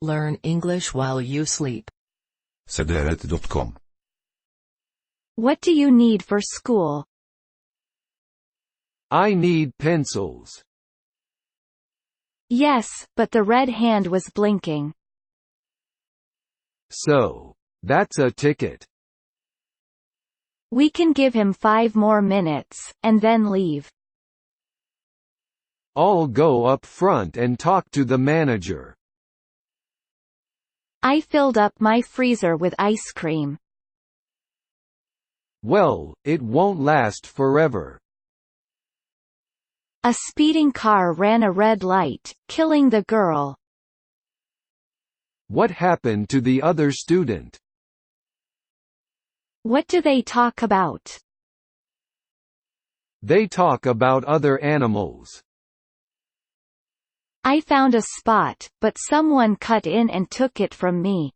Learn English while you sleep. سدارات.com. What do you need for school? I need pencils. Yes, but the red hand was blinking. So, that's a ticket. We can give him 5 more minutes, and then leave. I'll go up front and talk to the manager. I filled up my freezer with ice cream. Well, it won't last forever. A speeding car ran a red light, killing the girl. What happened to the other student? What do they talk about? They talk about other animals. I found a spot, but someone cut in and took it from me.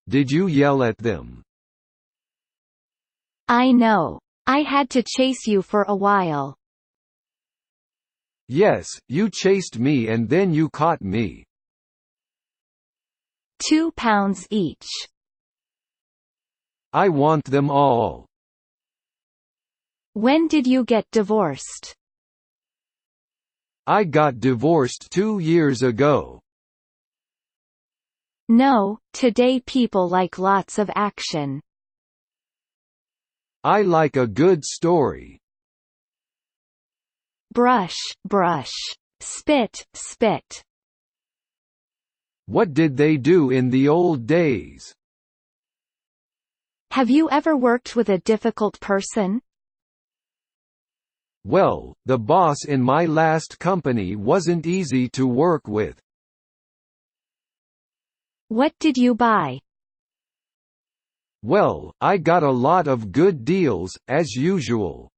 Did you yell at them? I know. I had to chase you for a while. Yes, you chased me and then you caught me. 2 pounds each. I want them all. When did you get divorced? I got divorced 2 years ago. No, today people like lots of action. I like a good story. Brush, brush. Spit, spit. What did they do in the old days? Have you ever worked with a difficult person? Well, the boss in my last company wasn't easy to work with. What did you buy? Well, I got a lot of good deals, as usual.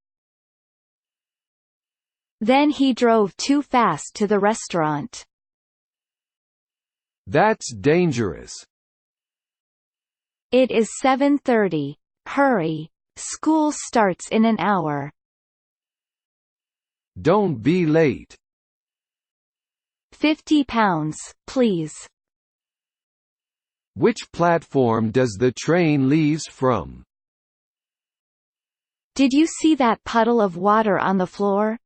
Then he drove too fast to the restaurant. That's dangerous. It is 7:30. Hurry. School starts in an hour. Don't be late. 50 pounds, please. Which platform does the train leaves from? Did you see that puddle of water on the floor?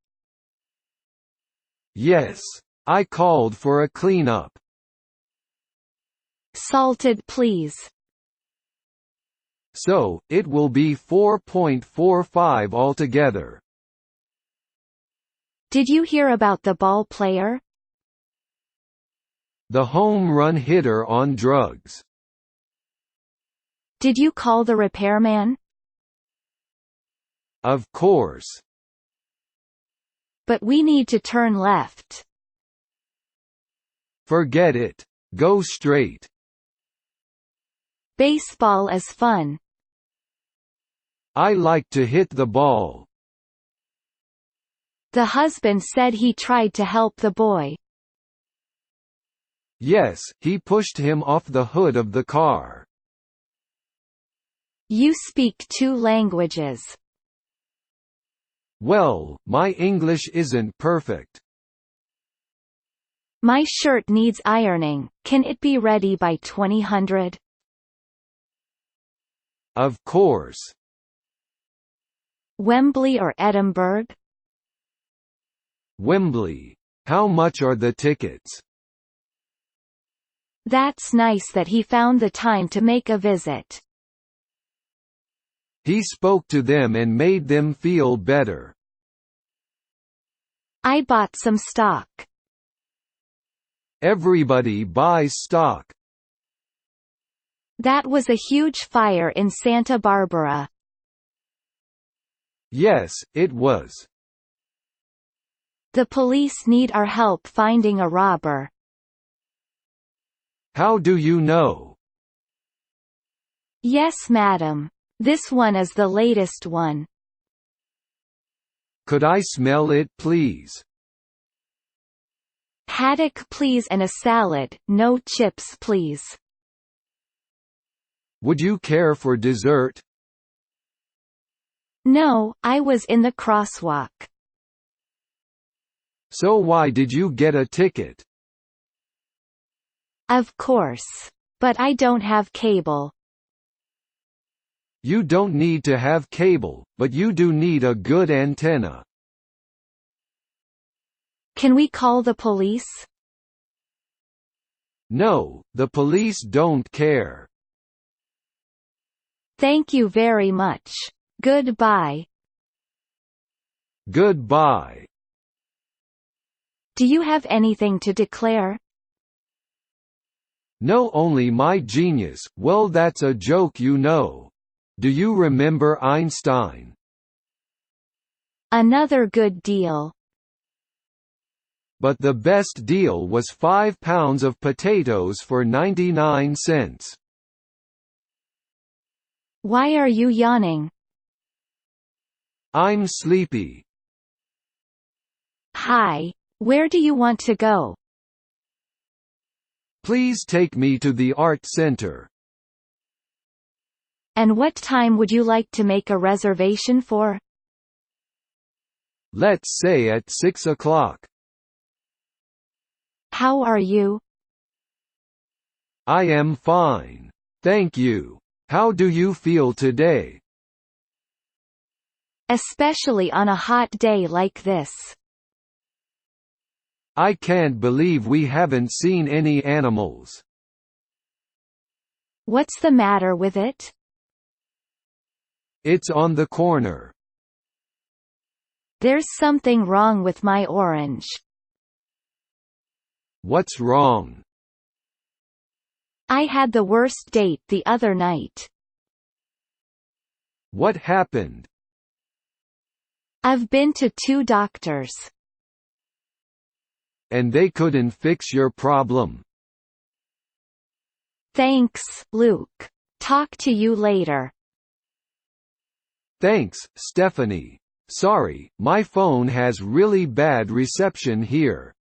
Yes. I called for a cleanup. Salted, please. So, it will be 4.45 altogether. Did you hear about the ball player? The home run hitter on drugs. Did you call the repairman? Of course. But we need to turn left. Forget it. Go straight. Baseball is fun. I like to hit the ball. The husband said he tried to help the boy. Yes, he pushed him off the hood of the car. You speak 2 languages. Well, my English isn't perfect. My shirt needs ironing. Can it be ready by 2000? Of course. Wembley or Edinburgh? Wembley. How much are the tickets? That's nice that he found the time to make a visit. He spoke to them and made them feel better. I bought some stock. Everybody buys stock. That was a huge fire in Santa Barbara. Yes, it was. The police need our help finding a robber. How do you know? Yes, madam. This one is the latest one. Could I smell it, please? Haddock please and a salad, no chips please. Would you care for dessert? No, I was in the crosswalk. So why did you get a ticket? Of course. But I don't have cable. You don't need to have cable, but you do need a good antenna. Can we call the police? No, the police don't care. Thank you very much. Goodbye. Goodbye. Do you have anything to declare? No, only my genius. Well, that's a joke, you know. Do you remember Einstein? Another good deal. But the best deal was 5 pounds of potatoes for 99 cents. Why are you yawning? I'm sleepy. Hi. Where do you want to go? Please take me to the art center. And what time would you like to make a reservation for? Let's say at 6 o'clock. How are you? I am fine. Thank you. How do you feel today? Especially on a hot day like this. I can't believe we haven't seen any animals. What's the matter with it? It's on the corner. There's something wrong with my orange. What's wrong? I had the worst date the other night. What happened? I've been to 2 doctors. And they couldn't fix your problem? Thanks, Luke. Talk to you later. Thanks, Stephanie. Sorry, my phone has really bad reception here.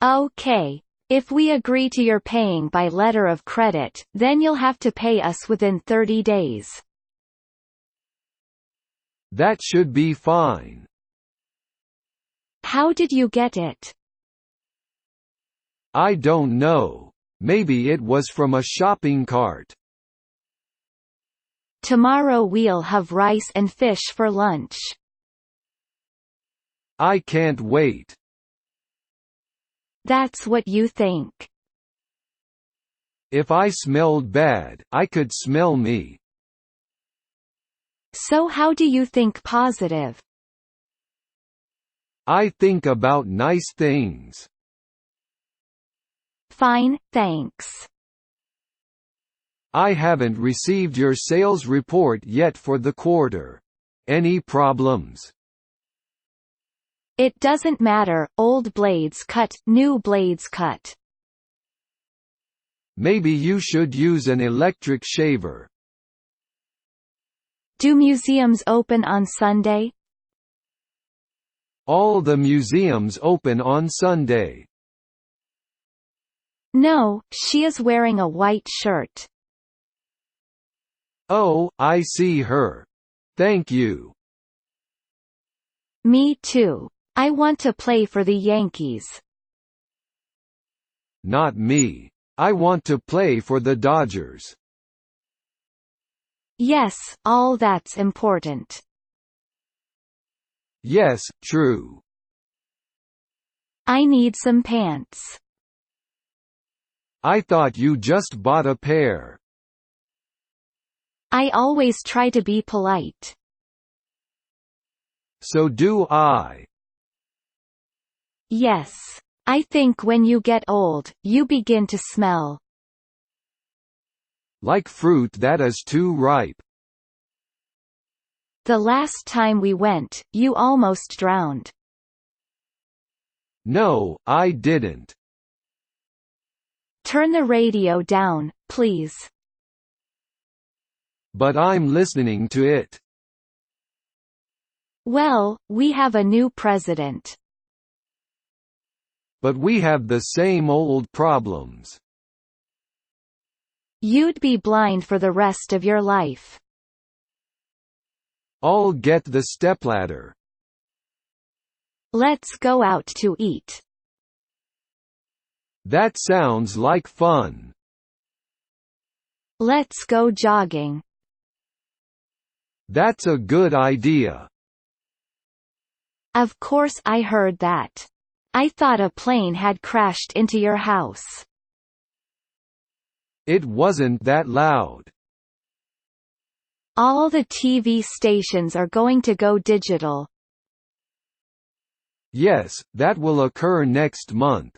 Okay. If we agree to your paying by letter of credit, then you'll have to pay us within 30 days. That should be fine. How did you get it? I don't know. Maybe it was from a shopping cart. Tomorrow we'll have rice and fish for lunch. I can't wait. That's what you think. If I smelled bad, I could smell me. So how do you think positive? I think about nice things. Fine, thanks. I haven't received your sales report yet for the quarter. Any problems? It doesn't matter, old blades cut, new blades cut. Maybe you should use an electric shaver. Do museums open on Sunday? All the museums open on Sunday. No, she is wearing a white shirt. Oh, I see her. Thank you. Me too. I want to play for the Yankees. Not me. I want to play for the Dodgers. Yes, all that's important. Yes, true. I need some pants. I thought you just bought a pair. I always try to be polite. So do I. Yes. I think when you get old, you begin to smell. Like fruit that is too ripe. The last time we went, you almost drowned. No, I didn't. Turn the radio down, please. But I'm listening to it. Well, we have a new president. But we have the same old problems. You'd be blind for the rest of your life. I'll get the stepladder. Let's go out to eat. That sounds like fun. Let's go jogging. That's a good idea. Of course I heard that. I thought a plane had crashed into your house. It wasn't that loud. All the TV stations are going to go digital. Yes, that will occur next month.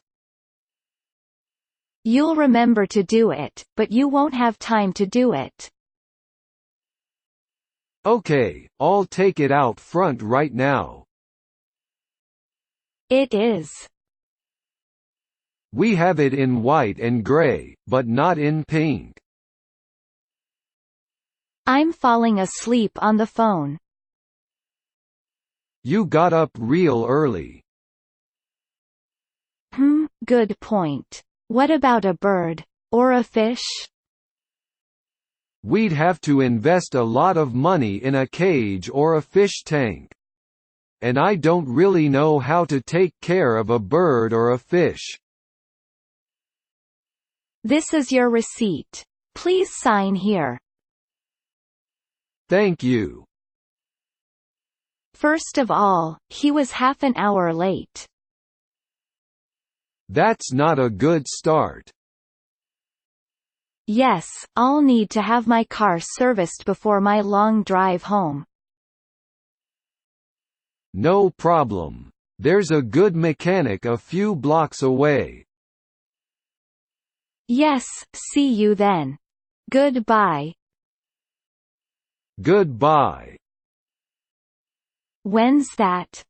You'll remember to do it, but you won't have time to do it. Okay, I'll take it out front right now. It is. We have it in white and gray, but not in pink. I'm falling asleep on the phone. You got up real early. Good point. What about a bird? Or a fish? We'd have to invest a lot of money in a cage or a fish tank. And I don't really know how to take care of a bird or a fish. This is your receipt. Please sign here. Thank you. First of all, he was half an hour late. That's not a good start. Yes, I'll need to have my car serviced before my long drive home. No problem. There's a good mechanic a few blocks away. Yes, see you then. Goodbye. Goodbye. When's that?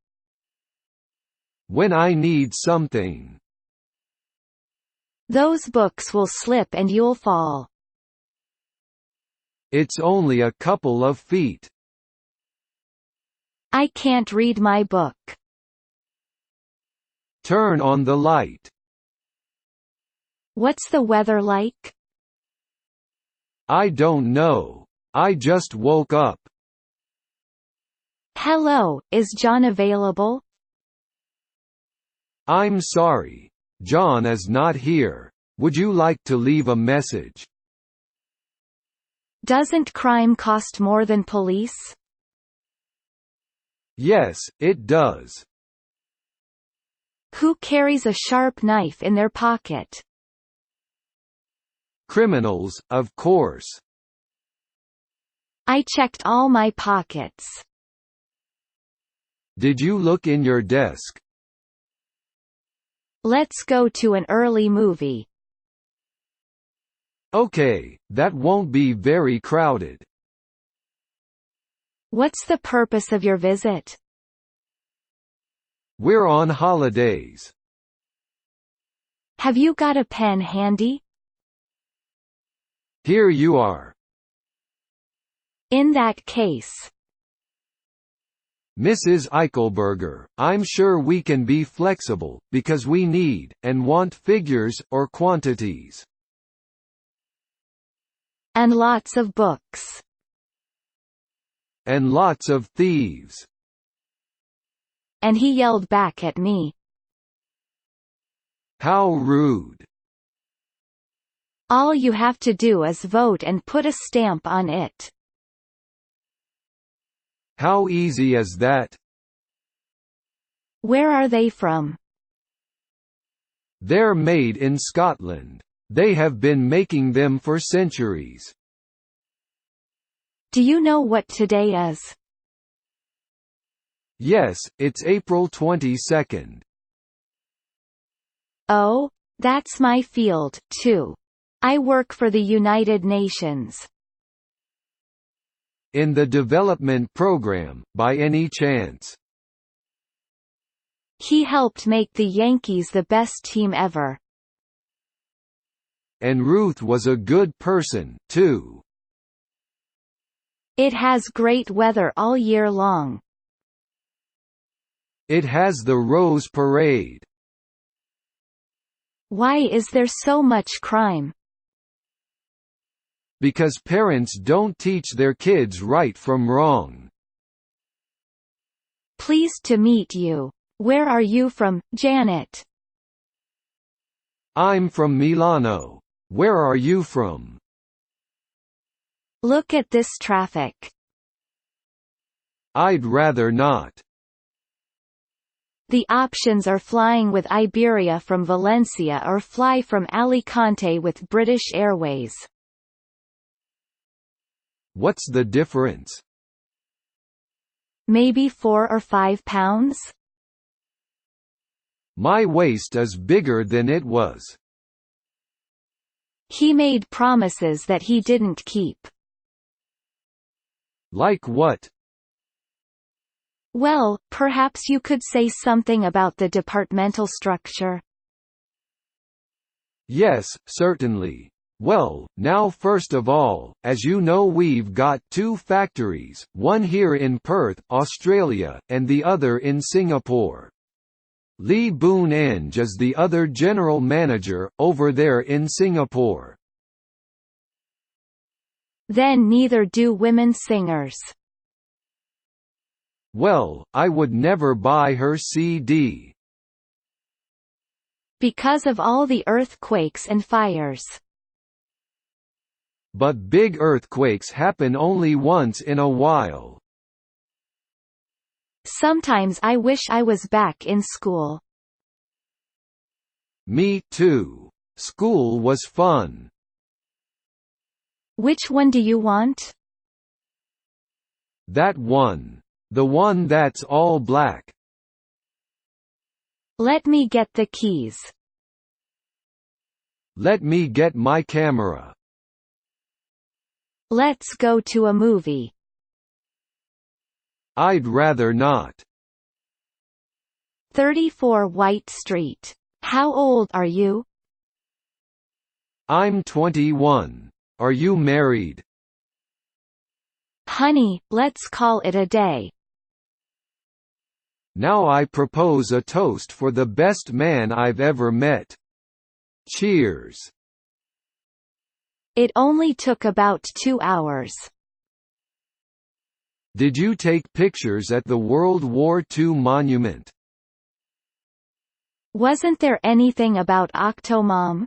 When I need something. Those books will slip and you'll fall. It's only a couple of feet. I can't read my book. Turn on the light. What's the weather like? I don't know. I just woke up. Hello, is John available? I'm sorry. John is not here. Would you like to leave a message? Doesn't crime cost more than police? Yes, it does. Who carries a sharp knife in their pocket? Criminals, of course. I checked all my pockets. Did you look in your desk? Let's go to an early movie. Okay, that won't be very crowded. What's the purpose of your visit? We're on holidays. Have you got a pen handy? Here you are. In that case. Mrs. Eichelberger, I'm sure we can be flexible, because we need, and want figures, or quantities. And lots of books. And lots of thieves. And he yelled back at me. How rude. All you have to do is vote and put a stamp on it. How easy is that? Where are they from? They're made in Scotland. They have been making them for centuries. Do you know what today is? Yes, it's April 22nd. Oh, that's my field, too. I work for the United Nations. In the development program, by any chance? He helped make the Yankees the best team ever. And Ruth was a good person, too. It has great weather all year long. It has the Rose Parade. Why is there so much crime? Because parents don't teach their kids right from wrong. Pleased to meet you. Where are you from, Janet? I'm from Milano. Where are you from? Look at this traffic. I'd rather not. The options are flying with Iberia from Valencia or fly from Alicante with British Airways. What's the difference? Maybe 4 or 5 pounds? My waist is bigger than it was. He made promises that he didn't keep. Like what? Well, perhaps you could say something about the departmental structure. Yes, certainly. Well, now first of all, as you know, we've got 2 factories, one here in Perth, Australia, and the other in Singapore. Lee Boon Eng is the other general manager, over there in Singapore. Then neither do women singers. Well, I would never buy her CD. Because of all the earthquakes and fires. But big earthquakes happen only once in a while. Sometimes I wish I was back in school. Me too. School was fun. Which one do you want? That one. The one that's all black. Let me get the keys. Let me get my camera. Let's go to a movie. I'd rather not. 34 White Street. How old are you? I'm 21. Are you married? Honey, let's call it a day. Now I propose a toast for the best man I've ever met. Cheers. It only took about 2 hours. Did you take pictures at the World War II monument? Wasn't there anything about Octomom?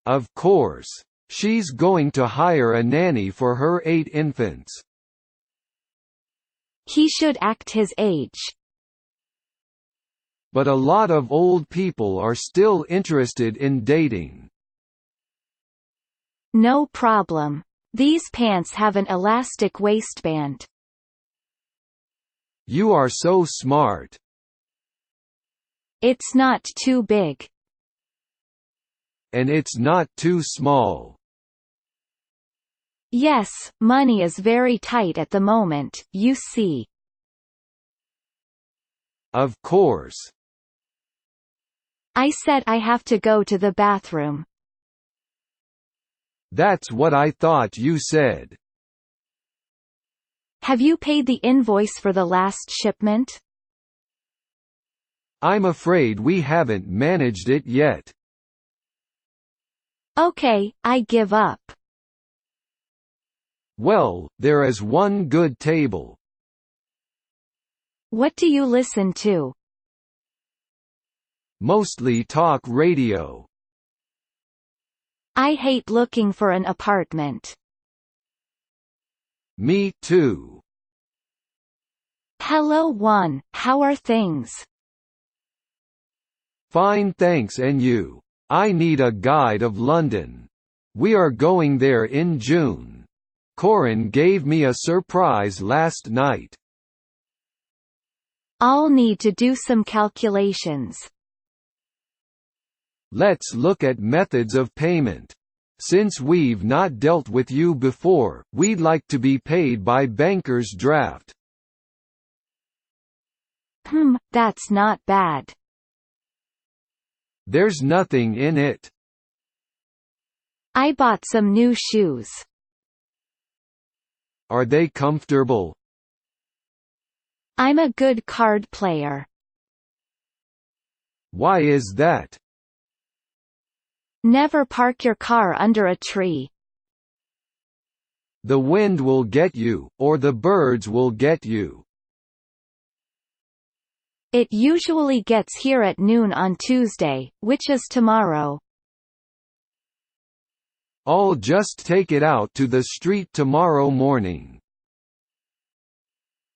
Of course. She's going to hire a nanny for her 8 infants. He should act his age. But a lot of old people are still interested in dating. No problem. These pants have an elastic waistband. You are so smart. It's not too big. And it's not too small. Yes, money is very tight at the moment, you see. Of course. I said I have to go to the bathroom. That's what I thought you said. Have you paid the invoice for the last shipment? I'm afraid we haven't managed it yet. Okay, I give up. Well, there is one good table. What do you listen to? Mostly talk radio. I hate looking for an apartment. Me too. Hello Juan, how are things? Fine, thanks. And you? I need a guide of London. We are going there in June. Corin gave me a surprise last night. I'll need to do some calculations. Let's look at methods of payment. Since we've not dealt with you before, we'd like to be paid by banker's draft. That's not bad. There's nothing in it. I bought some new shoes. Are they comfortable? I'm a good card player. Why is that? Never park your car under a tree. The wind will get you, or the birds will get you. It usually gets here at noon on Tuesday, which is tomorrow. I'll just take it out to the street tomorrow morning.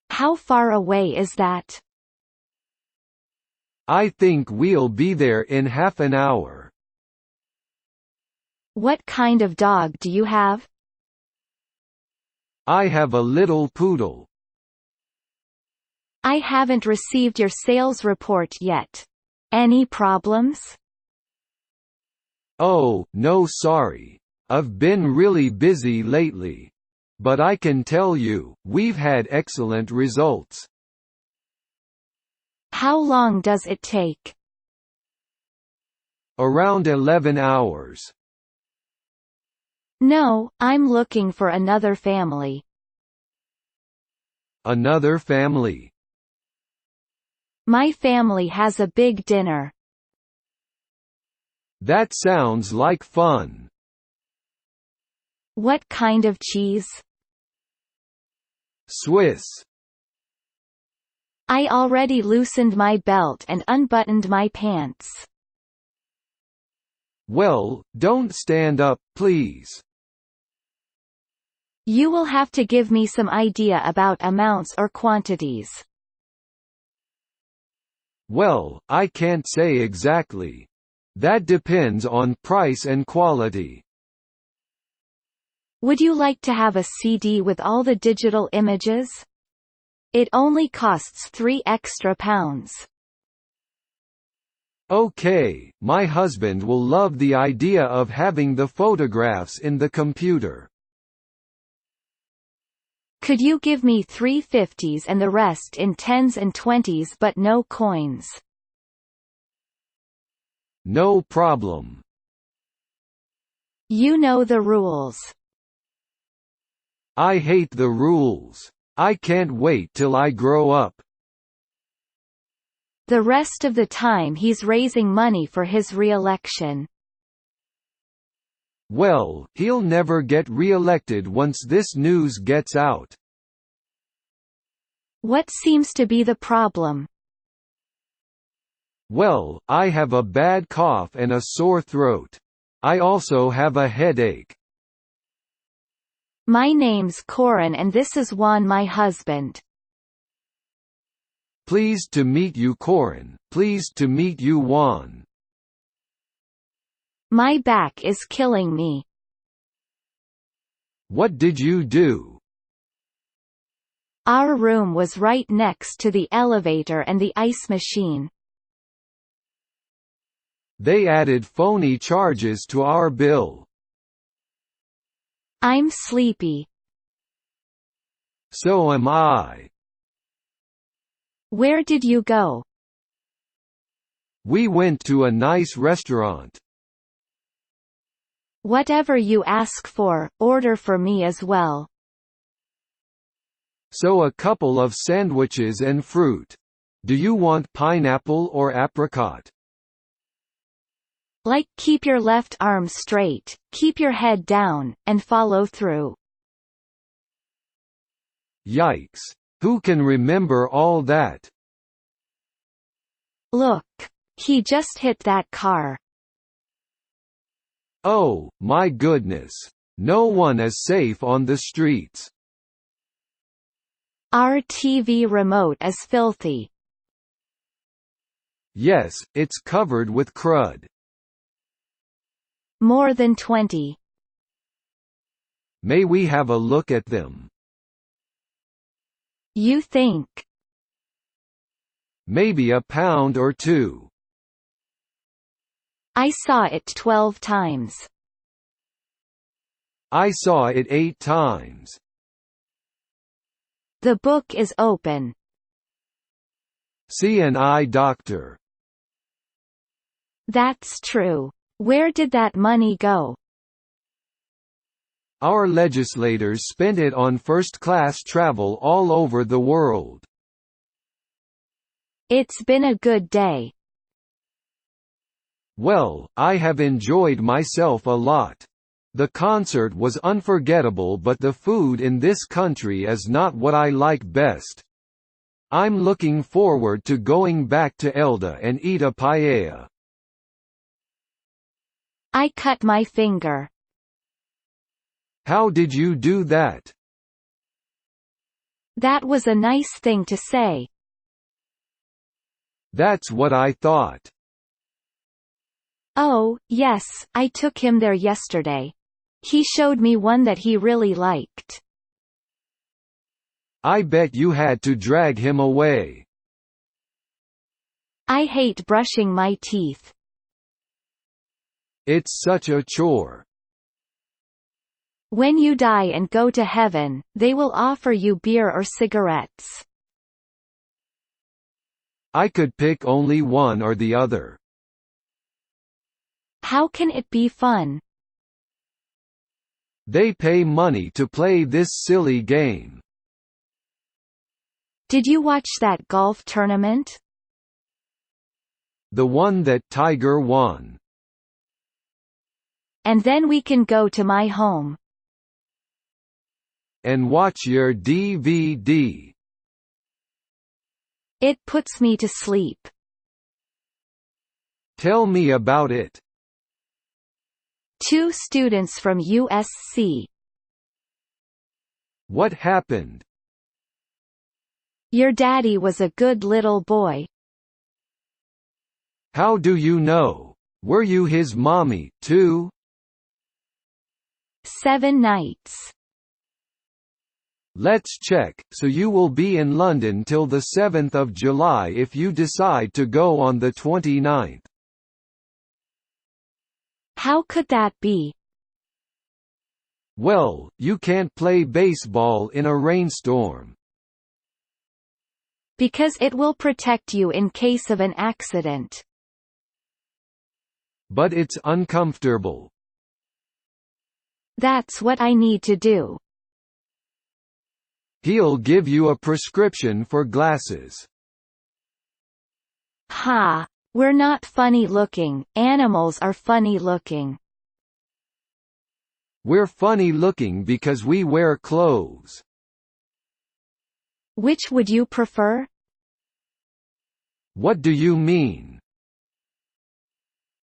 How far away is that? I think we'll be there in half an hour. What kind of dog do you have? I have a little poodle. I haven't received your sales report yet. Any problems? Oh, no sorry. I've been really busy lately. But I can tell you, we've had excellent results. How long does it take? Around 11 hours. No, I'm looking for another family. Another family. My family has a big dinner. That sounds like fun. What kind of cheese? Swiss. I already loosened my belt and unbuttoned my pants. Well, don't stand up, please. You will have to give me some idea about amounts or quantities. Well, I can't say exactly. That depends on price and quality. Would you like to have a CD with all the digital images? It only costs £3 extra. Okay, my husband will love the idea of having the photographs in the computer. Could you give me 3 50s and the rest in 10s and 20s but no coins? No problem. You know the rules. I hate the rules. I can't wait till I grow up. The rest of the time he's raising money for his re-election. Well, he'll never get re-elected once this news gets out. What seems to be the problem? Well, I have a bad cough and a sore throat. I also have a headache. My name's Corin and this is Juan, my husband. Pleased to meet you, Corin. Pleased to meet you, Juan. My back is killing me. What did you do? Our room was right next to the elevator and the ice machine. They added phony charges to our bill. I'm sleepy. So am I. Where did you go? We went to a nice restaurant. Whatever you ask for, order for me as well. So a couple of sandwiches and fruit. Do you want pineapple or apricot? Like, keep your left arm straight, keep your head down, and follow through. Yikes. Who can remember all that? Look. He just hit that car. Oh, my goodness. No one is safe on the streets. Our TV remote is filthy. Yes, it's covered with crud. More than 20. May we have a look at them? You think? Maybe a pound or two. I saw it 12 times. I saw it 8 times. The book is open. See an eye doctor. That's true. Where did that money go? Our legislators spent it on first-class travel all over the world. It's been a good day. Well, I have enjoyed myself a lot. The concert was unforgettable, but the food in this country is not what I like best. I'm looking forward to going back to Elda and eat a paella. I cut my finger. How did you do that? That was a nice thing to say. That's what I thought. Oh, yes, I took him there yesterday. He showed me one that he really liked. I bet you had to drag him away. I hate brushing my teeth. It's such a chore. When you die and go to heaven, they will offer you beer or cigarettes. I could pick only one or the other. How can it be fun? They pay money to play this silly game. Did you watch that golf tournament? The one that Tiger won. And then we can go to my home. And watch your DVD. It puts me to sleep. Tell me about it. 2 students from USC. What happened? Your daddy was a good little boy. How do you know? Were you his mommy, too? 7 nights. Let's check, so you will be in London till the 7th of July if you decide to go on the 29th. How could that be? Well, you can't play baseball in a rainstorm. Because it will protect you in case of an accident. But it's uncomfortable. That's what I need to do. He'll give you a prescription for glasses. Ha! We're not funny looking, animals are funny looking. We're funny looking because we wear clothes. Which would you prefer? What do you mean?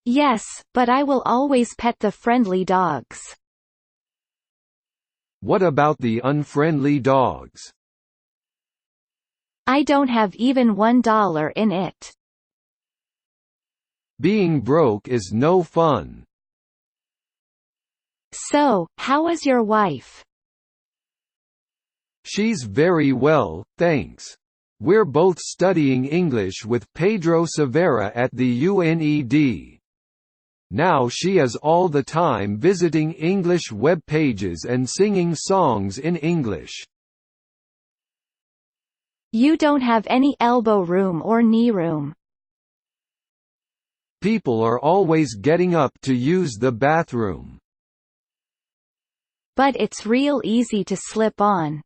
Yes, but I will always pet the friendly dogs. What about the unfriendly dogs? I don't have even $1 in it. Being broke is no fun. So, how is your wife? She's very well, thanks. We're both studying English with Pedro Severa at the UNED. Now she is all the time visiting English web pages and singing songs in English. You don't have any elbow room or knee room. People are always getting up to use the bathroom. But it's real easy to slip on.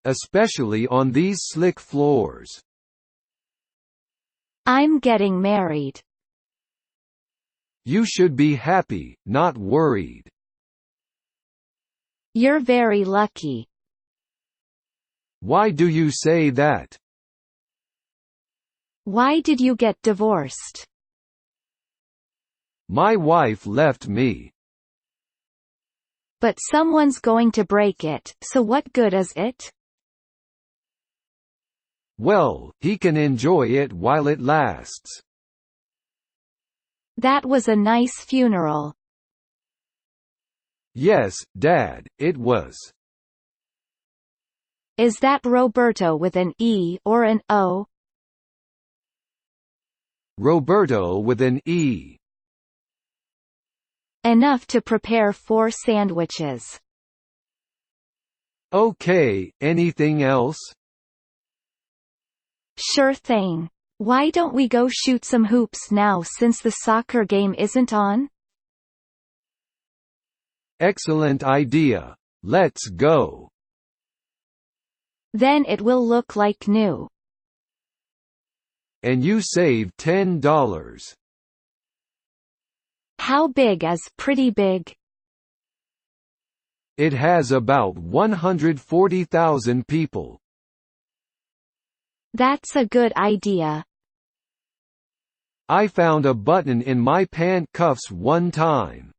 Especially on these slick floors. I'm getting married. You should be happy, not worried. You're very lucky. Why do you say that? Why did you get divorced? My wife left me. But someone's going to break it, so what good is it? Well, he can enjoy it while it lasts. That was a nice funeral. Yes, Dad, it was. Is that Roberto with an E or an O? Roberto with an E. Enough to prepare 4 sandwiches. Okay, anything else? Sure thing. Why don't we go shoot some hoops now since the soccer game isn't on? Excellent idea. Let's go. Then it will look like new. And you saved $10. How big is pretty big? It has about 140,000 people. That's a good idea. I found a button in my pant cuffs one time.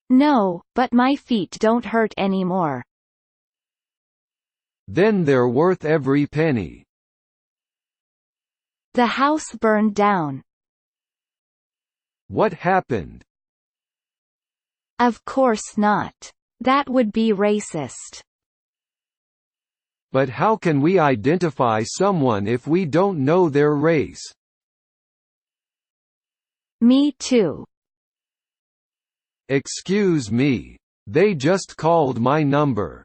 No, but my feet don't hurt anymore. Then they're worth every penny. The house burned down. What happened? Of course not. That would be racist. But how can we identify someone if we don't know their race? Me too. Excuse me. They just called my number.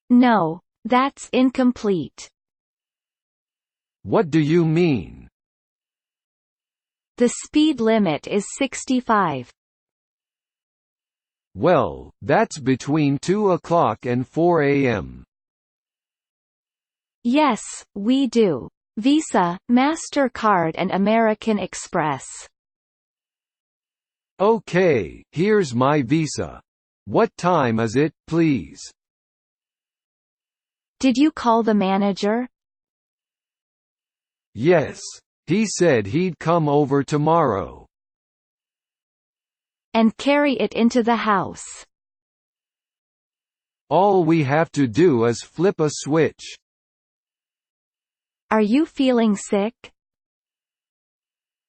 No, that's incomplete. What do you mean? The speed limit is 65. Well, that's between 2 o'clock and 4 a.m. Yes, we do. Visa, MasterCard and American Express. Okay, here's my Visa. What time is it, please? Did you call the manager? Yes. He said he'd come over tomorrow. And carry it into the house. All we have to do is flip a switch. Are you feeling sick?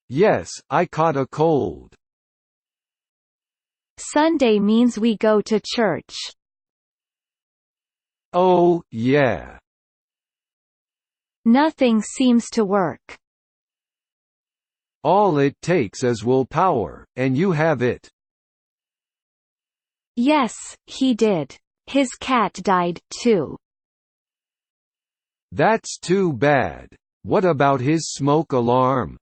Yes, I caught a cold. Sunday means we go to church. Oh, yeah. Nothing seems to work. All it takes is willpower, and you have it. Yes, he did. His cat died, too. That's too bad. What about his smoke alarm?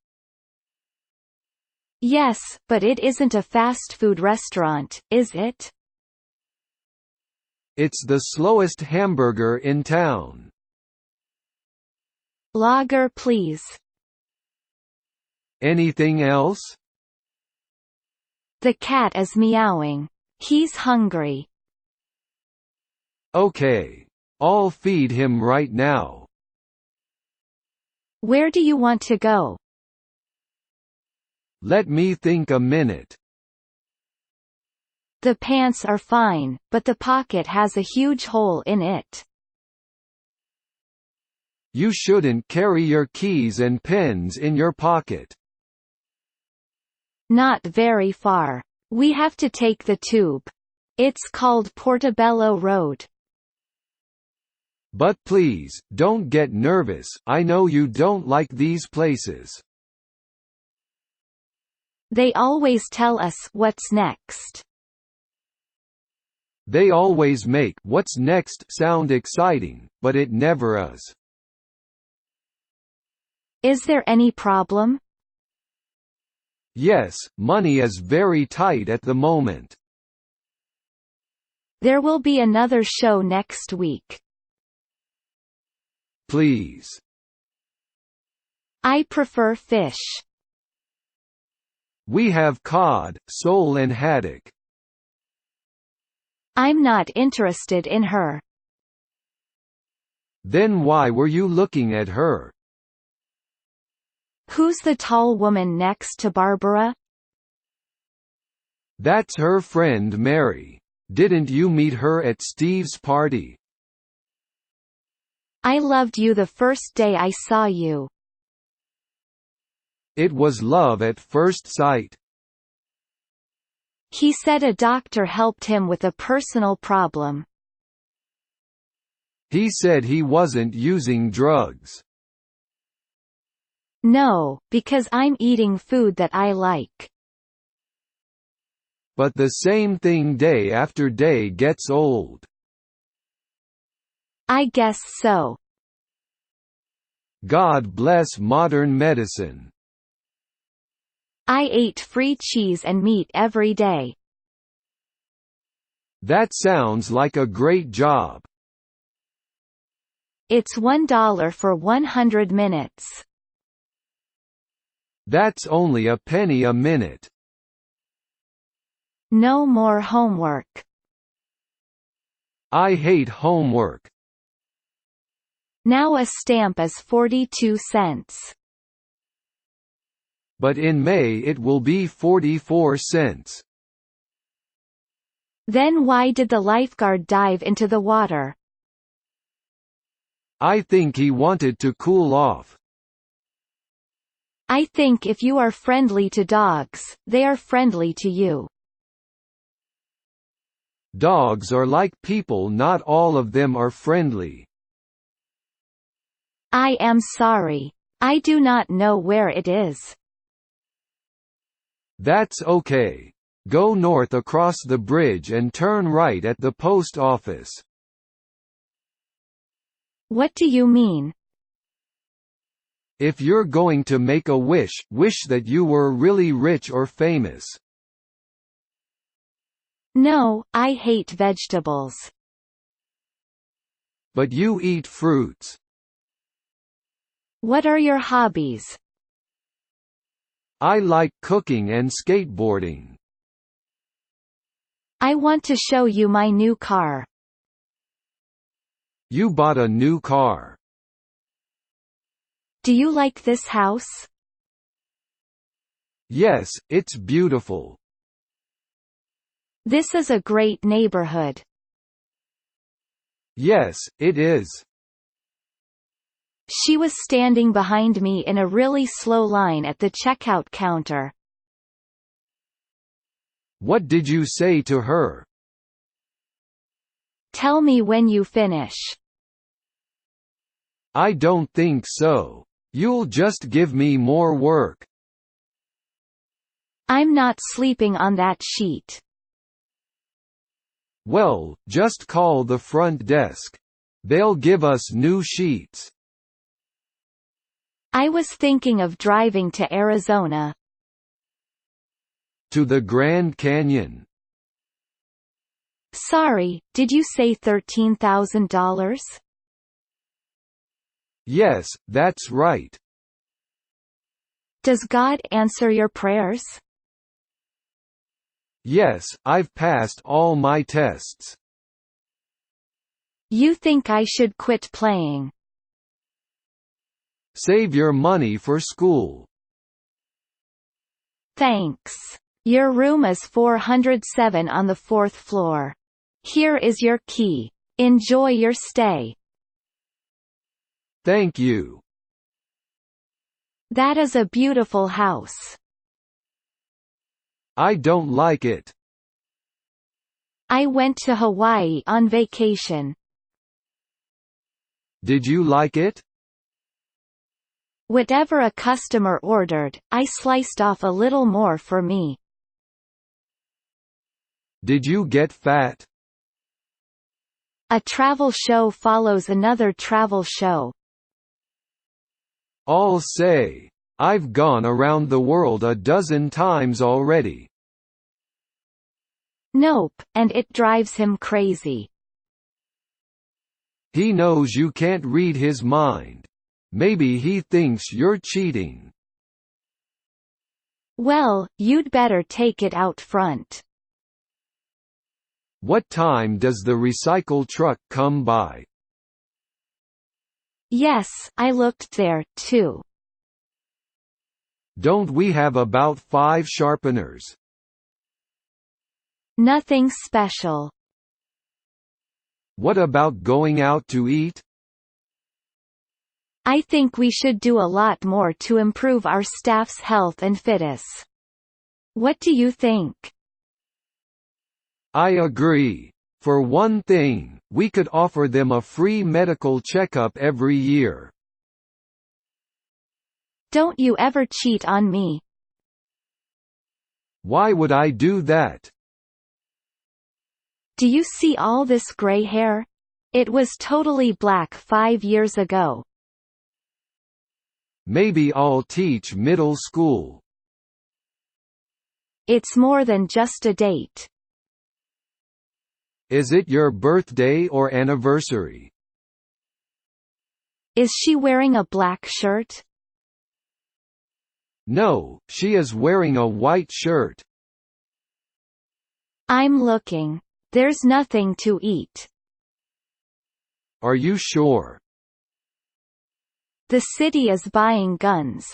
Yes, but it isn't a fast food restaurant, is it? It's the slowest hamburger in town. Lager, please. Anything else? The cat is meowing. He's hungry. Okay. I'll feed him right now. Where do you want to go? Let me think a minute. The pants are fine, but the pocket has a huge hole in it. You shouldn't carry your keys and pens in your pocket. Not very far. We have to take the tube. It's called Portobello Road. But please, don't get nervous. I know you don't like these places. They always tell us what's next. They always make what's next sound exciting, but it never is. Is there any problem? Yes, money is very tight at the moment. There will be another show next week. Please. I prefer fish. We have cod, sole and haddock. I'm not interested in her. Then why were you looking at her? Who's the tall woman next to Barbara? That's her friend Mary. Didn't you meet her at Steve's party? I loved you the first day I saw you. It was love at first sight. He said a doctor helped him with a personal problem. He said he wasn't using drugs. No, because I'm eating food that I like. But the same thing day after day gets old. I guess so. God bless modern medicine. I ate free cheese and meat every day. That sounds like a great job. It's $1 for 100 minutes. That's only a penny a minute. No more homework. I hate homework. Now a stamp is 42 cents. But in May it will be 44 cents. Then why did the lifeguard dive into the water? I think he wanted to cool off. I think if you are friendly to dogs, they are friendly to you. Dogs are like people, not all of them are friendly. I am sorry. I do not know where it is. That's okay. Go north across the bridge and turn right at the post office. What do you mean? If you're going to make a wish, wish that you were really rich or famous. No, I hate vegetables. But you eat fruits. What are your hobbies? I like cooking and skateboarding. I want to show you my new car. You bought a new car. Do you like this house? Yes, it's beautiful. This is a great neighborhood. Yes, it is. She was standing behind me in a really slow line at the checkout counter. What did you say to her? Tell me when you finish. I don't think so. You'll just give me more work. I'm not sleeping on that sheet. Well, just call the front desk. They'll give us new sheets. I was thinking of driving to Arizona. To the Grand Canyon. Sorry, did you say $13,000? Yes, that's right. Does God answer your prayers? Yes, I've passed all my tests. You think I should quit playing? Save your money for school. Thanks. Your room is 407 on the 4th floor. Here is your key. Enjoy your stay. Thank you. That is a beautiful house. I don't like it. I went to Hawaii on vacation. Did you like it? Whatever a customer ordered, I sliced off a little more for me. Did you get fat? A travel show follows another travel show. I'll say, I've gone around the world a dozen times already. Nope, and it drives him crazy. He knows you can't read his mind. Maybe he thinks you're cheating. Well, you'd better take it out front. What time does the recycle truck come by? Yes, I looked there, too. Don't we have about 5 sharpeners? Nothing special. What about going out to eat? I think we should do a lot more to improve our staff's health and fitness. What do you think? I agree. For one thing, we could offer them a free medical checkup every year. Don't you ever cheat on me. Why would I do that? Do you see all this gray hair? It was totally black 5 years ago. Maybe I'll teach middle school. It's more than just a date. Is it your birthday or anniversary? Is she wearing a black shirt? No, she is wearing a white shirt. I'm looking. There's nothing to eat. Are you sure? The city is buying guns.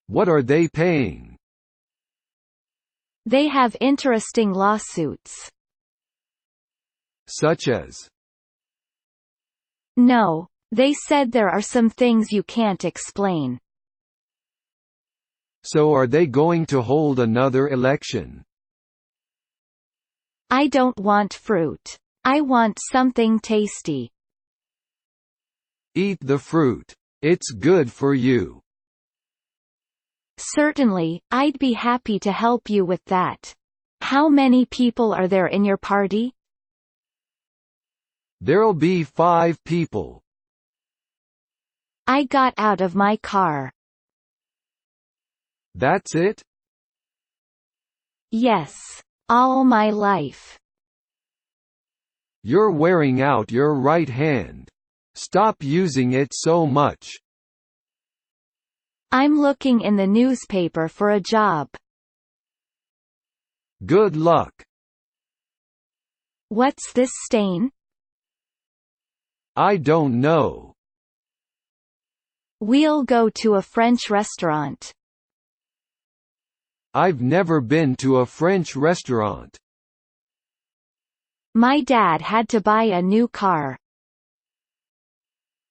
What are they paying? They have interesting lawsuits. Such as? No, they said there are some things you can't explain. So are they going to hold another election? I don't want fruit. I want something tasty. Eat the fruit. It's good for you. Certainly, I'd be happy to help you with that. How many people are there in your party? There'll be 5 people. I got out of my car. That's it? Yes. All my life. You're wearing out your right hand. Stop using it so much. I'm looking in the newspaper for a job. Good luck. What's this stain? I don't know. We'll go to a French restaurant. I've never been to a French restaurant. My dad had to buy a new car.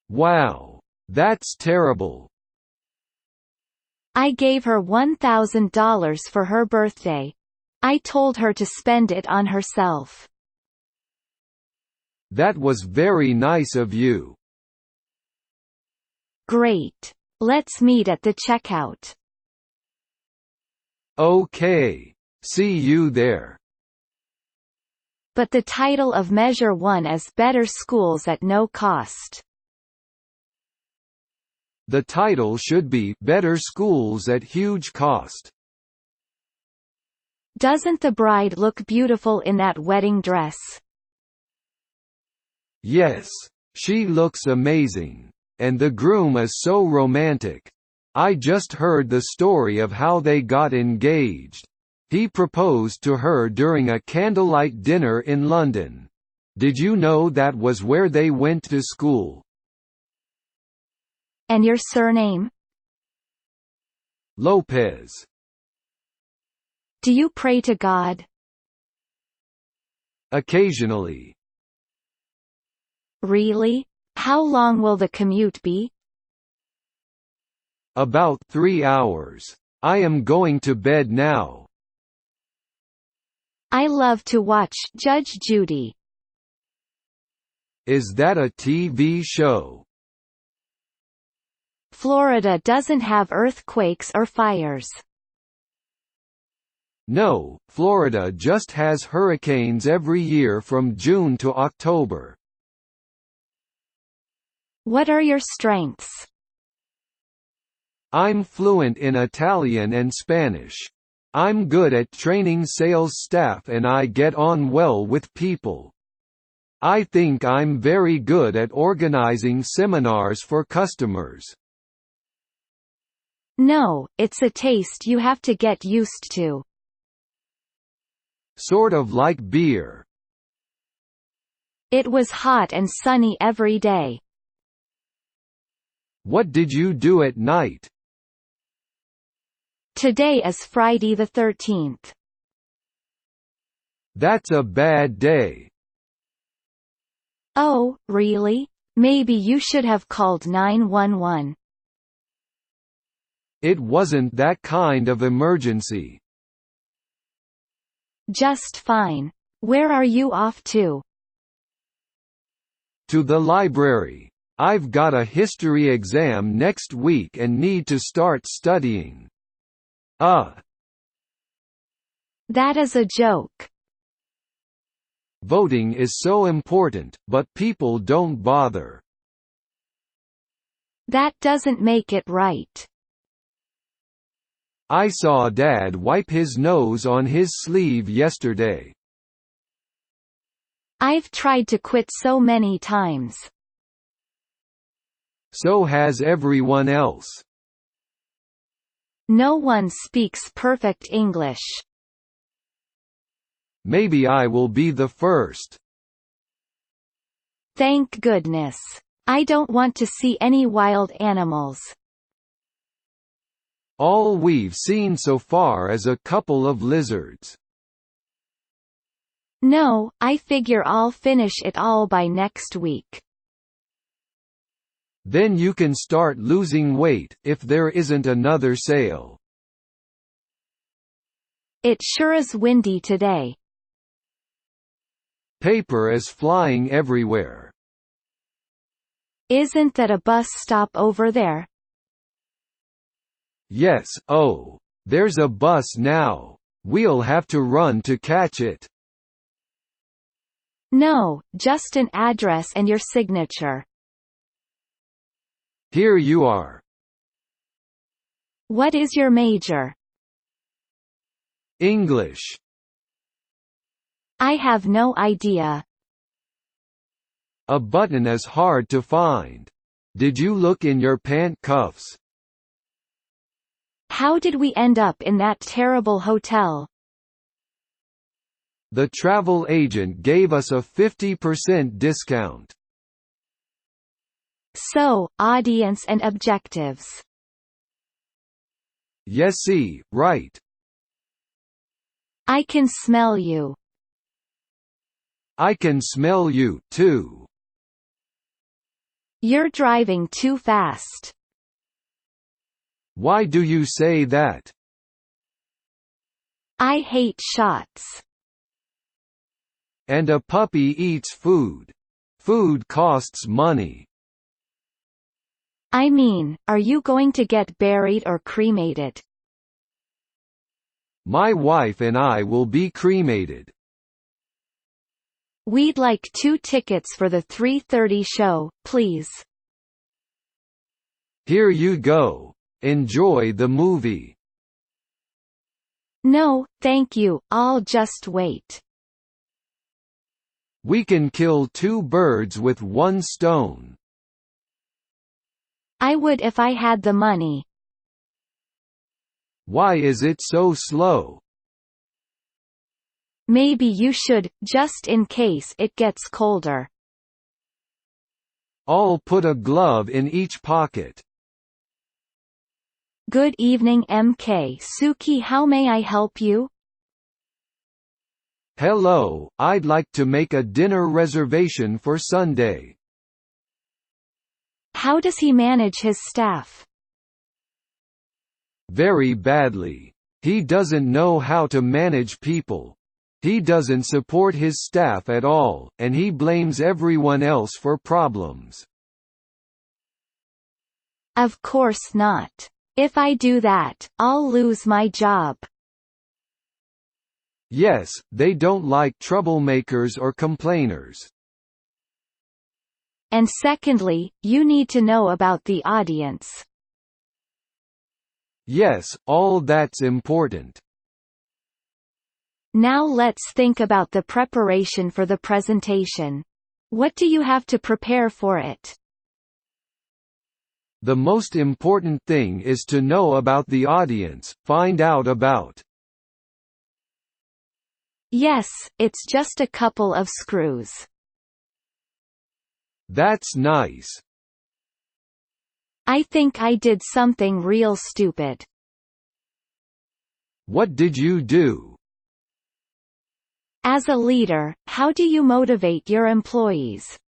Wow. That's terrible. I gave her $1,000 for her birthday. I told her to spend it on herself. That was very nice of you. Great. Let's meet at the checkout. Okay. See you there. But the title of Measure 1 is Better Schools at No Cost. The title should be Better Schools at Huge Cost. Doesn't the bride look beautiful in that wedding dress? Yes. She looks amazing. And the groom is so romantic. I just heard the story of how they got engaged. He proposed to her during a candlelight dinner in London. Did you know that was where they went to school? And your surname? Lopez. Do you pray to God? Occasionally. Really? How long will the commute be? About 3 hours. I am going to bed now. I love to watch Judge Judy. Is that a TV show? Florida doesn't have earthquakes or fires. No, Florida just has hurricanes every year from June to October. What are your strengths? I'm fluent in Italian and Spanish. I'm good at training sales staff and I get on well with people. I think I'm very good at organizing seminars for customers. No, it's a taste you have to get used to. Sort of like beer. It was hot and sunny every day. What did you do at night? Today is Friday the 13th. That's a bad day. Oh, really? Maybe you should have called 911. It wasn't that kind of emergency. Just fine. Where are you off to? To the library. I've got a history exam next week and need to start studying. That is a joke. Voting is so important, but people don't bother. That doesn't make it right. I saw Dad wipe his nose on his sleeve yesterday. I've tried to quit so many times. So has everyone else. No one speaks perfect English. Maybe I will be the first. Thank goodness. I don't want to see any wild animals. All we've seen so far is a couple of lizards. No, I figure I'll finish it all by next week. Then you can start losing weight, if there isn't another sale. It sure is windy today. Paper is flying everywhere. Isn't that a bus stop over there? Yes, oh, there's a bus now. We'll have to run to catch it. No, just an address and your signature. Here you are. What is your major? English. I have no idea. A button is hard to find. Did you look in your pant cuffs? How did we end up in that terrible hotel? The travel agent gave us a 50% discount. So, audience and objectives. Yesy, right. I can smell you. I can smell you, too. You're driving too fast. Why do you say that? I hate shots. And a puppy eats food. Food costs money. I mean, are you going to get buried or cremated? My wife and I will be cremated. We'd like 2 tickets for the 3:30 show, please. Here you go. Enjoy the movie. No, thank you, I'll just wait. We can kill 2 birds with 1 stone. I would if I had the money. Why is it so slow? Maybe you should, just in case it gets colder. I'll put a glove in each pocket. Good evening MK Suki, how may I help you? Hello, I'd like to make a dinner reservation for Sunday. How does he manage his staff? Very badly. He doesn't know how to manage people. He doesn't support his staff at all, and he blames everyone else for problems. Of course not. If I do that, I'll lose my job. Yes, they don't like troublemakers or complainers. And secondly, you need to know about the audience. Yes, all that's important. Now let's think about the preparation for the presentation. What do you have to prepare for it? The most important thing is to know about the audience, find out about. Yes, it's just a couple of screws. That's nice. I think I did something real stupid. What did you do? As a leader, how do you motivate your employees?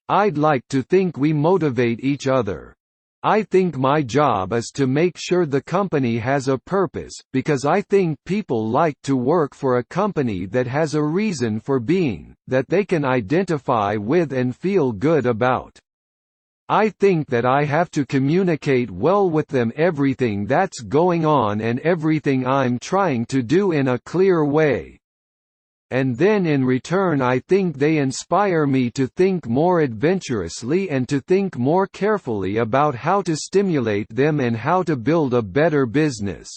I'd like to think we motivate each other. I think my job is to make sure the company has a purpose, because I think people like to work for a company that has a reason for being, that they can identify with and feel good about. I think that I have to communicate well with them everything that's going on and everything I'm trying to do in a clear way. And then in return I think they inspire me to think more adventurously and to think more carefully about how to stimulate them and how to build a better business.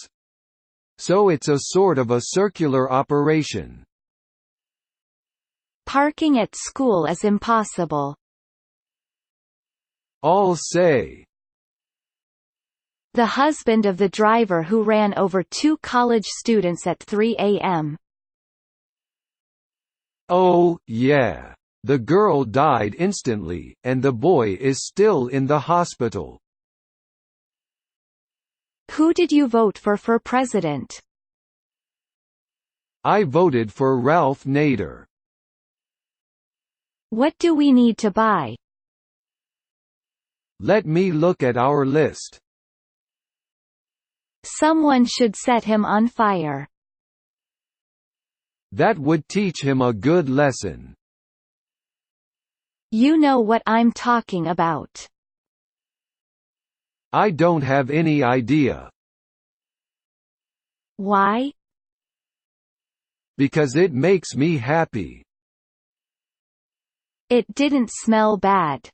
So it's a sort of a circular operation. Parking at school is impossible. I'll say. The husband of the driver who ran over 2 college students at 3 a.m. Oh, yeah. The girl died instantly, and the boy is still in the hospital. Who did you vote for president? I voted for Ralph Nader. What do we need to buy? Let me look at our list. Someone should set him on fire. That would teach him a good lesson. You know what I'm talking about. I don't have any idea. Why? Because it makes me happy. It didn't smell bad.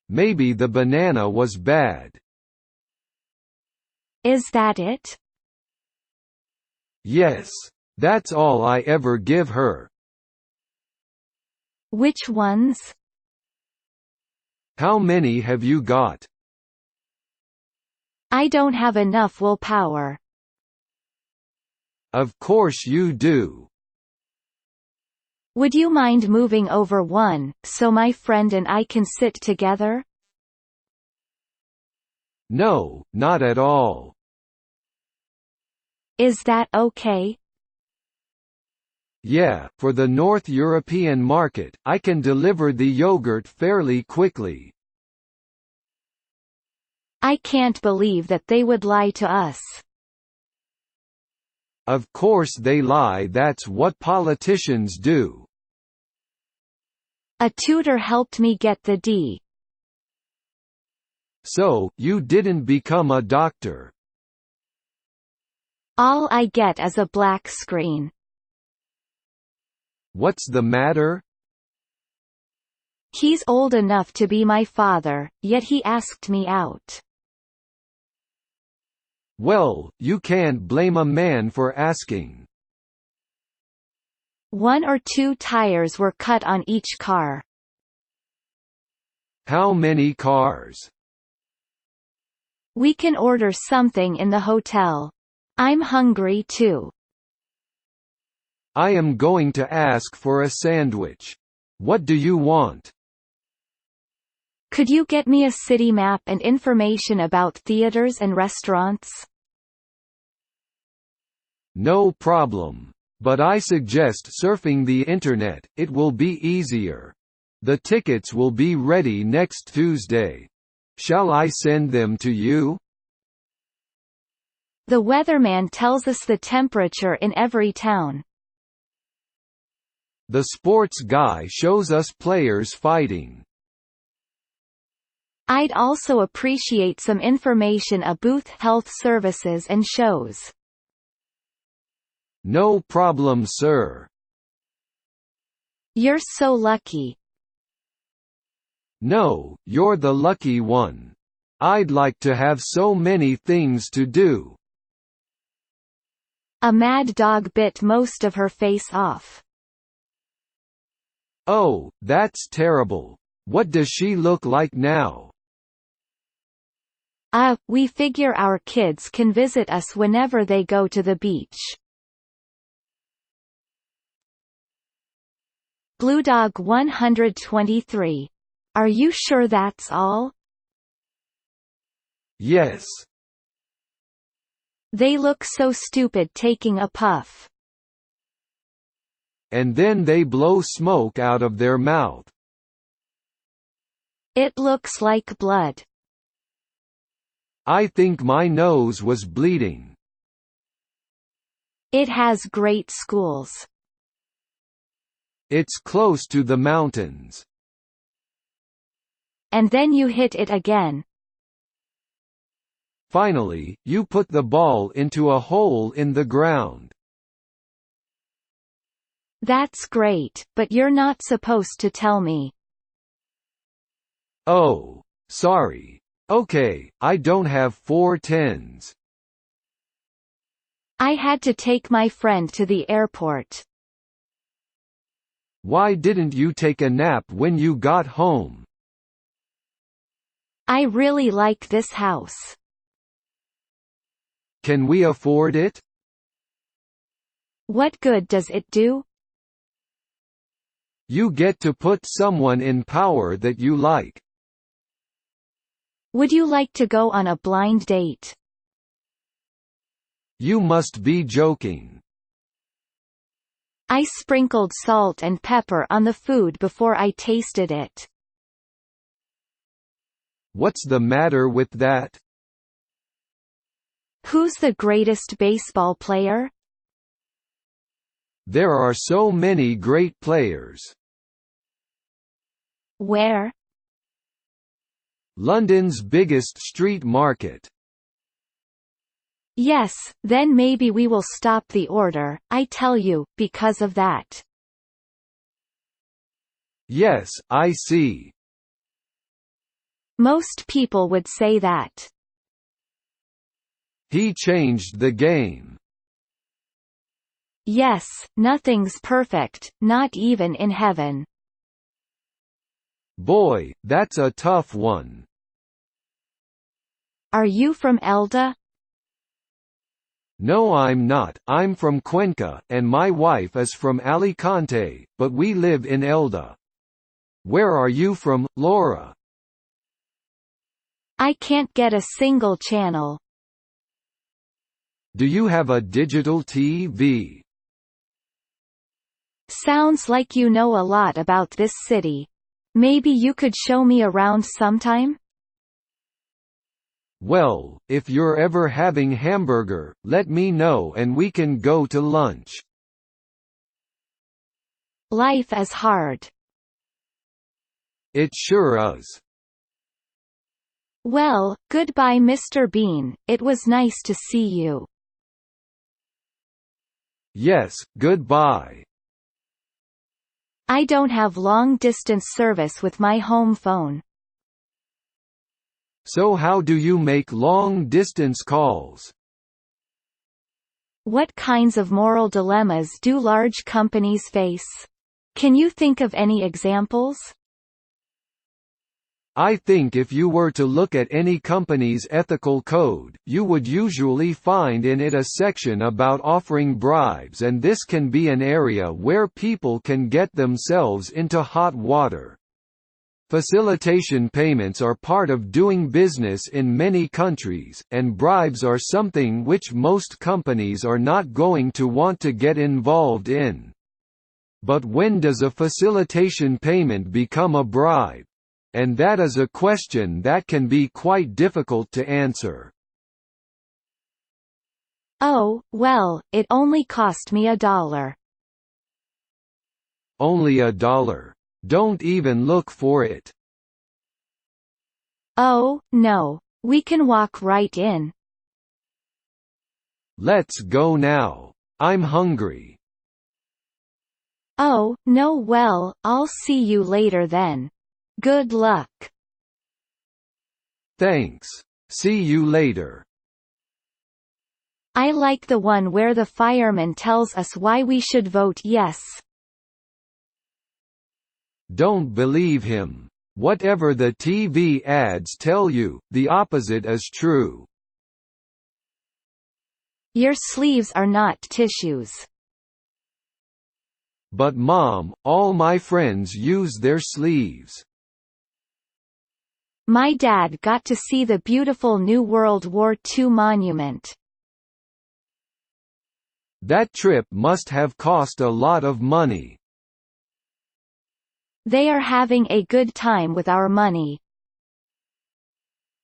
Maybe the banana was bad. Is that it? Yes. That's all I ever give her. Which ones? How many have you got? I don't have enough willpower. Of course you do. Would you mind moving over one, so my friend and I can sit together? No, not at all. Is that okay? Yeah, for the North European market, I can deliver the yogurt fairly quickly. I can't believe that they would lie to us. Of course they lie, that's what politicians do. A tutor helped me get the D. So, you didn't become a doctor. All I get is a black screen. What's the matter? He's old enough to be my father, yet he asked me out. Well, you can't blame a man for asking. 1 or 2 tires were cut on each car. How many cars? We can order something in the hotel. I'm hungry too. I am going to ask for a sandwich. What do you want? Could you get me a city map and information about theaters and restaurants? No problem. But I suggest surfing the internet, it will be easier. The tickets will be ready next Tuesday. Shall I send them to you? The weatherman tells us the temperature in every town. The sports guy shows us players fighting. I'd also appreciate some information about health services and shows. No problem, sir. You're so lucky. No, you're the lucky one. I'd like to have so many things to do. A mad dog bit most of her face off. Oh, that's terrible. What does she look like now? We figure our kids can visit us whenever they go to the beach. Blue Dog 123. Are you sure that's all? Yes. They look so stupid taking a puff. And then they blow smoke out of their mouth. It looks like blood. I think my nose was bleeding. It has great schools. It's close to the mountains. And then you hit it again. Finally, you put the ball into a hole in the ground. That's great, but you're not supposed to tell me. Oh, sorry. Okay, I don't have 4 tens. I had to take my friend to the airport. Why didn't you take a nap when you got home? I really like this house. Can we afford it? What good does it do? You get to put someone in power that you like. Would you like to go on a blind date? You must be joking. I sprinkled salt and pepper on the food before I tasted it. What's the matter with that? Who's the greatest baseball player? There are so many great players. Where? London's biggest street market. Yes, then maybe we will stop the order, I tell you, because of that. Yes, I see. Most people would say that. He changed the game. Yes, nothing's perfect, not even in heaven. Boy, that's a tough one. Are you from Elda? No, I'm not. I'm from Cuenca, and my wife is from Alicante, but we live in Elda. Where are you from, Laura? I can't get a single channel. Do you have a digital TV? Sounds like you know a lot about this city. Maybe you could show me around sometime? Well, if you're ever having hamburger, let me know and we can go to lunch. Life is hard. It sure is. Well, goodbye Mr. Bean, it was nice to see you. Yes, goodbye. I don't have long-distance service with my home phone. So how do you make long-distance calls? What kinds of moral dilemmas do large companies face? Can you think of any examples? I think if you were to look at any company's ethical code, you would usually find in it a section about offering bribes, and this can be an area where people can get themselves into hot water. Facilitation payments are part of doing business in many countries, and bribes are something which most companies are not going to want to get involved in. But when does a facilitation payment become a bribe? And that is a question that can be quite difficult to answer. Oh, well, it only cost me $1. Only $1. Don't even look for it. Oh, no. We can walk right in. Let's go now. I'm hungry. Oh, no, well, I'll see you later then. Good luck. Thanks. See you later. I like the one where the fireman tells us why we should vote yes. Don't believe him. Whatever the TV ads tell you, the opposite is true. Your sleeves are not tissues. But Mom, all my friends use their sleeves. My dad got to see the beautiful new World War II monument. That trip must have cost a lot of money. They are having a good time with our money.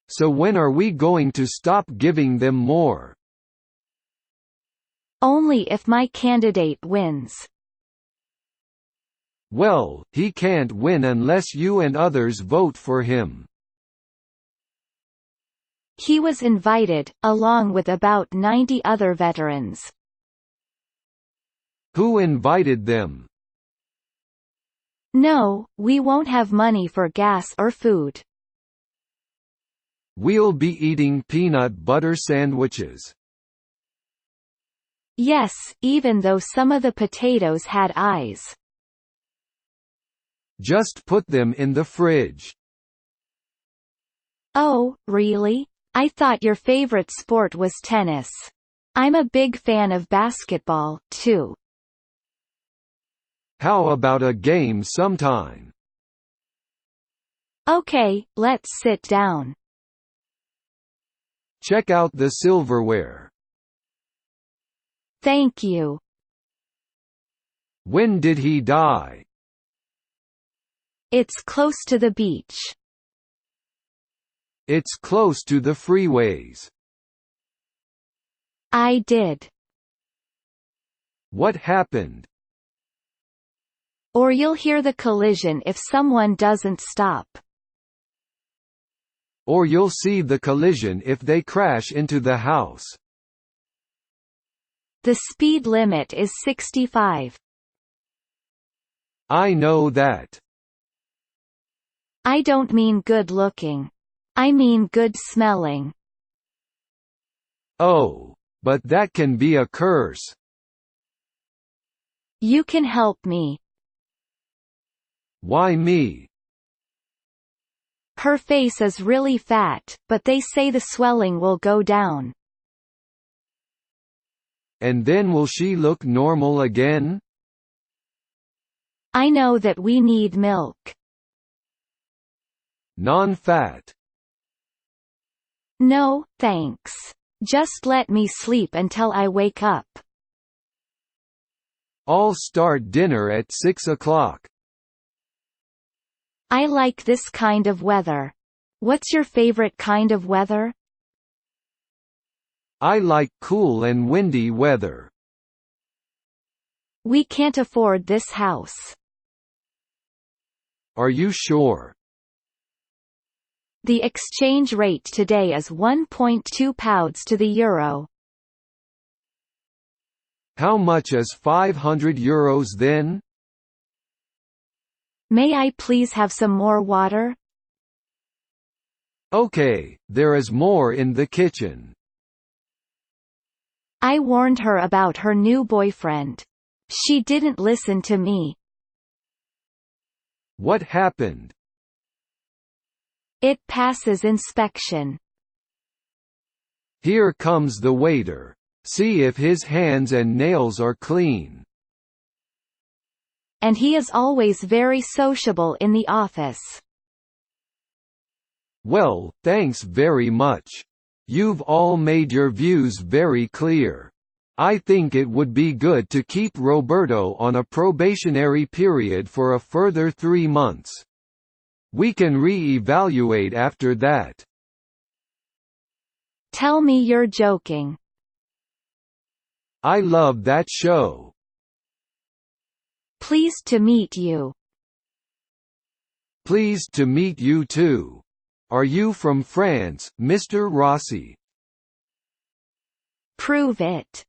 So when are we going to stop giving them more? Only if my candidate wins. Well, he can't win unless you and others vote for him. He was invited, along with about 90 other veterans. Who invited them? No, we won't have money for gas or food. We'll be eating peanut butter sandwiches. Yes, even though some of the potatoes had eyes. Just put them in the fridge. Oh, really? I thought your favorite sport was tennis. I'm a big fan of basketball, too. How about a game sometime? Okay, let's sit down. Check out the silverware. Thank you. When did he die? It's close to the beach. It's close to the freeways. I did. What happened? Or you'll hear the collision if someone doesn't stop. Or you'll see the collision if they crash into the house. The speed limit is 65. I know that. I don't mean good looking. I mean good smelling. Oh, but that can be a curse. You can help me. Why me? Her face is really fat, but they say the swelling will go down. And then will she look normal again? I know that we need milk. Non-fat. No, thanks. Just let me sleep until I wake up. I'll start dinner at 6 o'clock. I like this kind of weather. What's your favorite kind of weather? I like cool and windy weather. We can't afford this house. Are you sure? The exchange rate today is 1.2 pounds to the euro. How much is 500 euros then? May I please have some more water? Okay, there is more in the kitchen. I warned her about her new boyfriend. She didn't listen to me. What happened? It passes inspection. Here comes the waiter. See if his hands and nails are clean. And he is always very sociable in the office. Well, thanks very much. You've all made your views very clear. I think it would be good to keep Roberto on a probationary period for a further 3 months. We can re-evaluate after that. Tell me you're joking. I love that show. Pleased to meet you. Pleased to meet you too. Are you from France, Mr. Rossi? Prove it.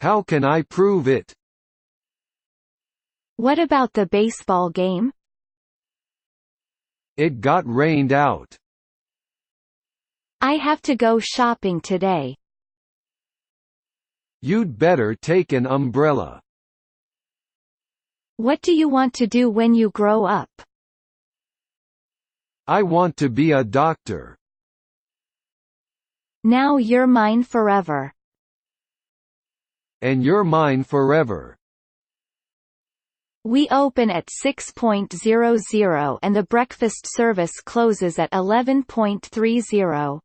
How can I prove it? What about the baseball game? It got rained out. I have to go shopping today. You'd better take an umbrella. What do you want to do when you grow up? I want to be a doctor. Now you're mine forever. And you're mine forever. We open at 6:00 and the breakfast service closes at 11:30.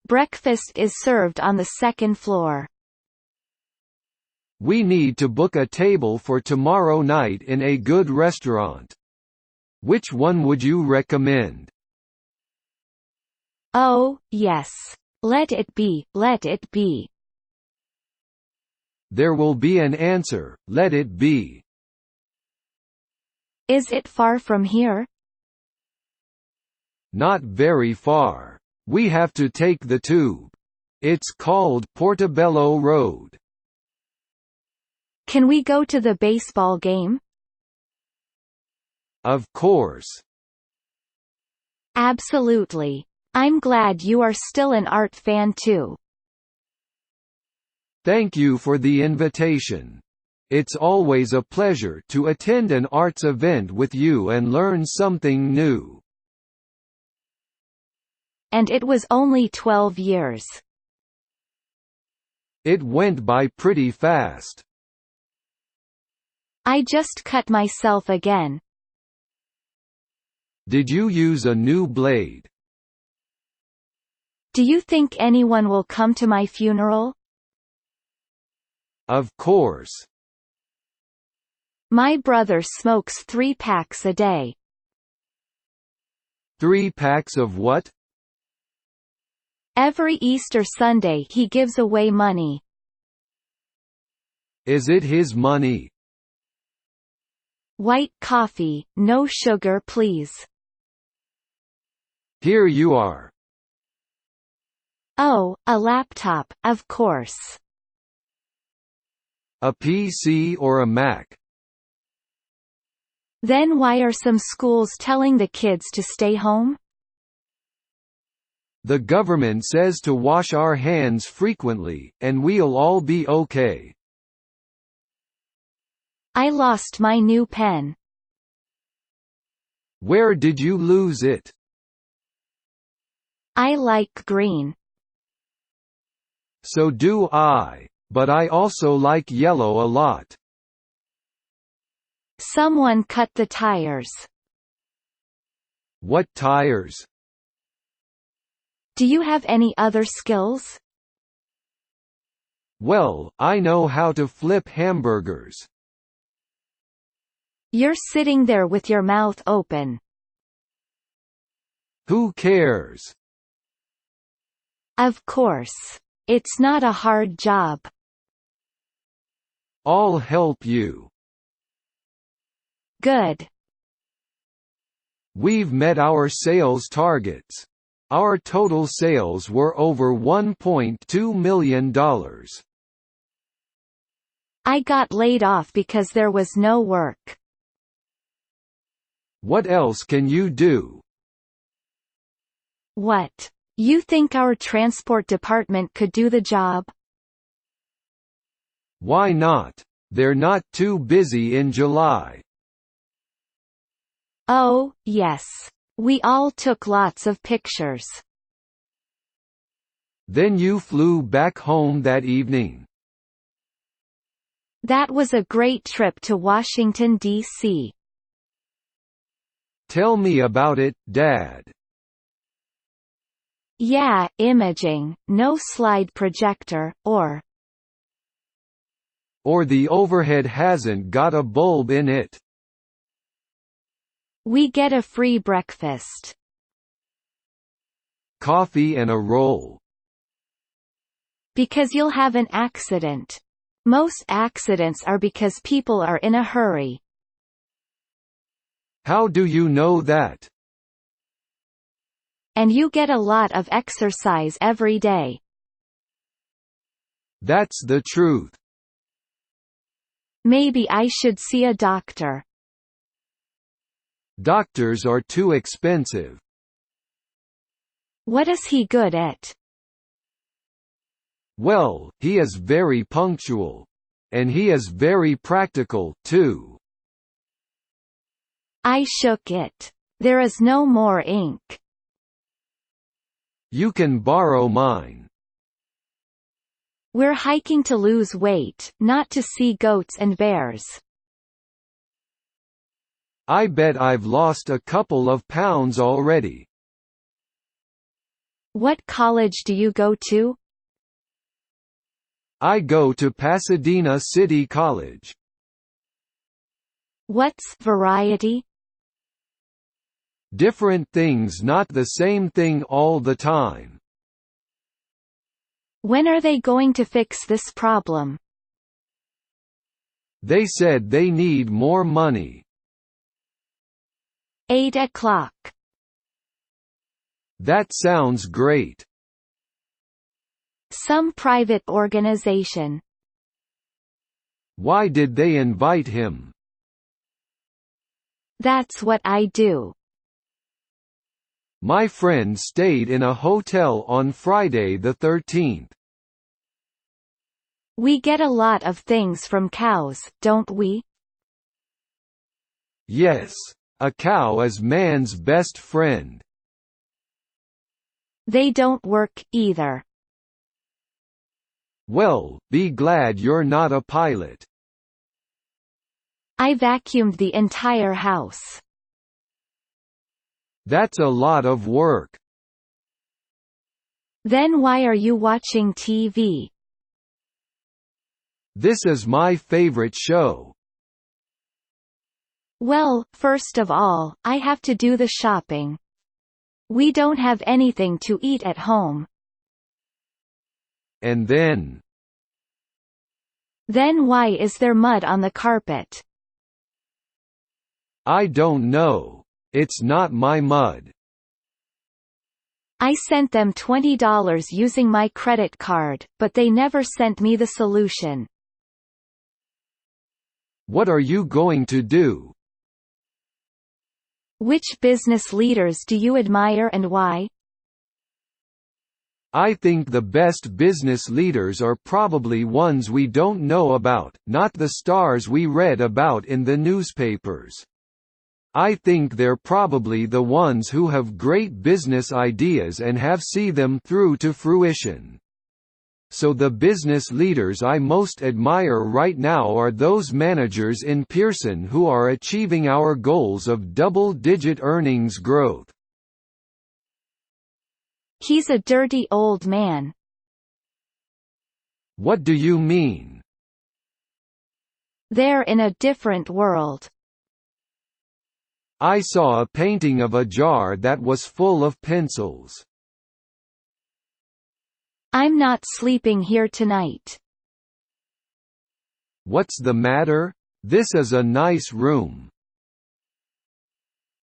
Breakfast is served on the second floor. We need to book a table for tomorrow night in a good restaurant. Which one would you recommend? Oh, yes. Let it be, let it be. There will be an answer, let it be. Is it far from here? Not very far. We have to take the tube. It's called Portobello Road. Can we go to the baseball game? Of course. Absolutely. I'm glad you are still an art fan too. Thank you for the invitation. It's always a pleasure to attend an arts event with you and learn something new. And it was only 12 years. It went by pretty fast. I just cut myself again. Did you use a new blade? Do you think anyone will come to my funeral? Of course. My brother smokes 3 packs a day. 3 packs of what? Every Easter Sunday he gives away money. Is it his money? White coffee, no sugar please. Here you are. Oh, a laptop, of course. A PC or a Mac? Then why are some schools telling the kids to stay home? The government says to wash our hands frequently, and we'll all be okay. I lost my new pen. Where did you lose it? I like green. So do I, but I also like yellow a lot. Someone cut the tires. What tires? Do you have any other skills? Well, I know how to flip hamburgers. You're sitting there with your mouth open. Who cares? Of course. It's not a hard job. I'll help you. Good. We've met our sales targets. Our total sales were over $1.2 million. I got laid off because there was no work. What else can you do? What? You think our transport department could do the job? Why not? They're not too busy in July. Oh, yes. We all took lots of pictures. Then you flew back home that evening. That was a great trip to Washington, D.C. Tell me about it, Dad. Yeah, imaging, no slide projector, or the overhead hasn't got a bulb in it. we get a free breakfast. Coffee and a roll. Because you'll have an accident. Most accidents are because people are in a hurry. How do you know that? And you get a lot of exercise every day. That's the truth. Maybe I should see a doctor. Doctors are too expensive. What is he good at? Well, he is very punctual. And he is very practical, too. I shook it. There is no more ink. You can borrow mine. We're hiking to lose weight, not to see goats and bears. I bet I've lost a couple of pounds already. What college do you go to? I go to Pasadena City College. What's variety? Different things, not the same thing all the time. When are they going to fix this problem? They said they need more money. 8 o'clock. That sounds great. Some private organization. Why did they invite him? That's what I do. My friend stayed in a hotel on Friday the 13th. We get a lot of things from cows, don't we? Yes. A cow is man's best friend. They don't work, either. Well, be glad you're not a pilot. I vacuumed the entire house. That's a lot of work. Then why are you watching TV? This is my favorite show. Well, first of all, I have to do the shopping. We don't have anything to eat at home. And then Why is there mud on the carpet? I don't know. It's not my mud. I sent them $20 using my credit card, but they never sent me the solution. What are you going to do? Which business leaders do you admire and why? I think the best business leaders are probably ones we don't know about, not the stars we read about in the newspapers. I think they're probably the ones who have great business ideas and have see them through to fruition. So the business leaders I most admire right now are those managers in Pearson who are achieving our goals of double-digit earnings growth. He's a dirty old man. What do you mean? They're in a different world. I saw a painting of a jar that was full of pencils. I'm not sleeping here tonight. What's the matter? This is a nice room.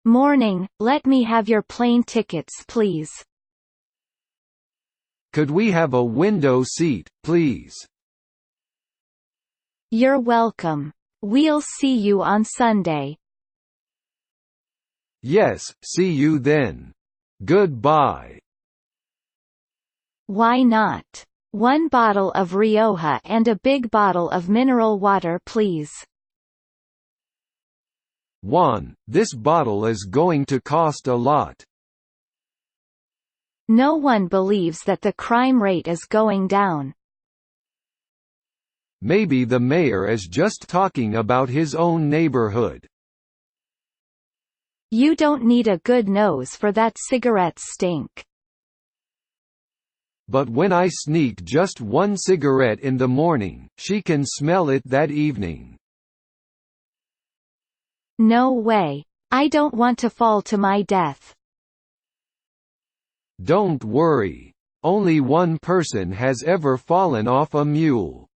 Morning, let me have your plane tickets please. Could we have a window seat, please? You're welcome. We'll see you on Sunday. Yes, see you then. Goodbye. Why not? 1 bottle of Rioja and a big bottle of mineral water please. Juan, this bottle is going to cost a lot. No one believes that the crime rate is going down. Maybe the mayor is just talking about his own neighborhood. You don't need a good nose for that cigarette stink. But when I sneak just 1 cigarette in the morning, she can smell it that evening. No way. I don't want to fall to my death. Don't worry. Only one person has ever fallen off a mule.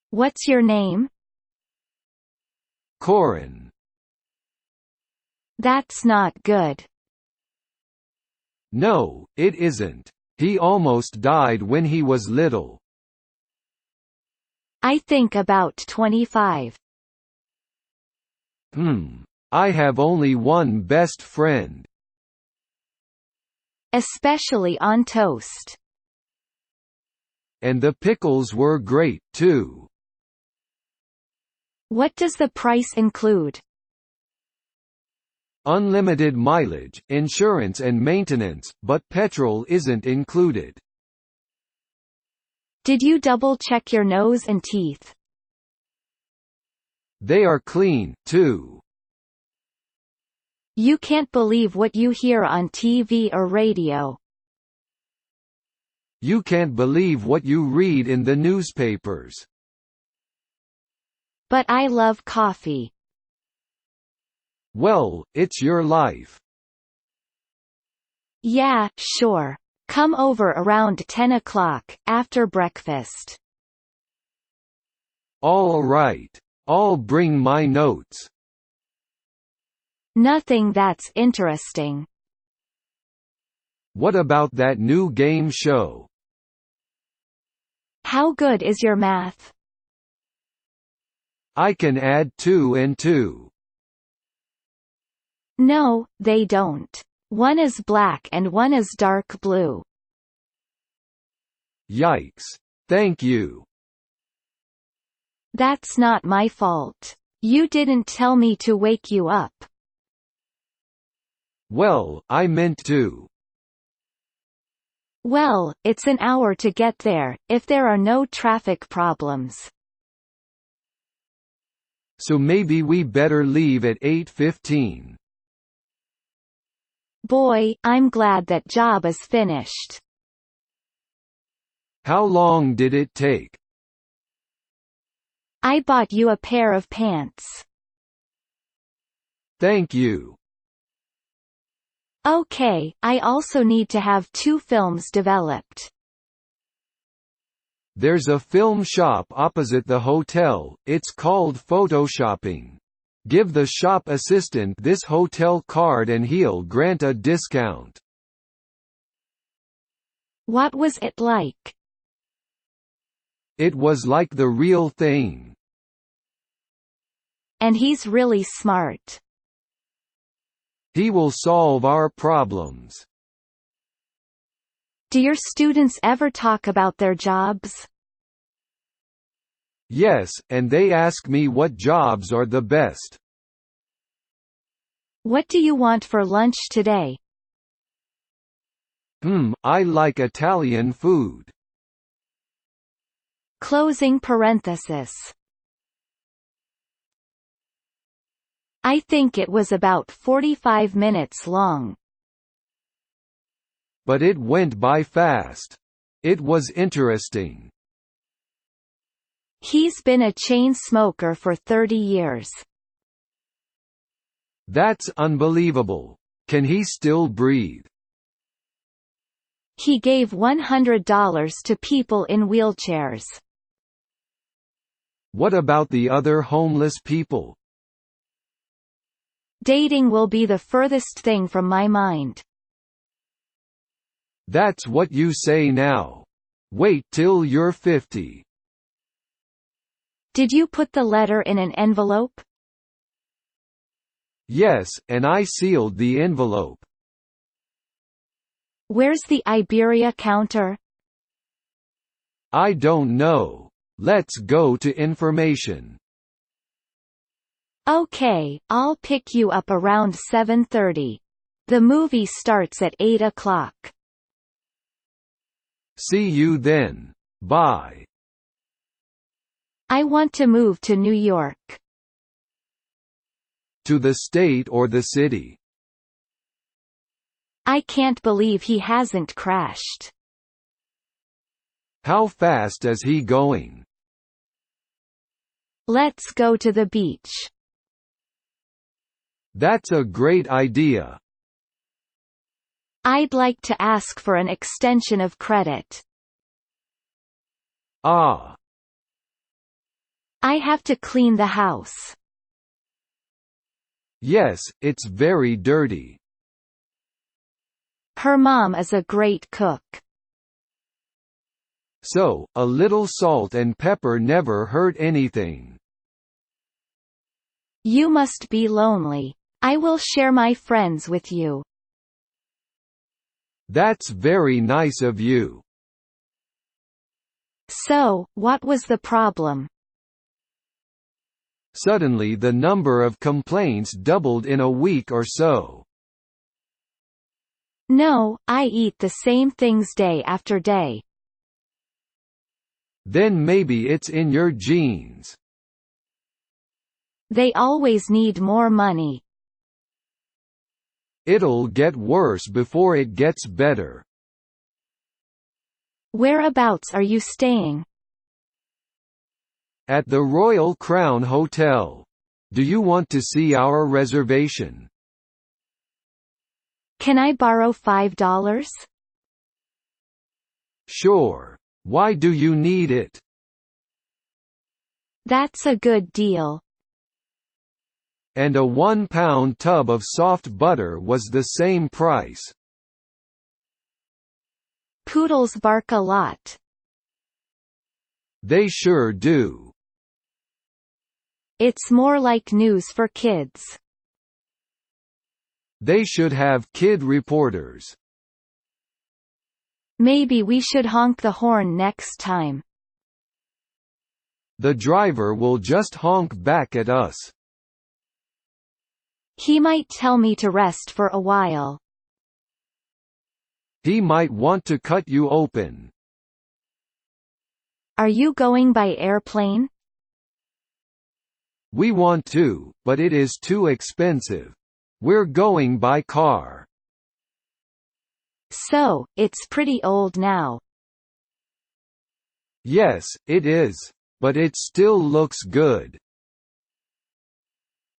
What's your name? Corin. That's not good. No, it isn't. He almost died when he was little. I think about 25. I have only one best friend. Especially on toast. And the pickles were great, too. What does the price include? Unlimited mileage, insurance and maintenance, but petrol isn't included. Did you double-check your nose and teeth? They are clean, too. You can't believe what you hear on TV or radio. You can't believe what you read in the newspapers. But I love coffee. Well, it's your life. Yeah, sure. Come over around 10 o'clock, after breakfast. All right. I'll bring my notes. Nothing that's interesting. What about that new game show? How good is your math? I can add 2 and 2. No, they don't. One is black and one is dark blue. Yikes. Thank you. That's not my fault. You didn't tell me to wake you up. Well, I meant to. Well, it's an hour to get there, if there are no traffic problems. So maybe we better leave at 8:15. Boy, I'm glad that job is finished. How long did it take? I bought you a pair of pants. Thank you. Okay, I also need to have 2 films developed. There's a film shop opposite the hotel, it's called Photoshopping. Give the shop assistant this hotel card and he'll grant a discount. What was it like? It was like the real thing. And he's really smart. He will solve our problems. Do your students ever talk about their jobs? Yes, and they ask me what jobs are the best. What do you want for lunch today? I like Italian food. Closing parenthesis. I think it was about 45 minutes long. But it went by fast. It was interesting. He's been a chain smoker for 30 years. That's unbelievable. Can he still breathe? He gave $100 to people in wheelchairs. What about the other homeless people? Dating will be the furthest thing from my mind. That's what you say now. Wait till you're 50. Did you put the letter in an envelope? Yes, and I sealed the envelope. Where's the Iberia counter? I don't know. Let's go to information. Okay, I'll pick you up around 7:30. The movie starts at 8 o'clock. See you then. Bye. I want to move to New York. To the state or the city? I can't believe he hasn't crashed. How fast is he going? Let's go to the beach. That's a great idea. I'd like to ask for an extension of credit. Ah. I have to clean the house. Yes, it's very dirty. Her mom is a great cook. So, a little salt and pepper never hurt anything. You must be lonely. I will share my friends with you. That's very nice of you. So, what was the problem? Suddenly the number of complaints doubled in a week or so. No, I eat the same things day after day. Then maybe it's in your genes. They always need more money. It'll get worse before it gets better. Whereabouts are you staying? At the Royal Crown Hotel. Do you want to see our reservation? Can I borrow $5? Sure. Why do you need it? That's a good deal. And a 1-pound tub of soft butter was the same price. Poodles bark a lot. They sure do. It's more like news for kids. They should have kid reporters. Maybe we should honk the horn next time. The driver will just honk back at us. He might tell me to rest for a while. He might want to cut you open. Are you going by airplane? We want to, but it is too expensive. We're going by car. So, it's pretty old now. Yes, it is. But it still looks good.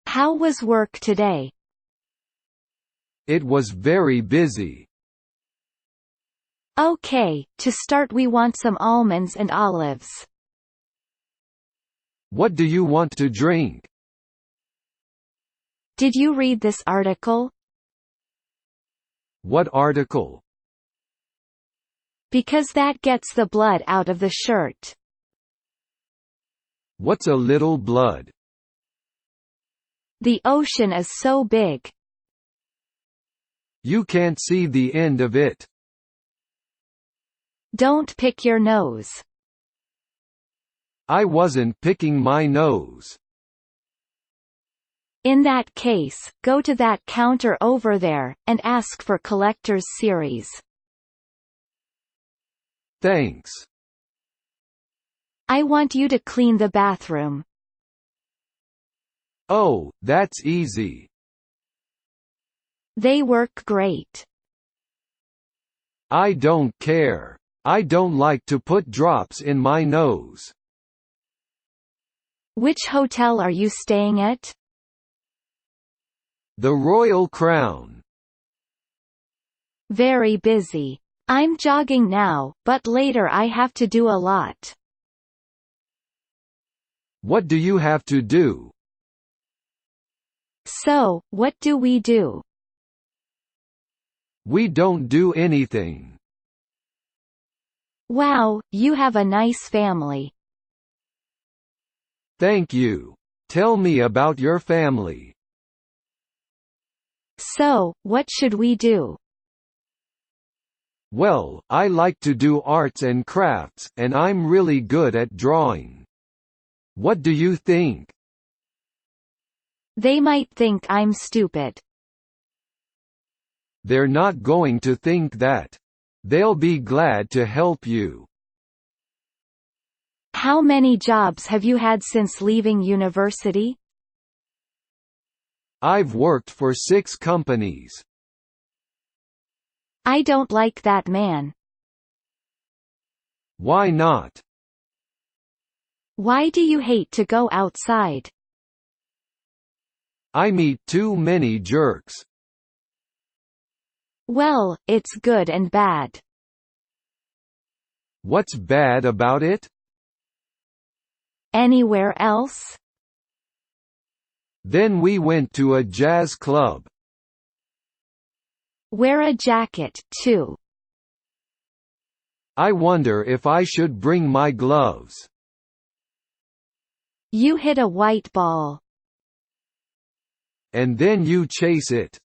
How was work today? It was very busy. Okay, to start we want some almonds and olives. What do you want to drink? Did you read this article? What article? Because that gets the blood out of the shirt. What's a little blood? The ocean is so big. You can't see the end of it. Don't pick your nose. I wasn't picking my nose. In that case, go to that counter over there, and ask for Collector's Series. Thanks. I want you to clean the bathroom. Oh, that's easy. They work great. I don't care. I don't like to put drops in my nose. Which hotel are you staying at? The Royal Crown. Very busy. I'm jogging now, but later I have to do a lot. What do you have to do? So, what do we do? We don't do anything. Wow, you have a nice family. Thank you. Tell me about your family. So, what should we do? Well, I like to do arts and crafts, and I'm really good at drawing. What do you think? They might think I'm stupid. They're not going to think that. They'll be glad to help you. How many jobs have you had since leaving university? I've worked for 6 companies. I don't like that man. Why not? Why do you hate to go outside? I meet too many jerks. Well, it's good and bad. What's bad about it? Anywhere else? Then we went to a jazz club. Wear a jacket, too. I wonder if I should bring my gloves. You hit a white ball. And then you chase it.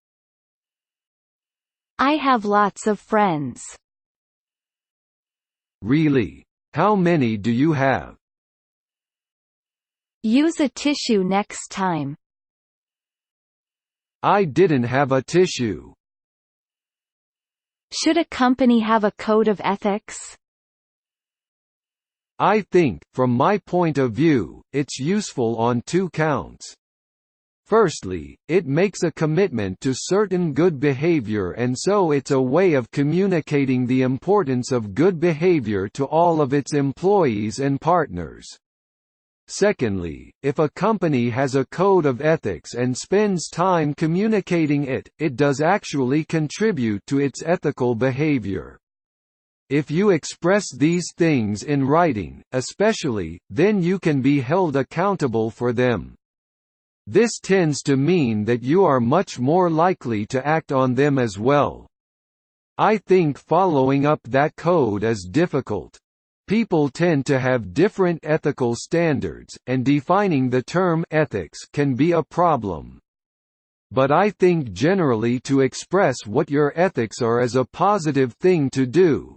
I have lots of friends. Really? How many do you have? Use a tissue next time. I didn't have a tissue. Should a company have a code of ethics? I think, from my point of view, it's useful on 2 counts. Firstly, it makes a commitment to certain good behavior, and so it's a way of communicating the importance of good behavior to all of its employees and partners. Secondly, if a company has a code of ethics and spends time communicating it, it does actually contribute to its ethical behavior. If you express these things in writing, especially, then you can be held accountable for them. This tends to mean that you are much more likely to act on them as well. I think following up that code is difficult. People tend to have different ethical standards, and defining the term ethics can be a problem. But I think generally to express what your ethics are is a positive thing to do.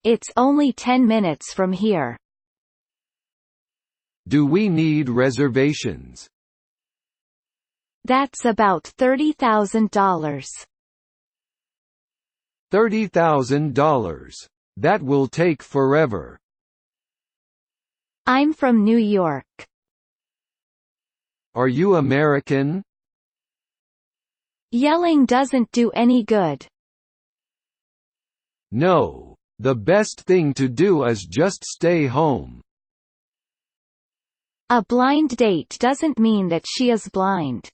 It's only 10 minutes from here. Do we need reservations? That's about $30,000. $30,000. That will take forever. I'm from New York. Are you American? Yelling doesn't do any good. No. The best thing to do is just stay home. A blind date doesn't mean that she is blind.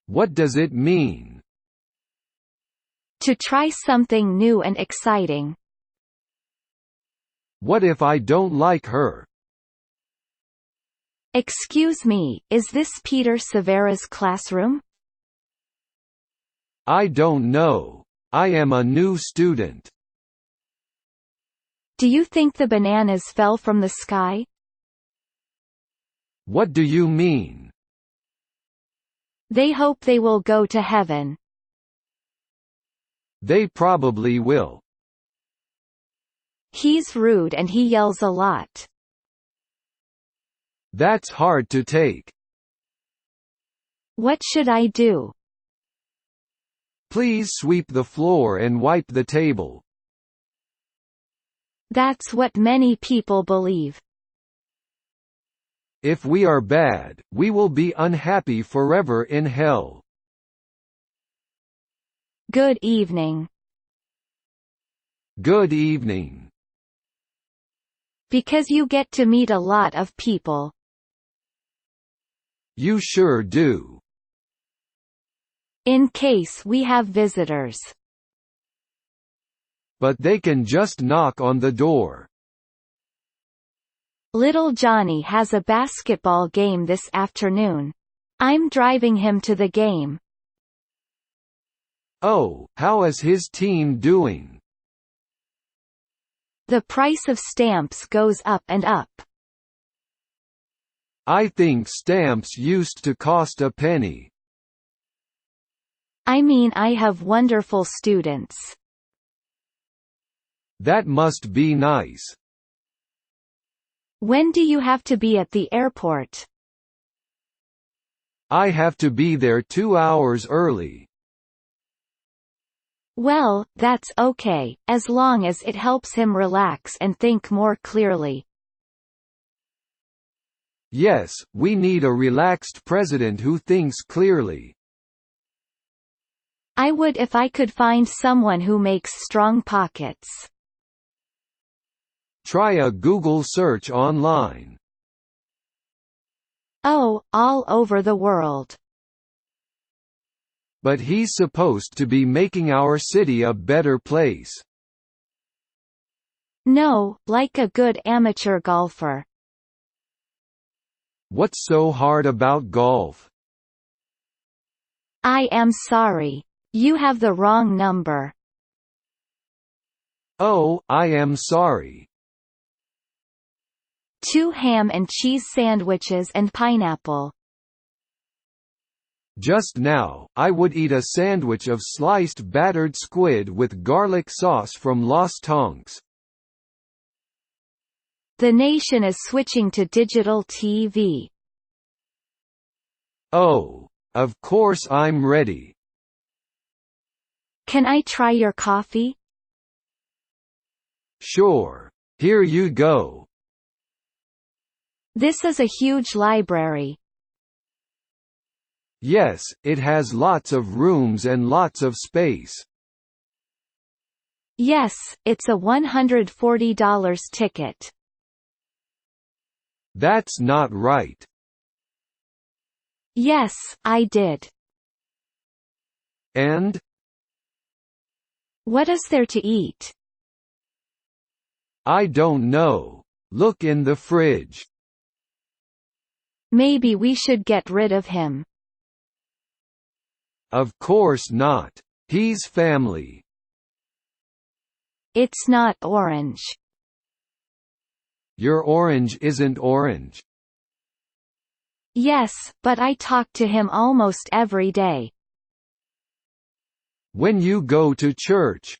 What does it mean? To try something new and exciting. What if I don't like her? Excuse me, is this Peter Severa's classroom? I don't know. I am a new student. Do you think the bananas fell from the sky? What do you mean? They hope they will go to heaven. They probably will. He's rude and he yells a lot. That's hard to take. What should I do? Please sweep the floor and wipe the table. That's what many people believe. If we are bad, we will be unhappy forever in hell. Good evening. Good evening. Because you get to meet a lot of people. You sure do. In case we have visitors. But they can just knock on the door. Little Johnny has a basketball game this afternoon. I'm driving him to the game. Oh, how is his team doing? The price of stamps goes up and up. I think stamps used to cost a penny. I mean, I have wonderful students. That must be nice. When do you have to be at the airport? I have to be there 2 hours early. Well, that's okay, as long as it helps him relax and think more clearly. Yes, we need a relaxed president who thinks clearly. I would if I could find someone who makes strong pockets. Try a Google search online. Oh, all over the world. But he's supposed to be making our city a better place. No, like a good amateur golfer. What's so hard about golf? I am sorry. You have the wrong number. Oh, I am sorry. 2 ham and cheese sandwiches and pineapple. Just now, I would eat a sandwich of sliced battered squid with garlic sauce from Los Tonks. The nation is switching to digital TV. Oh, of course I'm ready. Can I try your coffee? Sure. Here you go. This is a huge library. Yes, it has lots of rooms and lots of space. Yes, it's a $140 ticket. That's not right. Yes, I did. And? What is there to eat? I don't know. Look in the fridge. Maybe we should get rid of him. Of course not. He's family. It's not orange. Your orange isn't orange. Yes, but I talk to him almost every day. When you go to church.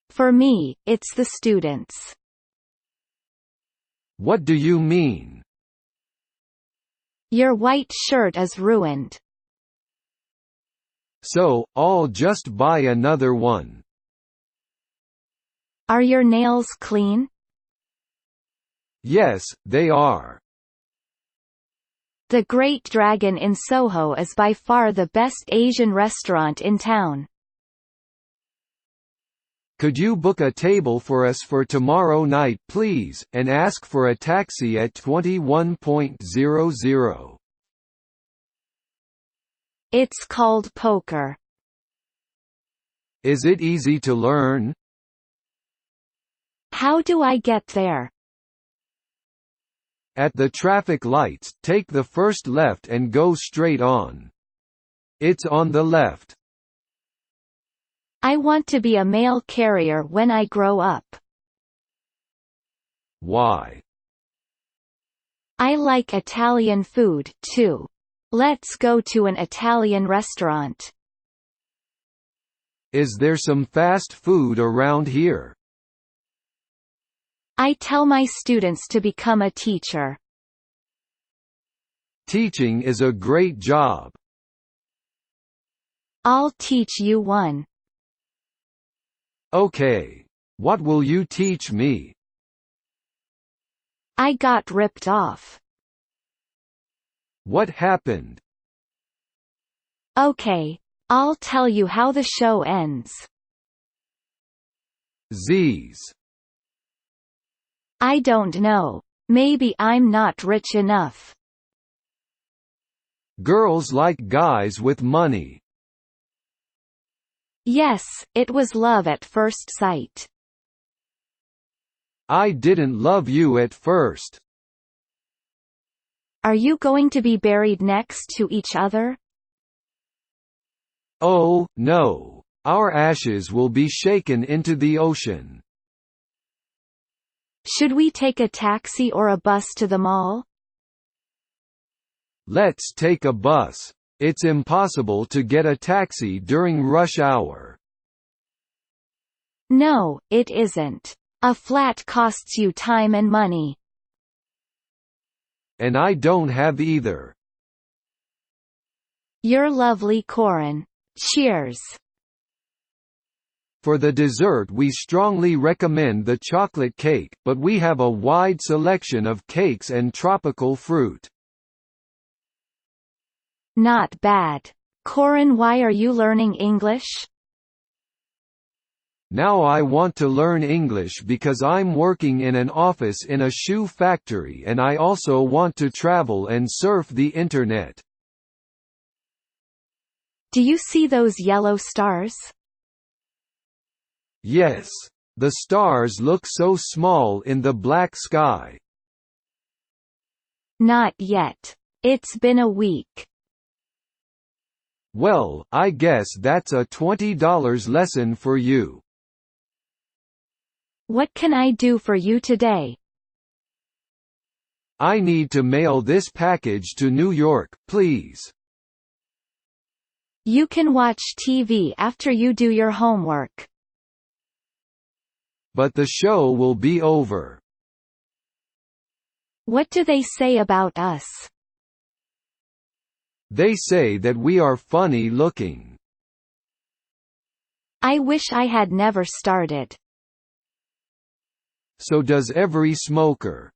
For me, it's the students. What do you mean? Your white shirt is ruined. So, I'll just buy another one. Are your nails clean? Yes, they are. The Great Dragon in Soho is by far the best Asian restaurant in town. Could you book a table for us for tomorrow night please, and ask for a taxi at 21.00. It's called poker. Is it easy to learn? How do I get there? At the traffic lights, take the first left and go straight on. It's on the left. I want to be a mail carrier when I grow up. Why? I like Italian food, too. Let's go to an Italian restaurant. Is there some fast food around here? I tell my students to become a teacher. Teaching is a great job. I'll teach you one. Okay. What will you teach me? I got ripped off. What happened? Okay. I'll tell you how the show ends. Z's. I don't know. Maybe I'm not rich enough. Girls like guys with money. Yes, it was love at first sight. I didn't love you at first. Are you going to be buried next to each other? Oh, no. Our ashes will be shaken into the ocean. Should we take a taxi or a bus to the mall? Let's take a bus. It's impossible to get a taxi during rush hour. No, it isn't. A flat costs you time and money. And I don't have either. You're lovely, Corin. Cheers. For the dessert we strongly recommend the chocolate cake, but we have a wide selection of cakes and tropical fruit. Not bad. Corin, why are you learning English? Now I want to learn English because I'm working in an office in a shoe factory and I also want to travel and surf the internet. Do you see those yellow stars? Yes. The stars look so small in the black sky. Not yet. It's been a week. Well, I guess that's a $20 lesson for you. What can I do for you today? I need to mail this package to New York, please. You can watch TV after you do your homework. But the show will be over. What do they say about us? They say that we are funny looking. I wish I had never started. So does every smoker.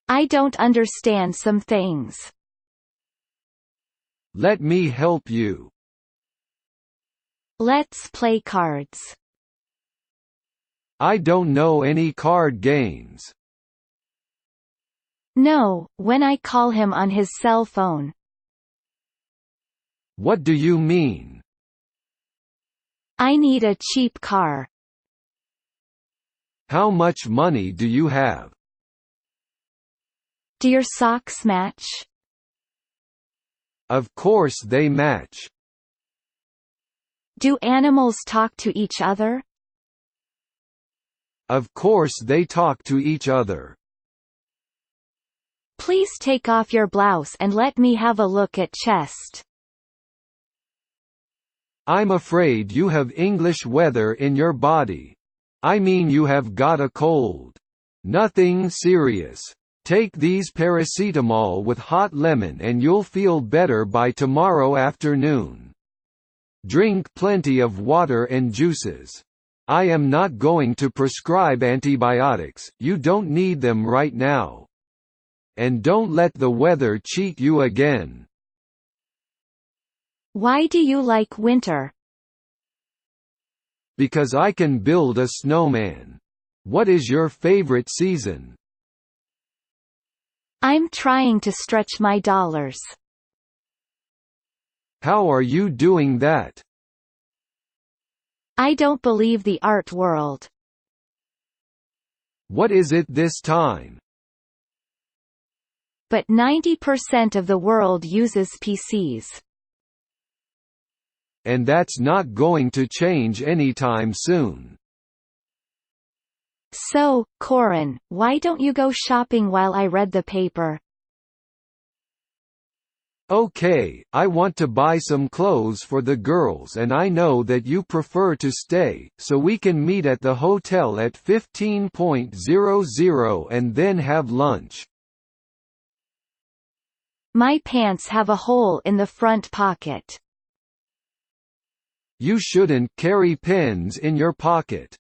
I don't understand some things. Let me help you. Let's play cards. I don't know any card games. No, when I call him on his cell phone. What do you mean? I need a cheap car. How much money do you have? Do your socks match? Of course they match. Do animals talk to each other? Of course they talk to each other. Please take off your blouse and let me have a look at chest. I'm afraid you have English weather in your body. I mean you have got a cold. Nothing serious. Take these paracetamol with hot lemon and you'll feel better by tomorrow afternoon. Drink plenty of water and juices. I am not going to prescribe antibiotics, you don't need them right now. And don't let the weather cheat you again. Why do you like winter? Because I can build a snowman. What is your favorite season? I'm trying to stretch my dollars. How are you doing that? I don't believe the art world. What is it this time? But 90% of the world uses PCs. And that's not going to change anytime soon. So, Corin, why don't you go shopping while I read the paper? Okay, I want to buy some clothes for the girls and I know that you prefer to stay, so we can meet at the hotel at 15:00 and then have lunch. My pants have a hole in the front pocket. You shouldn't carry pens in your pocket.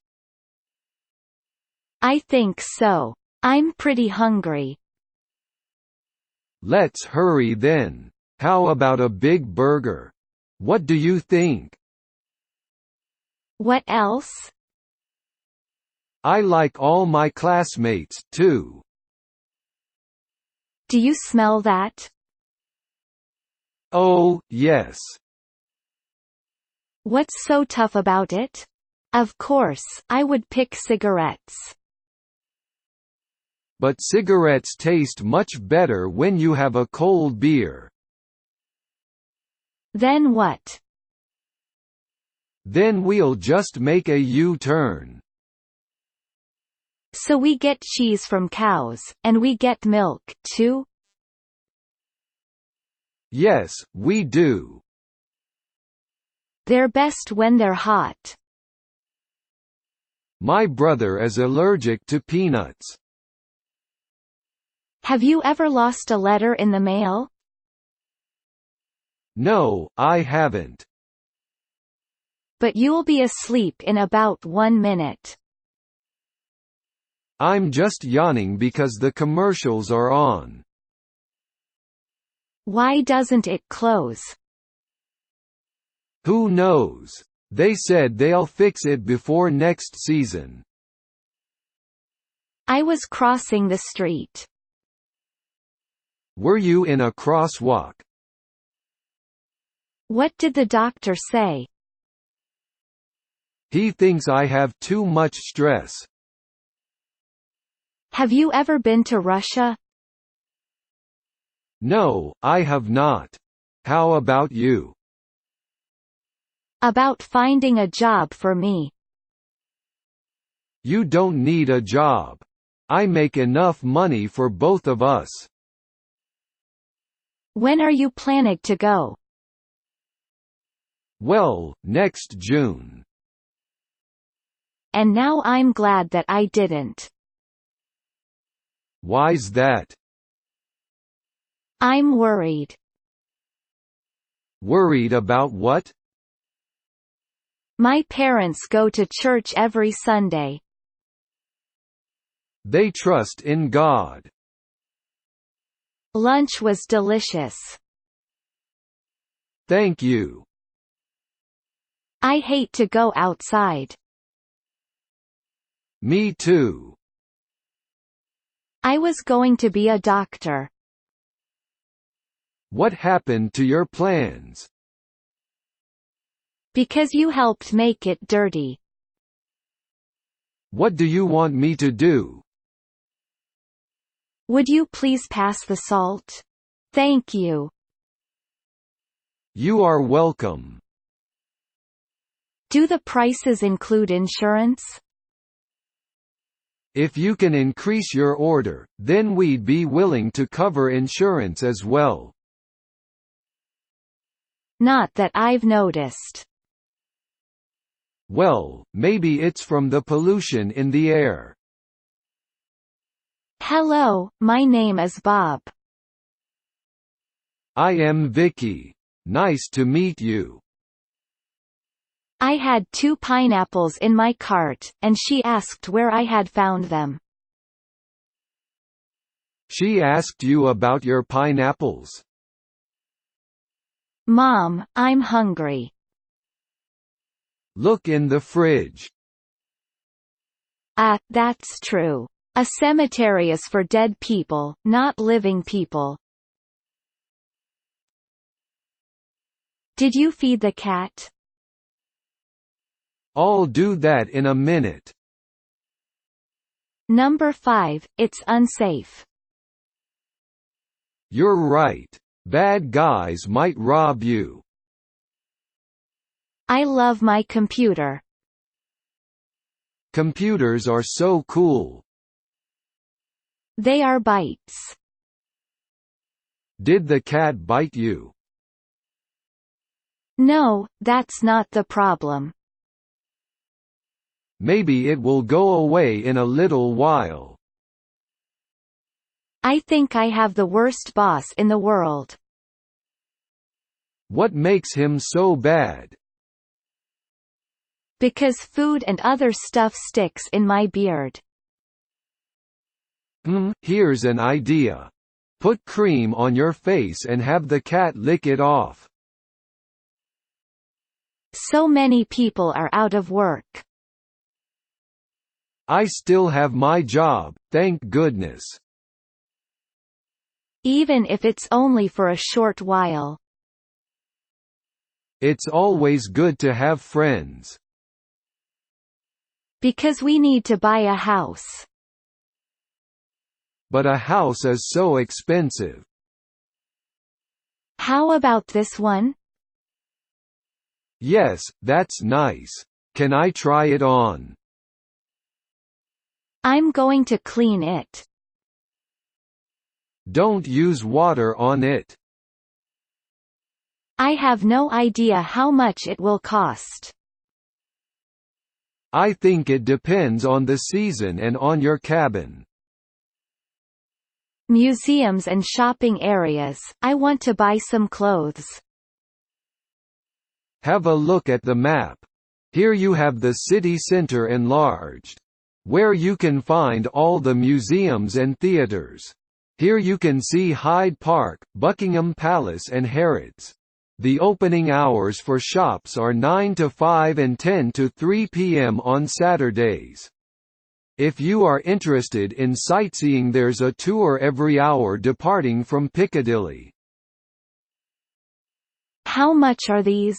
I think so. I'm pretty hungry. Let's hurry then. How about a big burger? What do you think? What else? I like all my classmates, too. Do you smell that? Oh, yes. What's so tough about it? Of course, I would pick cigarettes. But cigarettes taste much better when you have a cold beer. Then what? Then we'll just make a U-turn. So we get cheese from cows, and we get milk, too? Yes, we do. They're best when they're hot. My brother is allergic to peanuts. Have you ever lost a letter in the mail? No, I haven't. But you'll be asleep in about 1 minute. I'm just yawning because the commercials are on. Why doesn't it close? Who knows? They said they'll fix it before next season. I was crossing the street. Were you in a crosswalk? What did the doctor say? He thinks I have too much stress. Have you ever been to Russia? No, I have not. How about you? About finding a job for me. You don't need a job. I make enough money for both of us. When are you planning to go? Well, next June. And now I'm glad that I didn't. Why's that? I'm worried. Worried about what? My parents go to church every Sunday. They trust in God. Lunch was delicious. Thank you. I hate to go outside. Me too. I was going to be a doctor. What happened to your plans? Because you helped make it dirty. What do you want me to do? Would you please pass the salt? Thank you. You are welcome. Do the prices include insurance? If you can increase your order, then we'd be willing to cover insurance as well. Not that I've noticed. Well, maybe it's from the pollution in the air. Hello, my name is Bob. I am Vicky. Nice to meet you. I had 2 pineapples in my cart, and she asked where I had found them. She asked you about your pineapples? Mom, I'm hungry. Look in the fridge. Ah, that's true. A cemetery is for dead people, not living people. Did you feed the cat? I'll do that in a minute. Number 5, it's unsafe. You're right. Bad guys might rob you. I love my computer. Computers are so cool. They are bites. Did the cat bite you? No, that's not the problem. Maybe it will go away in a little while. I think I have the worst boss in the world. What makes him so bad? Because food and other stuff sticks in my beard. Here's an idea. Put cream on your face and have the cat lick it off. So many people are out of work. I still have my job, thank goodness. Even if it's only for a short while. It's always good to have friends. Because we need to buy a house. But a house is so expensive. How about this one? Yes, that's nice. Can I try it on? I'm going to clean it. Don't use water on it. I have no idea how much it will cost. I think it depends on the season and on your cabin. Museums and shopping areas. I want to buy some clothes. Have a look at the map. Here you have the city center enlarged, where you can find all the museums and theaters. Here you can see Hyde Park, Buckingham Palace and Harrods. The opening hours for shops are 9 to 5 and 10 to 3 p.m. on Saturdays. If you are interested in sightseeing, there's a tour every hour departing from Piccadilly. How much are these?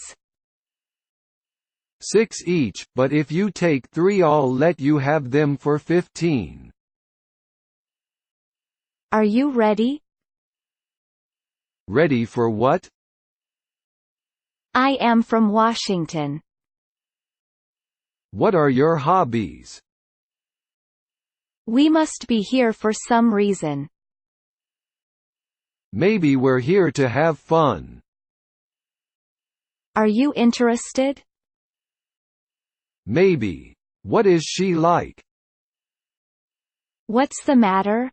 $6 each, but if you take 3 I'll let you have them for $15. Are you ready? Ready for what? I am from Washington. What are your hobbies? We must be here for some reason. Maybe we're here to have fun. Are you interested? Maybe. What is she like? What's the matter?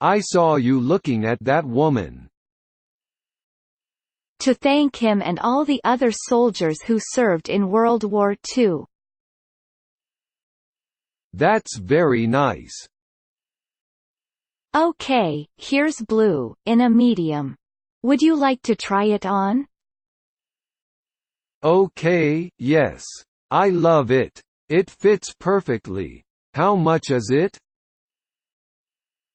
I saw you looking at that woman. To thank him and all the other soldiers who served in World War II. That's very nice. Okay, here's blue, in a medium. Would you like to try it on? Okay, yes. I love it. It fits perfectly. How much is it?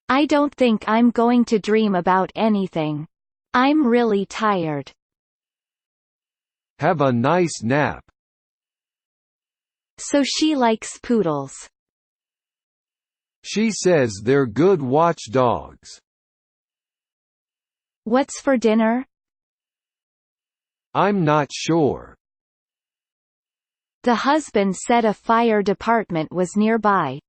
I don't think I'm going to dream about anything. I'm really tired. Have a nice nap. So she likes poodles. She says they're good watchdogs. What's for dinner? I'm not sure. The husband said a fire department was nearby.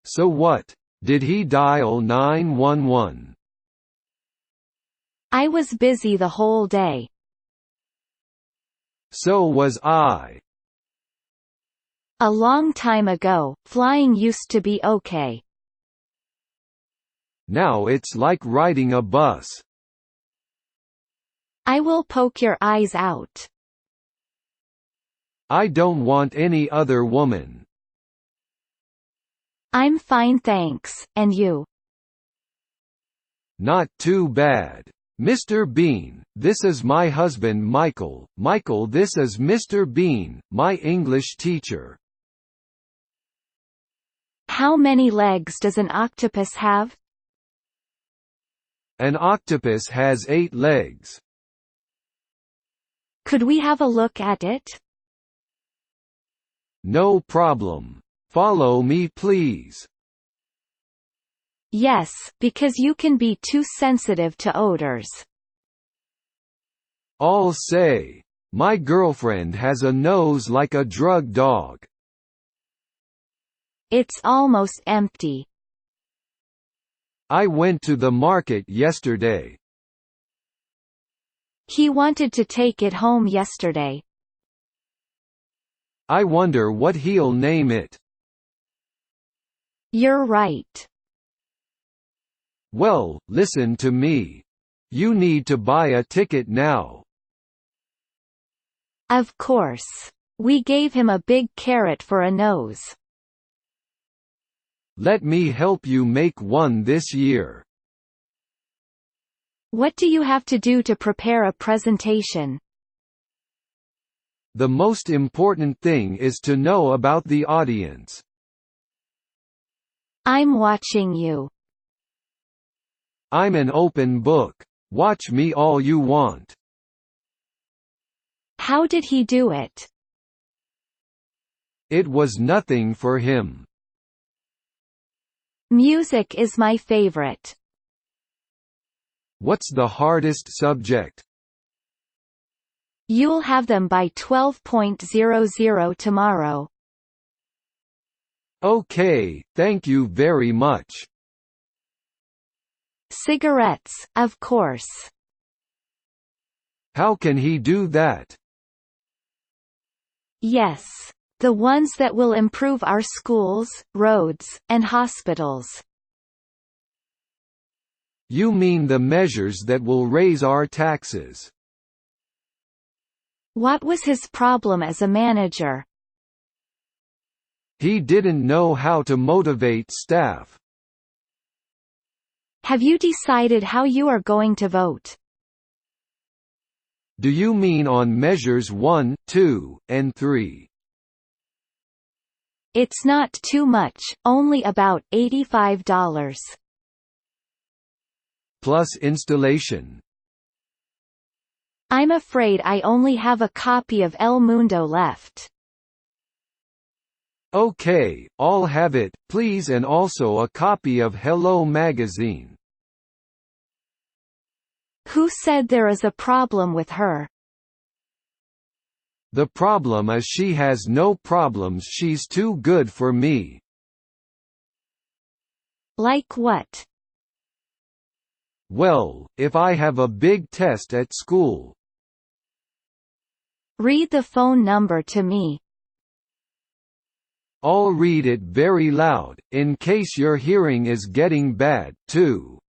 So what? Did he dial 911? I was busy the whole day. So was I. A long time ago, flying used to be okay. Now it's like riding a bus. I will poke your eyes out. I don't want any other woman. I'm fine thanks, and you? Not too bad. Mr. Bean, this is my husband Michael. Michael, this is Mr. Bean, my English teacher. How many legs does an octopus have? An octopus has 8 legs. Could we have a look at it? No problem. Follow me please. Yes, because you can be too sensitive to odors. I'll say. My girlfriend has a nose like a drug dog. It's almost empty. I went to the market yesterday. He wanted to take it home yesterday. I wonder what he'll name it. You're right. Well, listen to me. You need to buy a ticket now. Of course. We gave him a big carrot for a nose. Let me help you make one this year. What do you have to do to prepare a presentation? The most important thing is to know about the audience. I'm watching you. I'm an open book. Watch me all you want. How did he do it? It was nothing for him. Music is my favorite. What's the hardest subject? You'll have them by 12:00 tomorrow. Okay, thank you very much. Cigarettes, of course. How can he do that? Yes. The ones that will improve our schools, roads, and hospitals. You mean the measures that will raise our taxes? What was his problem as a manager? He didn't know how to motivate staff. Have you decided how you are going to vote? Do you mean on measures 1, 2, and 3? It's not too much, only about $85. Plus installation. I'm afraid I only have a copy of El Mundo left. Okay, I'll have it, please, and also a copy of Hello magazine. Who said there is a problem with her? The problem is she has no problems. She's too good for me. Like what? Well, if I have a big test at school. Read the phone number to me. I'll read it very loud, in case your hearing is getting bad, too.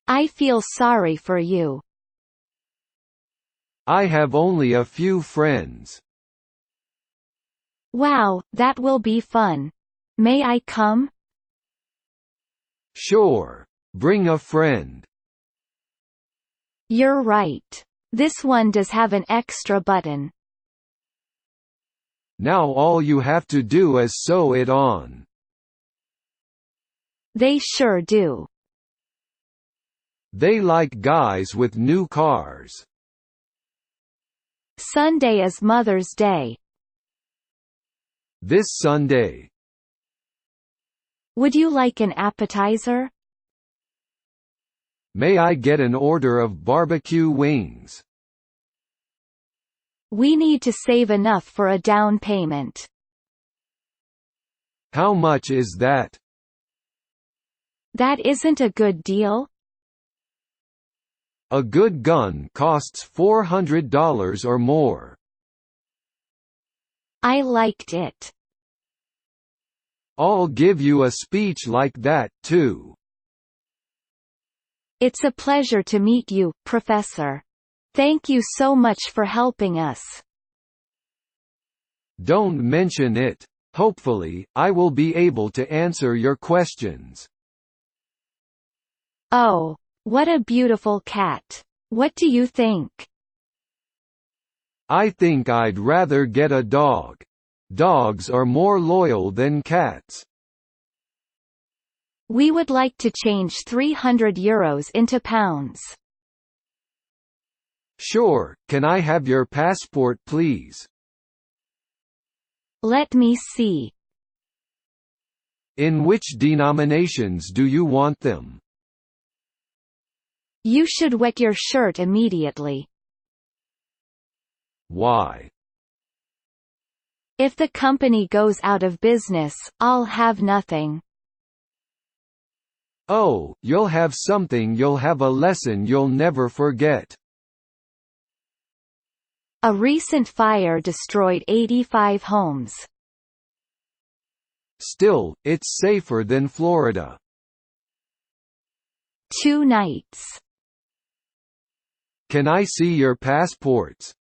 I feel sorry for you. I have only a few friends. Wow, that will be fun. May I come? Sure. Bring a friend. You're right. This one does have an extra button. Now all you have to do is sew it on. They sure do. They like guys with new cars. Sunday is Mother's Day. This Sunday. Would you like an appetizer? May I get an order of barbecue wings? We need to save enough for a down payment. How much is that? That isn't a good deal? A good gun costs $400 or more. I liked it. I'll give you a speech like that, too. It's a pleasure to meet you, Professor. Thank you so much for helping us. Don't mention it. Hopefully, I will be able to answer your questions. Oh, what a beautiful cat. What do you think? I think I'd rather get a dog. Dogs are more loyal than cats. We would like to change €300 into pounds. Sure, can I have your passport please? Let me see. In which denominations do you want them? You should wet your shirt immediately. Why? If the company goes out of business, I'll have nothing. Oh, you'll have something, you'll have a lesson you'll never forget. A recent fire destroyed 85 homes. Still, it's safer than Florida. 2 nights. Can I see your passports?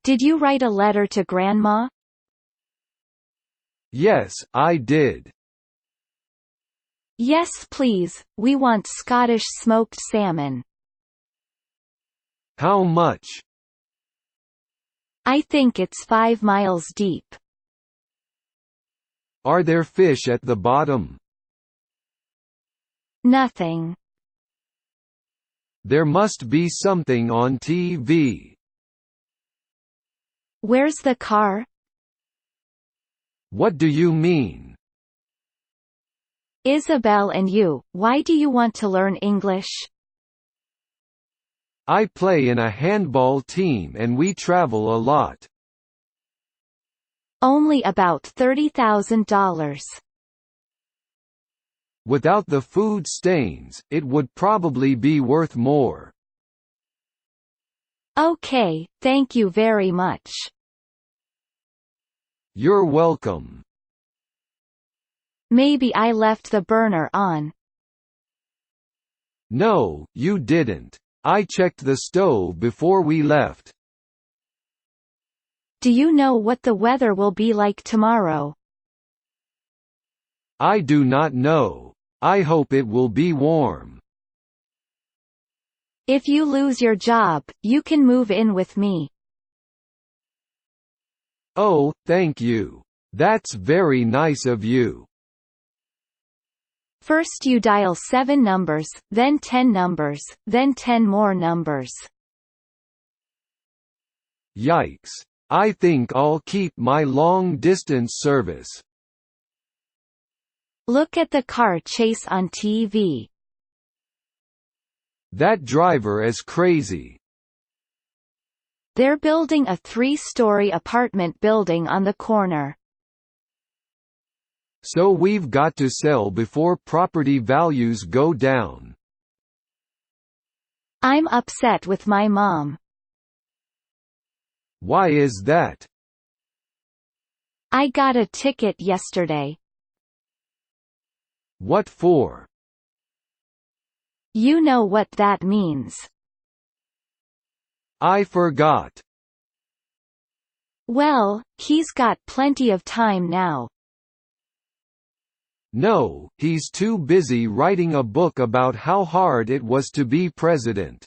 Did you write a letter to Grandma? Yes, I did. Yes please, we want Scottish smoked salmon. How much? I think it's 5 miles deep. Are there fish at the bottom? Nothing. There must be something on TV. Where's the car? What do you mean? Isabel and you, why do you want to learn English? I play in a handball team and we travel a lot. Only about $30,000. Without the food stains, it would probably be worth more. Okay, thank you very much. You're welcome. Maybe I left the burner on. No, you didn't. I checked the stove before we left. Do you know what the weather will be like tomorrow? I do not know. I hope it will be warm. If you lose your job, you can move in with me. Oh, thank you. That's very nice of you. First you dial 7 numbers, then 10 numbers, then 10 more numbers. Yikes. I think I'll keep my long-distance service. Look at the car chase on TV. That driver is crazy. They're building a 3-story apartment building on the corner. So we've got to sell before property values go down. I'm upset with my mom. Why is that? I got a ticket yesterday. What for? You know what that means. I forgot. Well, he's got plenty of time now. No, he's too busy writing a book about how hard it was to be president.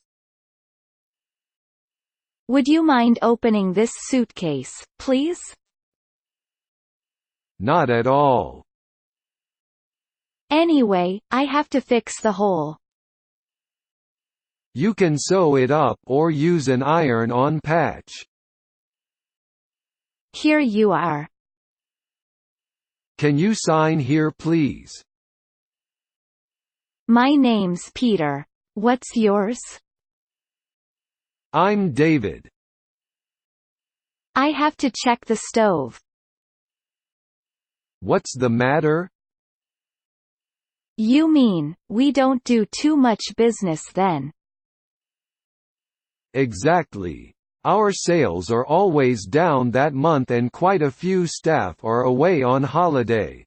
Would you mind opening this suitcase, please? Not at all. Anyway, I have to fix the hole. You can sew it up or use an iron-on patch. Here you are. Can you sign here please? My name's Peter. What's yours? I'm David. I have to check the stove. What's the matter? You mean, we don't do too much business then? Exactly. Our sales are always down that month and quite a few staff are away on holiday.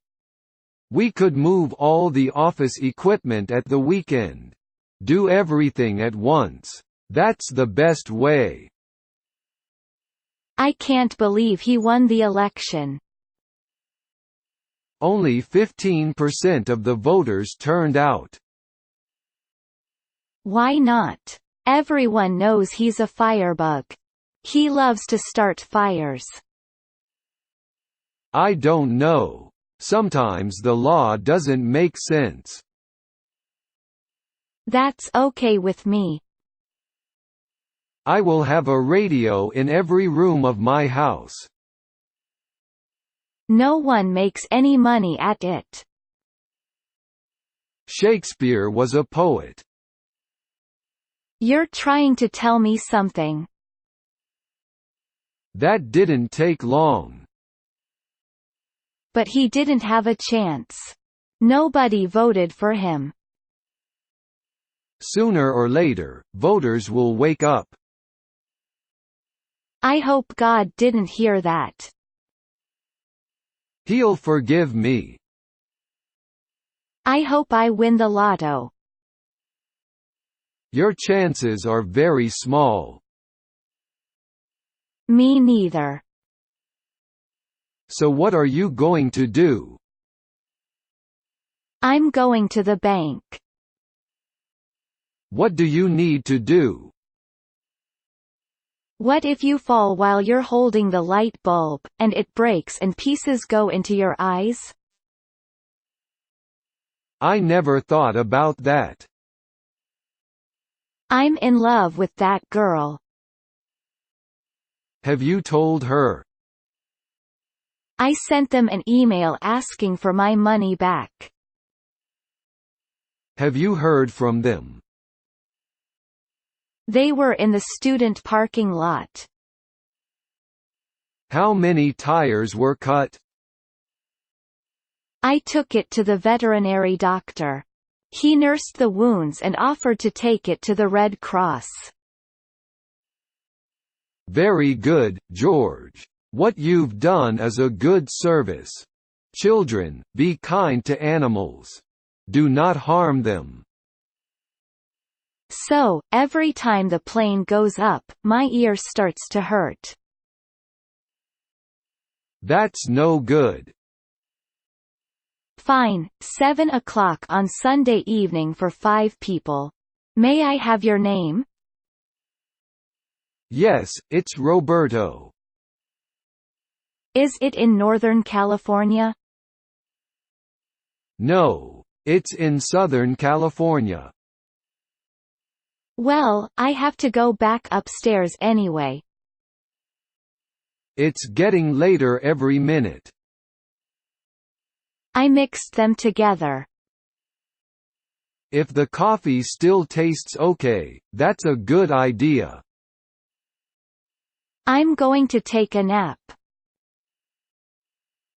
We could move all the office equipment at the weekend. Do everything at once. That's the best way. I can't believe he won the election. Only 15% of the voters turned out. Why not? Everyone knows he's a firebug. He loves to start fires. I don't know. Sometimes the law doesn't make sense. That's okay with me. I will have a radio in every room of my house. No one makes any money at it. Shakespeare was a poet. You're trying to tell me something. That didn't take long. But he didn't have a chance. Nobody voted for him. Sooner or later, voters will wake up. I hope God didn't hear that. He'll forgive me. I hope I win the lotto. Your chances are very small. Me neither. So what are you going to do? I'm going to the bank. What do you need to do? What if you fall while you're holding the light bulb, and it breaks and pieces go into your eyes? I never thought about that. I'm in love with that girl. Have you told her? I sent them an email asking for my money back. Have you heard from them? They were in the student parking lot. How many tires were cut? I took it to the veterinary doctor. He nursed the wounds and offered to take it to the Red Cross. Very good, George. What you've done is a good service. Children, be kind to animals. Do not harm them. So, every time the plane goes up, my ear starts to hurt. That's no good. Fine, 7 o'clock on Sunday evening for 5 people. May I have your name? Yes, it's Roberto. Is it in Northern California? No, it's in Southern California. Well, I have to go back upstairs anyway. It's getting later every minute. I mixed them together. If the coffee still tastes okay, that's a good idea. I'm going to take a nap.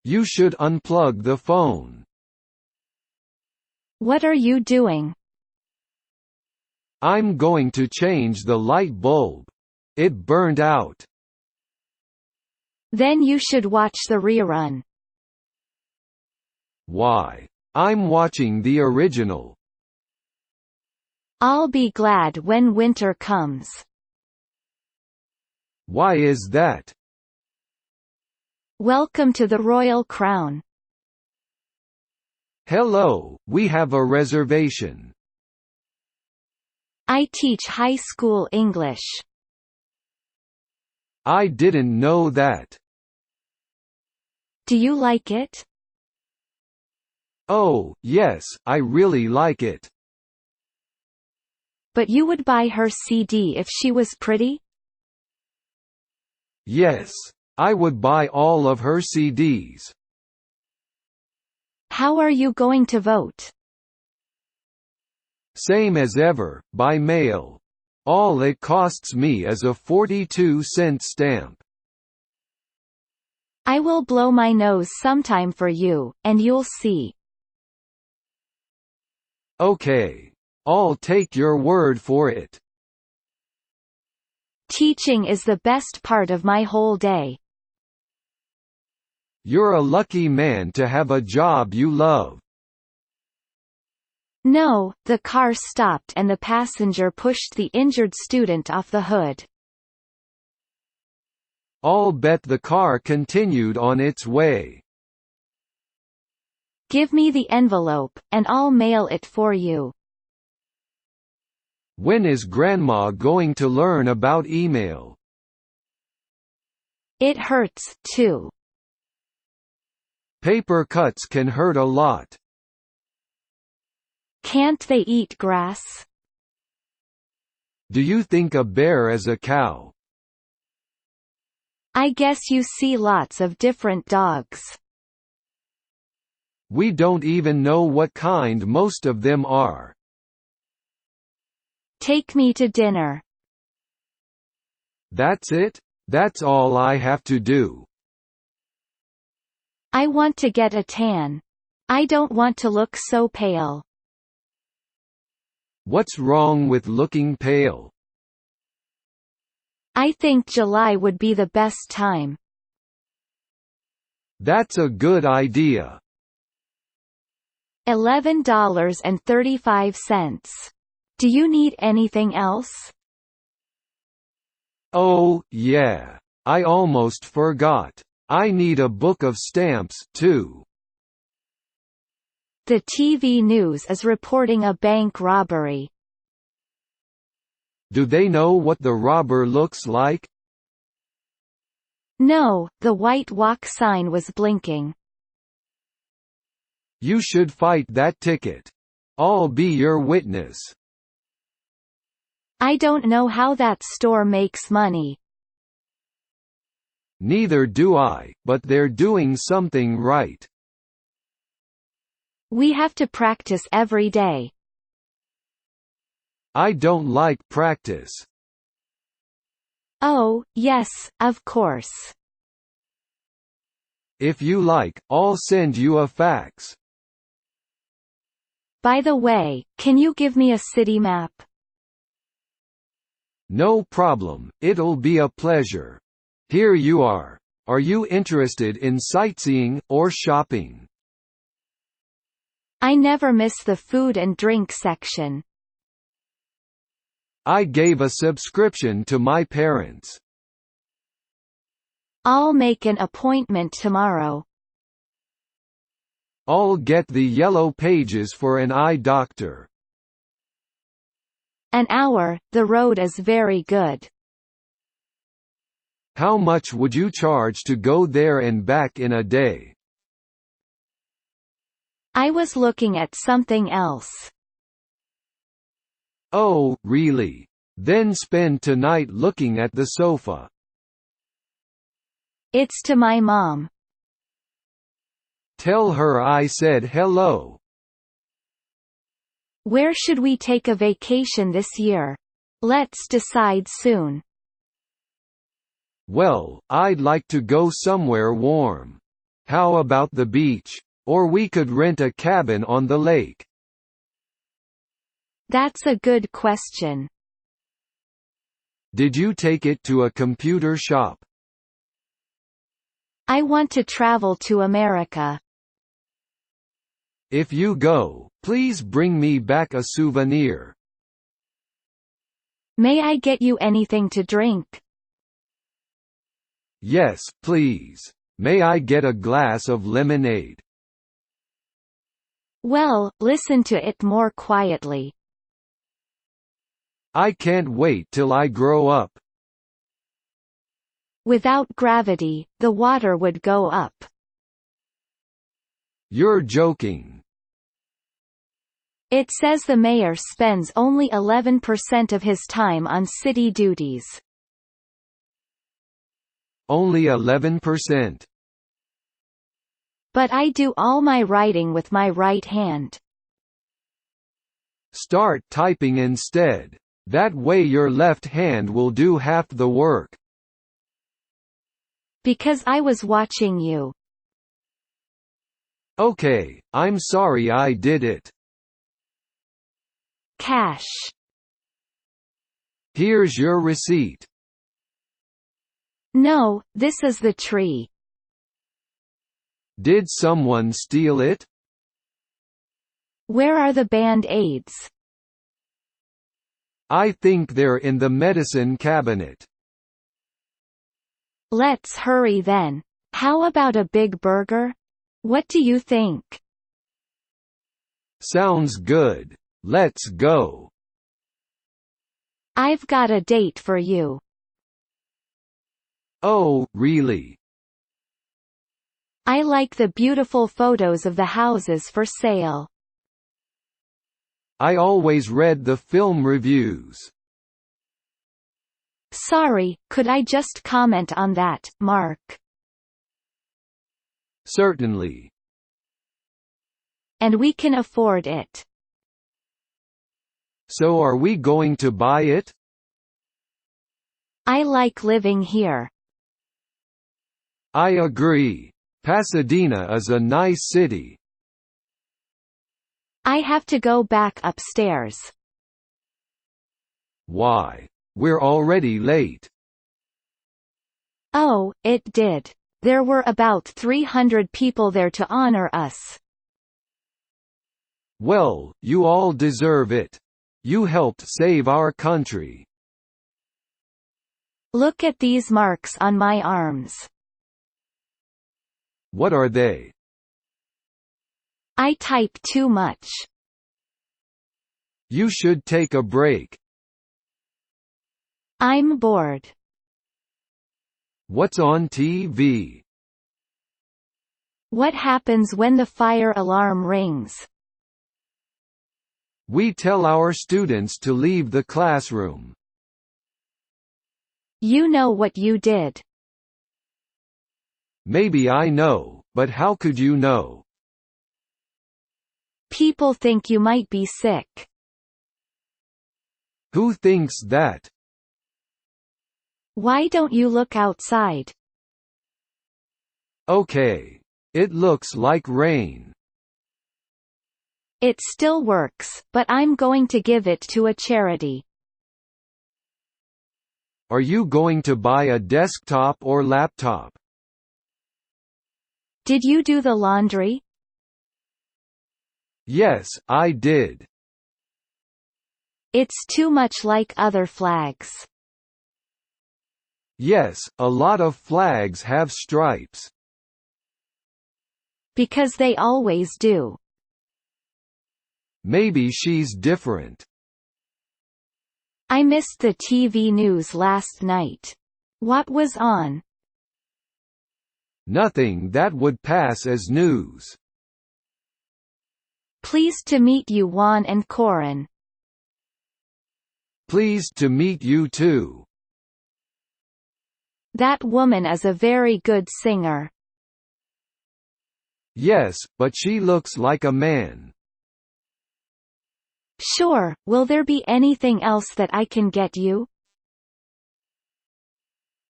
You should unplug the phone. What are you doing? I'm going to change the light bulb. It burned out. Then you should watch the rerun. Why? I'm watching the original. I'll be glad when winter comes. Why is that? Welcome to the Royal Crown. Hello, we have a reservation. I teach high school English. I didn't know that. Do you like it? Oh, yes, I really like it. But you would buy her CD if she was pretty? Yes, I would buy all of her CDs. How are you going to vote? Same as ever, by mail. All it costs me is a 42-cent stamp. I will blow my nose sometime for you, and you'll see. Okay. I'll take your word for it. Teaching is the best part of my whole day. You're a lucky man to have a job you love. No, the car stopped and the passenger pushed the injured student off the hood. I'll bet the car continued on its way. Give me the envelope, and I'll mail it for you. When is Grandma going to learn about email? It hurts, too. Paper cuts can hurt a lot. Can't they eat grass? Do you think a bear is a cow? I guess you see lots of different dogs. We don't even know what kind most of them are. Take me to dinner. That's it? That's all I have to do. I want to get a tan. I don't want to look so pale. What's wrong with looking pale? I think July would be the best time. That's a good idea. $11.35. Do you need anything else? Oh, yeah. I almost forgot. I need a book of stamps, too. The TV news is reporting a bank robbery. Do they know what the robber looks like? No, the white walk sign was blinking. You should fight that ticket. I'll be your witness. I don't know how that store makes money. Neither do I, but they're doing something right. We have to practice every day. I don't like practice. Oh, yes, of course. If you like, I'll send you a fax. By the way, can you give me a city map? No problem, it'll be a pleasure. Here you are. Are you interested in sightseeing, or shopping? I never miss the food and drink section. I gave a subscription to my parents. I'll make an appointment tomorrow. I'll get the yellow pages for an eye doctor. An hour, the road is very good. How much would you charge to go there and back in a day? I was looking at something else. Oh, really? Then spend tonight looking at the sofa. It's to my mom. Tell her I said hello. Where should we take a vacation this year? Let's decide soon. Well, I'd like to go somewhere warm. How about the beach? Or we could rent a cabin on the lake. That's a good question. Did you take it to a computer shop? I want to travel to America. If you go, please bring me back a souvenir. May I get you anything to drink? Yes, please. May I get a glass of lemonade? Well, listen to it more quietly. I can't wait till I grow up. Without gravity, the water would go up. You're joking. It says the mayor spends only 11% of his time on city duties. Only 11%. But I do all my writing with my right hand. Start typing instead. That way your left hand will do half the work. Because I was watching you. Okay, I'm sorry I did it. Cash. Here's your receipt. No, this is the tree. Did someone steal it? Where are the Band-Aids? I think they're in the medicine cabinet. Let's hurry then. How about a big burger? What do you think? Sounds good. Let's go. I've got a date for you. Oh, really? I like the beautiful photos of the houses for sale. I always read the film reviews. Sorry, could I just comment on that, Mark? Certainly. And we can afford it. So are we going to buy it? I like living here. I agree. Pasadena is a nice city. I have to go back upstairs. Why? We're already late. Oh, it did. There were about 300 people there to honor us. Well, you all deserve it. You helped save our country. Look at these marks on my arms. What are they? I type too much. You should take a break. I'm bored. What's on TV? What happens when the fire alarm rings? We tell our students to leave the classroom. You know what you did. Maybe I know, but how could you know? People think you might be sick. Who thinks that? Why don't you look outside? Okay. It looks like rain. It still works, but I'm going to give it to a charity. Are you going to buy a desktop or laptop? Did you do the laundry? Yes, I did. It's too much like other flags. Yes, a lot of flags have stripes. Because they always do. Maybe she's different. I missed the TV news last night. What was on? Nothing that would pass as news. Pleased to meet you, Juan and Corin. Pleased to meet you too. That woman is a very good singer. Yes, but she looks like a man. Sure, will there be anything else that I can get you?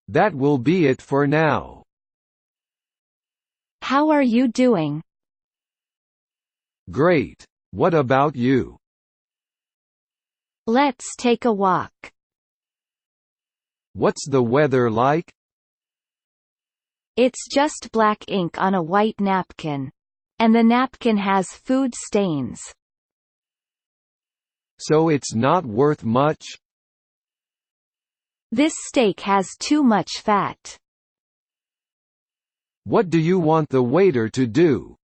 That will be it for now. How are you doing? Great. What about you? Let's take a walk. What's the weather like? It's just black ink on a white napkin. And the napkin has food stains. So it's not worth much? This steak has too much fat. What do you want the waiter to do?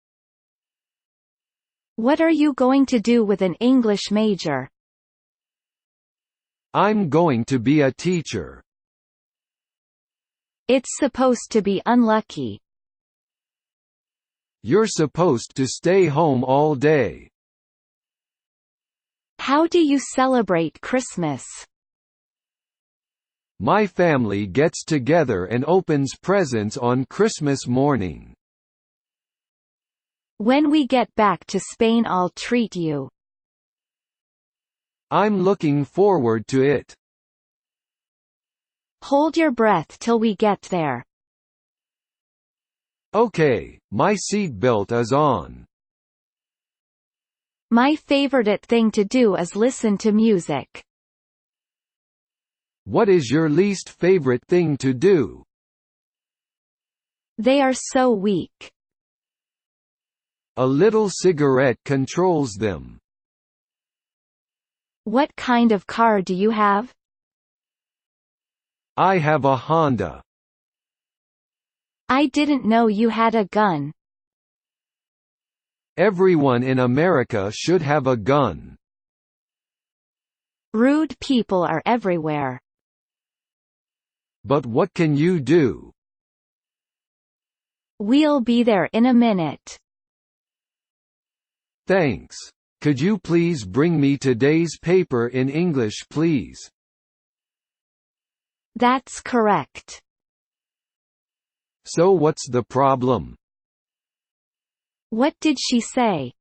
What are you going to do with an English major? I'm going to be a teacher. It's supposed to be unlucky. You're supposed to stay home all day. How do you celebrate Christmas? My family gets together and opens presents on Christmas morning. When we get back to Spain, I'll treat you. I'm looking forward to it. Hold your breath till we get there. Okay, my seatbelt is on. My favorite thing to do is listen to music. What is your least favorite thing to do? They are so weak. A little cigarette controls them. What kind of car do you have? I have a Honda. I didn't know you had a gun. Everyone in America should have a gun. Rude people are everywhere. But what can you do? We'll be there in a minute. Thanks. Could you please bring me today's paper in English, please? That's correct. So what's the problem? What did she say?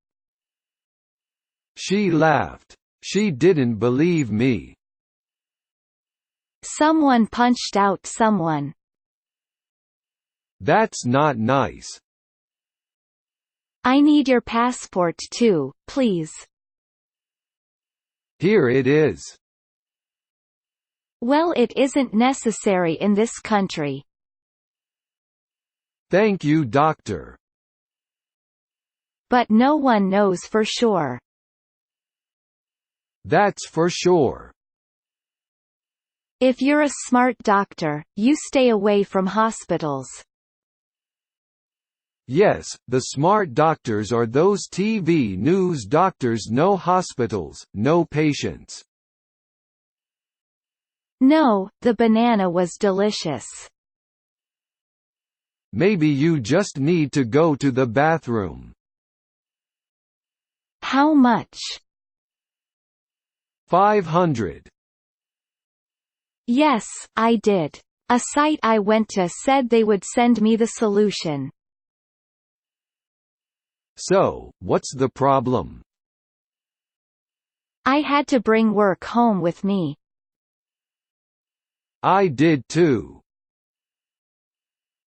She laughed. She didn't believe me. Someone punched out someone. That's not nice. I need your passport too, please. Here it is. Well, it isn't necessary in this country. Thank you, doctor. But no one knows for sure. That's for sure. If you're a smart doctor, you stay away from hospitals. Yes, the smart doctors are those TV news doctors. No hospitals, no patients. No, the banana was delicious. Maybe you just need to go to the bathroom. How much? 500. Yes, I did. A site I went to said they would send me the solution. So, what's the problem? I had to bring work home with me. I did too.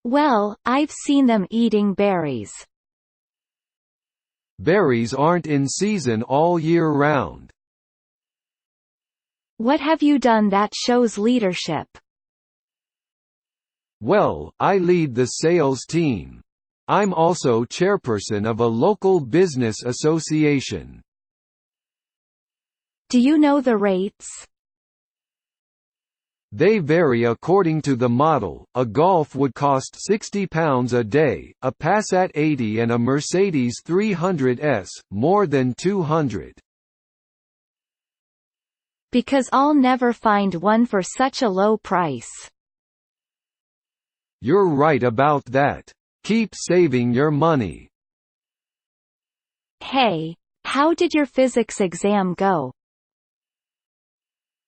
Well, I've seen them eating berries. Berries aren't in season all year round. What have you done that shows leadership? Well, I lead the sales team. I'm also chairperson of a local business association. Do you know the rates? They vary according to the model. A Golf would cost £60 a day, a Passat 80 and a Mercedes 300S, more than 200. Because I'll never find one for such a low price. You're right about that. Keep saving your money. Hey, how did your physics exam go?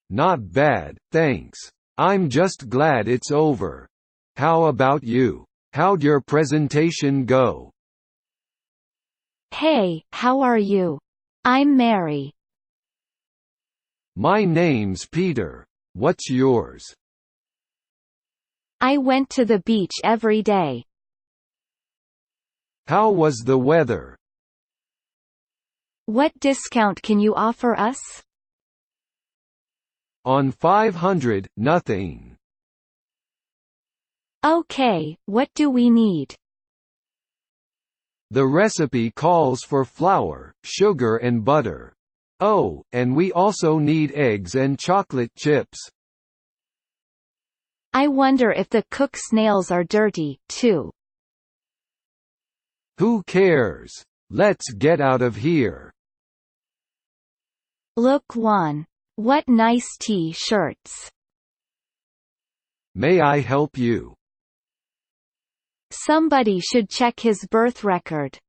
Not bad, thanks. I'm just glad it's over. How about you? How'd your presentation go? Hey, how are you? I'm Mary. My name's Peter. What's yours? I went to the beach every day. How was the weather? What discount can you offer us? On 500, nothing. Okay, what do we need? The recipe calls for flour, sugar and butter. Oh, and we also need eggs and chocolate chips. I wonder if the cook's nails are dirty, too. Who cares? Let's get out of here. Look, Juan. What nice T-shirts. May I help you? Somebody should check his birth record.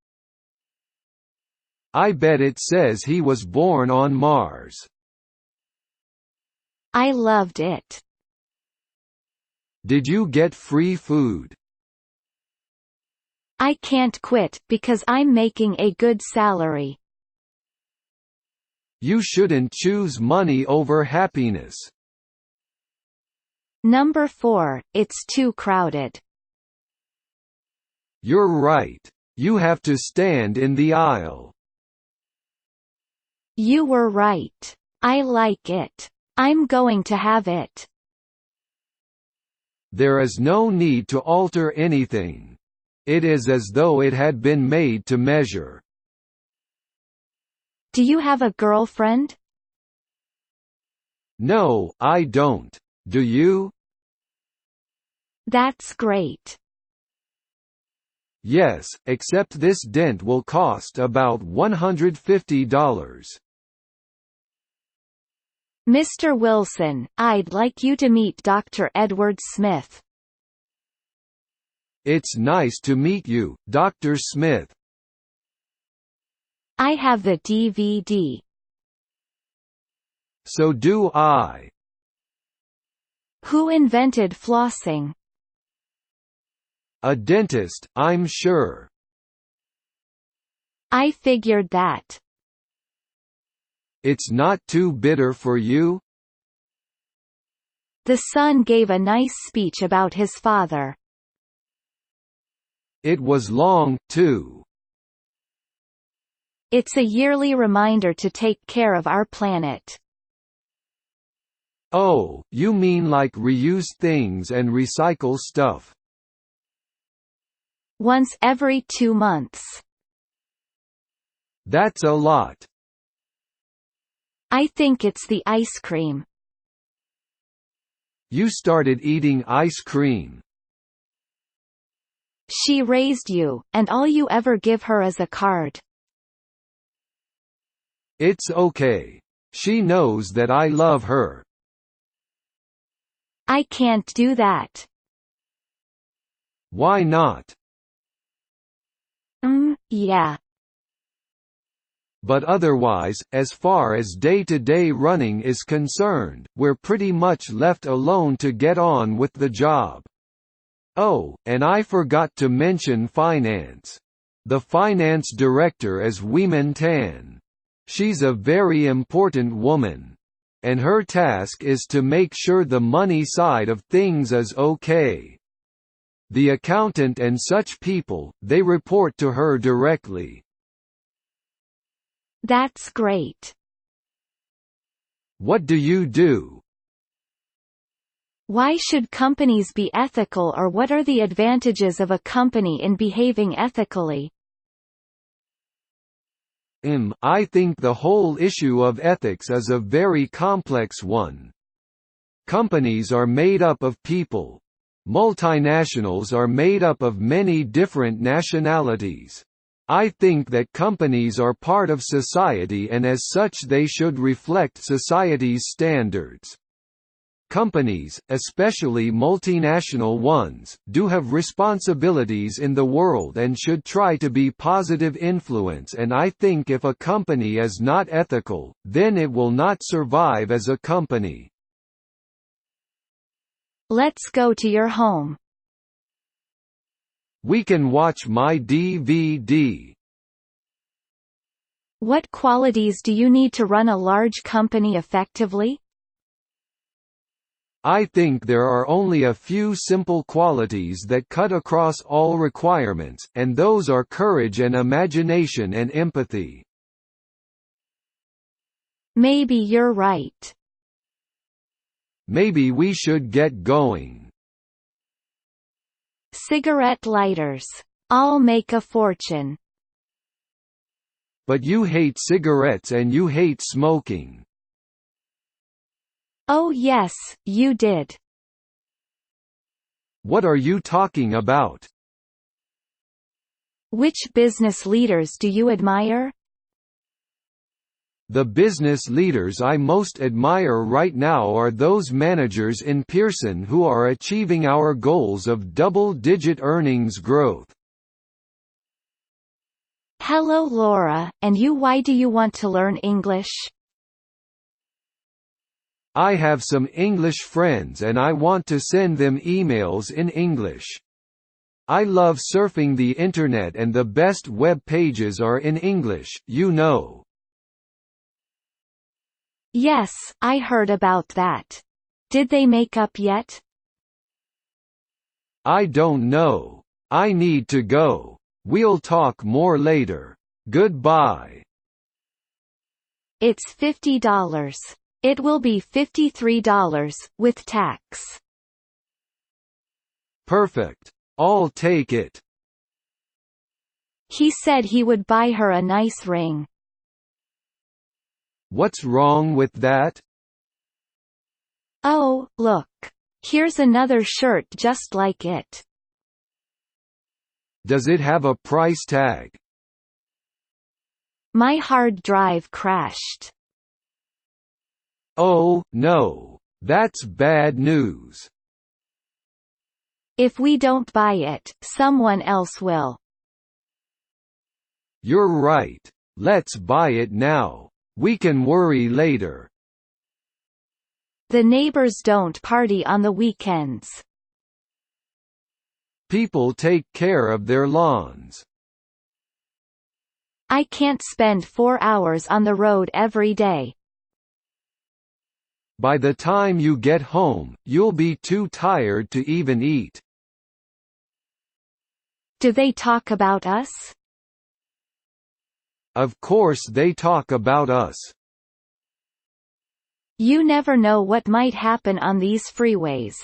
I bet it says he was born on Mars. I loved it. Did you get free food? I can't quit, because I'm making a good salary. You shouldn't choose money over happiness. Number 4, it's too crowded. You're right. You have to stand in the aisle. You were right. I like it. I'm going to have it. There is no need to alter anything. It is as though it had been made to measure. Do you have a girlfriend? No, I don't. Do you? That's great. Yes, except this dent will cost about $150. Mr. Wilson, I'd like you to meet Dr. Edward Smith. It's nice to meet you, Dr. Smith. I have the DVD. So do I. Who invented flossing? A dentist, I'm sure. I figured that. It's not too bitter for you? The son gave a nice speech about his father. It was long, too. It's a yearly reminder to take care of our planet. Oh, you mean like reuse things and recycle stuff? Once every 2 months. That's a lot. I think it's the ice cream. You started eating ice cream. She raised you, and all you ever give her is a card. It's okay. She knows that I love her. I can't do that. Why not? Yeah. But otherwise, as far as day-to-day running is concerned, we're pretty much left alone to get on with the job. Oh, and I forgot to mention finance. The finance director is Weeman Tan. She's a very important woman. And her task is to make sure the money side of things is okay. The accountant and such people, they report to her directly. That's great. What do you do? Why should companies be ethical, or what are the advantages of a company in behaving ethically? I think the whole issue of ethics is a very complex one. Companies are made up of people. Multinationals are made up of many different nationalities. I think that companies are part of society, and as such they should reflect society's standards. Companies, especially multinational ones, do have responsibilities in the world and should try to be positive influence, and I think if a company is not ethical, then it will not survive as a company. Let's go to your home. We can watch my DVD. What qualities do you need to run a large company effectively? I think there are only a few simple qualities that cut across all requirements, and those are courage and imagination and empathy. Maybe you're right. Maybe we should get going. Cigarette lighters. I'll make a fortune. But you hate cigarettes and you hate smoking. Oh yes, you did. What are you talking about? Which business leaders do you admire? The business leaders I most admire right now are those managers in Pearson who are achieving our goals of double-digit earnings growth. Hello Laura, and you, why do you want to learn English? I have some English friends and I want to send them emails in English. I love surfing the internet and the best web pages are in English, you know. Yes, I heard about that. Did they make up yet? I don't know. I need to go. We'll talk more later. Goodbye. It's $50. It will be $53, with tax. Perfect. I'll take it. He said he would buy her a nice ring. What's wrong with that? Oh, look. Here's another shirt just like it. Does it have a price tag? My hard drive crashed. Oh, no. That's bad news. If we don't buy it, someone else will. You're right. Let's buy it now. We can worry later. The neighbors don't party on the weekends. People take care of their lawns. I can't spend 4 hours on the road every day. By the time you get home, you'll be too tired to even eat. Do they talk about us? Of course they talk about us. You never know what might happen on these freeways.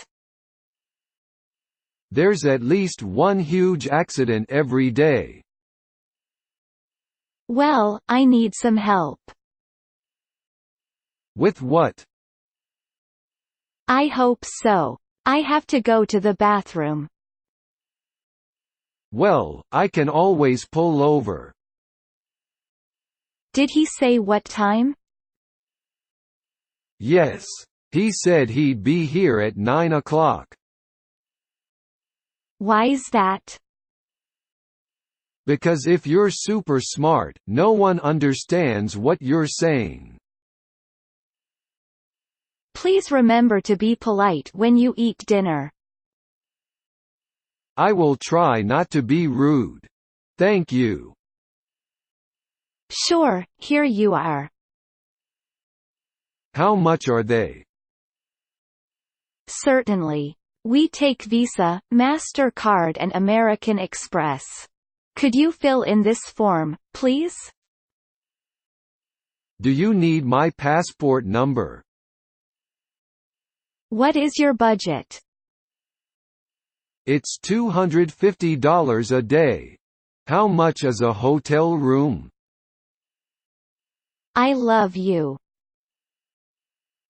There's at least one huge accident every day. Well, I need some help. With what? I hope so. I have to go to the bathroom. Well, I can always pull over. Did he say what time? Yes. He said he'd be here at 9 o'clock. Why's that? Because if you're super smart, no one understands what you're saying. Please remember to be polite when you eat dinner. I will try not to be rude. Thank you. Sure, here you are. How much are they? Certainly. We take Visa, MasterCard and American Express. Could you fill in this form, please? Do you need my passport number? What is your budget? It's $250 a day. How much is a hotel room? I love you.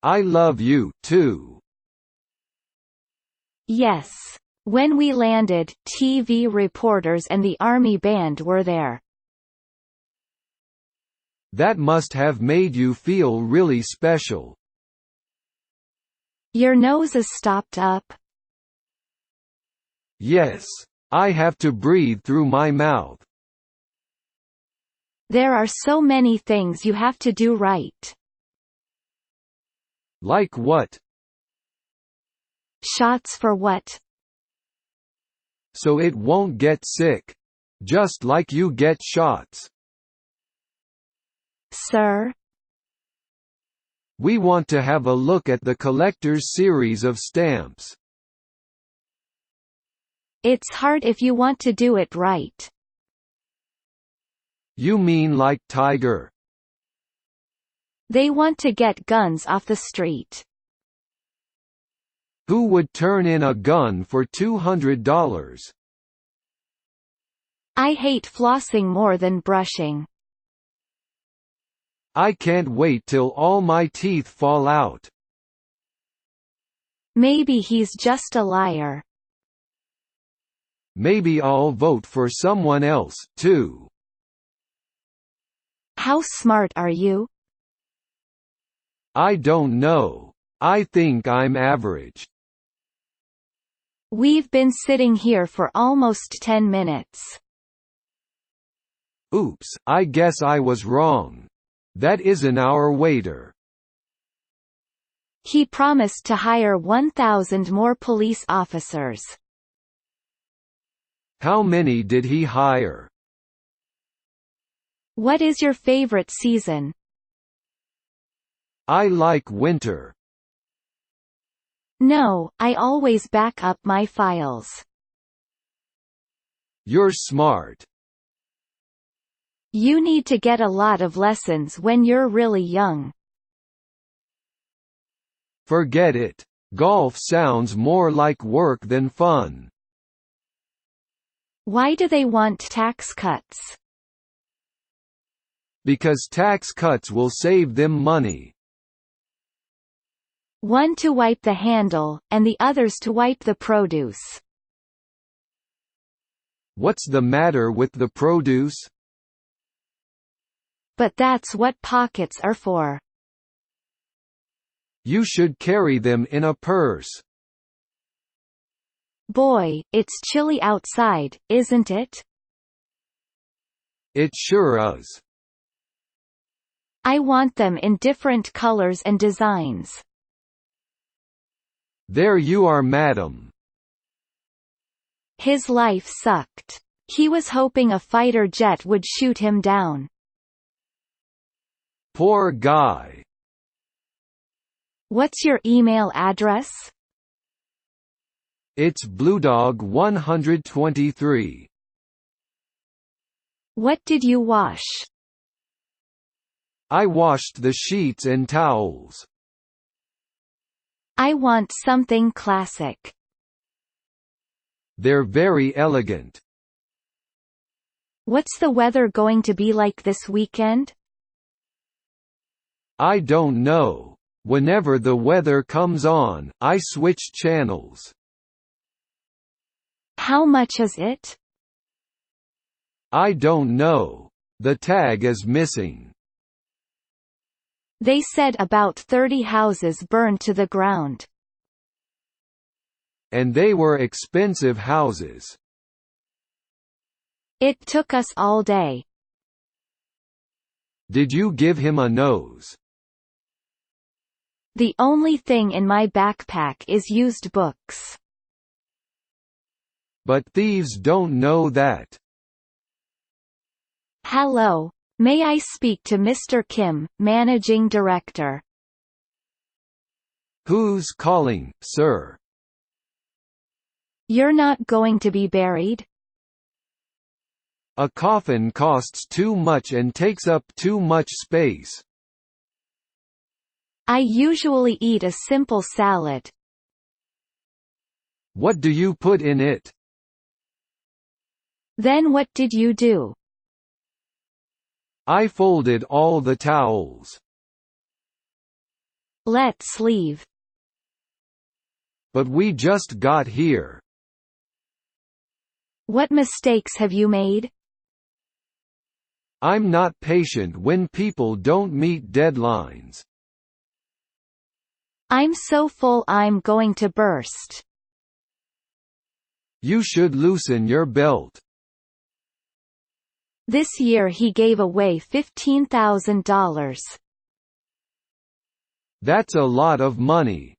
I love you, too. Yes. When we landed, TV reporters and the army band were there. That must have made you feel really special. Your nose is stopped up. Yes. I have to breathe through my mouth. There are so many things you have to do right. Like what? Shots for what? So it won't get sick. Just like you get shots. Sir? We want to have a look at the collector's series of stamps. It's hard if you want to do it right. You mean like Tiger? They want to get guns off the street. Who would turn in a gun for $200? I hate flossing more than brushing. I can't wait till all my teeth fall out. Maybe he's just a liar. Maybe I'll vote for someone else, too. How smart are you? I don't know. I think I'm average. We've been sitting here for almost 10 minutes. Oops, I guess I was wrong. That isn't our waiter. He promised to hire 1,000 more police officers. How many did he hire? What is your favorite season? I like winter. No, I always back up my files. You're smart. You need to get a lot of lessons when you're really young. Forget it. Golf sounds more like work than fun. Why do they want tax cuts? Because tax cuts will save them money. One to wipe the handle, and the others to wipe the produce. What's the matter with the produce? But that's what pockets are for. You should carry them in a purse. Boy, it's chilly outside, isn't it? It sure is. I want them in different colors and designs. There you are, madam. His life sucked. He was hoping a fighter jet would shoot him down. Poor guy. What's your email address? It's BlueDog123. What did you wash? I washed the sheets and towels. I want something classic. They're very elegant. What's the weather going to be like this weekend? I don't know. Whenever the weather comes on, I switch channels. How much is it? I don't know. The tag is missing. They said about 30 houses burned to the ground. And they were expensive houses. It took us all day. Did you give him a nose? The only thing in my backpack is used books. But thieves don't know that. Hello. May I speak to Mr. Kim, Managing Director? Who's calling, sir? You're not going to be buried? A coffin costs too much and takes up too much space. I usually eat a simple salad. What do you put in it? Then what did you do? I folded all the towels. Let's leave. But we just got here. What mistakes have you made? I'm not patient when people don't meet deadlines. I'm so full I'm going to burst. You should loosen your belt. This year he gave away $15,000. That's a lot of money.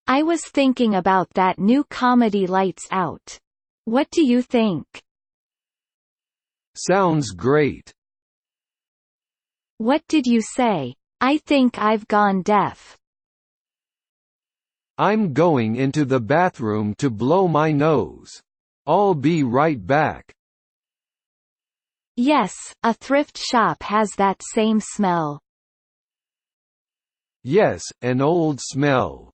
I was thinking about that new comedy Lights Out. What do you think? Sounds great. What did you say? I think I've gone deaf. I'm going into the bathroom to blow my nose. I'll be right back. Yes, a thrift shop has that same smell. Yes, an old smell.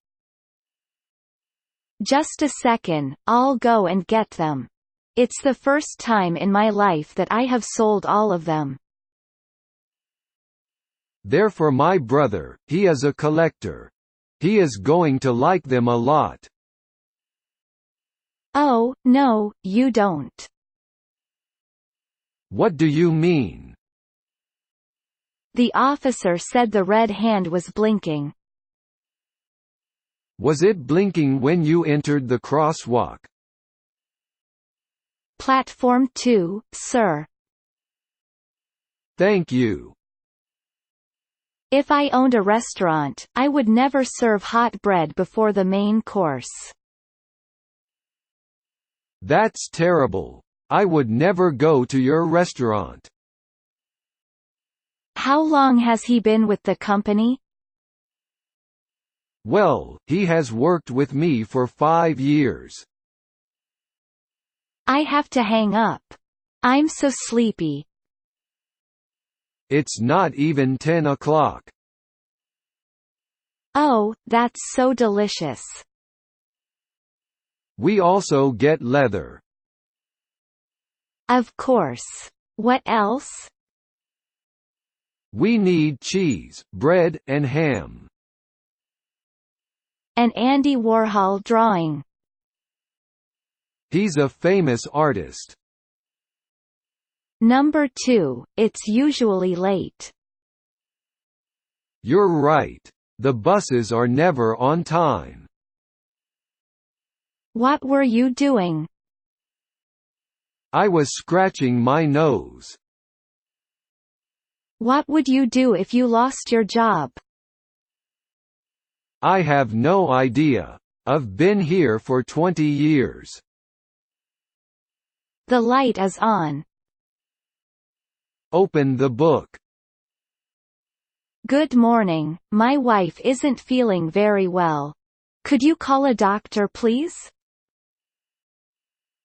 Just a second, I'll go and get them. It's the first time in my life that I have sold all of them. They're for my brother, he is a collector. He is going to like them a lot. Oh, no, you don't. What do you mean? The officer said the red hand was blinking. Was it blinking when you entered the crosswalk? Platform 2, sir. Thank you. If I owned a restaurant, I would never serve hot bread before the main course. That's terrible. I would never go to your restaurant. How long has he been with the company? Well, he has worked with me for 5 years. I have to hang up. I'm so sleepy. It's not even 10 o'clock. Oh, that's so delicious. We also get leather. Of course. What else? We need cheese, bread, and ham. An Andy Warhol drawing. He's a famous artist. Number 2, it's usually late. You're right. The buses are never on time. What were you doing? I was scratching my nose. What would you do if you lost your job? I have no idea. I've been here for 20 years. The light is on. Open the book. Good morning, my wife isn't feeling very well. Could you call a doctor please?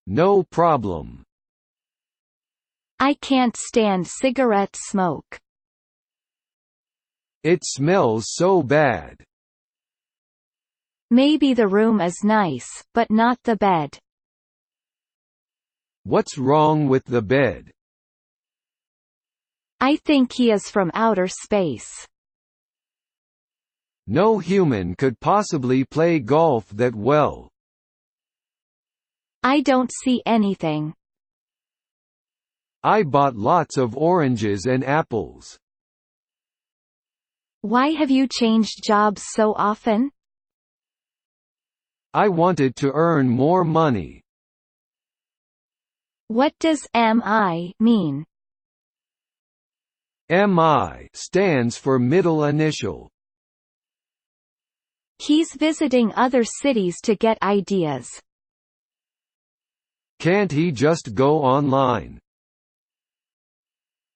No problem. I can't stand cigarette smoke. It smells so bad. Maybe the room is nice, but not the bed. What's wrong with the bed? I think he is from outer space. No human could possibly play golf that well. I don't see anything. I bought lots of oranges and apples. Why have you changed jobs so often? I wanted to earn more money. What does MI mean? MI stands for middle initial. He's visiting other cities to get ideas. Can't he just go online?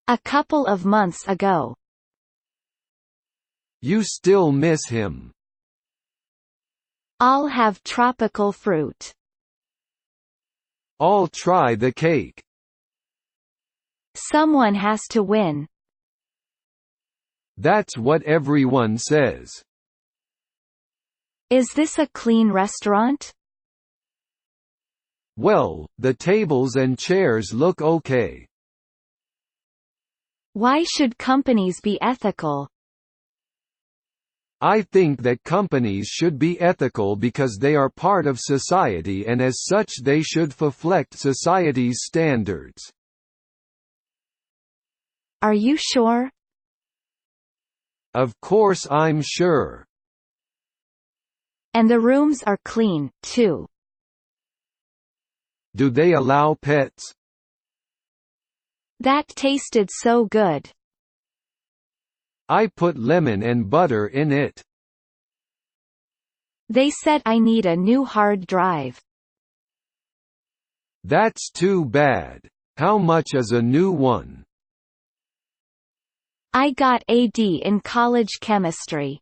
A couple of months ago. You still miss him. I'll have tropical fruit. I'll try the cake. Someone has to win. That's what everyone says. Is this a clean restaurant? Well, the tables and chairs look okay. Why should companies be ethical? I think that companies should be ethical because they are part of society and as such they should reflect society's standards. Are you sure? Of course I'm sure. And the rooms are clean, too. Do they allow pets? That tasted so good. I put lemon and butter in it. They said I need a new hard drive. That's too bad. How much is a new one? I got AD in college chemistry.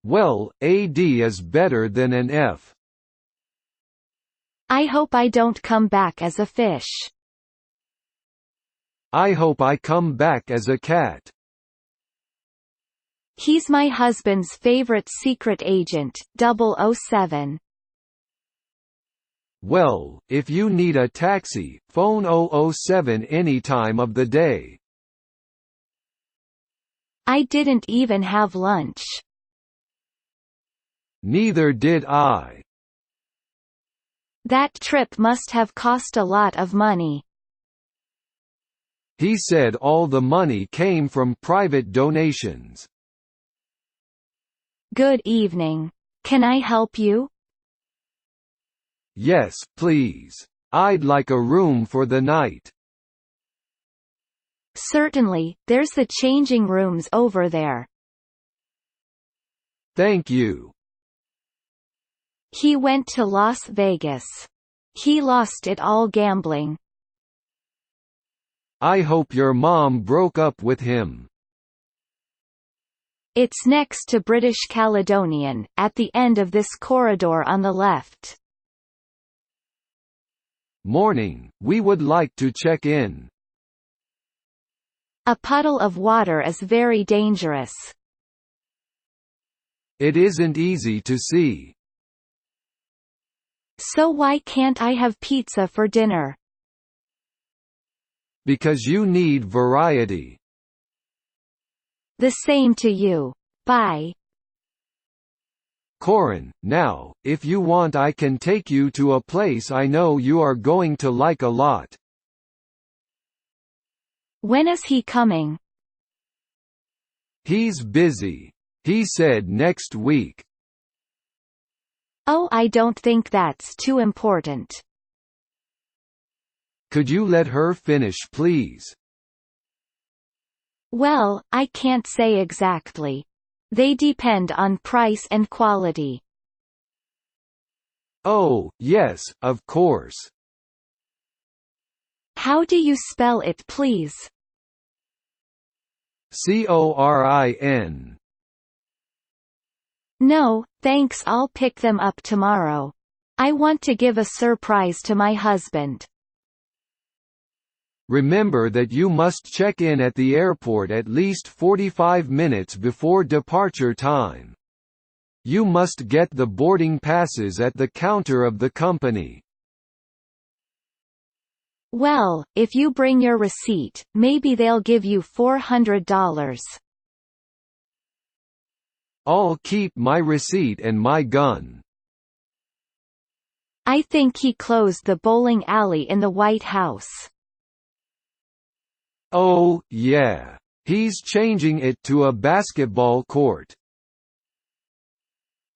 Well, AD is better than an F. I hope I don't come back as a fish. I hope I come back as a cat. He's my husband's favorite secret agent, 007. Well, if you need a taxi, phone 007 any time of the day. I didn't even have lunch. Neither did I. That trip must have cost a lot of money. He said all the money came from private donations. Good evening. Can I help you? Yes, please. I'd like a room for the night. Certainly, there's the changing rooms over there. Thank you. He went to Las Vegas. He lost it all gambling. I hope your mom broke up with him. It's next to British Caledonian, at the end of this corridor on the left. Morning, we would like to check in. A puddle of water is very dangerous. It isn't easy to see. So why can't I have pizza for dinner? Because you need variety. The same to you. Bye. Corin, now, if you want I can take you to a place I know you are going to like a lot. When is he coming? He's busy. He said next week. Oh, I don't think that's too important. Could you let her finish please? Well, I can't say exactly. They depend on price and quality. Oh, yes, of course. How do you spell it, please? Corin. No, thanks, I'll pick them up tomorrow. I want to give a surprise to my husband. Remember that you must check in at the airport at least 45 minutes before departure time. You must get the boarding passes at the counter of the company. Well, if you bring your receipt, maybe they'll give you $400. I'll keep my receipt and my gun. I think he closed the bowling alley in the White House. Oh, yeah. He's changing it to a basketball court.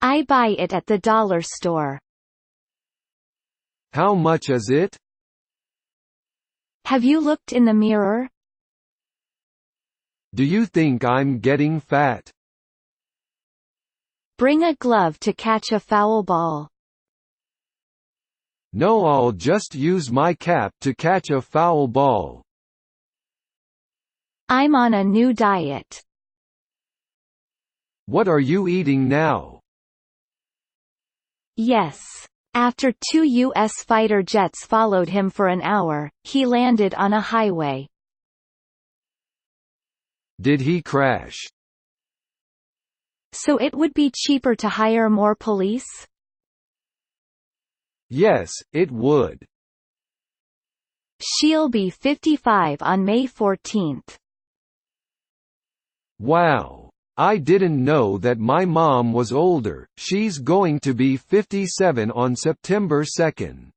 I buy it at the dollar store. How much is it? Have you looked in the mirror? Do you think I'm getting fat? Bring a glove to catch a foul ball. No, I'll just use my cap to catch a foul ball. I'm on a new diet. What are you eating now? Yes. After 2 U.S. fighter jets followed him for an hour, he landed on a highway. Did he crash? So it would be cheaper to hire more police? Yes, it would. She'll be 55 on May 14th. Wow. I didn't know that my mom was older. She's going to be 57 on September 2nd.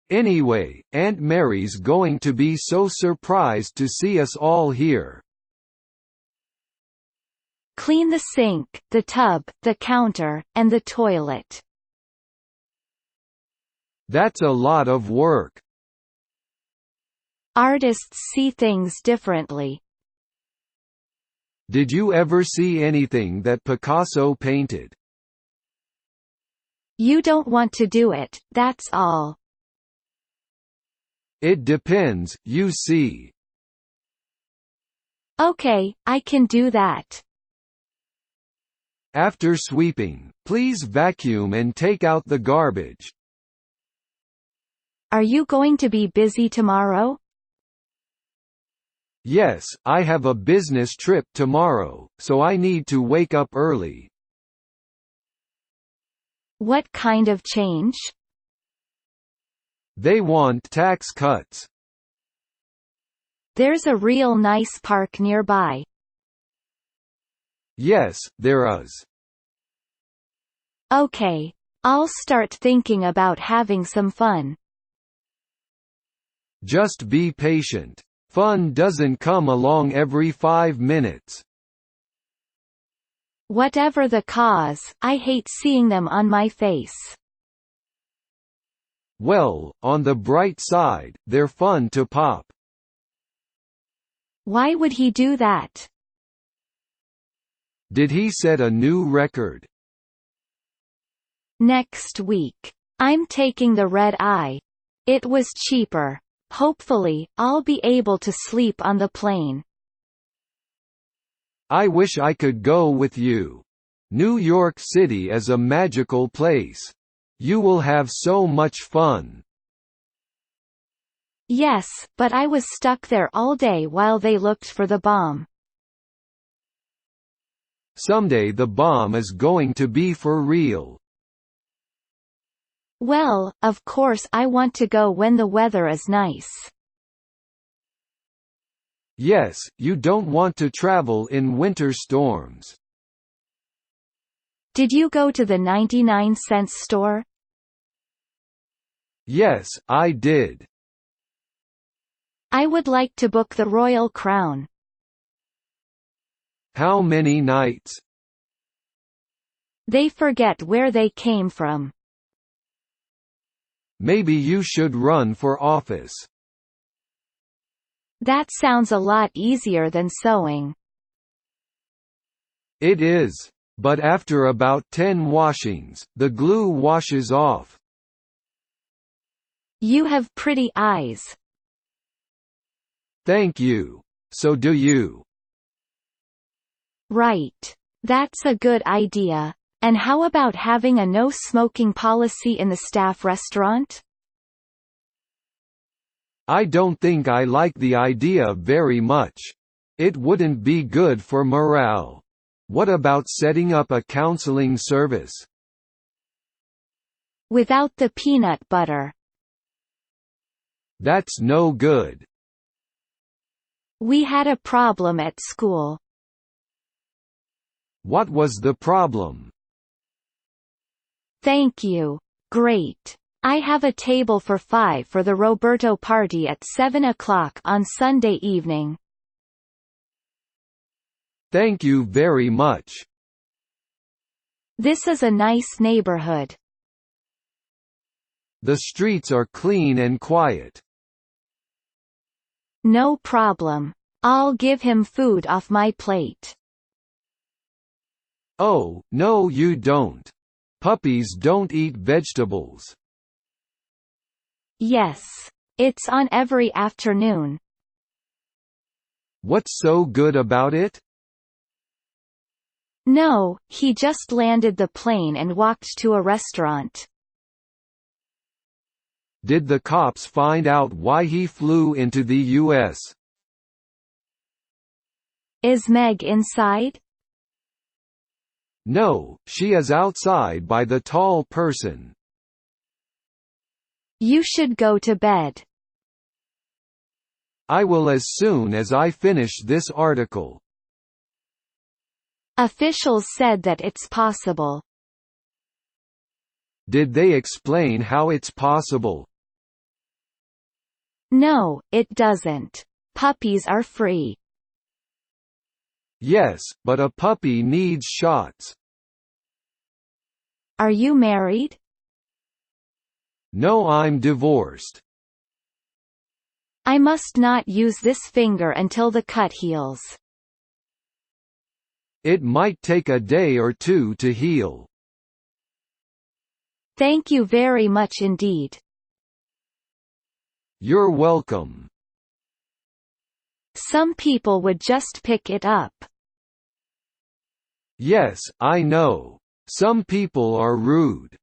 Anyway, Aunt Mary's going to be so surprised to see us all here. Clean the sink, the tub, the counter, and the toilet. That's a lot of work. Artists see things differently. Did you ever see anything that Picasso painted? You don't want to do it, that's all. It depends, you see. Okay, I can do that. After sweeping, please vacuum and take out the garbage. Are you going to be busy tomorrow? Yes, I have a business trip tomorrow, so I need to wake up early. What kind of change? They want tax cuts. There's a real nice park nearby. Yes, there is. Okay. I'll start thinking about having some fun. Just be patient. Fun doesn't come along every 5 minutes. Whatever the cause, I hate seeing them on my face. Well, on the bright side, they're fun to pop. Why would he do that? Did he set a new record? Next week. I'm taking the red eye. It was cheaper. Hopefully, I'll be able to sleep on the plane. I wish I could go with you. New York City is a magical place. You will have so much fun. Yes, but I was stuck there all day while they looked for the bomb. Someday the bomb is going to be for real. Well, of course I want to go when the weather is nice. Yes, you don't want to travel in winter storms. Did you go to the 99-cent store? Yes, I did. I would like to book the Royal Crown. How many nights? They forget where they came from. Maybe you should run for office. That sounds a lot easier than sewing. It is. But after about 10 washings, the glue washes off. You have pretty eyes. Thank you. So do you. Right. That's a good idea. And how about having a no-smoking policy in the staff restaurant? I don't think I like the idea very much. It wouldn't be good for morale. What about setting up a counseling service? Without the peanut butter. That's no good. We had a problem at school. What was the problem? Thank you. Great. I have a table for 5 for the Roberto party at 7 o'clock on Sunday evening. Thank you very much. This is a nice neighborhood. The streets are clean and quiet. No problem. I'll give him food off my plate. Oh, no you don't. Puppies don't eat vegetables. Yes. It's on every afternoon. What's so good about it? No, he just landed the plane and walked to a restaurant. Did the cops find out why he flew into the U.S.? Is Meg inside? No, she is outside by the tall person. You should go to bed. I will as soon as I finish this article. Officials said that it's possible. Did they explain how it's possible? No, it doesn't. Puppies are free. Yes, but a puppy needs shots. Are you married? No, I'm divorced. I must not use this finger until the cut heals. It might take a day or two to heal. Thank you very much indeed. You're welcome. Some people would just pick it up. Yes, I know. Some people are rude.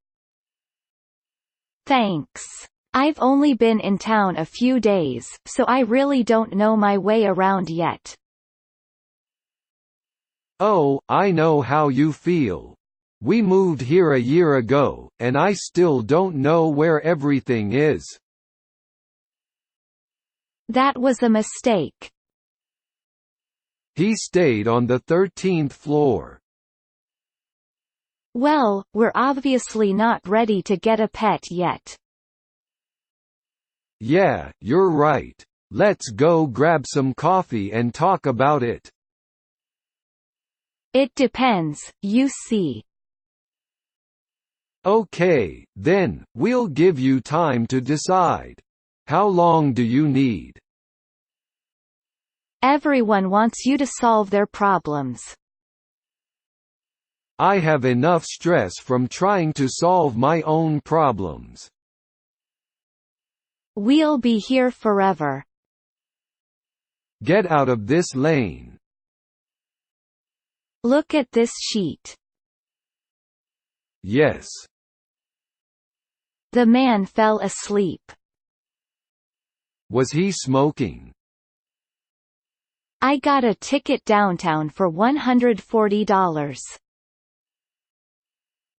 Thanks. I've only been in town a few days, so I really don't know my way around yet. Oh, I know how you feel. We moved here a year ago, and I still don't know where everything is. That was a mistake. He stayed on the 13th floor. Well, we're obviously not ready to get a pet yet. Yeah, you're right. Let's go grab some coffee and talk about it. It depends, you see. Okay, then, we'll give you time to decide. How long do you need? Everyone wants you to solve their problems. I have enough stress from trying to solve my own problems. We'll be here forever. Get out of this lane. Look at this sheet. Yes. The man fell asleep. Was he smoking? I got a ticket downtown for $140.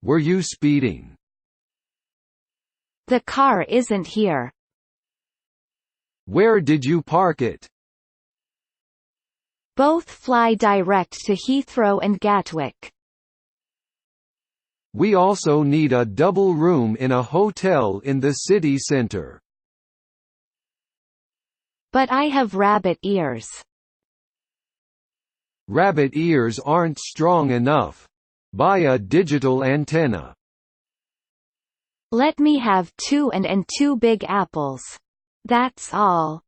Were you speeding? The car isn't here. Where did you park it? Both fly direct to Heathrow and Gatwick. We also need a double room in a hotel in the city centre. But I have rabbit ears. Rabbit ears aren't strong enough. Buy a digital antenna. Let me have 2 and 2 big apples. That's all.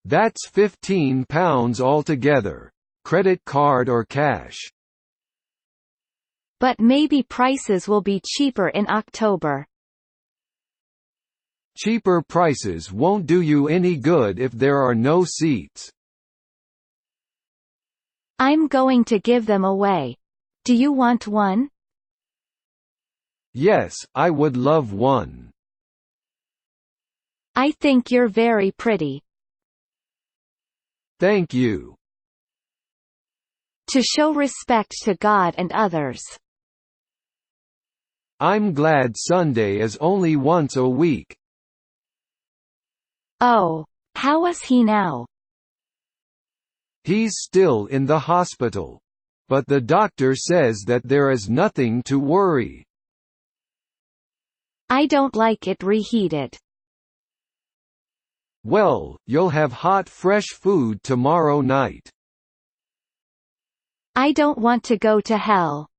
That's £15 altogether. Credit card or cash? But maybe prices will be cheaper in October. Cheaper prices won't do you any good if there are no seats. I'm going to give them away. Do you want one? Yes, I would love one. I think you're very pretty. Thank you. To show respect to God and others. I'm glad Sunday is only once a week. Oh, how is he now? He's still in the hospital. But the doctor says that there is nothing to worry. I don't like it reheated. Well, you'll have hot fresh food tomorrow night. I don't want to go to hell.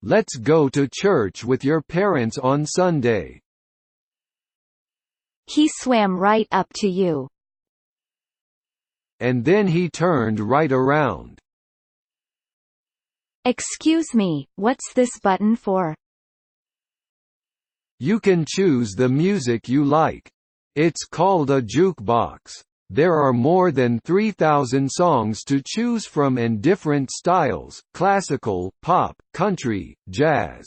Let's go to church with your parents on Sunday. He swam right up to you. And then he turned right around. Excuse me, what's this button for? You can choose the music you like. It's called a jukebox. There are more than 3,000 songs to choose from in different styles: classical, pop, country, jazz.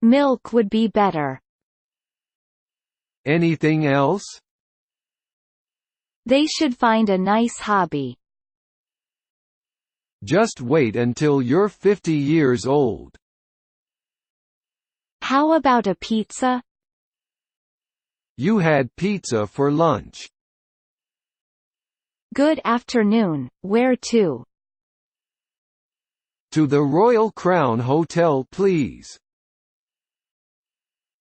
Milk would be better. Anything else? They should find a nice hobby. Just wait until you're 50 years old. How about a pizza? You had pizza for lunch. Good afternoon, where to? To the Royal Crown Hotel, please.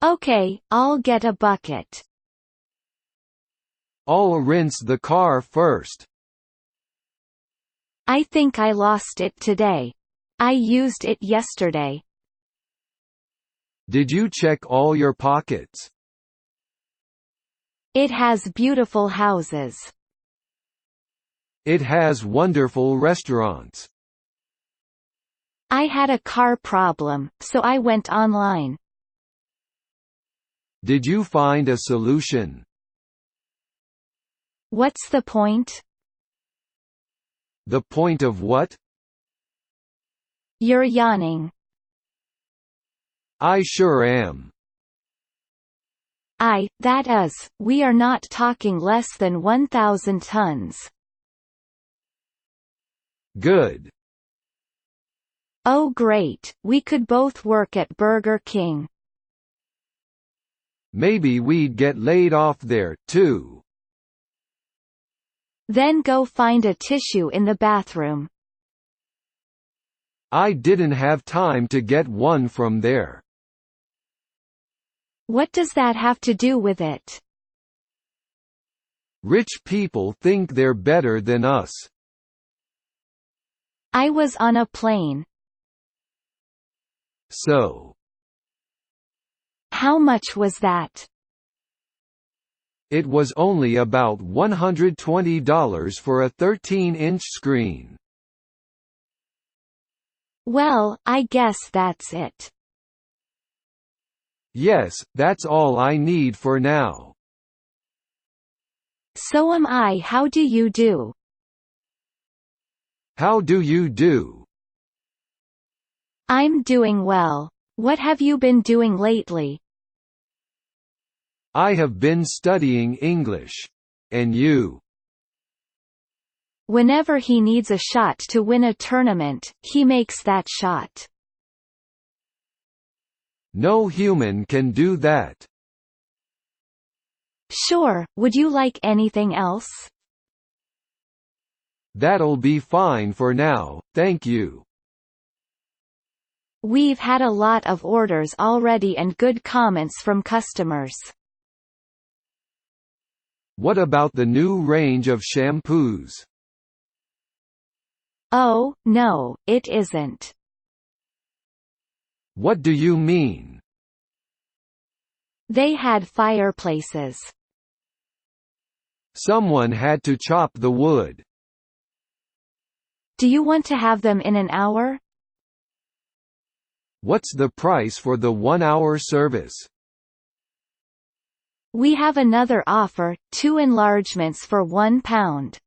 Okay, I'll get a bucket. I'll rinse the car first. I think I lost it today. I used it yesterday. Did you check all your pockets? It has beautiful houses. It has wonderful restaurants. I had a car problem, so I went online. Did you find a solution? What's the point? The point of what? You're yawning. I sure am. That is, we are not talking less than 1,000 tons. Good. Oh great, we could both work at Burger King. Maybe we'd get laid off there, too. Then go find a tissue in the bathroom. I didn't have time to get one from there. What does that have to do with it? Rich people think they're better than us. I was on a plane. So. How much was that? It was only about $120 for a 13-inch screen. Well, I guess that's it. Yes, that's all I need for now. So am I. How do you do? How do you do? I'm doing well. What have you been doing lately? I have been studying English. And you? Whenever he needs a shot to win a tournament, he makes that shot. No human can do that. Sure, would you like anything else? That'll be fine for now, thank you. We've had a lot of orders already and good comments from customers. What about the new range of shampoos? Oh, no, it isn't. What do you mean? They had fireplaces. Someone had to chop the wood. Do you want to have them in an hour? What's the price for the 1-hour service? We have another offer, 2 enlargements for £1.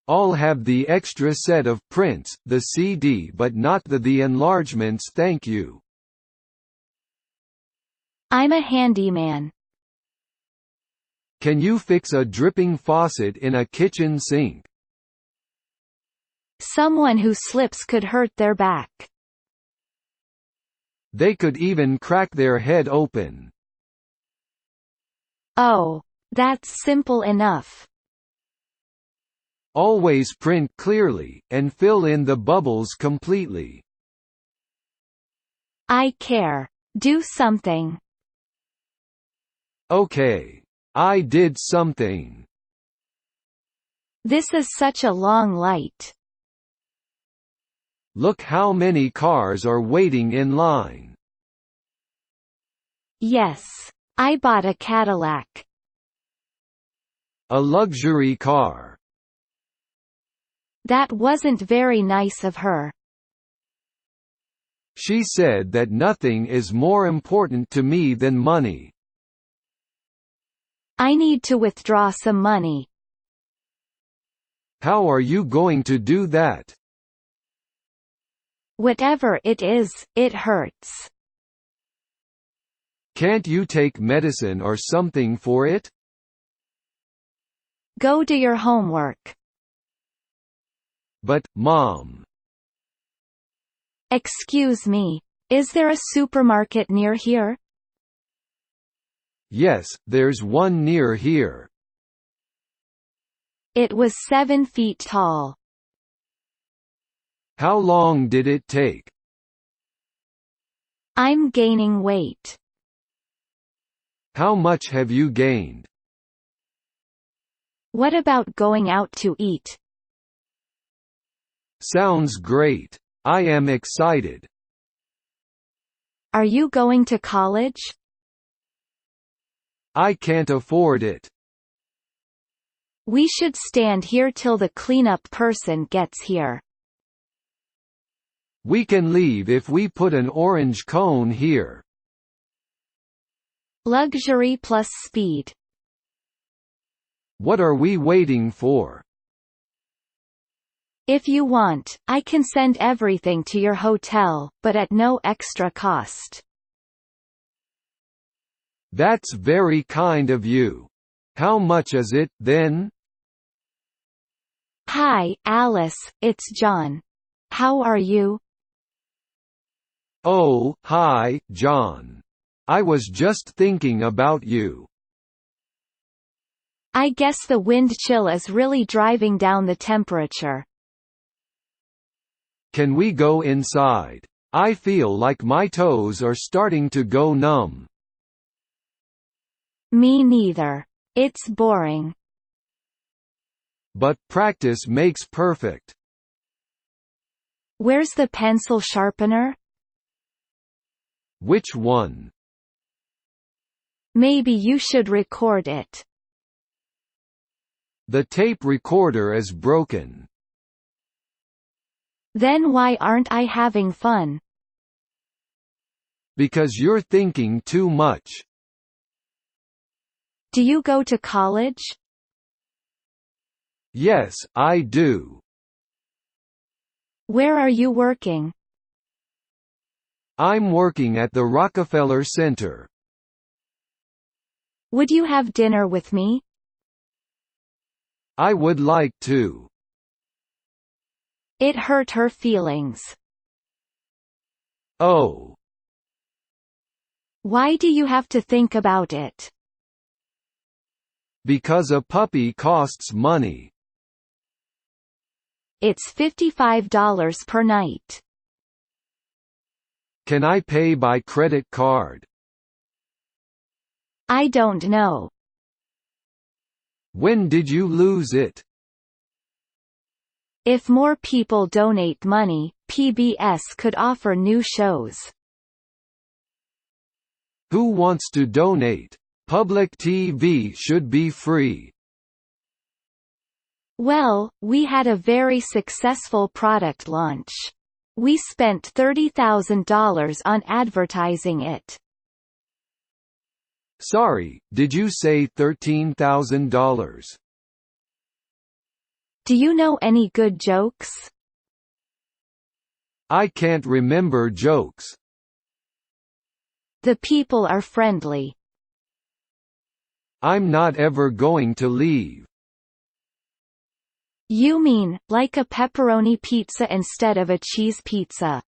I'll have the extra set of prints, the CD but not the enlargements thank you. I'm a handyman. Can you fix a dripping faucet in a kitchen sink? Someone who slips could hurt their back. They could even crack their head open. Oh, that's simple enough. Always print clearly, and fill in the bubbles completely. I care. Do something. Okay. I did something. This is such a long light. Look how many cars are waiting in line. Yes. I bought a Cadillac. A luxury car. That wasn't very nice of her. She said that nothing is more important to me than money. I need to withdraw some money. How are you going to do that? Whatever it is, it hurts. Can't you take medicine or something for it? Go do your homework. But, Mom. Excuse me. Is there a supermarket near here? Yes, there's one near here. It was 7 feet tall. How long did it take? I'm gaining weight. How much have you gained? What about going out to eat? Sounds great. I am excited. Are you going to college? I can't afford it. We should stand here till the cleanup person gets here. We can leave if we put an orange cone here. Luxury plus speed. What are we waiting for? If you want, I can send everything to your hotel, but at no extra cost. That's very kind of you. How much is it, then? Hi, Alice, it's John. How are you? Oh, hi, John. I was just thinking about you. I guess the wind chill is really driving down the temperature. Can we go inside? I feel like my toes are starting to go numb. Me neither. It's boring. But practice makes perfect. Where's the pencil sharpener? Which one? Maybe you should record it. The tape recorder is broken. Then why aren't I having fun? Because you're thinking too much. Do you go to college? Yes, I do. Where are you working? I'm working at the Rockefeller Center. Would you have dinner with me? I would like to. It hurt her feelings. Oh. Why do you have to think about it? Because a puppy costs money. It's $55 per night. Can I pay by credit card? I don't know. When did you lose it? If more people donate money, PBS could offer new shows. Who wants to donate? Public TV should be free. Well, we had a very successful product launch. We spent $30,000 on advertising it. Sorry, did you say $13,000? Do you know any good jokes? I can't remember jokes. The people are friendly. I'm not ever going to leave. You mean, like a pepperoni pizza instead of a cheese pizza?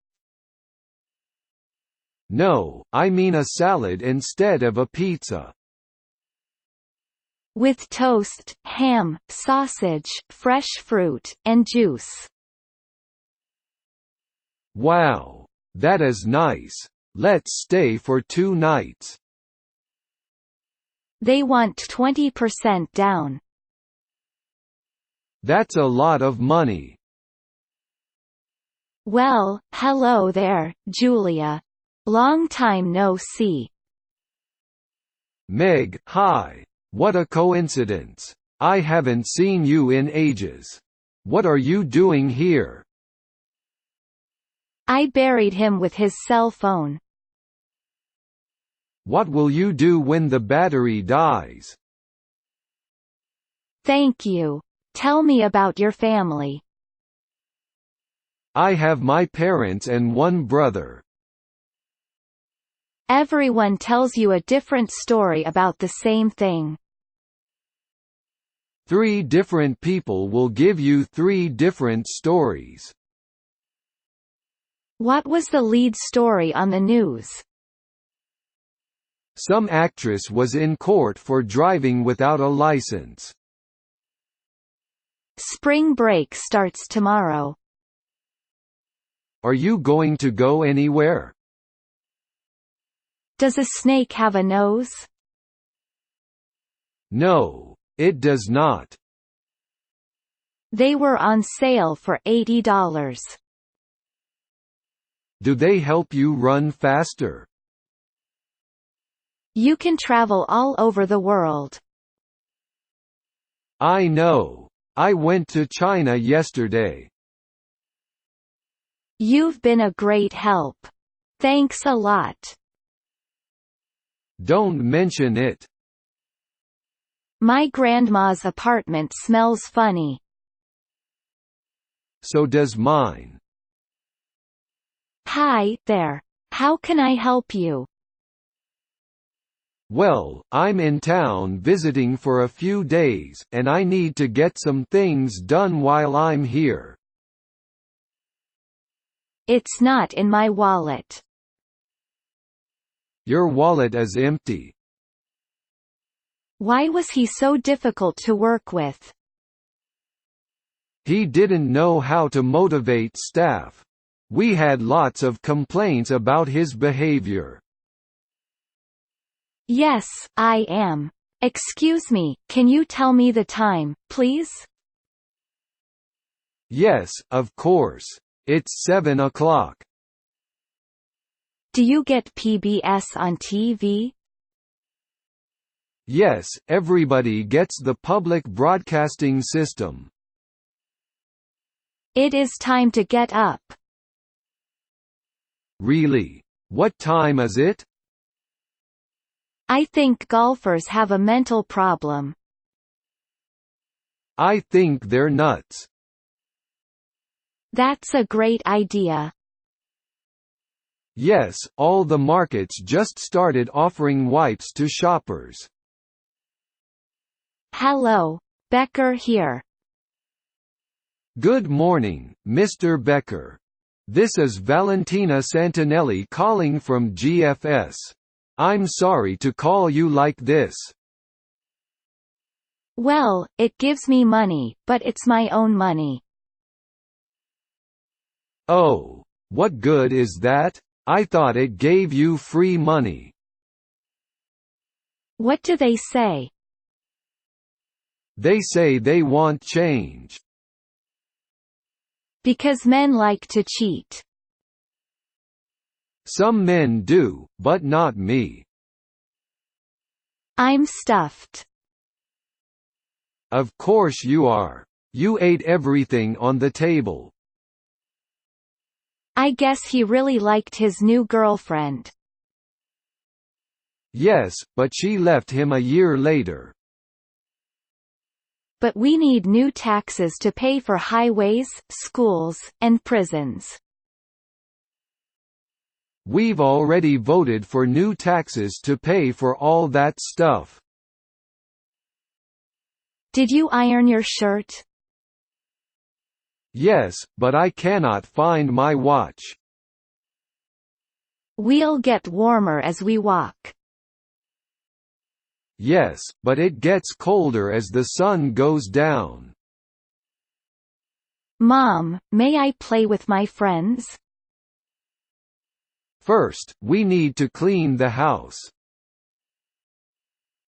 No, I mean a salad instead of a pizza. With toast, ham, sausage, fresh fruit, and juice. Wow. That is nice. Let's stay for 2 nights. They want 20% down. That's a lot of money. Well, hello there, Julia. Long time no see. Meg, hi. What a coincidence. I haven't seen you in ages. What are you doing here? I buried him with his cell phone. What will you do when the battery dies? Thank you. Tell me about your family. I have my parents and 1 brother. Everyone tells you a different story about the same thing. 3 different people will give you 3 different stories. What was the lead story on the news? Some actress was in court for driving without a license. Spring break starts tomorrow. Are you going to go anywhere? Does a snake have a nose? No, it does not. They were on sale for $80. Do they help you run faster? You can travel all over the world. I know. I went to China yesterday. You've been a great help. Thanks a lot. Don't mention it. My grandma's apartment smells funny. So does mine. Hi there. How can I help you? Well, I'm in town visiting for a few days, and I need to get some things done while I'm here. It's not in my wallet. Your wallet is empty. Why was he so difficult to work with? He didn't know how to motivate staff. We had lots of complaints about his behavior. Yes, I am. Excuse me, can you tell me the time, please? Yes, of course. It's 7 o'clock. Do you get PBS on TV? Yes, everybody gets the public broadcasting system. It is time to get up. Really? What time is it? I think golfers have a mental problem. I think they're nuts. That's a great idea. Yes, all the markets just started offering wipes to shoppers. Hello, Becker here. Good morning, Mr. Becker. This is Valentina Santinelli calling from GFS. I'm sorry to call you like this. Well, it gives me money, but it's my own money. Oh, what good is that? I thought it gave you free money. What do they say? They say they want change. Because men like to cheat. Some men do, but not me. I'm stuffed. Of course you are. You ate everything on the table. I guess he really liked his new girlfriend. Yes, but she left him a year later. But we need new taxes to pay for highways, schools, and prisons. We've already voted for new taxes to pay for all that stuff. Did you iron your shirt? Yes, but I cannot find my watch. We'll get warmer as we walk. Yes, but it gets colder as the sun goes down. Mom, may I play with my friends? First, we need to clean the house.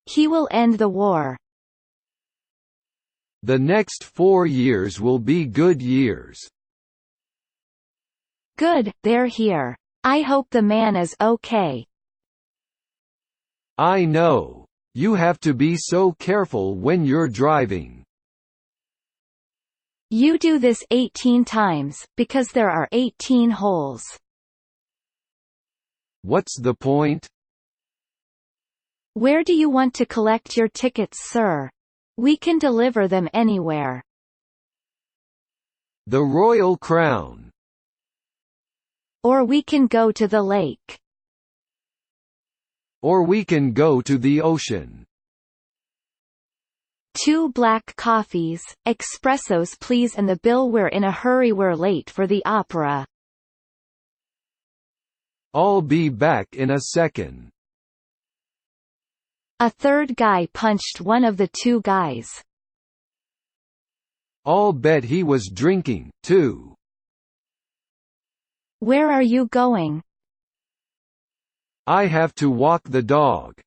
He will end the war. The next 4 years will be good years. Good, they're here. I hope the man is okay. I know. You have to be so careful when you're driving. You do this 18 times, because there are 18 holes. What's the point? Where do you want to collect your tickets, sir? We can deliver them anywhere. The Royal Crown. Or we can go to the lake. Or we can go to the ocean. 2 black coffees, espressos please, and the bill. We're in a hurry, we're late for the opera. I'll be back in a second. A third guy punched one of the 2 guys. I'll bet he was drinking, too. Where are you going? I have to walk the dog.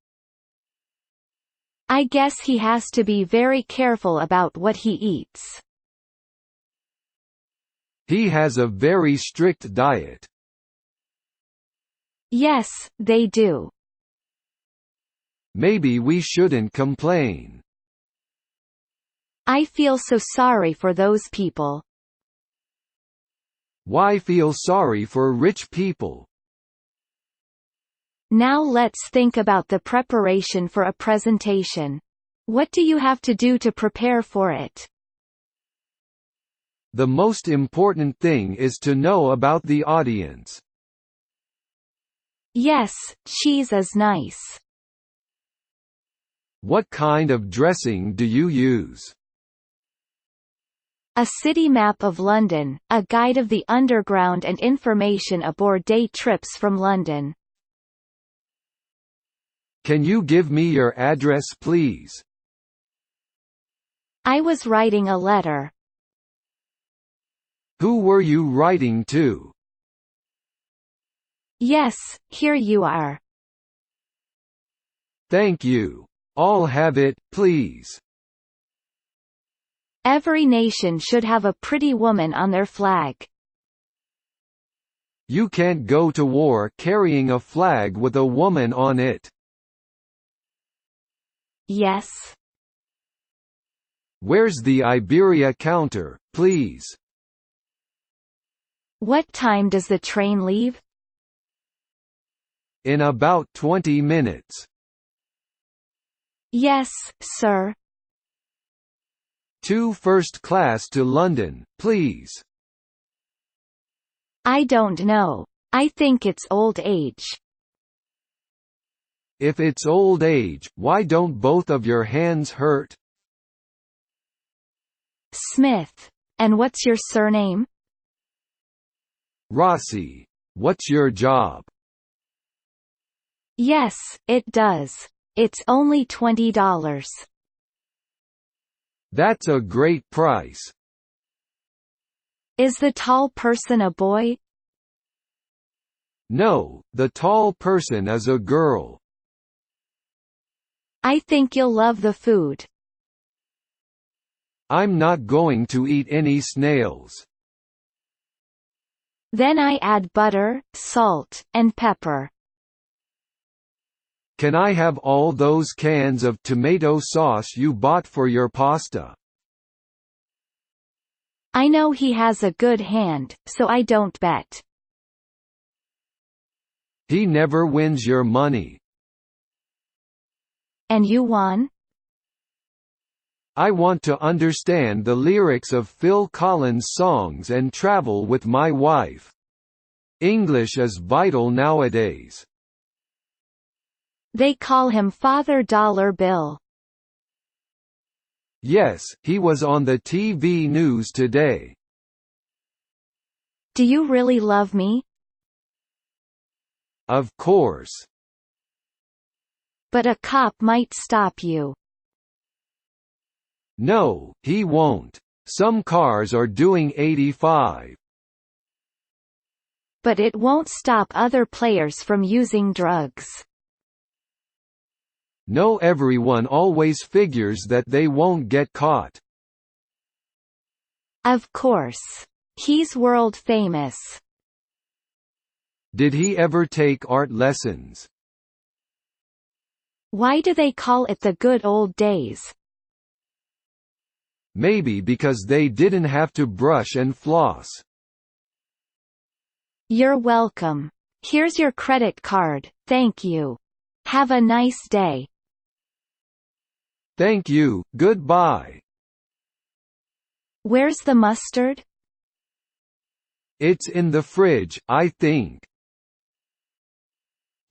I guess he has to be very careful about what he eats. He has a very strict diet. Yes, they do. Maybe we shouldn't complain. I feel so sorry for those people. Why feel sorry for rich people? Now let's think about the preparation for a presentation. What do you have to do to prepare for it? The most important thing is to know about the audience. Yes, cheese is nice. What kind of dressing do you use? A city map of London, a guide of the underground, and information aboard day trips from London. Can you give me your address, please? I was writing a letter. Who were you writing to? Yes, here you are. Thank you. I'll have it, please. Every nation should have a pretty woman on their flag. You can't go to war carrying a flag with a woman on it. Yes. Where's the Iberia counter, please? What time does the train leave? In about 20 minutes. Yes, sir. 2 first class to London, please. I don't know. I think it's old age. If it's old age, why don't both of your hands hurt? Smith. And what's your surname? Rossi. What's your job? Yes, it does. It's only $20. That's a great price. Is the tall person a boy? No, the tall person is a girl. I think you'll love the food. I'm not going to eat any snails. Then I add butter, salt, and pepper. Can I have all those cans of tomato sauce you bought for your pasta? I know he has a good hand, so I don't bet. He never wins your money. And you won? I want to understand the lyrics of Phil Collins songs and travel with my wife. English is vital nowadays. They call him Father Dollar Bill. Yes, he was on the TV news today. Do you really love me? Of course. But a cop might stop you. No, he won't. Some cars are doing 85. But it won't stop other players from using drugs. No, everyone always figures that they won't get caught. Of course. He's world famous. Did he ever take art lessons? Why do they call it the good old days? Maybe because they didn't have to brush and floss. You're welcome. Here's your credit card, thank you. Have a nice day. Thank you, goodbye. Where's the mustard? It's in the fridge, I think.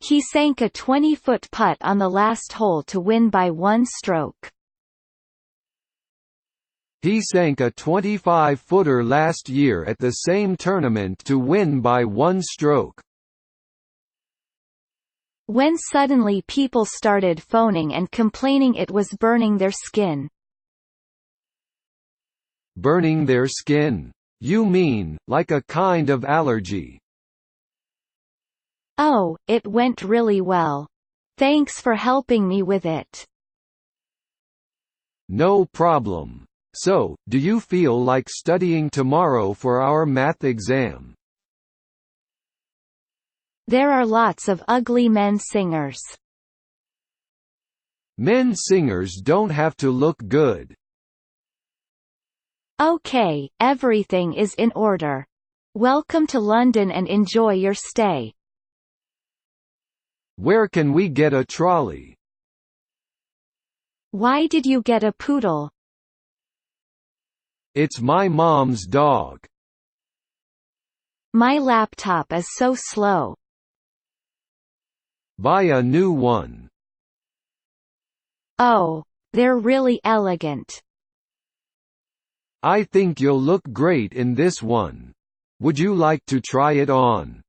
He sank a 20-foot putt on the last hole to win by 1 stroke. He sank a 25-footer last year at the same tournament to win by 1 stroke. When suddenly people started phoning and complaining it was burning their skin. Burning their skin? You mean, like a kind of allergy? Oh, it went really well. Thanks for helping me with it. No problem. So, do you feel like studying tomorrow for our math exam? There are lots of ugly men singers. Men singers don't have to look good. Okay, everything is in order. Welcome to London and enjoy your stay. Where can we get a trolley? Why did you get a poodle? It's my mom's dog. My laptop is so slow. Buy a new one. Oh, they're really elegant. I think you'll look great in this one. Would you like to try it on?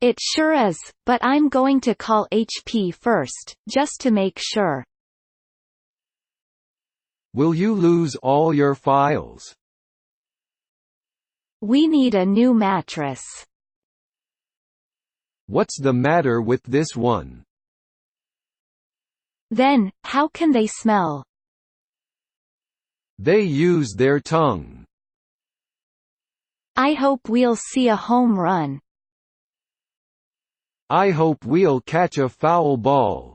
It sure is, but I'm going to call HP first, just to make sure. Will you lose all your files? We need a new mattress. What's the matter with this one? Then, how can they smell? They use their tongue. I hope we'll see a home run. I hope we'll catch a foul ball.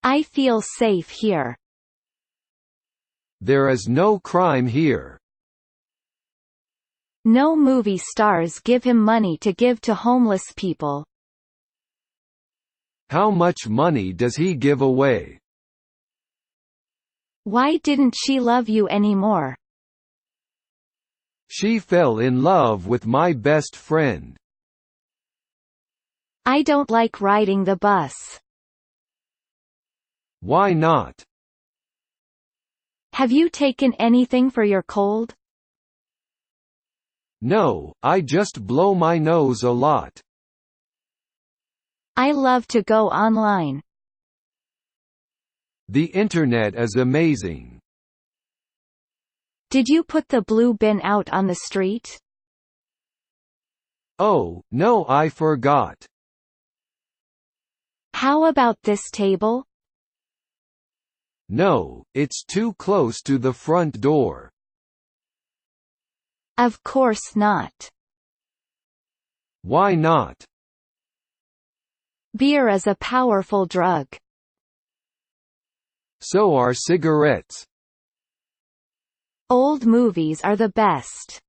I feel safe here. There is no crime here. No movie stars give him money to give to homeless people. How much money does he give away? Why didn't she love you anymore? She fell in love with my best friend. I don't like riding the bus. Why not? Have you taken anything for your cold? No, I just blow my nose a lot. I love to go online. The internet is amazing. Did you put the blue bin out on the street? Oh, no, I forgot. How about this table? No, it's too close to the front door. Of course not. Why not? Beer is a powerful drug. So are cigarettes. Old movies are the best.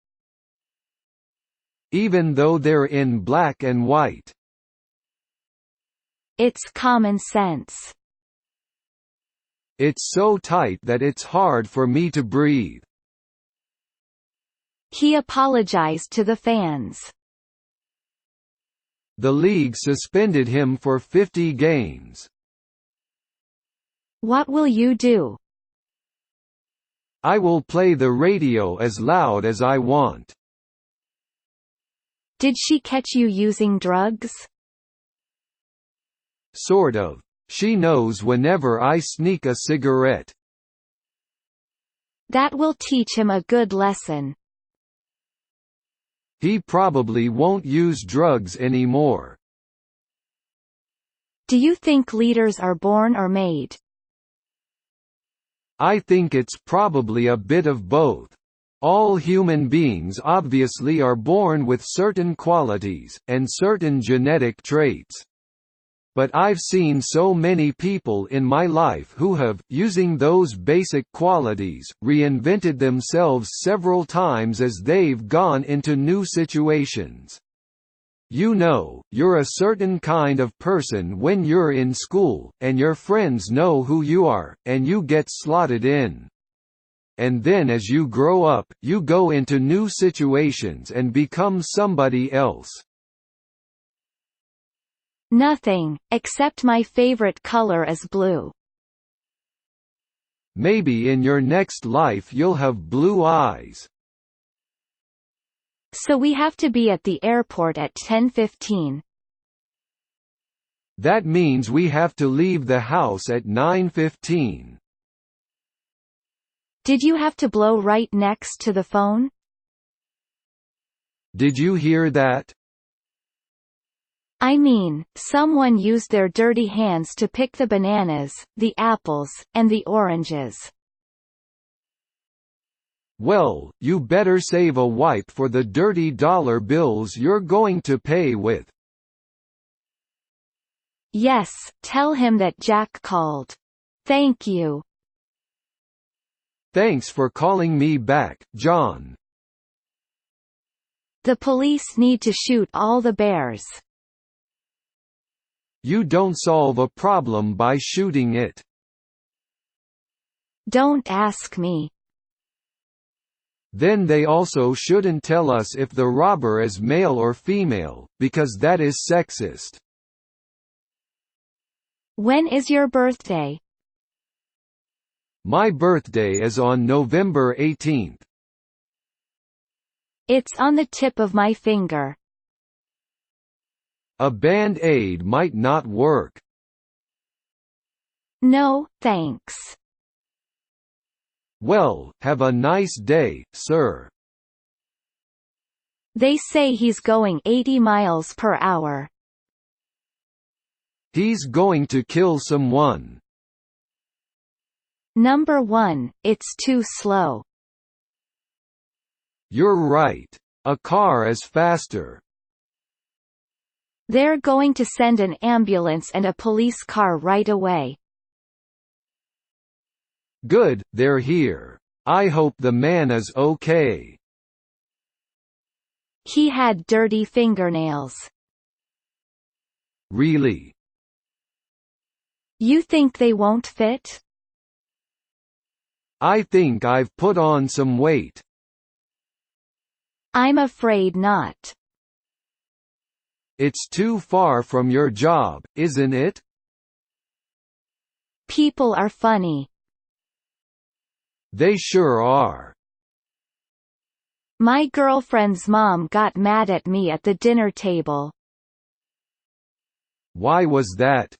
Even though they're in black and white. It's common sense. It's so tight that it's hard for me to breathe. He apologized to the fans. The league suspended him for 50 games. What will you do? I will play the radio as loud as I want. Did she catch you using drugs? Sort of. She knows whenever I sneak a cigarette. That will teach him a good lesson. He probably won't use drugs anymore. Do you think leaders are born or made? I think it's probably a bit of both. All human beings obviously are born with certain qualities, and certain genetic traits. But I've seen so many people in my life who have, using those basic qualities, reinvented themselves several times as they've gone into new situations. You know, you're a certain kind of person when you're in school, and your friends know who you are, and you get slotted in. And then as you grow up, you go into new situations and become somebody else. Nothing, except my favorite color is blue. Maybe in your next life you'll have blue eyes. So we have to be at the airport at 10:15. That means we have to leave the house at 9:15. Did you have to blow right next to the phone? Did you hear that? I mean, someone used their dirty hands to pick the bananas, the apples, and the oranges. Well, you better save a wipe for the dirty dollar bills you're going to pay with. Yes, tell him that Jack called. Thank you. Thanks for calling me back, John. The police need to shoot all the bears. You don't solve a problem by shooting it. Don't ask me. Then they also shouldn't tell us if the robber is male or female, because that is sexist. When is your birthday? My birthday is on November 18th. It's on the tip of my finger. A Band-Aid might not work. No, thanks. Well, have a nice day, sir. They say he's going 80 miles per hour. He's going to kill someone. Number 1, it's too slow. You're right. A car is faster. They're going to send an ambulance and a police car right away. Good, they're here. I hope the man is okay. He had dirty fingernails. Really? You think they won't fit? I think I've put on some weight. I'm afraid not. It's too far from your job, isn't it? People are funny. They sure are. My girlfriend's mom got mad at me at the dinner table. Why was that?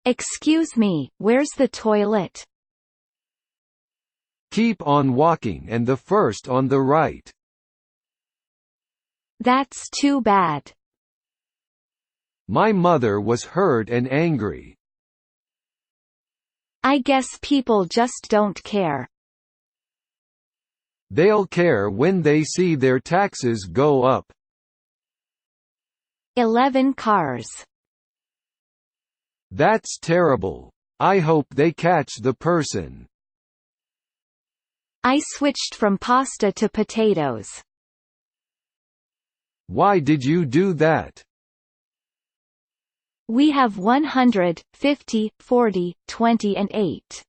Excuse me, where's the toilet? Keep on walking and the first on the right. That's too bad. My mother was hurt and angry. I guess people just don't care. They'll care when they see their taxes go up. 11 cars. That's terrible. I hope they catch the person. I switched from pasta to potatoes. Why did you do that? We have 100, 50, 40, 20 and 8.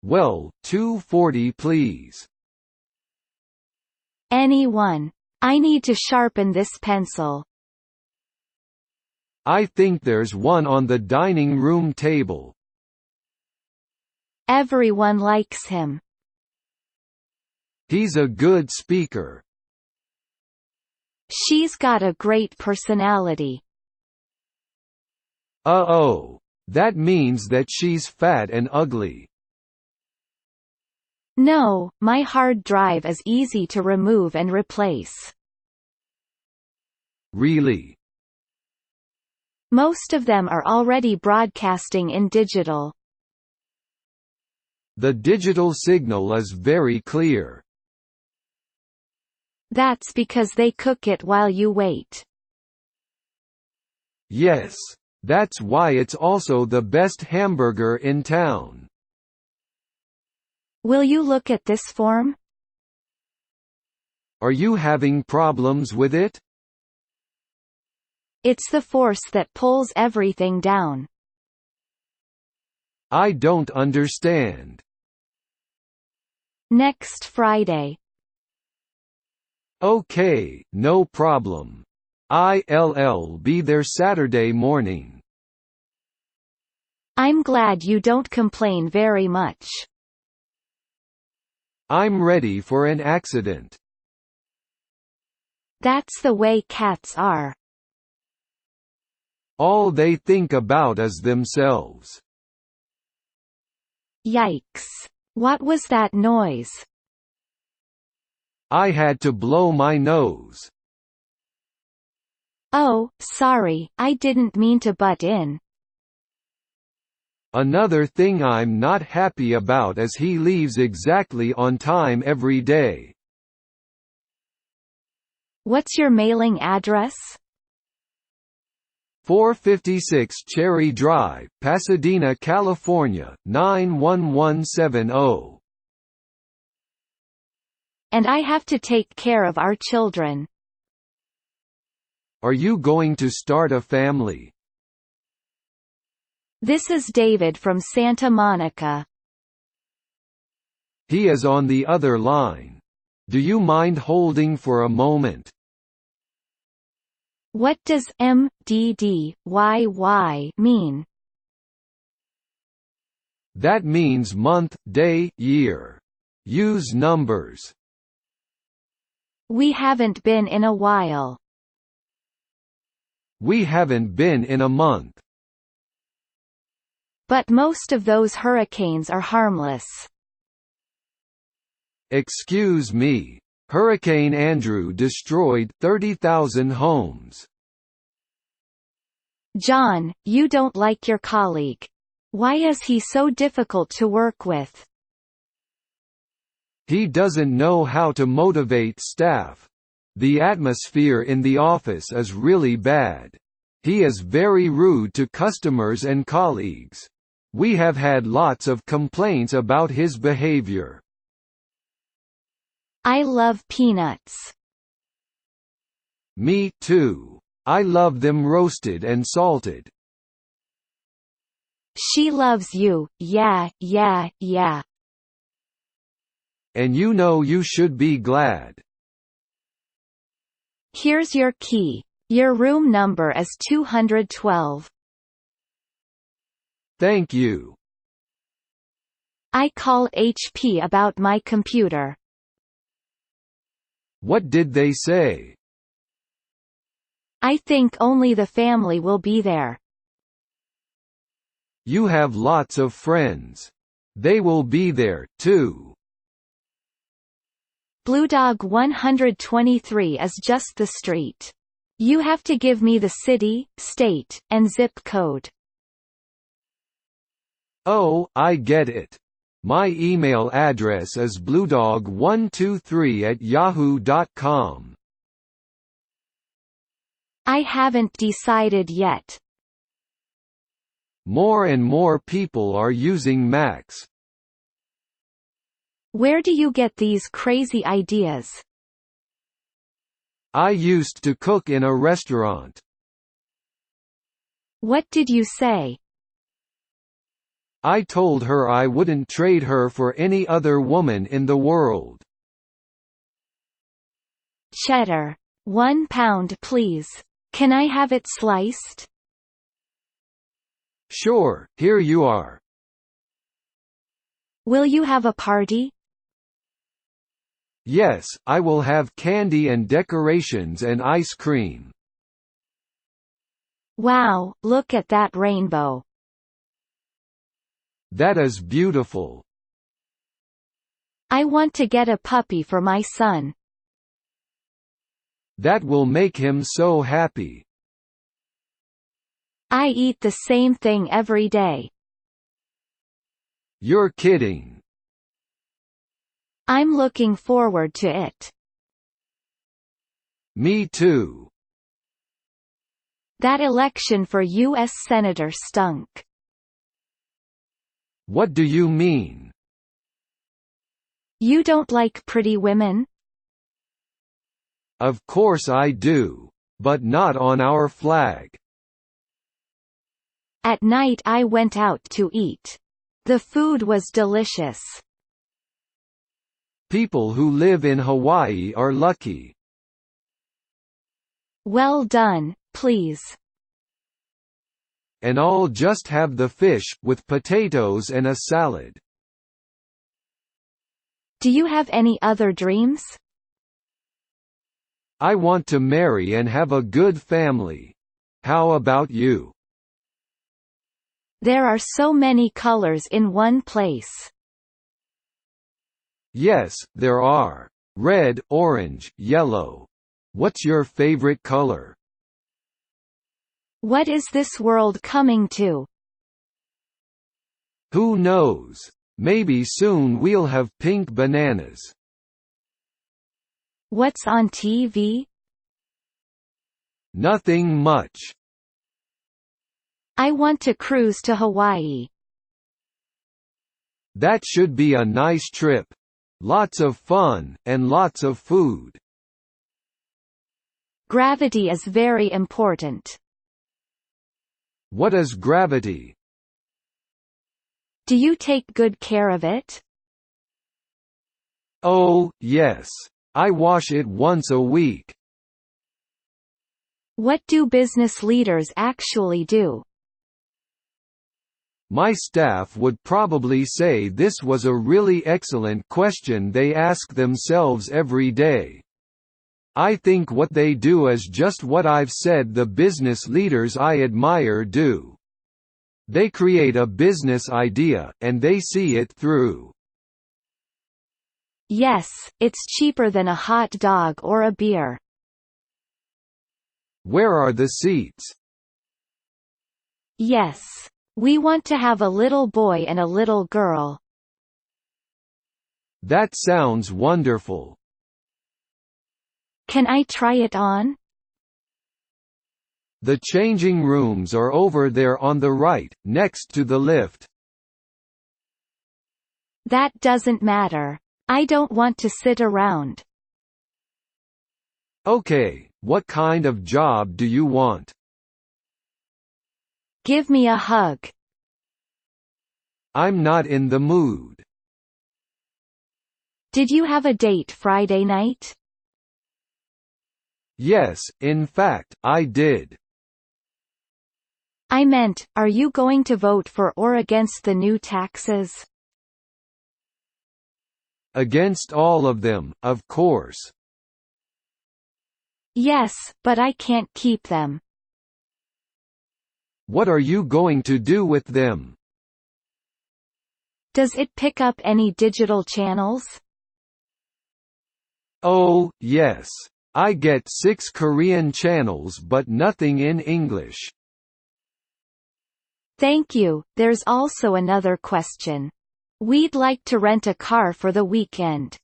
Well, 240 please. Anyone. I need to sharpen this pencil. I think there's one on the dining room table. Everyone likes him. He's a good speaker. She's got a great personality. Uh-oh. That means that she's fat and ugly. No, my hard drive is easy to remove and replace. Really? Most of them are already broadcasting in digital. The digital signal is very clear. That's because they cook it while you wait. Yes. That's why it's also the best hamburger in town. Will you look at this form? Are you having problems with it? It's the force that pulls everything down. I don't understand. Next Friday. Okay, no problem. I'll be there Saturday morning. I'm glad you don't complain very much. I'm ready for an accident. That's the way cats are. All they think about is themselves. Yikes. What was that noise? I had to blow my nose. Oh, sorry, I didn't mean to butt in. Another thing I'm not happy about is he leaves exactly on time every day. What's your mailing address? 456 Cherry Drive, Pasadena, California, 91170. And I have to take care of our children. Are you going to start a family? This is David from Santa Monica. He is on the other line. Do you mind holding for a moment? What does MDDYY mean? That means month, day, year. Use numbers. We haven't been in a while. We haven't been in a month. But most of those hurricanes are harmless. Excuse me. Hurricane Andrew destroyed 30,000 homes. John, you don't like your colleague. Why is he so difficult to work with? He doesn't know how to motivate staff. The atmosphere in the office is really bad. He is very rude to customers and colleagues. We have had lots of complaints about his behavior. I love peanuts. Me too. I love them roasted and salted. She loves you, yeah. And you know you should be glad. Here's your key. Your room number is 212. Thank you. I call HP about my computer. What did they say? I think only the family will be there. You have lots of friends. They will be there, too. BlueDog 123 is just the street. You have to give me the city, state, and zip code. Oh, I get it. My email address is bluedog123@yahoo.com. I haven't decided yet. More and more people are using Macs. Where do you get these crazy ideas? I used to cook in a restaurant. What did you say? I told her I wouldn't trade her for any other woman in the world. Cheddar. 1 pound please. Can I have it sliced? Sure, here you are. Will you have a party? Yes, I will have candy and decorations and ice cream. Wow, look at that rainbow. That is beautiful. I want to get a puppy for my son. That will make him so happy. I eat the same thing every day. You're kidding. I'm looking forward to it. Me too. That election for U.S. Senator stunk. What do you mean? You don't like pretty women? Of course I do. But not on our flag. At night I went out to eat. The food was delicious. People who live in Hawaii are lucky. Well done, please. And I'll just have the fish, with potatoes and a salad. Do you have any other dreams? I want to marry and have a good family. How about you? There are so many colors in one place. Yes, there are. Red, orange, yellow. What's your favorite color? What is this world coming to? Who knows? Maybe soon we'll have pink bananas. What's on TV? Nothing much. I want to cruise to Hawaii. That should be a nice trip. Lots of fun, and lots of food. Gravity is very important. What is gravity? Do you take good care of it? Oh, yes. I wash it once a week. What do business leaders actually do? My staff would probably say this was a really excellent question they ask themselves every day. I think what they do is just what I've said the business leaders I admire do. They create a business idea, and they see it through. Yes, it's cheaper than a hot dog or a beer. Where are the seats? Yes. We want to have a little boy and a little girl. That sounds wonderful. Can I try it on? The changing rooms are over there on the right, next to the lift. That doesn't matter. I don't want to sit around. Okay, what kind of job do you want? Give me a hug. I'm not in the mood. Did you have a date Friday night? Yes, in fact, I did. I meant, are you going to vote for or against the new taxes? Against all of them, of course. Yes, but I can't keep them. What are you going to do with them? Does it pick up any digital channels? Oh, yes. I get 6 Korean channels but nothing in English. Thank you. There's also another question. We'd like to rent a car for the weekend.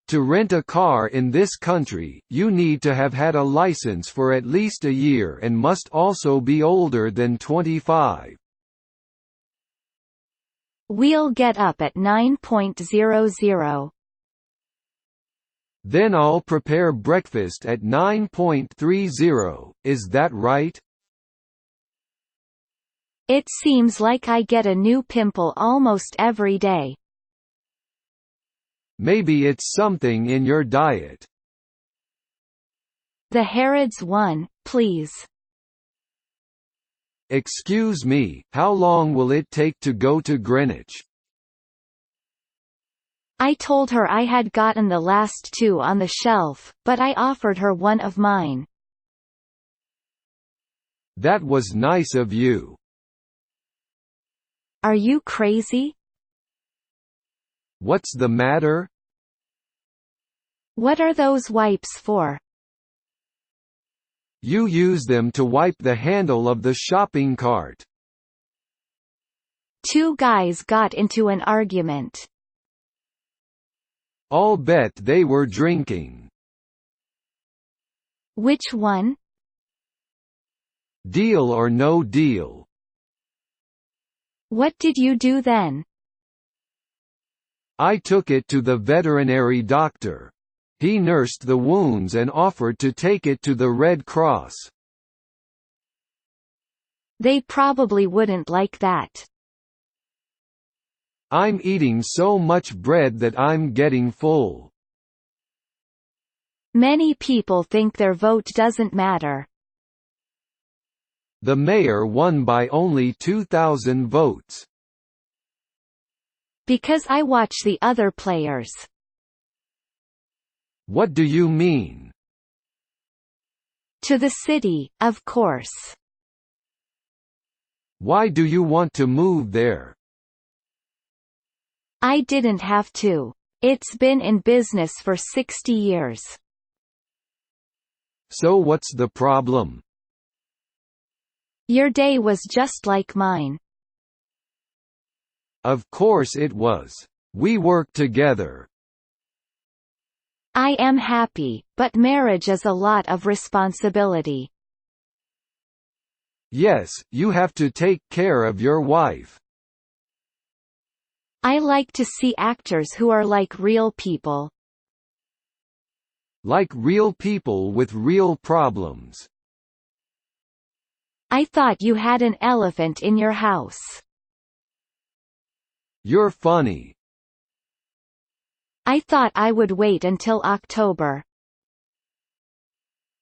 To rent a car in this country, you need to have had a license for at least a year and must also be older than 25. We'll get up at 9:00. Then I'll prepare breakfast at 9:30, is that right? It seems like I get a new pimple almost every day. Maybe it's something in your diet. The Harrods one, please. Excuse me, how long will it take to go to Greenwich? I told her I had gotten the last 2 on the shelf, but I offered her one of mine. That was nice of you. Are you crazy? What's the matter? What are those wipes for? You use them to wipe the handle of the shopping cart. 2 guys got into an argument. I'll bet they were drinking. Which one? Deal or no deal? What did you do then? I took it to the veterinary doctor. He nursed the wounds and offered to take it to the Red Cross. They probably wouldn't like that. I'm eating so much bread that I'm getting full. Many people think their vote doesn't matter. The mayor won by only 2,000 votes. Because I watch the other players. What do you mean? To the city, of course. Why do you want to move there? I didn't have to. It's been in business for 60 years. So what's the problem? Your day was just like mine. Of course it was. We worked together. I am happy, but marriage is a lot of responsibility. Yes, you have to take care of your wife. I like to see actors who are like real people. Like real people with real problems. I thought you had an elephant in your house. You're funny. I thought I would wait until October.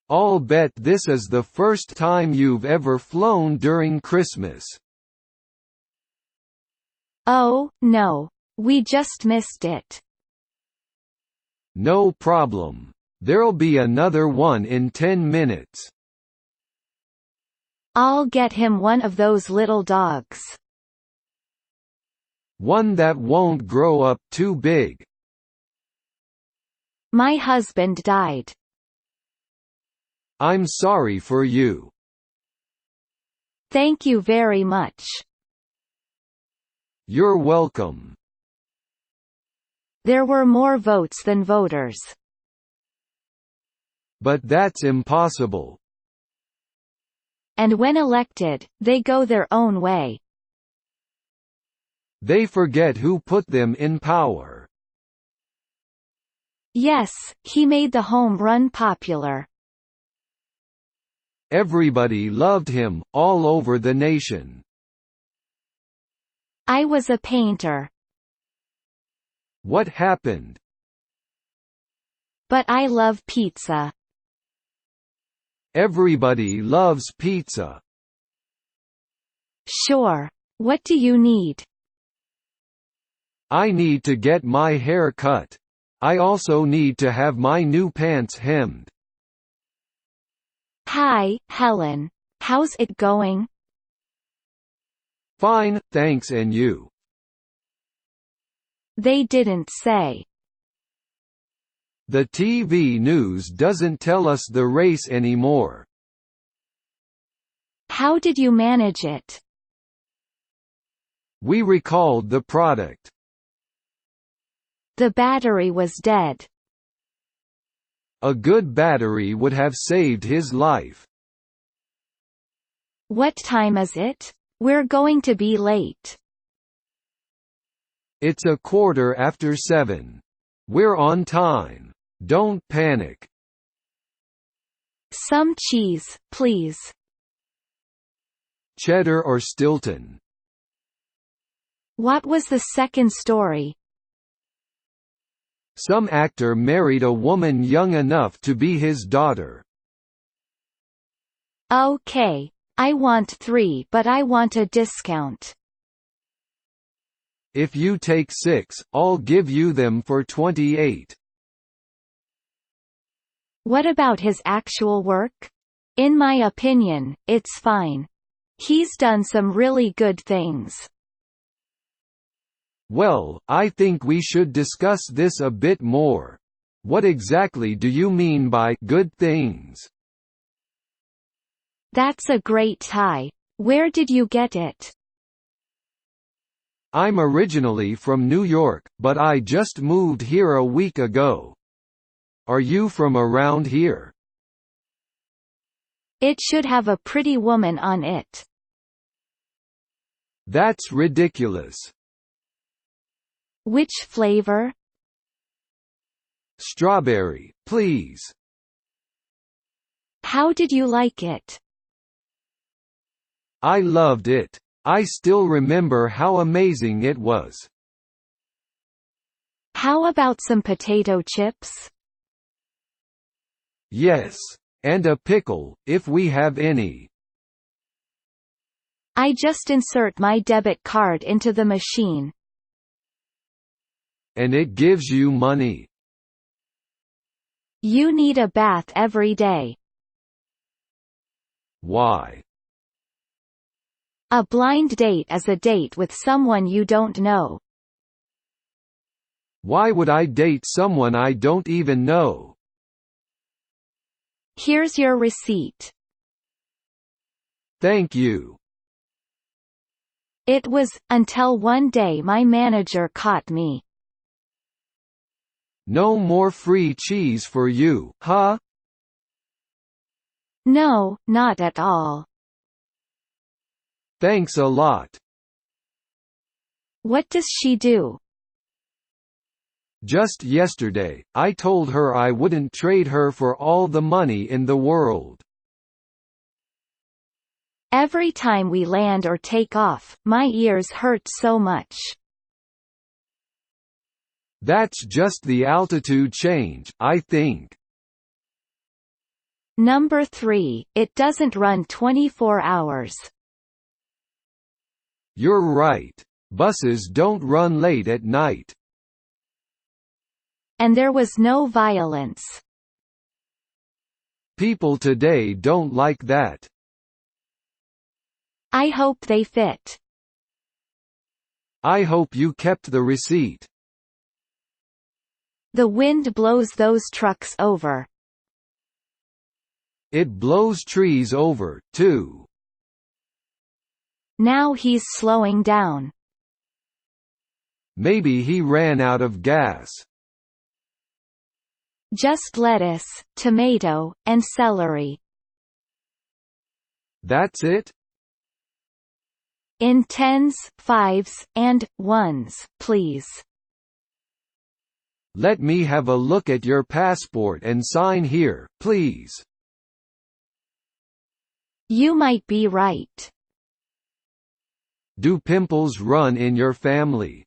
I'll bet this is the first time you've ever flown during Christmas. Oh, no. We just missed it. No problem. There'll be another one in 10 minutes. I'll get him one of those little dogs. One that won't grow up too big. My husband died. I'm sorry for you. Thank you very much. You're welcome. There were more votes than voters. But that's impossible. And when elected, they go their own way. They forget who put them in power. Yes, he made the home run popular. Everybody loved him, all over the nation. I was a painter. What happened? But I love pizza. Everybody loves pizza. Sure. What do you need? I need to get my hair cut. I also need to have my new pants hemmed. Hi, Helen. How's it going? Fine, thanks, and you? They didn't say. The TV news doesn't tell us the race anymore. How did you manage it? We recalled the product. The battery was dead. A good battery would have saved his life. What time is it? We're going to be late. It's 7:15. We're on time. Don't panic. Some cheese, please. Cheddar or Stilton? What was the second story? Some actor married a woman young enough to be his daughter. Okay. I want 3, but I want a discount. If you take 6, I'll give you them for 28. What about his actual work? In my opinion, it's fine. He's done some really good things. Well, I think we should discuss this a bit more. What exactly do you mean by good things? That's a great tie. Where did you get it? I'm originally from New York, but I just moved here a week ago. Are you from around here? It should have a pretty woman on it. That's ridiculous. Which flavor? Strawberry, please. How did you like it? I loved it. I still remember how amazing it was. How about some potato chips? Yes. And a pickle, if we have any. I just insert my debit card into the machine. And it gives you money. You need a bath every day. Why? A blind date is a date with someone you don't know. Why would I date someone I don't even know? Here's your receipt. Thank you. It was, until one day my manager caught me. No more free cheese for you, huh? No, not at all. Thanks a lot. What does she do? Just yesterday, I told her I wouldn't trade her for all the money in the world. Every time we land or take off, my ears hurt so much. That's just the altitude change, I think. Number 3, it doesn't run 24 hours. You're right. Buses don't run late at night. And there was no violence. People today don't like that. I hope they fit. I hope you kept the receipt. The wind blows those trucks over. It blows trees over, too. Now he's slowing down. Maybe he ran out of gas. Just lettuce, tomato, and celery. That's it? In 10s, 5s, and 1s, please. Let me have a look at your passport and sign here, please. You might be right. Do pimples run in your family?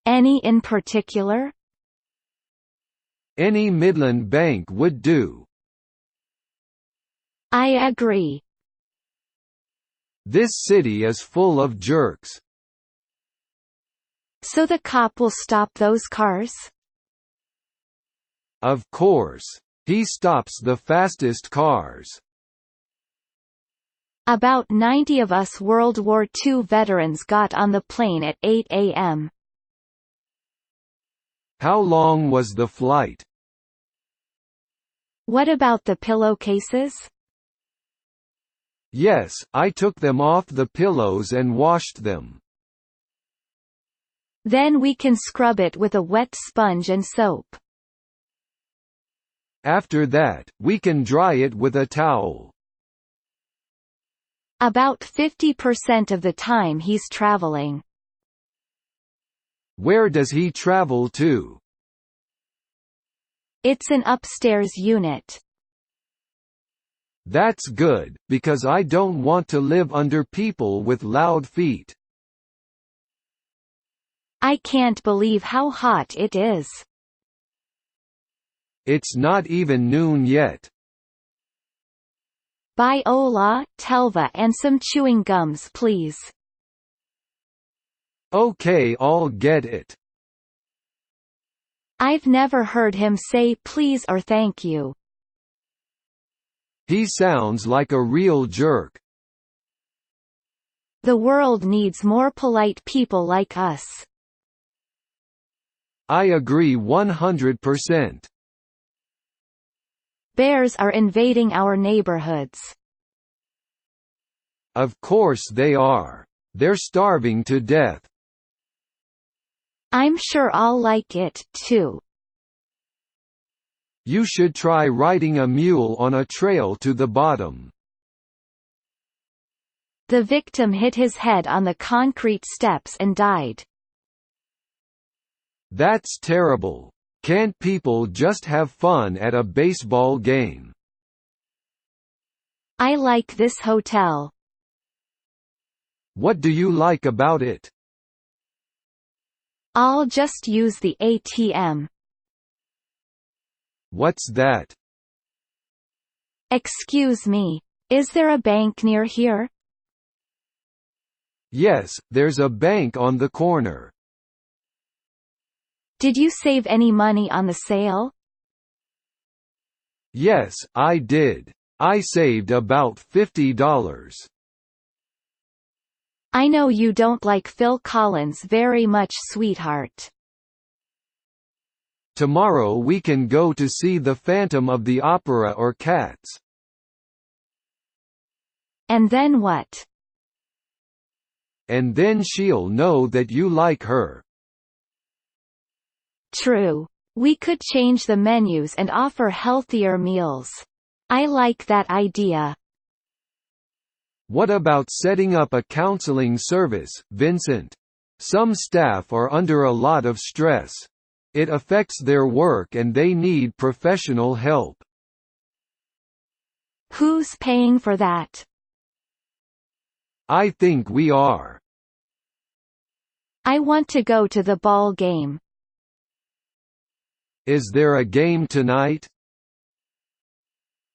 Any in particular? Any Midland bank would do. I agree. This city is full of jerks. So the cop will stop those cars? Of course. He stops the fastest cars. About 90 of us World War II veterans got on the plane at 8 a.m. How long was the flight? What about the pillowcases? Yes, I took them off the pillows and washed them. Then we can scrub it with a wet sponge and soap. After that, we can dry it with a towel. About 50% of the time he's traveling. Where does he travel to? It's an upstairs unit. That's good, because I don't want to live under people with loud feet. I can't believe how hot it is. It's not even noon yet. Buy Ola, Telva and some chewing gums please. Okay, I'll get it. I've never heard him say please or thank you. He sounds like a real jerk. The world needs more polite people like us. I agree 100%. Bears are invading our neighborhoods. Of course they are. They're starving to death. I'm sure I'll like it, too. You should try riding a mule on a trail to the bottom. The victim hit his head on the concrete steps and died. That's terrible. Can't people just have fun at a baseball game? I like this hotel. What do you like about it? I'll just use the ATM. What's that? Excuse me. Is there a bank near here? Yes, there's a bank on the corner. Did you save any money on the sale? Yes, I did. I saved about $50. I know you don't like Phil Collins very much, sweetheart. Tomorrow we can go to see the Phantom of the Opera or Cats. And then what? And then she'll know that you like her. True. We could change the menus and offer healthier meals. I like that idea. What about setting up a counseling service, Vincent? Some staff are under a lot of stress. It affects their work and they need professional help. Who's paying for that? I think we are. I want to go to the ball game. Is there a game tonight?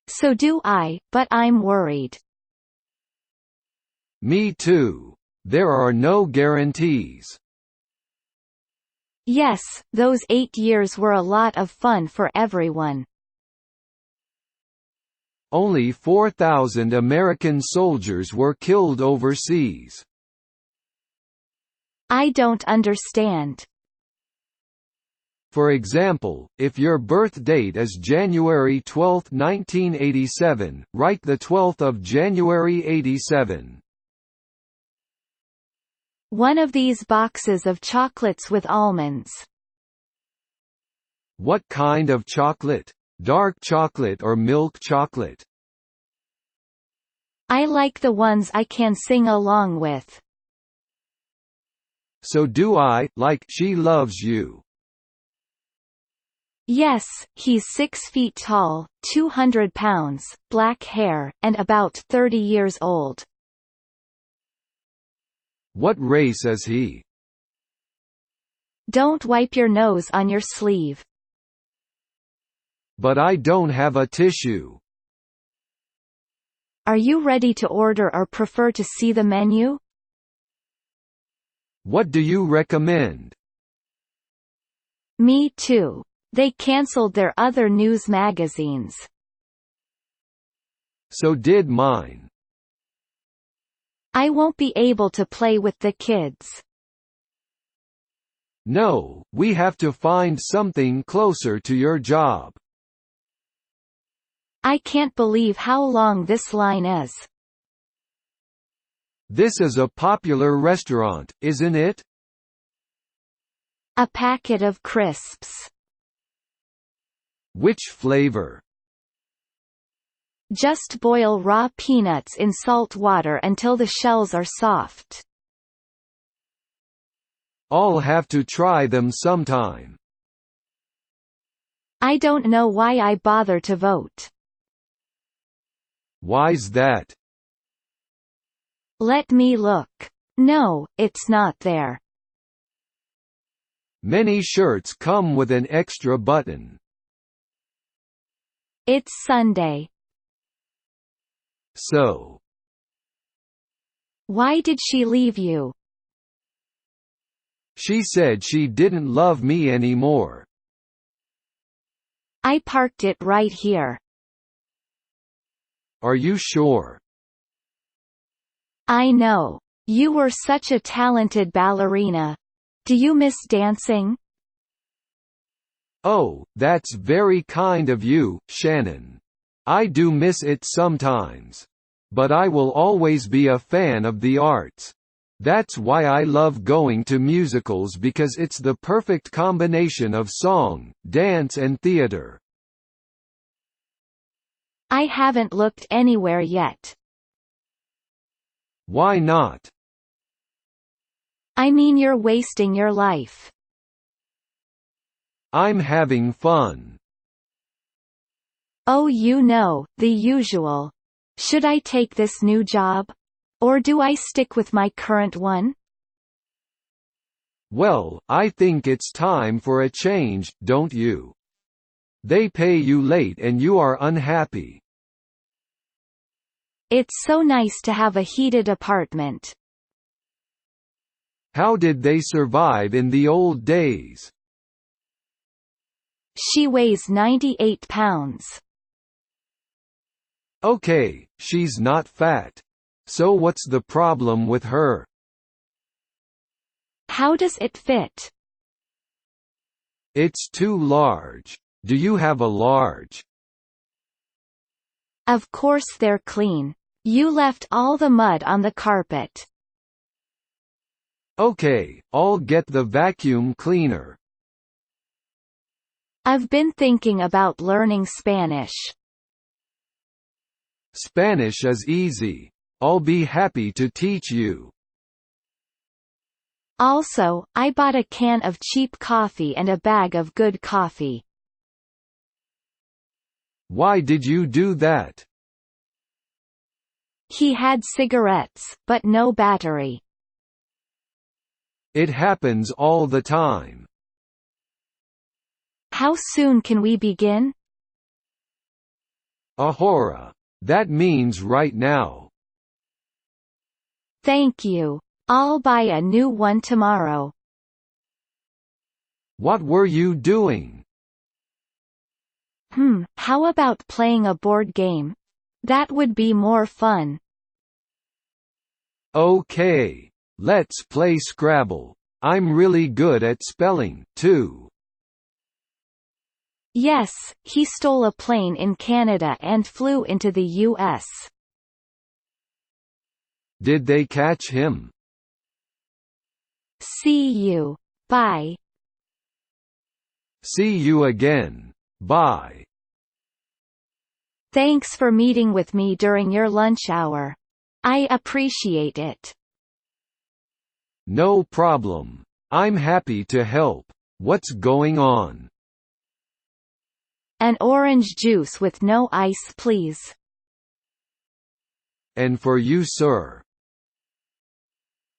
So do I, but I'm worried. Me too. There are no guarantees. Yes, those 8 years were a lot of fun for everyone. Only 4,000 American soldiers were killed overseas. I don't understand. For example, if your birth date is January 12, 1987, write the 12th of January 87. One of these boxes of chocolates with almonds. What kind of chocolate? Dark chocolate or milk chocolate? I like the ones I can sing along with. So do I, like She Loves You. Yes, he's 6 feet tall, 200 pounds, black hair, and about 30 years old. What race is he? Don't wipe your nose on your sleeve. But I don't have a tissue. Are you ready to order or prefer to see the menu? What do you recommend? Me too. They cancelled their other news magazines. So did mine. I won't be able to play with the kids. No, we have to find something closer to your job. I can't believe how long this line is. This is a popular restaurant, isn't it? A packet of crisps. Which flavor? Just boil raw peanuts in salt water until the shells are soft. I'll have to try them sometime. I don't know why I bother to vote. Why's that? Let me look. No, it's not there. Many shirts come with an extra button. It's Sunday. So. Why did she leave you? She said she didn't love me anymore. I parked it right here. Are you sure? I know. You were such a talented ballerina. Do you miss dancing? Oh, that's very kind of you, Shannon. I do miss it sometimes. But I will always be a fan of the arts. That's why I love going to musicals, because it's the perfect combination of song, dance and theater. I haven't looked anywhere yet. Why not? I mean, you're wasting your life. I'm having fun. Oh, you know, the usual. Should I take this new job? Or do I stick with my current one? Well, I think it's time for a change, don't you? They pay you late and you are unhappy. It's so nice to have a heated apartment. How did they survive in the old days? She weighs 98 pounds. Okay, she's not fat. So what's the problem with her? How does it fit? It's too large. Do you have a large? Of course they're clean. You left all the mud on the carpet. Okay, I'll get the vacuum cleaner. I've been thinking about learning Spanish. Spanish is easy. I'll be happy to teach you. Also, I bought a can of cheap coffee and a bag of good coffee. Why did you do that? He had cigarettes, but no battery. It happens all the time. How soon can we begin? Ahora. That means right now. Thank you. I'll buy a new one tomorrow. What were you doing? How about playing a board game? That would be more fun. Okay. Let's play Scrabble. I'm really good at spelling, too. Yes, he stole a plane in Canada and flew into the U.S. Did they catch him? See you. Bye. See you again. Bye. Thanks for meeting with me during your lunch hour. I appreciate it. No problem. I'm happy to help. What's going on? An orange juice with no ice, please. And for you, sir?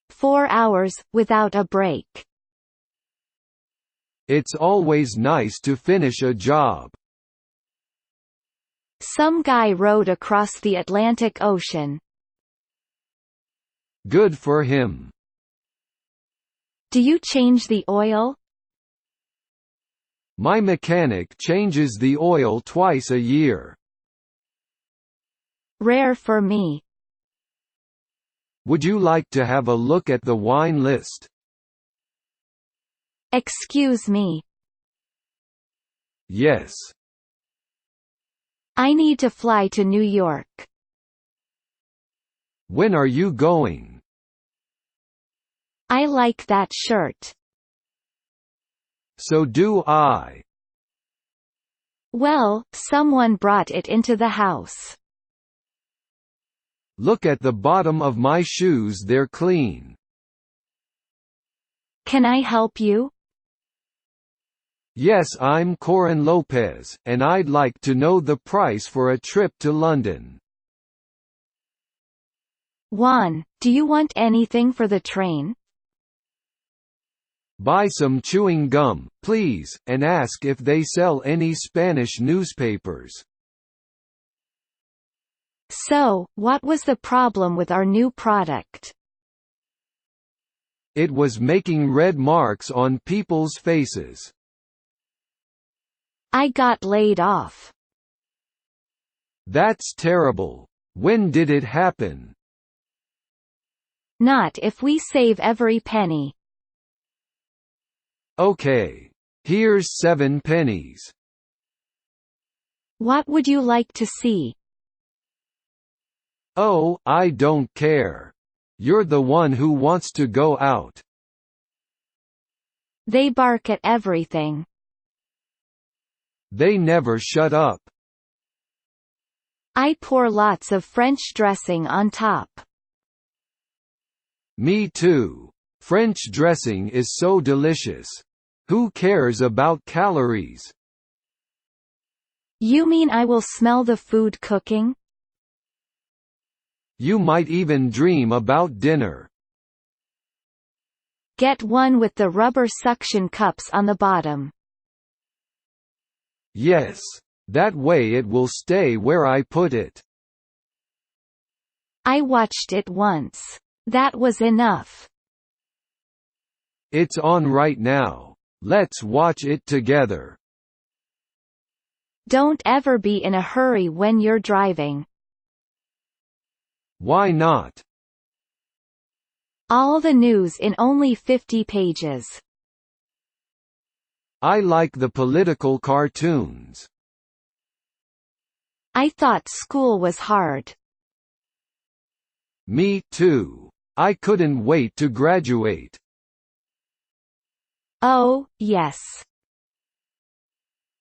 4 hours, without a break. It's always nice to finish a job. Some guy rowed across the Atlantic Ocean. Good for him. Do you change the oil? My mechanic changes the oil twice a year. Rare for me. Would you like to have a look at the wine list? Excuse me. Yes. I need to fly to New York. When are you going? I like that shirt. So do I. Well, someone brought it into the house. Look at the bottom of my shoes, they're clean. Can I help you? Yes, I'm Corin Lopez, and I'd like to know the price for a trip to London. Juan, do you want anything for the train? Buy some chewing gum, please, and ask if they sell any Spanish newspapers. So, what was the problem with our new product? It was making red marks on people's faces. I got laid off. That's terrible. When did it happen? Not if we save every penny. Okay. Here's 7 pennies. What would you like to see? Oh, I don't care. You're the one who wants to go out. They bark at everything. They never shut up. I pour lots of French dressing on top. Me too. French dressing is so delicious. Who cares about calories? You mean I will smell the food cooking? You might even dream about dinner. Get one with the rubber suction cups on the bottom. Yes. That way it will stay where I put it. I watched it once. That was enough. It's on right now. Let's watch it together. Don't ever be in a hurry when you're driving. Why not? All the news in only 50 pages. I like the political cartoons. I thought school was hard. Me too. I couldn't wait to graduate. Oh, yes.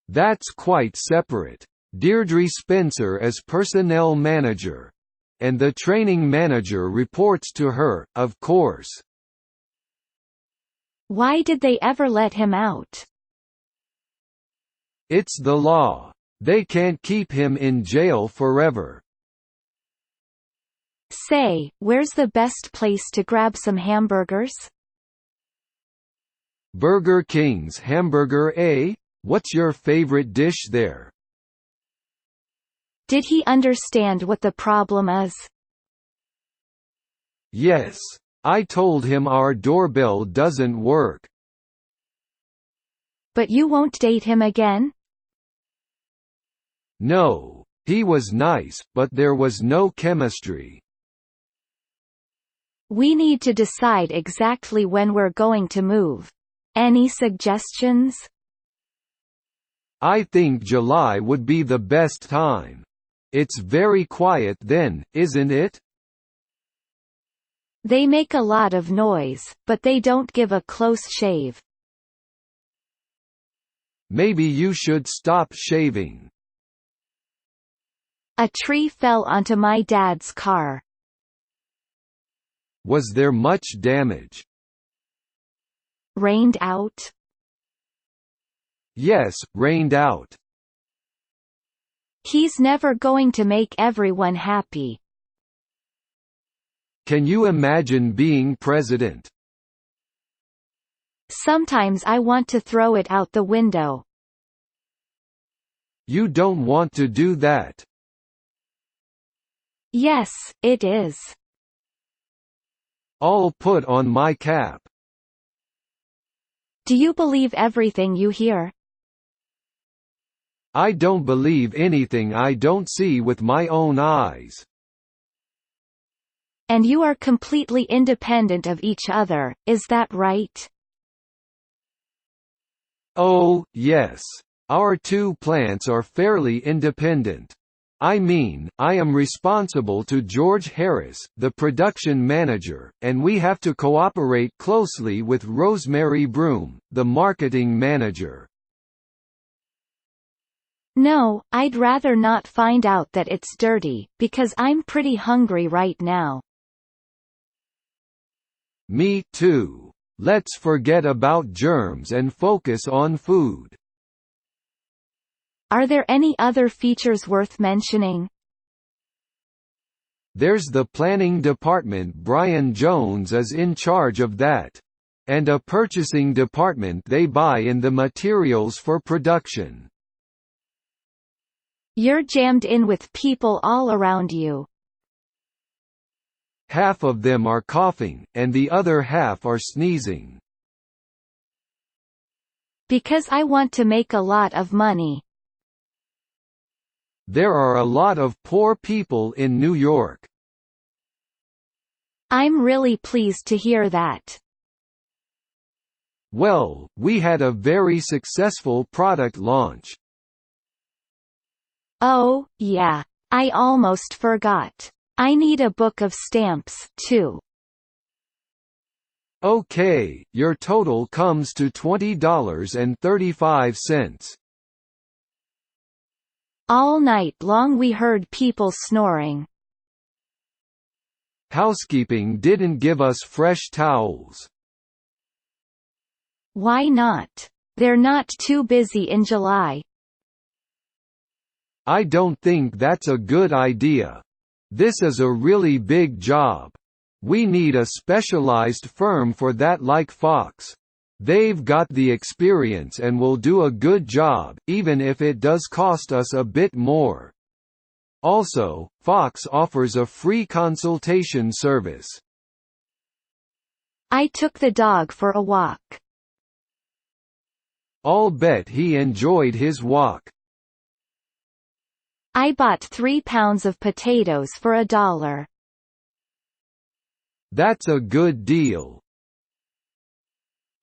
That's quite separate. Deirdre Spencer as personnel manager. And the training manager reports to her, of course. Why did they ever let him out? It's the law. They can't keep him in jail forever. Say, where's the best place to grab some hamburgers? Burger King's hamburger, eh? What's your favorite dish there? Did he understand what the problem is? Yes. I told him our doorbell doesn't work. But you won't date him again? No. He was nice, but there was no chemistry. We need to decide exactly when we're going to move. Any suggestions? I think July would be the best time. It's very quiet then, isn't it? They make a lot of noise, but they don't give a close shave. Maybe you should stop shaving. A tree fell onto my dad's car. Was there much damage? Rained out? Yes, rained out. He's never going to make everyone happy. Can you imagine being president? Sometimes I want to throw it out the window. You don't want to do that. Yes, it is. I'll put on my cap. Do you believe everything you hear? I don't believe anything I don't see with my own eyes. And you are completely independent of each other, is that right? Oh, yes. Our two plants are fairly independent. I mean, I am responsible to George Harris, the production manager, and we have to cooperate closely with Rosemary Broom, the marketing manager. No, I'd rather not find out that it's dirty, because I'm pretty hungry right now. Me too. Let's forget about germs and focus on food. Are there any other features worth mentioning? There's the planning department. Brian Jones is in charge of that. And a purchasing department. They buy in the materials for production. You're jammed in with people all around you. Half of them are coughing, and the other half are sneezing. Because I want to make a lot of money. There are a lot of poor people in New York. I'm really pleased to hear that. Well, we had a very successful product launch. Oh, yeah. I almost forgot. I need a book of stamps, too. Okay, your total comes to $20.35. All night long we heard people snoring. Housekeeping didn't give us fresh towels. Why not? They're not too busy in July. I don't think that's a good idea. This is a really big job. We need a specialized firm for that, like Fox. They've got the experience and will do a good job, even if it does cost us a bit more. Also, Fox offers a free consultation service. I took the dog for a walk. I'll bet he enjoyed his walk. I bought 3 pounds of potatoes for $1. That's a good deal.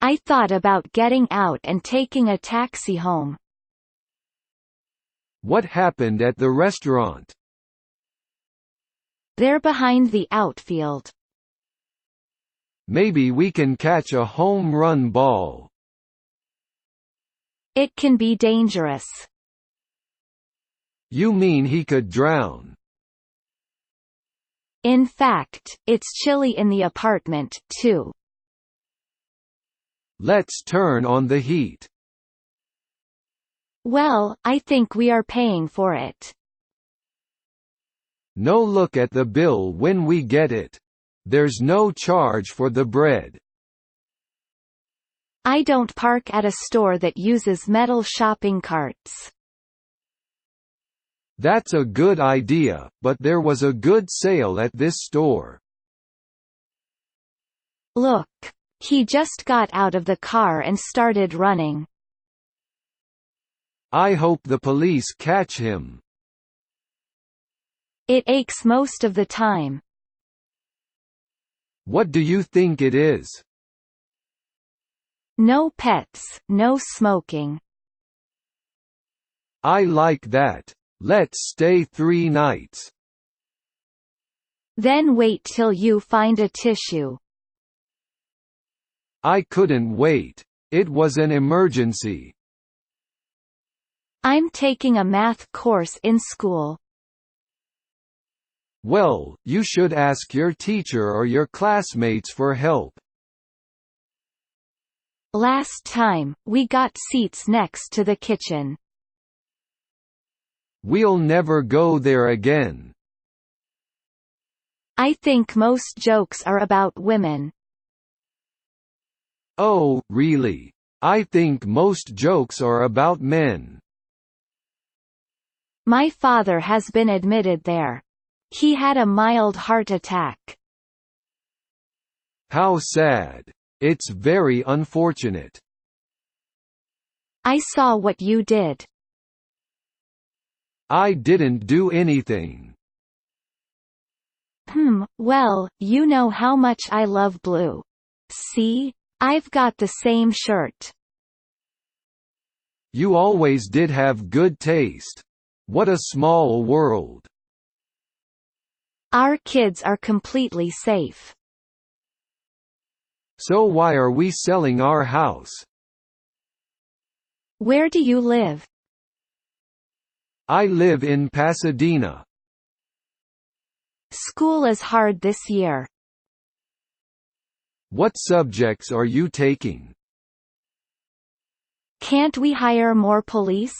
I thought about getting out and taking a taxi home. What happened at the restaurant? They're behind the outfield. Maybe we can catch a home run ball. It can be dangerous. You mean he could drown? In fact, it's chilly in the apartment, too. Let's turn on the heat. Well, I think we are paying for it. No, look at the bill when we get it. There's no charge for the bread. I don't park at a store that uses metal shopping carts. That's a good idea, but there was a good sale at this store. Look. He just got out of the car and started running. I hope the police catch him. It aches most of the time. What do you think it is? No pets, no smoking. I like that. Let's stay 3 nights. Then wait till you find a tissue. I couldn't wait. It was an emergency. I'm taking a math course in school. Well, you should ask your teacher or your classmates for help. Last time, we got seats next to the kitchen. We'll never go there again. I think most jokes are about women. Oh, really? I think most jokes are about men. My father has been admitted there. He had a mild heart attack. How sad. It's very unfortunate. I saw what you did. I didn't do anything. Well, you know how much I love blue. See? I've got the same shirt. You always did have good taste. What a small world. Our kids are completely safe. So why are we selling our house? Where do you live? I live in Pasadena. School is hard this year. What subjects are you taking? Can't we hire more police?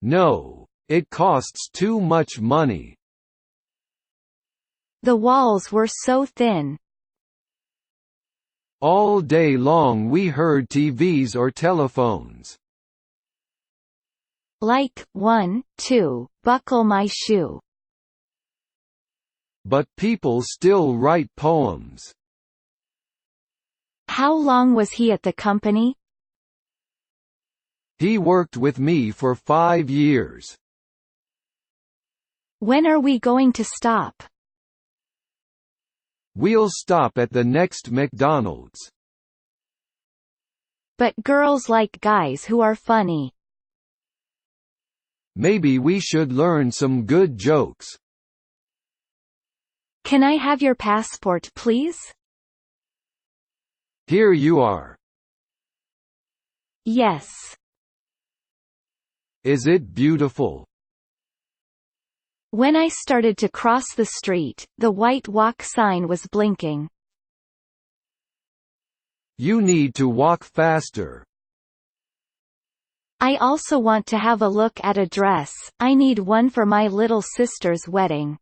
No, it costs too much money. The walls were so thin. All day long we heard TVs or telephones. Like, 1, 2, buckle my shoe. But people still write poems. How long was he at the company? He worked with me for 5 years. When are we going to stop? We'll stop at the next McDonald's. But girls like guys who are funny. Maybe we should learn some good jokes. Can I have your passport, please? Here you are. Yes. Is it beautiful? When I started to cross the street, the white walk sign was blinking. You need to walk faster. I also want to have a look at a dress. I need one for my little sister's wedding.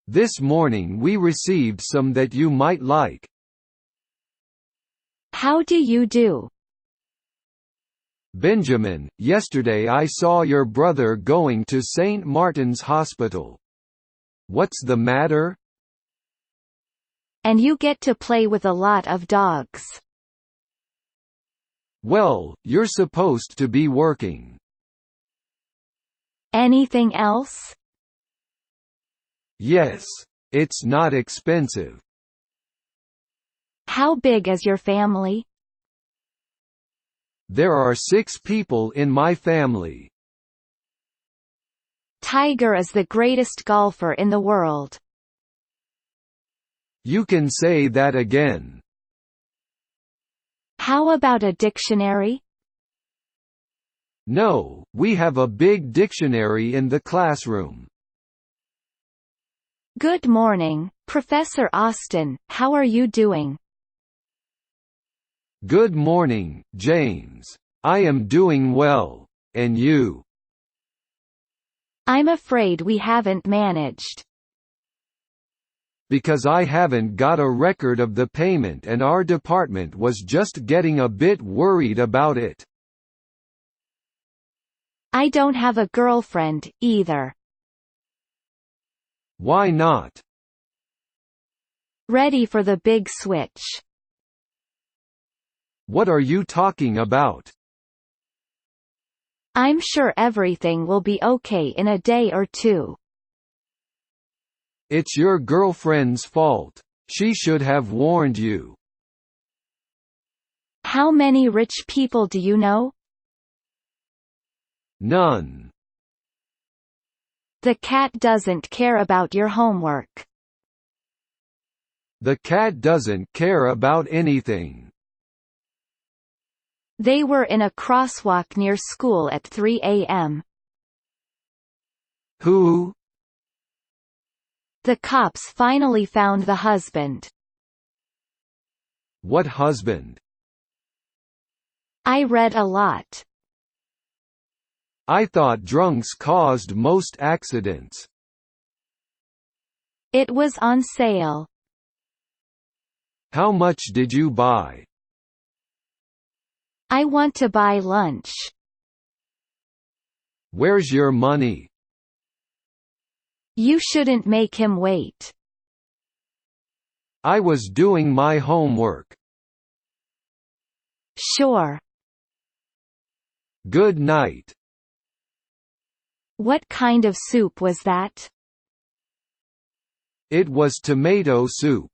This morning we received some that you might like. How do you do? Benjamin, yesterday I saw your brother going to St. Martin's Hospital. What's the matter? And you get to play with a lot of dogs. Well, you're supposed to be working. Anything else? Yes. It's not expensive. How big is your family? There are 6 people in my family. Tiger is the greatest golfer in the world. You can say that again. How about a dictionary? No, we have a big dictionary in the classroom. Good morning, Professor Austin. How are you doing? Good morning, James. I am doing well. And you? I'm afraid we haven't managed. Because I haven't got a record of the payment and our department was just getting a bit worried about it. I don't have a girlfriend, either. Why not? Ready for the big switch. What are you talking about? I'm sure everything will be okay in a day or two. It's your girlfriend's fault. She should have warned you. How many rich people do you know? None. The cat doesn't care about your homework. The cat doesn't care about anything. They were in a crosswalk near school at 3 a.m. Who? The cops finally found the husband. What husband? I read a lot. I thought drunks caused most accidents. It was on sale. How much did you buy? I want to buy lunch. Where's your money? You shouldn't make him wait. I was doing my homework. Sure. Good night. What kind of soup was that? It was tomato soup.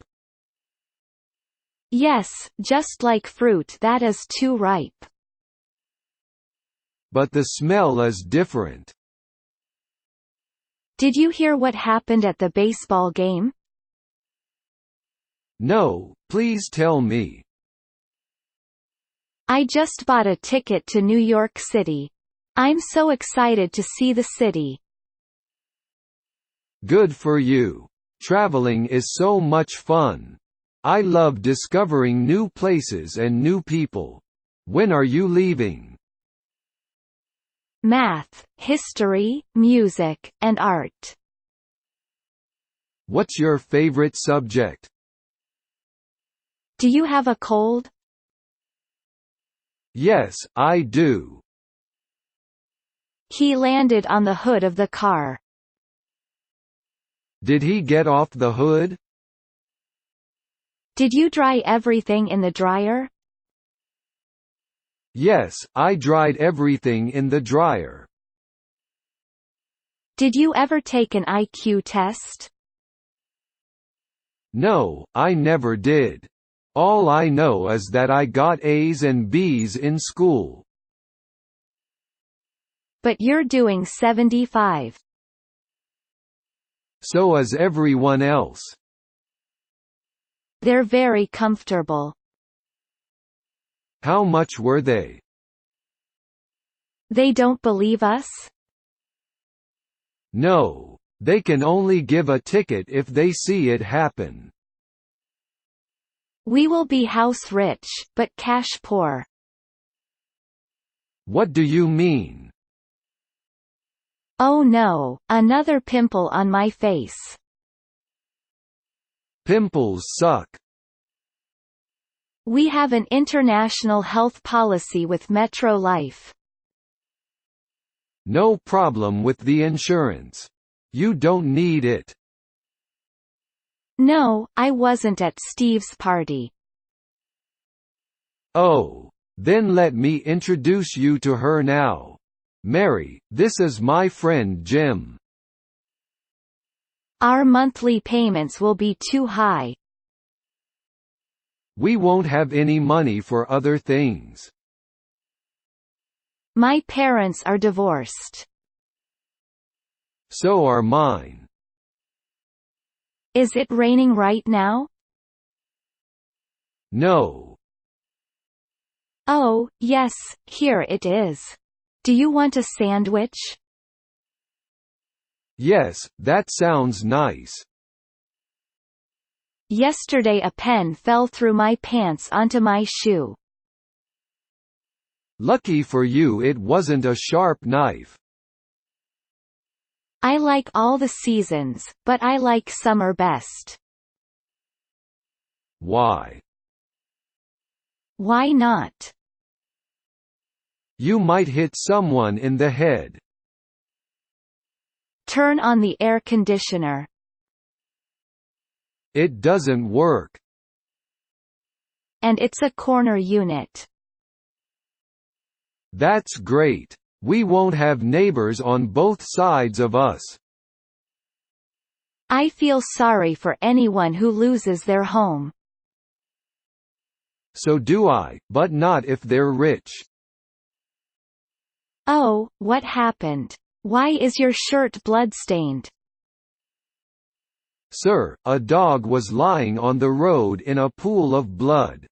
Yes, just like fruit that is too ripe. But the smell is different. Did you hear what happened at the baseball game? No, please tell me. I just bought a ticket to New York City. I'm so excited to see the city. Good for you. Traveling is so much fun. I love discovering new places and new people. When are you leaving? Math, history, music, and art. What's your favorite subject? Do you have a cold? Yes, I do. He landed on the hood of the car. Did he get off the hood? Did you dry everything in the dryer? Yes, I dried everything in the dryer. Did you ever take an IQ test? No, I never did. All I know is that I got A's and B's in school. But you're doing 75. So is everyone else. They're very comfortable. How much were they? They don't believe us? No. They can only give a ticket if they see it happen. We will be house rich, but cash poor. What do you mean? Oh no, another pimple on my face. Pimples suck. We have an international health policy with Metro Life. No problem with the insurance. You don't need it. No, I wasn't at Steve's party. Oh. Then let me introduce you to her now. Mary, this is my friend Jim. Our monthly payments will be too high. We won't have any money for other things. My parents are divorced. So are mine. Is it raining right now? No. Oh, yes, here it is. Do you want a sandwich? Yes, that sounds nice. Yesterday a pen fell through my pants onto my shoe. Lucky for you it wasn't a sharp knife. I like all the seasons, but I like summer best. Why? Why not? You might hit someone in the head. Turn on the air conditioner. It doesn't work. And it's a corner unit. That's great. We won't have neighbors on both sides of us. I feel sorry for anyone who loses their home. So do I, but not if they're rich. Oh, what happened? Why is your shirt bloodstained? Sir, a dog was lying on the road in a pool of blood.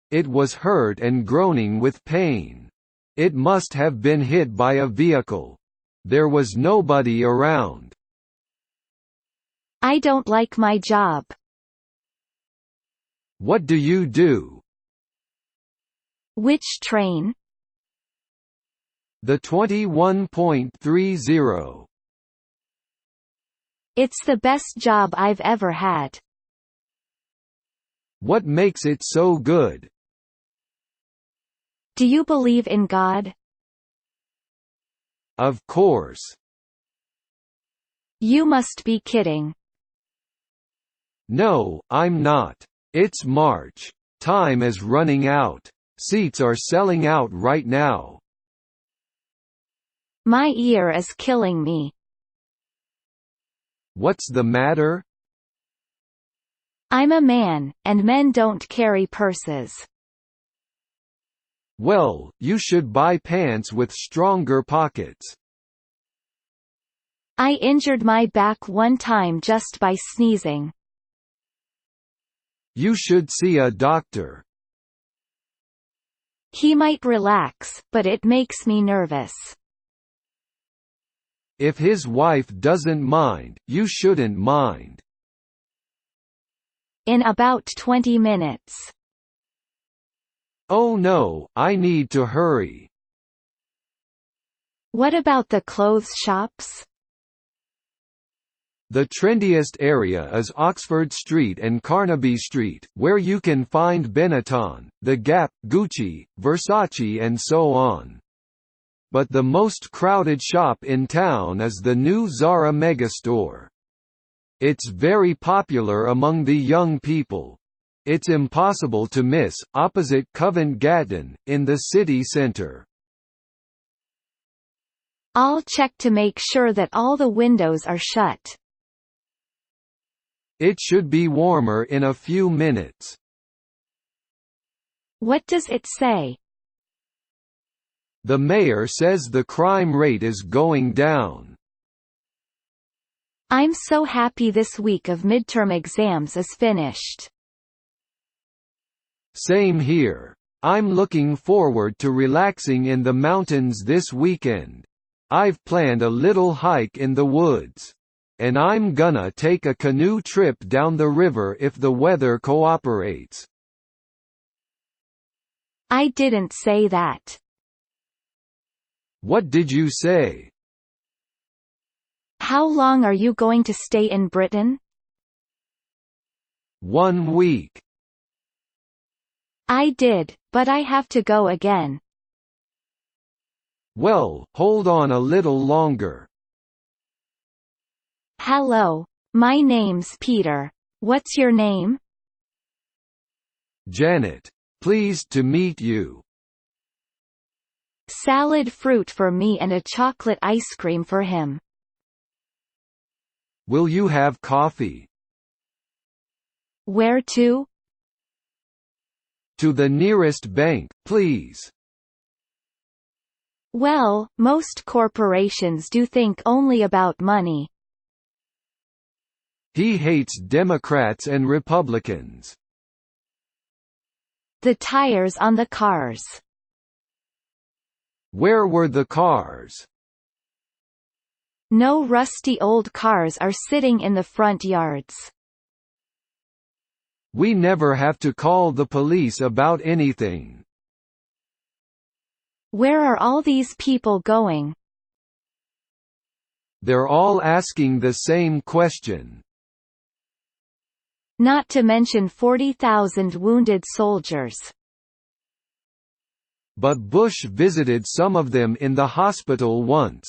It was hurt and groaning with pain. It must have been hit by a vehicle. There was nobody around. I don't like my job. What do you do? Which train? The 21.30. It's the best job I've ever had. What makes it so good? Do you believe in God? Of course. You must be kidding. No, I'm not. It's March. Time is running out. Seats are selling out right now. My ear is killing me. What's the matter? I'm a man, and men don't carry purses. Well, you should buy pants with stronger pockets. I injured my back one time just by sneezing. You should see a doctor. He might relax, but it makes me nervous. If his wife doesn't mind, you shouldn't mind. In about 20 minutes. Oh no, I need to hurry. What about the clothes shops? The trendiest area is Oxford Street and Carnaby Street, where you can find Benetton, The Gap, Gucci, Versace and so on. But the most crowded shop in town is the new Zara megastore. It's very popular among the young people. It's impossible to miss, opposite Covent Garden, in the city centre. I'll check to make sure that all the windows are shut. It should be warmer in a few minutes. What does it say? The mayor says the crime rate is going down. I'm so happy this week of midterm exams is finished. Same here. I'm looking forward to relaxing in the mountains this weekend. I've planned a little hike in the woods. And I'm gonna take a canoe trip down the river if the weather cooperates. I didn't say that. What did you say? How long are you going to stay in Britain? 1 week. I did, but I have to go again. Well, hold on a little longer. Hello, my name's Peter. What's your name? Janet. Pleased to meet you. Salad fruit for me and a chocolate ice cream for him. Will you have coffee? Where to? To the nearest bank, please. Well, most corporations do think only about money. He hates Democrats and Republicans. The tires on the cars. Where were the cars? No, rusty old cars are sitting in the front yards. We never have to call the police about anything. Where are all these people going? They're all asking the same question. Not to mention 40,000 wounded soldiers. But Bush visited some of them in the hospital once.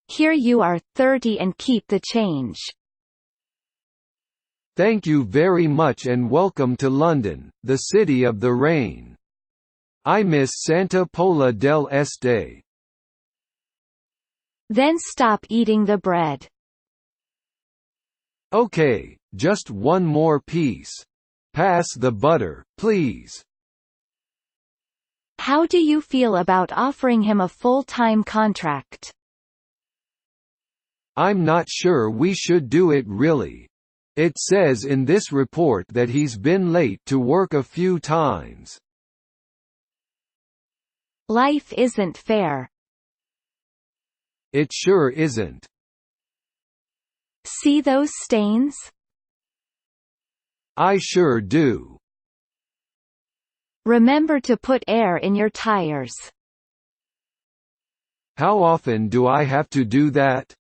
Here you are, 30, and keep the change. Thank you very much and welcome to London, the city of the rain. I miss Santa Pola del Este. Then stop eating the bread. Okay, just one more piece. Pass the butter, please. How do you feel about offering him a full-time contract? I'm not sure we should do it really. It says in this report that he's been late to work a few times. Life isn't fair. It sure isn't. See those stains? I sure do. Remember to put air in your tires. How often do I have to do that?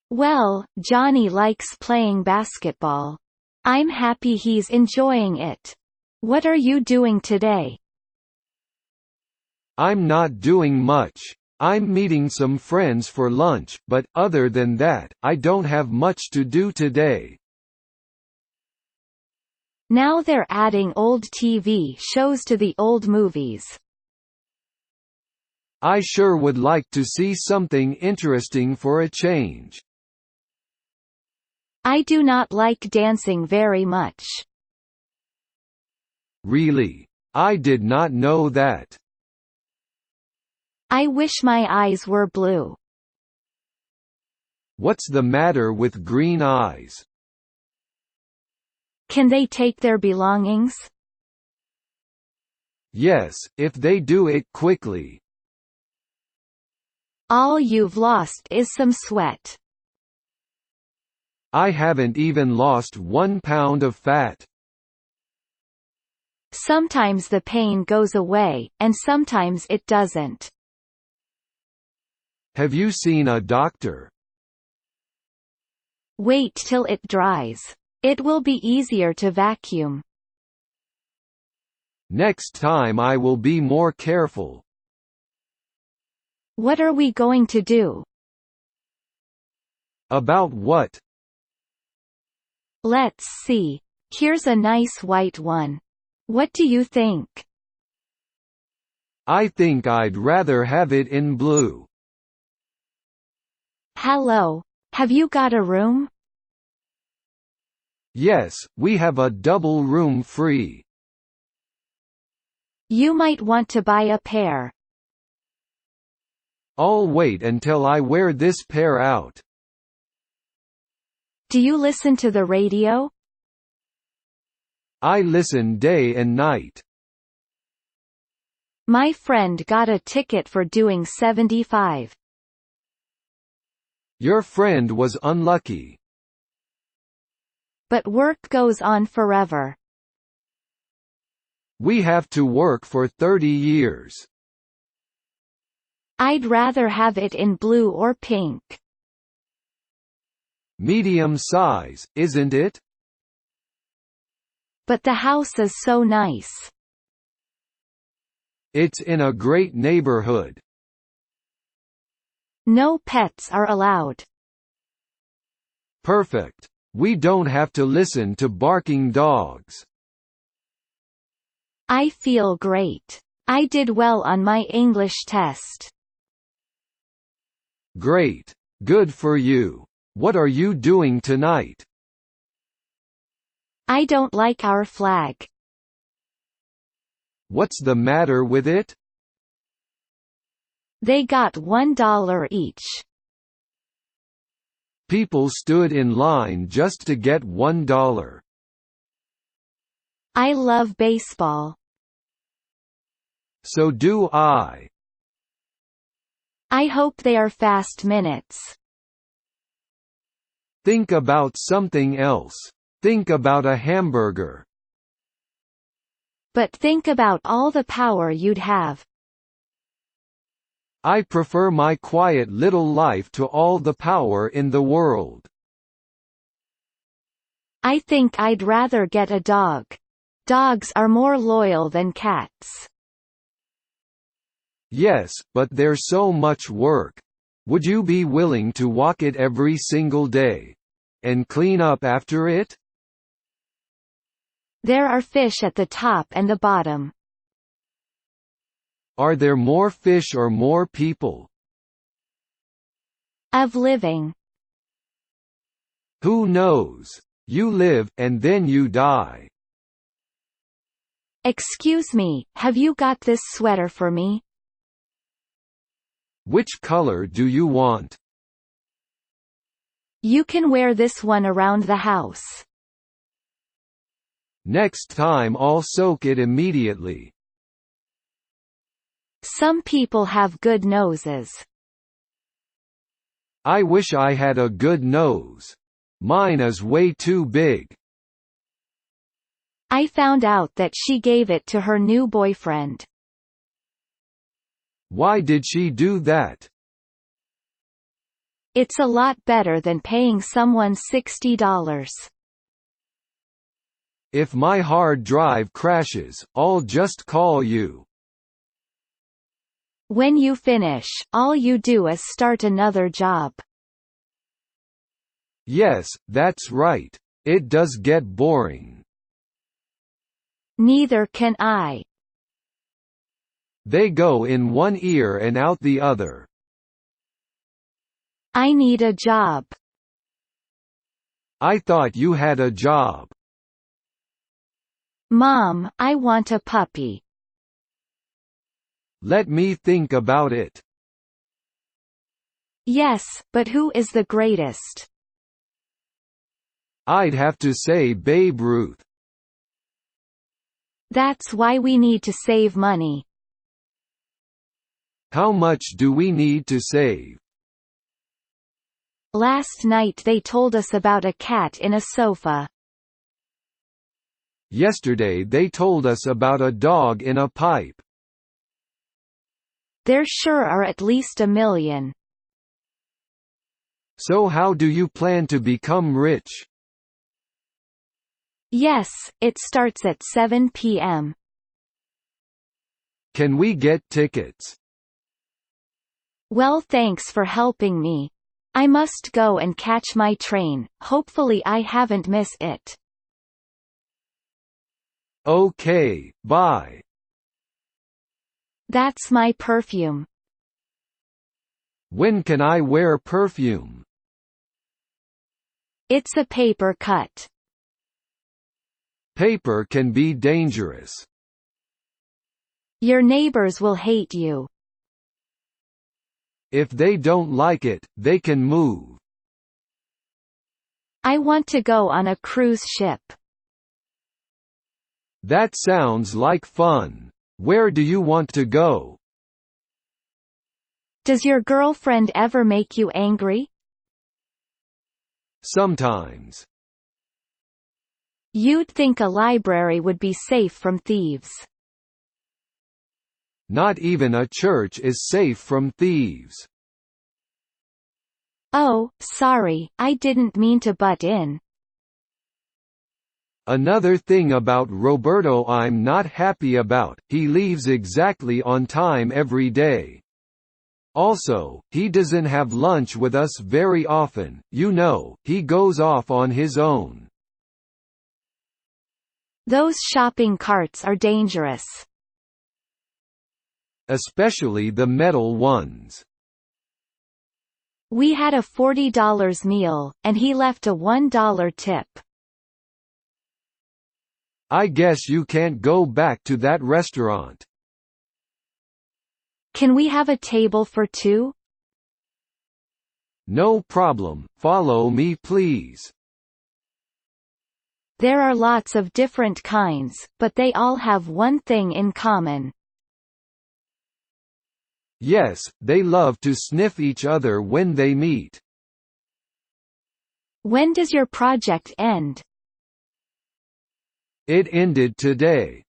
Well, Johnny likes playing basketball. I'm happy he's enjoying it. What are you doing today? I'm not doing much. I'm meeting some friends for lunch, but other than that, I don't have much to do today. Now they're adding old TV shows to the old movies. I sure would like to see something interesting for a change. I do not like dancing very much. Really? I did not know that. I wish my eyes were blue. What's the matter with green eyes? Can they take their belongings? Yes, if they do it quickly. All you've lost is some sweat. I haven't even lost 1 pound of fat. Sometimes the pain goes away, and sometimes it doesn't. Have you seen a doctor? Wait till it dries. It will be easier to vacuum. Next time I will be more careful. What are we going to do? About what? Let's see. Here's a nice white one. What do you think? I think I'd rather have it in blue. Hello. Have you got a room? Yes, we have a double room free. You might want to buy a pair. I'll wait until I wear this pair out. Do you listen to the radio? I listen day and night. My friend got a ticket for doing 75. Your friend was unlucky. But work goes on forever. We have to work for 30 years. I'd rather have it in blue or pink. Medium size, isn't it? But the house is so nice. It's in a great neighborhood. No pets are allowed. Perfect. We don't have to listen to barking dogs. I feel great. I did well on my English test. Great. Good for you. What are you doing tonight? I don't like our flag. What's the matter with it? They got $1 each. People stood in line just to get $1. I love baseball. So do I. I hope they are fast minutes. Think about something else. Think about a hamburger. But think about all the power you'd have. I prefer my quiet little life to all the power in the world. I think I'd rather get a dog. Dogs are more loyal than cats. Yes, but they're so much work. Would you be willing to walk it every single day? And clean up after it? There are fish at the top and the bottom. Are there more fish or more people? Of living. Who knows? You live, and then you die. Excuse me, have you got this sweater for me? Which color do you want? You can wear this one around the house. Next time I'll soak it immediately. Some people have good noses. I wish I had a good nose. Mine is way too big. I found out that she gave it to her new boyfriend. Why did she do that? It's a lot better than paying someone $60. If my hard drive crashes, I'll just call you. When you finish, all you do is start another job. Yes, that's right. It does get boring. Neither can I. They go in one ear and out the other. I need a job. I thought you had a job. Mom, I want a puppy. Let me think about it. Yes, but who is the greatest? I'd have to say Babe Ruth. That's why we need to save money. How much do we need to save? Last night they told us about a cat in a sofa. Yesterday they told us about a dog in a pipe. There sure are at least 1 million. So how do you plan to become rich? Yes, it starts at 7 p.m. Can we get tickets? Well, thanks for helping me. I must go and catch my train, hopefully I haven't missed it. Okay, bye. That's my perfume. When can I wear perfume? It's a paper cut. Paper can be dangerous. Your neighbors will hate you. If they don't like it, they can move. I want to go on a cruise ship. That sounds like fun. Where do you want to go? Does your girlfriend ever make you angry? Sometimes. You'd think a library would be safe from thieves. Not even a church is safe from thieves. Oh, sorry, I didn't mean to butt in. Another thing about Roberto I'm not happy about, he leaves exactly on time every day. Also, he doesn't have lunch with us very often, you know, he goes off on his own. Those shopping carts are dangerous. Especially the metal ones. We had a $40 meal, and he left a $1 tip. I guess you can't go back to that restaurant. Can we have a table for 2? No problem, follow me please. There are lots of different kinds, but they all have one thing in common. Yes, they love to sniff each other when they meet. When does your project end? It ended today.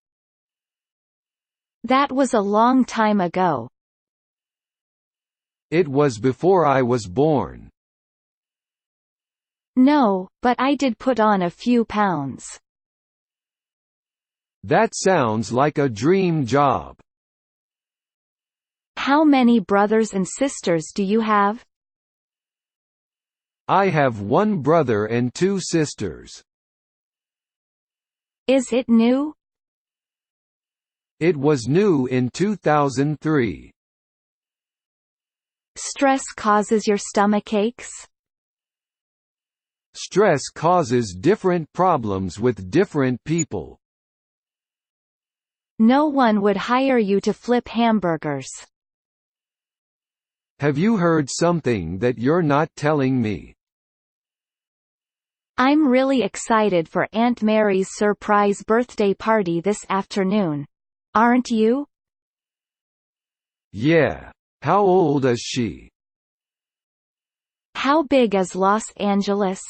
That was a long time ago. It was before I was born. No, but I did put on a few pounds. That sounds like a dream job. How many brothers and sisters do you have? I have 1 brother and 2 sisters. Is it new? It was new in 2003. Stress causes your stomach aches? Stress causes different problems with different people. No one would hire you to flip hamburgers. Have you heard something that you're not telling me? I'm really excited for Aunt Mary's surprise birthday party this afternoon. Aren't you? Yeah. How old is she? How big is Los Angeles?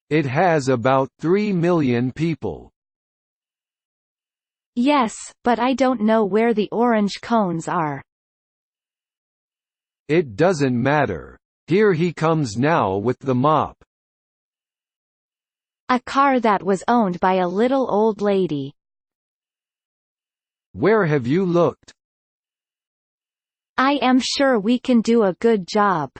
It has about 3 million people. Yes, but I don't know where the orange cones are. It doesn't matter. Here he comes now with the mop. A car that was owned by a little old lady. Where have you looked? I am sure we can do a good job.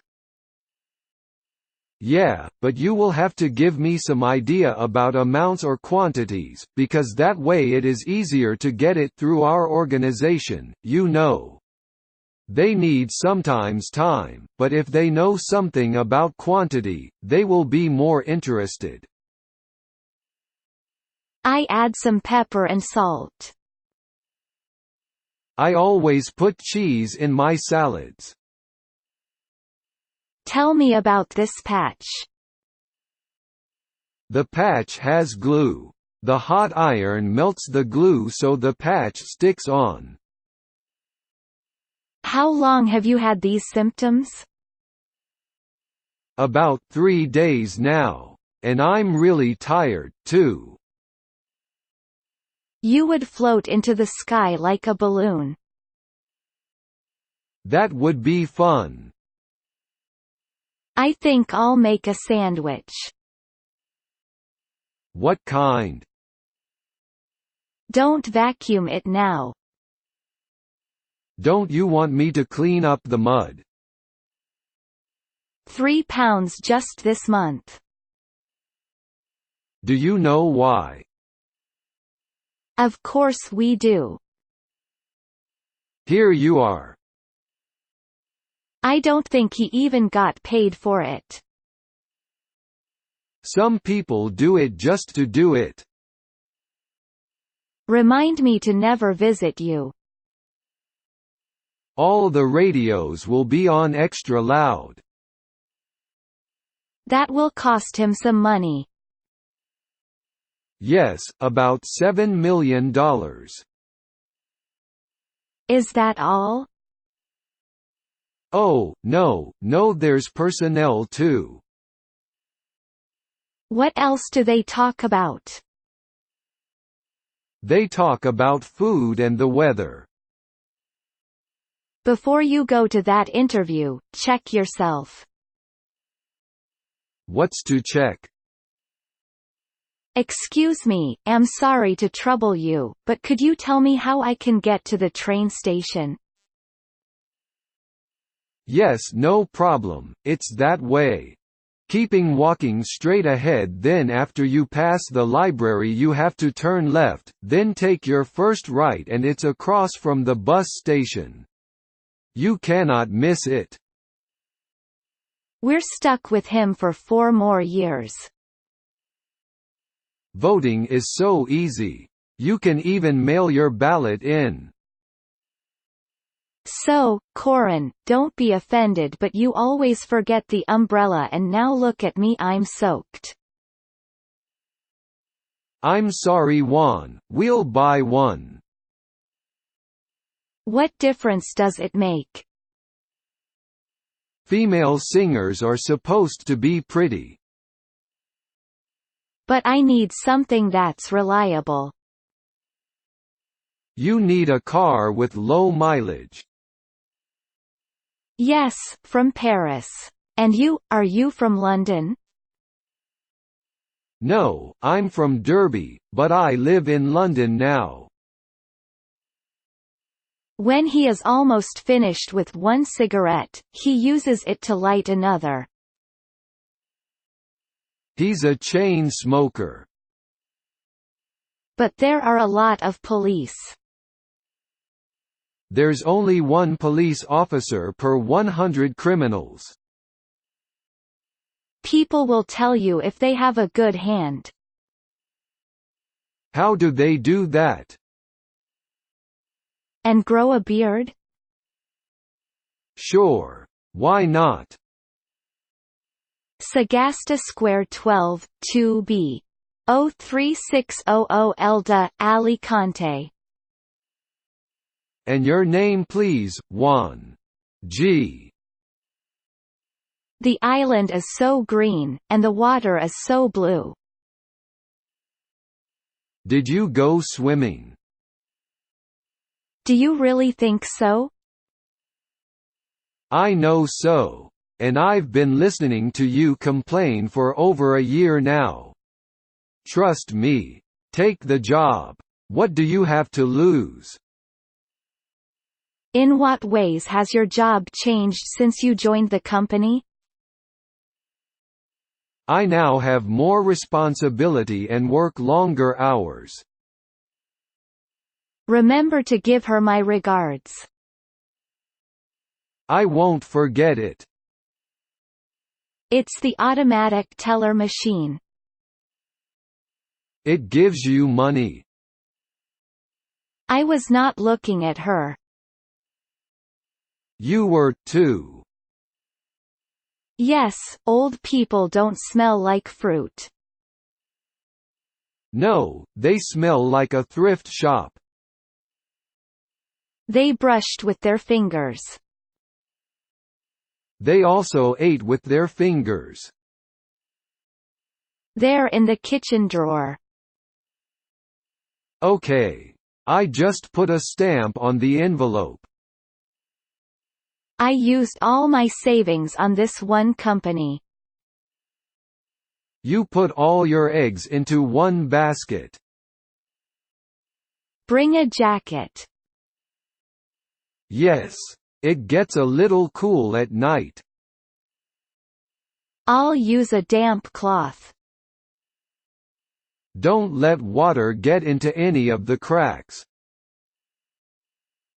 Yeah, but you will have to give me some idea about amounts or quantities, because that way it is easier to get it through our organization, you know. They need sometimes time, but if they know something about quantity, they will be more interested. I add some pepper and salt. I always put cheese in my salads. Tell me about this patch. The patch has glue. The hot iron melts the glue so the patch sticks on. How long have you had these symptoms? About 3 days now. And I'm really tired, too. You would float into the sky like a balloon. That would be fun. I think I'll make a sandwich. What kind? Don't vacuum it now. Don't you want me to clean up the mud? 3 pounds just this month. Do you know why? Of course we do. Here you are. I don't think he even got paid for it. Some people do it just to do it. Remind me to never visit you. All the radios will be on extra loud. That will cost him some money. Yes, about $7 million. Is that all? Oh, no, there's personnel too. What else do they talk about? They talk about food and the weather. Before you go to that interview, check yourself. What's to check? Excuse me, I'm sorry to trouble you, but could you tell me how I can get to the train station? Yes, no problem, it's that way. Keeping walking straight ahead, then after you pass the library you have to turn left, then take your first right and it's across from the bus station. You cannot miss it. We're stuck with him for 4 more years. Voting is so easy. You can even mail your ballot in. So, Corin, don't be offended, but you always forget the umbrella and now look at me, I'm soaked. I'm sorry, Juan, we'll buy one. What difference does it make? Female singers are supposed to be pretty. But I need something that's reliable. You need a car with low mileage. Yes, from Paris. And you, are you from London? No, I'm from Derby, but I live in London now. When he is almost finished with one cigarette, he uses it to light another. He's a chain smoker. But there are a lot of police. There's only one police officer per 100 criminals. People will tell you if they have a good hand. How do they do that? And grow a beard? Sure. Why not? Sagasta Square 12, 2B. 03600 Elda, Alicante. And your name please, Juan. G. The island is so green, and the water is so blue. Did you go swimming? Do you really think so? I know so. And I've been listening to you complain for over a year now. Trust me. Take the job. What do you have to lose? In what ways has your job changed since you joined the company? I now have more responsibility and work longer hours. Remember to give her my regards. I won't forget it. It's the automatic teller machine. It gives you money. I was not looking at her. You were, too. Yes, old people don't smell like fruit. No, they smell like a thrift shop. They brushed with their fingers. They also ate with their fingers. They're in the kitchen drawer. Okay. I just put a stamp on the envelope. I used all my savings on this one company. You put all your eggs into one basket. Bring a jacket. Yes. It gets a little cool at night. I'll use a damp cloth. Don't let water get into any of the cracks.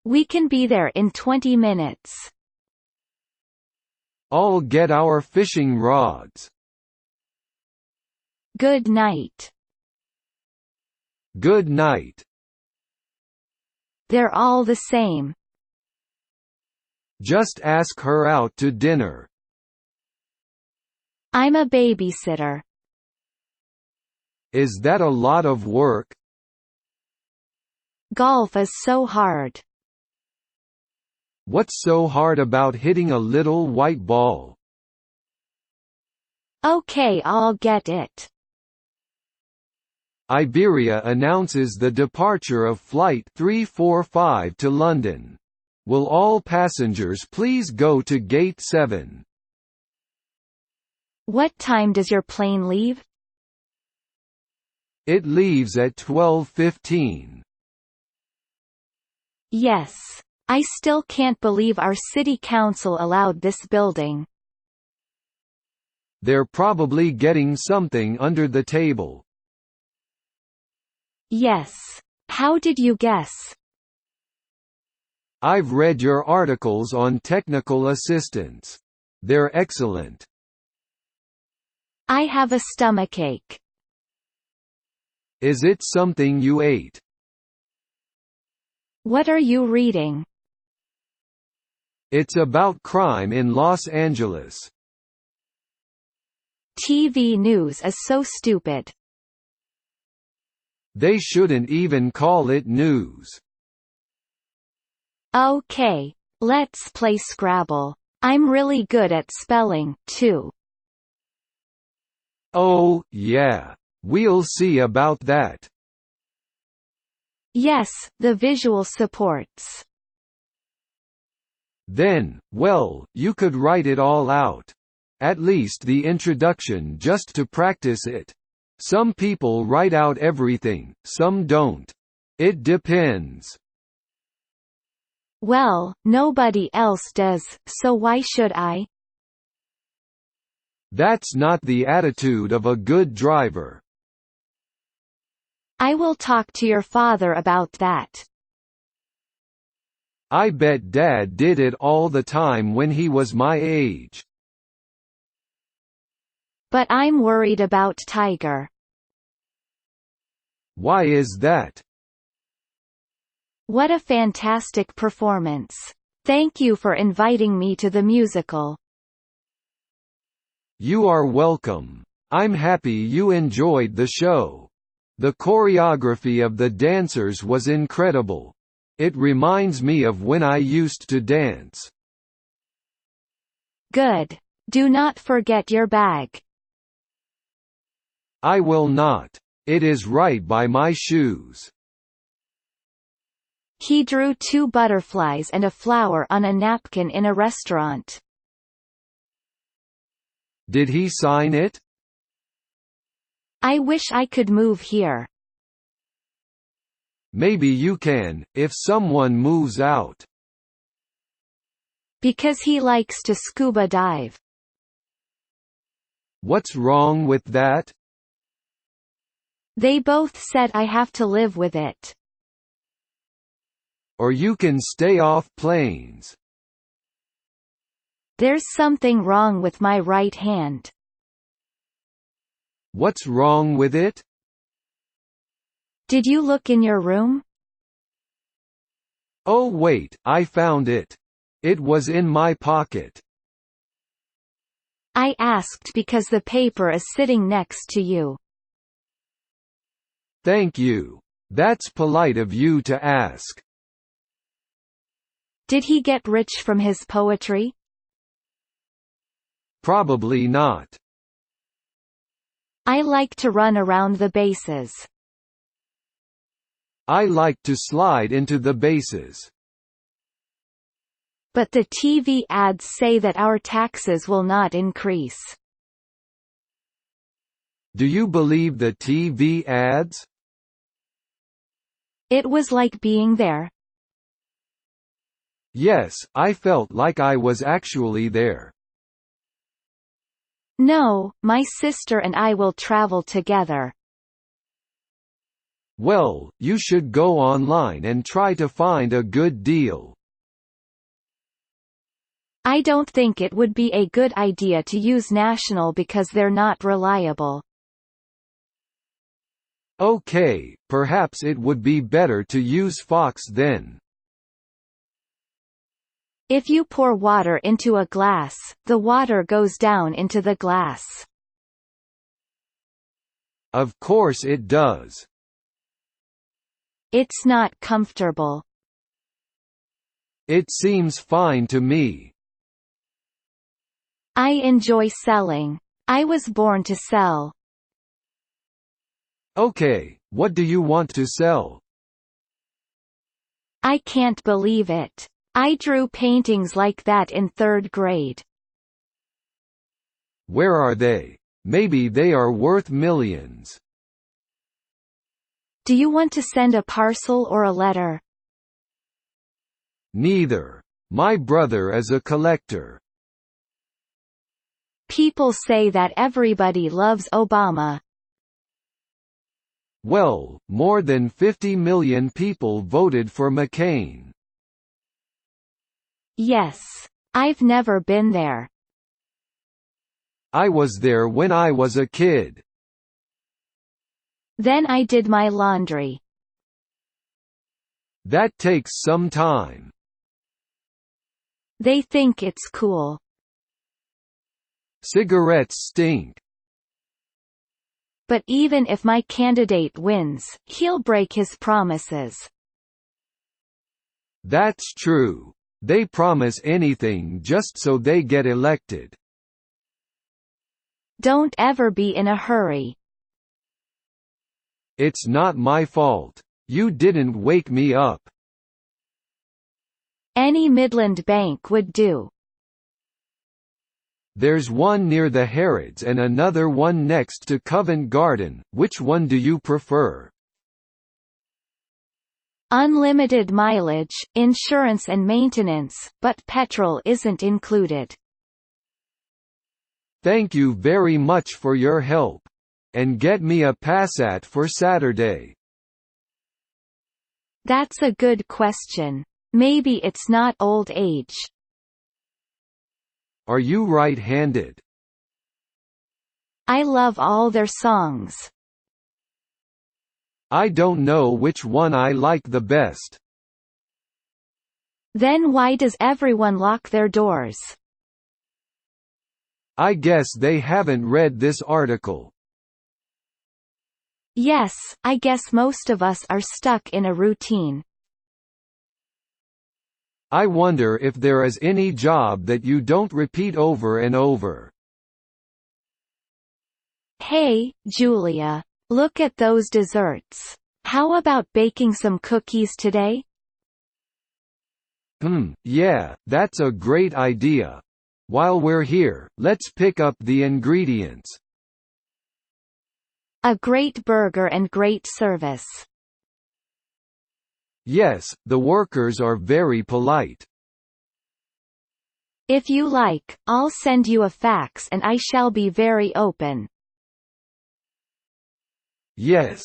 We can be there in 20 minutes. I'll get our fishing rods. Good night. Good night. They're all the same. Just ask her out to dinner. I'm a babysitter. Is that a lot of work? Golf is so hard. What's so hard about hitting a little white ball? Okay, I'll get it. Iberia announces the departure of Flight 345 to London. Will all passengers please go to Gate 7? What time does your plane leave? It leaves at 12:15. Yes. I still can't believe our city council allowed this building. They're probably getting something under the table. Yes. How did you guess? I've read your articles on technical assistance. They're excellent. I have a stomachache. Is it something you ate? What are you reading? It's about crime in Los Angeles. TV news is so stupid. They shouldn't even call it news. Okay, let's play Scrabble. I'm really good at spelling, too. Oh, yeah. We'll see about that. Yes, the visual supports. Then, well, you could write it all out. At least the introduction just to practice it. Some people write out everything, some don't. It depends. Well, nobody else does, so why should I? That's not the attitude of a good driver. I will talk to your father about that. I bet Dad did it all the time when he was my age. But I'm worried about Tiger. Why is that? What a fantastic performance. Thank you for inviting me to the musical. You are welcome. I'm happy you enjoyed the show. The choreography of the dancers was incredible. It reminds me of when I used to dance. Good. Do not forget your bag. I will not. It is right by my shoes. He drew 2 butterflies and a flower on a napkin in a restaurant. Did he sign it? I wish I could move here. Maybe you can, if someone moves out. Because he likes to scuba dive. What's wrong with that? They both said I have to live with it. Or you can stay off planes. There's something wrong with my right hand. What's wrong with it? Did you look in your room? Oh wait, I found it. It was in my pocket. I asked because the paper is sitting next to you. Thank you. That's polite of you to ask. Did he get rich from his poetry? Probably not. I like to run around the bases. I like to slide into the bases. But the TV ads say that our taxes will not increase. Do you believe the TV ads? It was like being there. Yes, I felt like I was actually there. No, my sister and I will travel together. Well, you should go online and try to find a good deal. I don't think it would be a good idea to use National because they're not reliable. Okay, perhaps it would be better to use Fox then. If you pour water into a glass, the water goes down into the glass. Of course it does. It's not comfortable. It seems fine to me. I enjoy selling. I was born to sell. Okay, what do you want to sell? I can't believe it. I drew paintings like that in 3rd grade. Where are they? Maybe they are worth millions. Do you want to send a parcel or a letter? Neither. My brother is a collector. People say that everybody loves Obama. Well, more than 50 million people voted for McCain. Yes. I've never been there. I was there when I was a kid. Then I did my laundry. That takes some time. They think it's cool. Cigarettes stink. But even if my candidate wins, he'll break his promises. That's true. They promise anything just so they get elected. Don't ever be in a hurry. It's not my fault. You didn't wake me up. Any Midland bank would do. There's one near the Harrods and another one next to Covent Garden. Which one do you prefer? Unlimited mileage, insurance and maintenance, but petrol isn't included. Thank you very much for your help. And get me a Passat for Saturday. That's a good question. Maybe it's not old age. Are you right-handed? I love all their songs. I don't know which one I like the best. Then why does everyone lock their doors? I guess they haven't read this article. Yes, I guess most of us are stuck in a routine. I wonder if there is any job that you don't repeat over and over. Hey, Julia. Look at those desserts. How about baking some cookies today? Yeah, that's a great idea. While we're here, let's pick up the ingredients. A great burger and great service. Yes, the workers are very polite. If you like, I'll send you a fax and I shall be very open. Yes.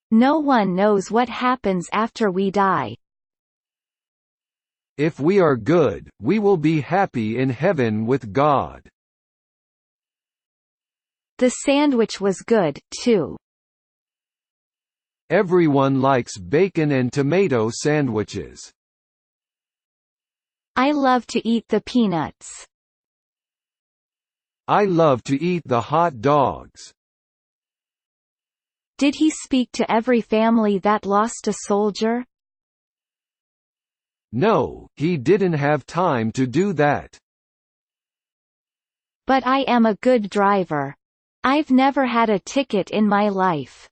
No one knows what happens after we die. If we are good, we will be happy in heaven with God. The sandwich was good, too. Everyone likes bacon and tomato sandwiches. I love to eat the peanuts. I love to eat the hot dogs. Did he speak to every family that lost a soldier? No, he didn't have time to do that. But I am a good driver. I've never had a ticket in my life.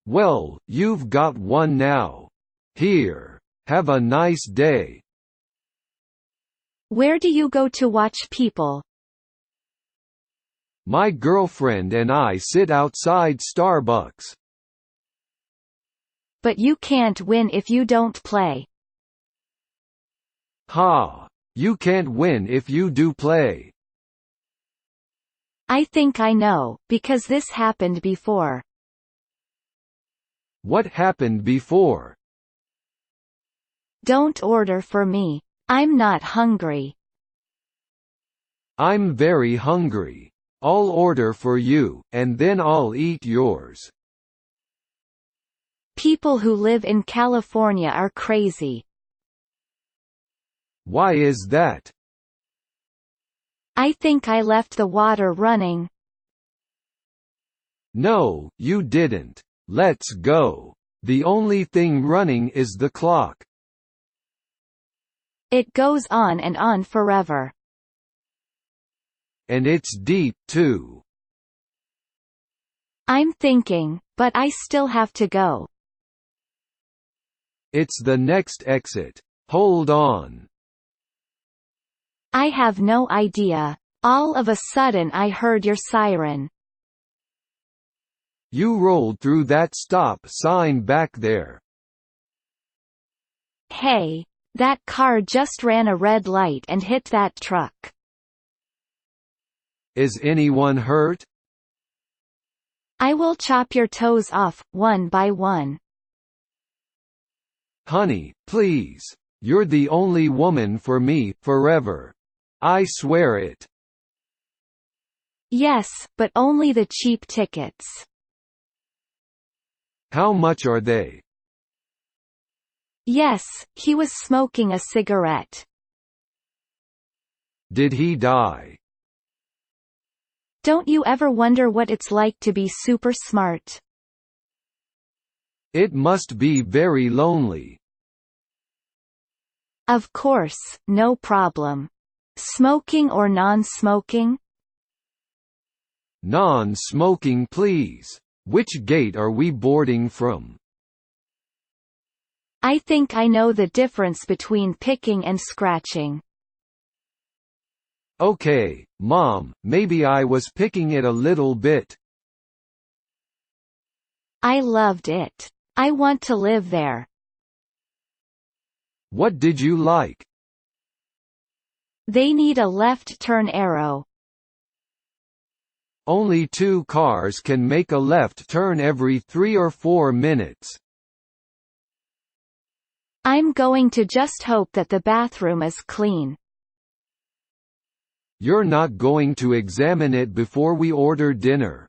Well, you've got one now. Here. Have a nice day. Where do you go to watch people? My girlfriend and I sit outside Starbucks. But you can't win if you don't play. Ha! You can't win if you do play. I think I know, because this happened before. What happened before? Don't order for me. I'm not hungry. I'm very hungry. I'll order for you, and then I'll eat yours. People who live in California are crazy. Why is that? I think I left the water running. No, you didn't. Let's go. The only thing running is the clock. It goes on and on forever. And it's deep, too. I'm thinking, but I still have to go. It's the next exit. Hold on. I have no idea. All of a sudden I heard your siren. You rolled through that stop sign back there. Hey, that car just ran a red light and hit that truck. Is anyone hurt? I will chop your toes off, one by one. Honey, please. You're the only woman for me, forever. I swear it. Yes, but only the cheap tickets. How much are they? Yes, he was smoking a cigarette. Did he die? Don't you ever wonder what it's like to be super smart? It must be very lonely. Of course, no problem. Smoking or non-smoking? Non-smoking, please. Which gate are we boarding from? I think I know the difference between picking and scratching. Okay, Mom, maybe I was picking it a little bit. I loved it. I want to live there. What did you like? They need a left turn arrow. Only 2 cars can make a left turn every 3 or 4 minutes. I'm going to just hope that the bathroom is clean. You're not going to examine it before we order dinner.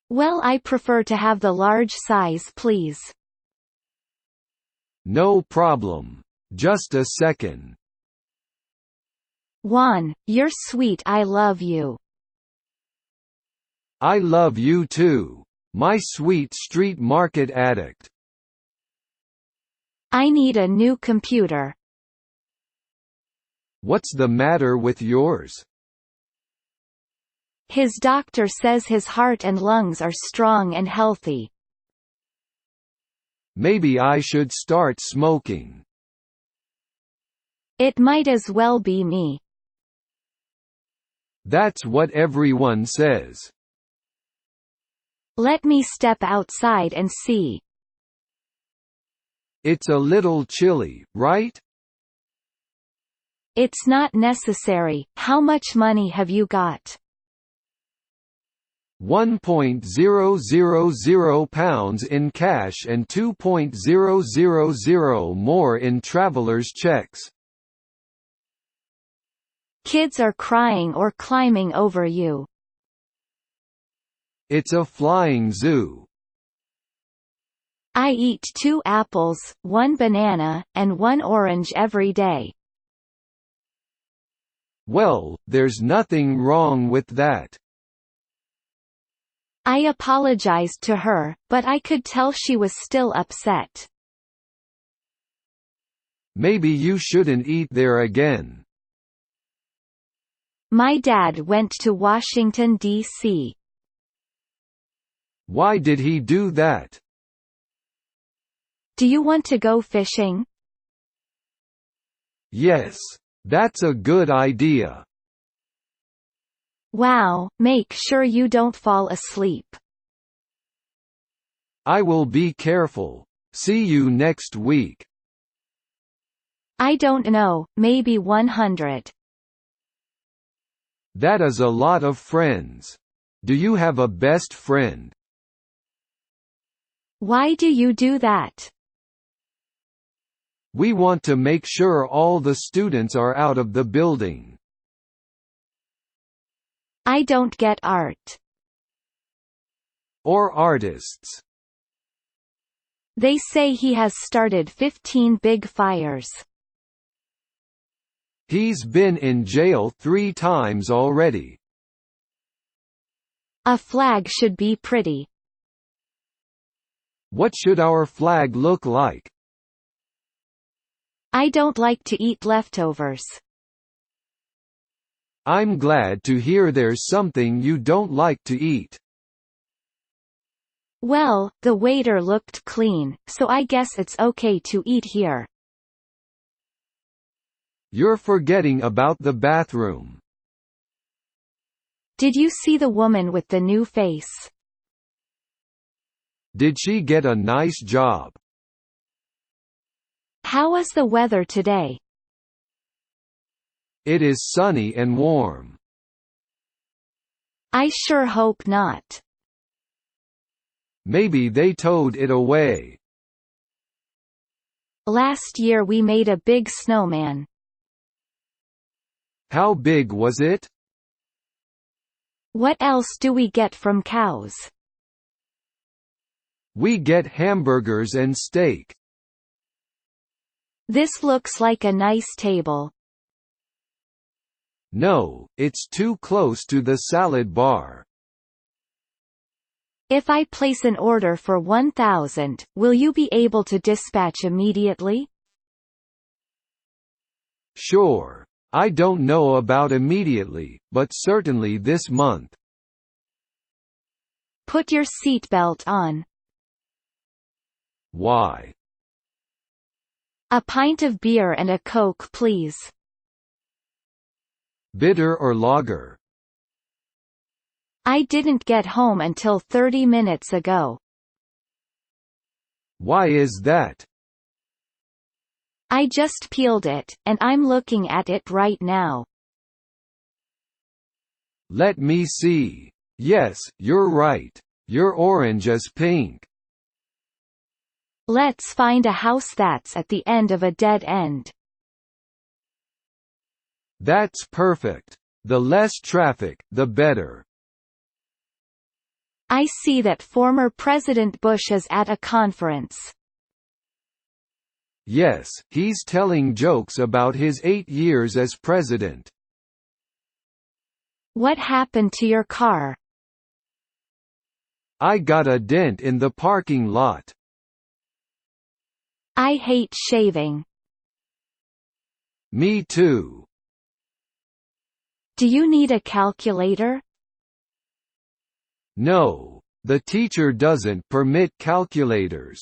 Well, I prefer to have the large size, please. No problem. Just a second. Juan, you're sweet. I love you. I love you too. My sweet street market addict. I need a new computer. What's the matter with yours? His doctor says his heart and lungs are strong and healthy. Maybe I should start smoking. It might as well be me. That's what everyone says. Let me step outside and see. It's a little chilly, right? It's not necessary. How much money have you got? £1.000 in cash and $2.000 more in traveller's checks. Kids are crying or climbing over you. It's a flying zoo. I eat 2 apples, 1 banana, and 1 orange every day. Well, there's nothing wrong with that. I apologized to her, but I could tell she was still upset. Maybe you shouldn't eat there again. My dad went to Washington, D.C. Why did he do that? Do you want to go fishing? Yes. That's a good idea. Wow, make sure you don't fall asleep. I will be careful. See you next week. I don't know, maybe 100. That is a lot of friends. Do you have a best friend? Why do you do that? We want to make sure all the students are out of the building. I don't get art. Or artists. They say he has started 15 big fires. He's been in jail 3 times already. A flag should be pretty. What should our flag look like? I don't like to eat leftovers. I'm glad to hear there's something you don't like to eat. Well, the waiter looked clean, so I guess it's okay to eat here. You're forgetting about the bathroom. Did you see the woman with the new face? Did she get a nice job? How is the weather today? It is sunny and warm. I sure hope not. Maybe they towed it away. Last year we made a big snowman. How big was it? What else do we get from cows? We get hamburgers and steak. This looks like a nice table. No, it's too close to the salad bar. If I place an order for 1,000, will you be able to dispatch immediately? Sure. I don't know about immediately, but certainly this month. Put your seatbelt on. Why? A pint of beer and a Coke, please. Bitter or lager? I didn't get home until 30 minutes ago. Why is that? I just peeled it, and I'm looking at it right now. Let me see. Yes, you're right. Your orange is pink. Let's find a house that's at the end of a dead end. That's perfect. The less traffic, the better. I see that former President Bush is at a conference. Yes, he's telling jokes about his 8 years as president. What happened to your car? I got a dent in the parking lot. I hate shaving. Me too. Do you need a calculator? No, the teacher doesn't permit calculators.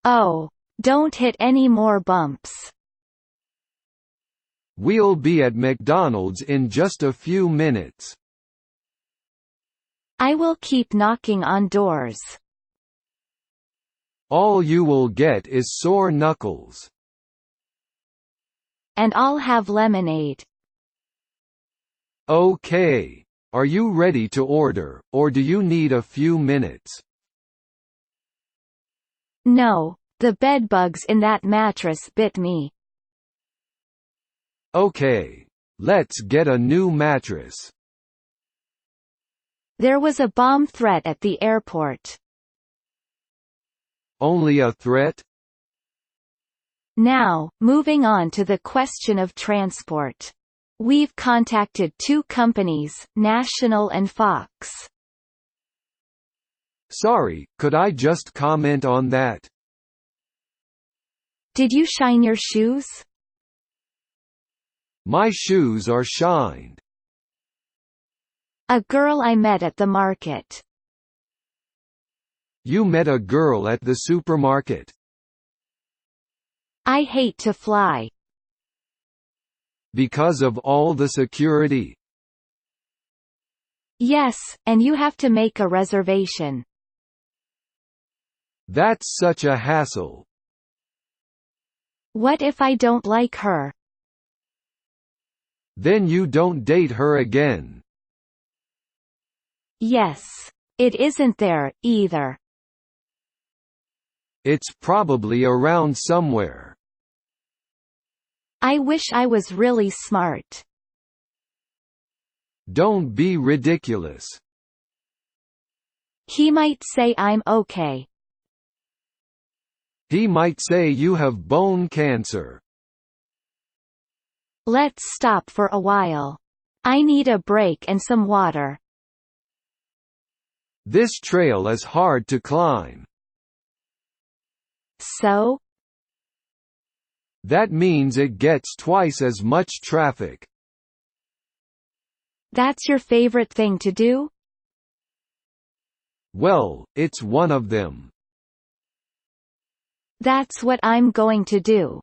Oh, don't hit any more bumps. We'll be at McDonald's in just a few minutes. I will keep knocking on doors. All you will get is sore knuckles. And I'll have lemonade. Okay. Are you ready to order, or do you need a few minutes? No, the bedbugs in that mattress bit me. Okay. Let's get a new mattress. There was a bomb threat at the airport. Only a threat? Now, moving on to the question of transport. We've contacted two companies, National and Fox. Sorry, could I just comment on that? Did you shine your shoes? My shoes are shined. A girl I met at the market. You met a girl at the supermarket. I hate to fly. Because of all the security? Yes, and you have to make a reservation. That's such a hassle. What if I don't like her? Then you don't date her again. Yes. It isn't there, either. It's probably around somewhere. I wish I was really smart. Don't be ridiculous. He might say I'm okay. He might say you have bone cancer. Let's stop for a while. I need a break and some water. This trail is hard to climb. So? That means it gets twice as much traffic. That's your favorite thing to do? Well, it's one of them. That's what I'm going to do.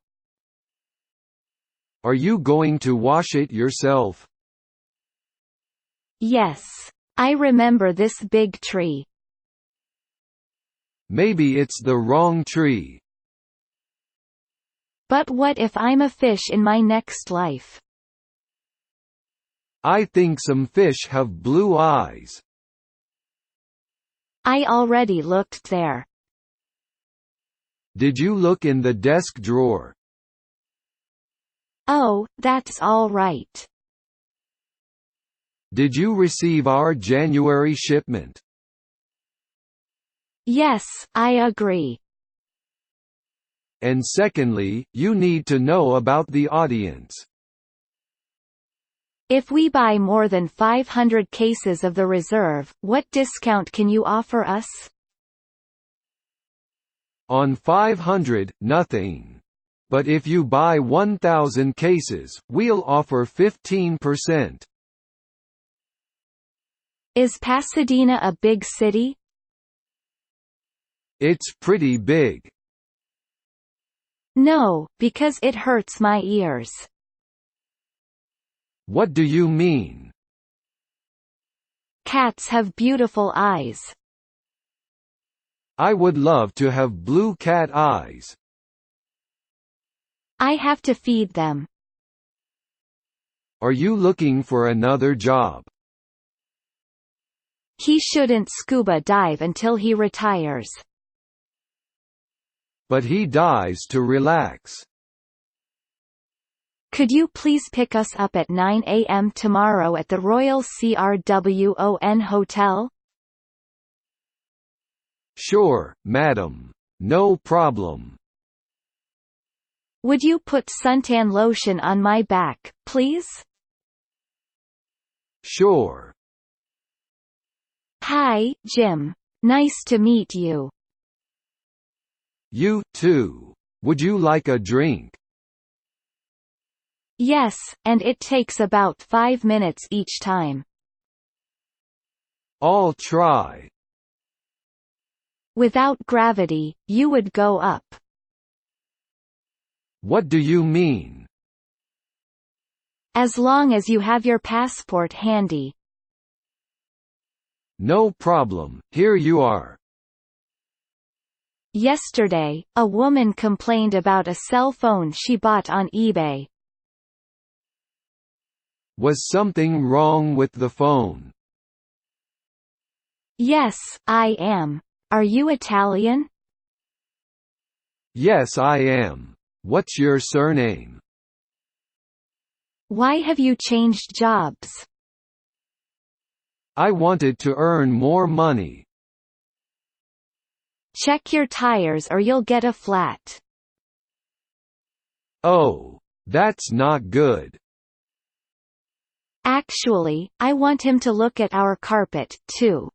Are you going to wash it yourself? Yes. I remember this big tree. Maybe it's the wrong tree. But what if I'm a fish in my next life? I think some fish have blue eyes. I already looked there. Did you look in the desk drawer? Oh, that's all right. Did you receive our January shipment? Yes, I agree. And secondly, you need to know about the audience. If we buy more than 500 cases of the reserve, what discount can you offer us? On 500, nothing. But if you buy 1,000 cases, we'll offer 15%. Is Pasadena a big city? It's pretty big. No, because it hurts my ears. What do you mean? Cats have beautiful eyes. I would love to have blue cat eyes. I have to feed them. Are you looking for another job? He shouldn't scuba dive until he retires. But he dives to relax. Could you please pick us up at 9 a.m. tomorrow at the Royal CRWON Hotel? Sure, madam. No problem. Would you put suntan lotion on my back, please? Sure. Hi, Jim. Nice to meet you. You, too. Would you like a drink? Yes, and it takes about 5 minutes each time. I'll try. Without gravity, you would go up. What do you mean? As long as you have your passport handy. No problem, here you are. Yesterday, a woman complained about a cell phone she bought on eBay. Was something wrong with the phone? Yes, I am. Are you Italian? Yes, I am. What's your surname? Why have you changed jobs? I wanted to earn more money. Check your tires or you'll get a flat. Oh, that's not good. Actually, I want him to look at our carpet, too.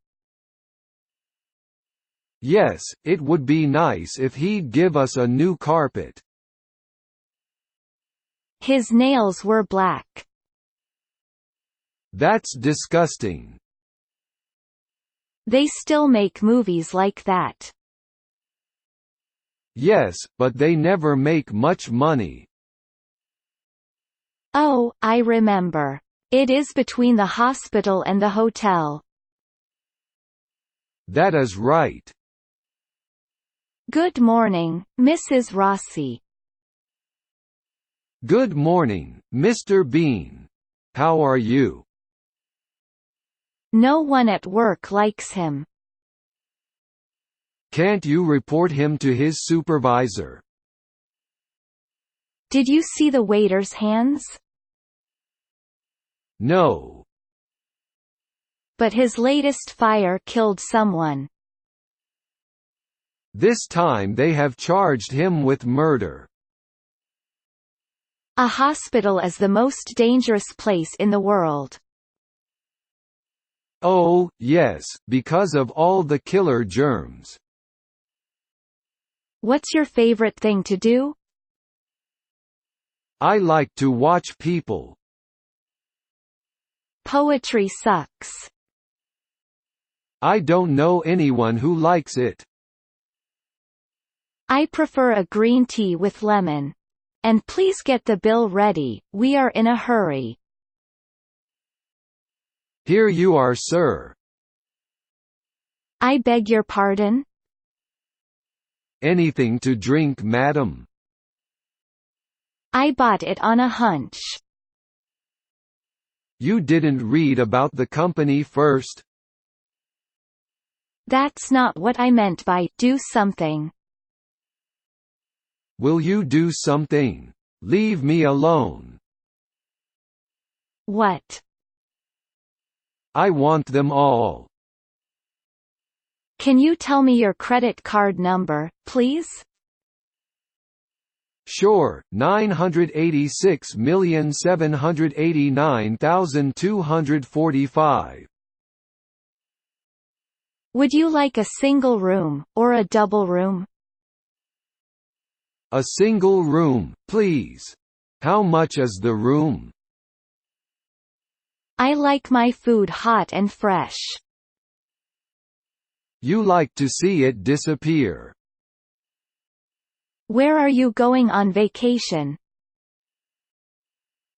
Yes, it would be nice if he'd give us a new carpet. His nails were black. That's disgusting. They still make movies like that. Yes, but they never make much money. Oh, I remember. It is between the hospital and the hotel. That is right. Good morning, Mrs. Rossi. Good morning, Mr. Bean. How are you? No one at work likes him. Can't you report him to his supervisor? Did you see the waiter's hands? No. But his latest fire killed someone. This time they have charged him with murder. A hospital is the most dangerous place in the world. Oh, yes, because of all the killer germs. What's your favorite thing to do? I like to watch people. Poetry sucks. I don't know anyone who likes it. I prefer a green tea with lemon. And please get the bill ready, we are in a hurry. Here you are, sir. I beg your pardon? Anything to drink, madam? I bought it on a hunch. You didn't read about the company first? That's not what I meant by do something. Will you do something? Leave me alone. What? I want them all. Can you tell me your credit card number, please? Sure, 986,789,245. Would you like a single room, or a double room? A single room, please. How much is the room? I like my food hot and fresh. You like to see it disappear. Where are you going on vacation?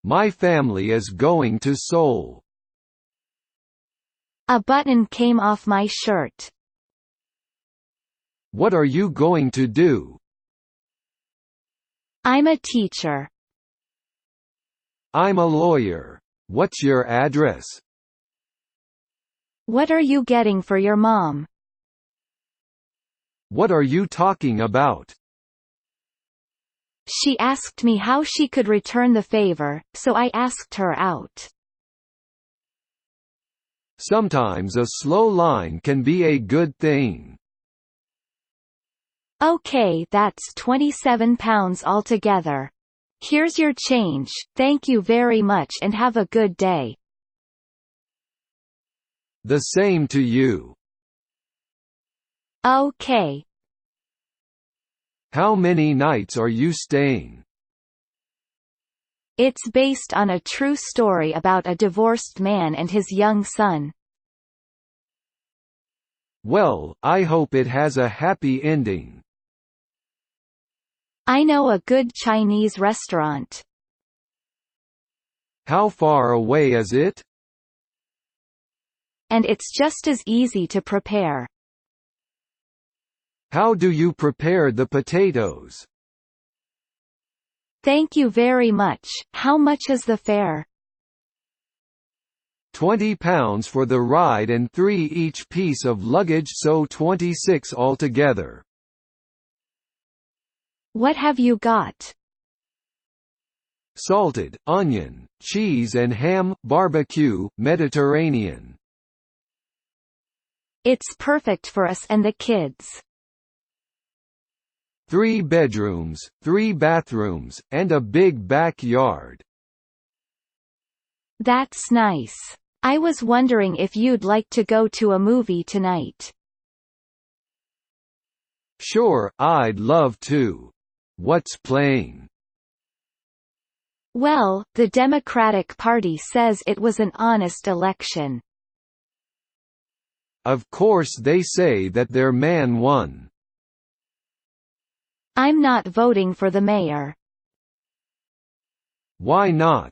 My family is going to Seoul. A button came off my shirt. What are you going to do? I'm a teacher. I'm a lawyer. What's your address? What are you getting for your mom? What are you talking about? She asked me how she could return the favor, so I asked her out. Sometimes a slow line can be a good thing. Okay, that's £27 altogether. Here's your change, thank you very much and have a good day. The same to you. Okay. How many nights are you staying? It's based on a true story about a divorced man and his young son. Well, I hope it has a happy ending. I know a good Chinese restaurant. How far away is it? And it's just as easy to prepare. How do you prepare the potatoes? Thank you very much. How much is the fare? £20 for the ride and 3 each piece of luggage, so 26 altogether. What have you got? Salted, onion, cheese and ham, barbecue, Mediterranean. It's perfect for us and the kids. 3 bedrooms, 3 bathrooms, and a big backyard. That's nice. I was wondering if you'd like to go to a movie tonight. Sure, I'd love to. What's playing? Well, the Democratic Party says it was an honest election. Of course they say that their man won. I'm not voting for the mayor. Why not?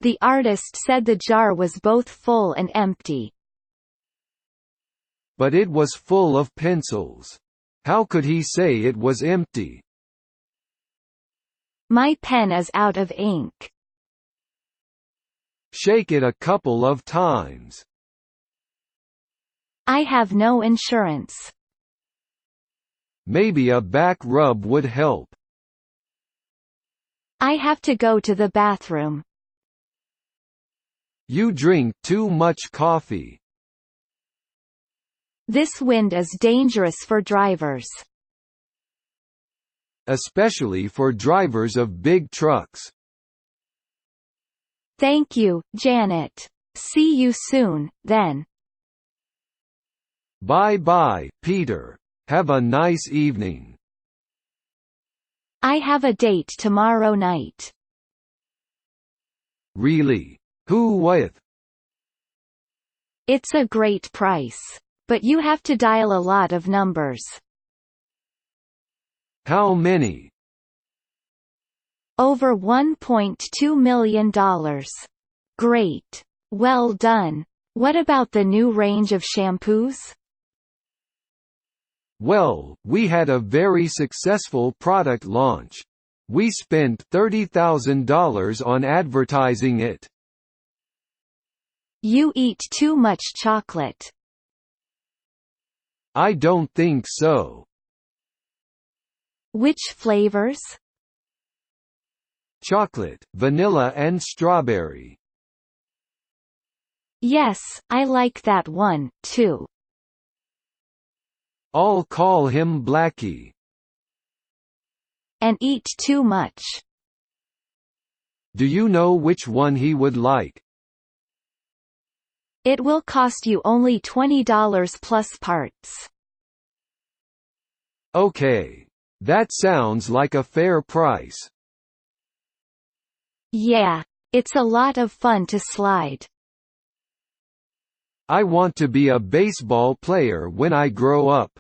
The artist said the jar was both full and empty. But it was full of pencils. How could he say it was empty? My pen is out of ink. Shake it a couple of times. I have no insurance. Maybe a back rub would help. I have to go to the bathroom. You drink too much coffee. This wind is dangerous for drivers. Especially for drivers of big trucks. Thank you, Janet. See you soon, then. Bye-bye, Peter. Have a nice evening. I have a date tomorrow night. Really? Who with? It's a great price. But you have to dial a lot of numbers. How many? Over $1.2 million. Great. Well done. What about the new range of shampoos? Well, we had a very successful product launch. We spent $30,000 on advertising it. You eat too much chocolate. I don't think so. Which flavors? Chocolate, vanilla and strawberry. Yes, I like that one, too. I'll call him Blackie. And eat too much. Do you know which one he would like? It will cost you only $20 plus parts. Okay. That sounds like a fair price. Yeah, it's a lot of fun to slide. I want to be a baseball player when I grow up.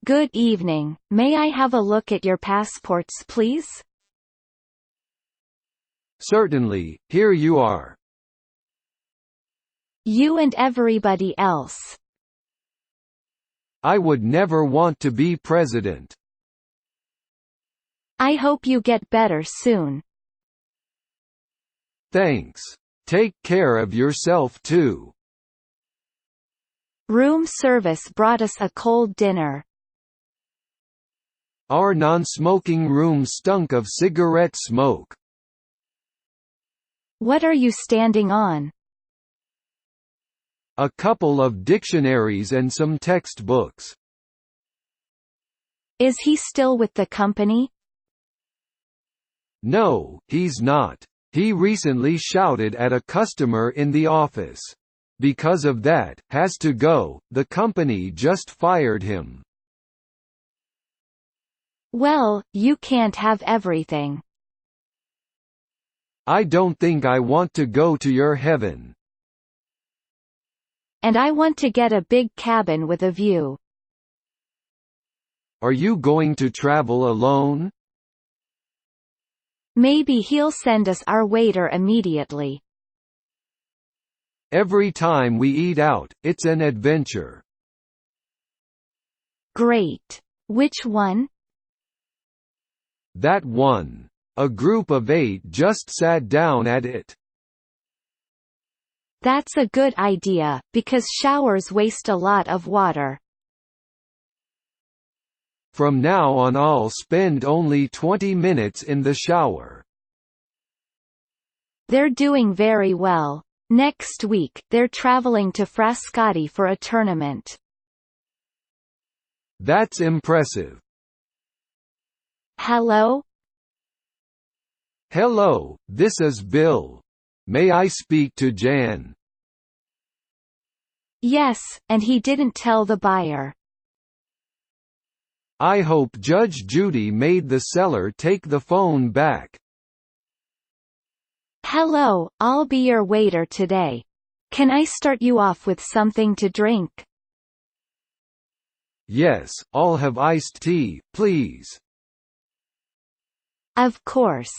Good evening. May I have a look at your passports, please? Certainly, here you are. You and everybody else. I would never want to be president. I hope you get better soon. Thanks. Take care of yourself too. Room service brought us a cold dinner. Our non-smoking room stunk of cigarette smoke. What are you standing on? A couple of dictionaries and some textbooks. Is he still with the company? No, he's not. He recently shouted at a customer in the office. Because of that, has to go, the company just fired him. Well, you can't have everything. I don't think I want to go to your heaven. And I want to get a big cabin with a view. Are you going to travel alone? Maybe he'll send us our waiter immediately. Every time we eat out, it's an adventure. Great. Which one? That one. A group of 8 just sat down at it. That's a good idea, because showers waste a lot of water. From now on I'll spend only 20 minutes in the shower. They're doing very well. Next week, they're traveling to Frascati for a tournament. That's impressive. Hello? Hello, this is Bill. May I speak to Jan? Yes, and he didn't tell the buyer. I hope Judge Judy made the seller take the phone back. Hello, I'll be your waiter today. Can I start you off with something to drink? Yes, I'll have iced tea, please. Of course.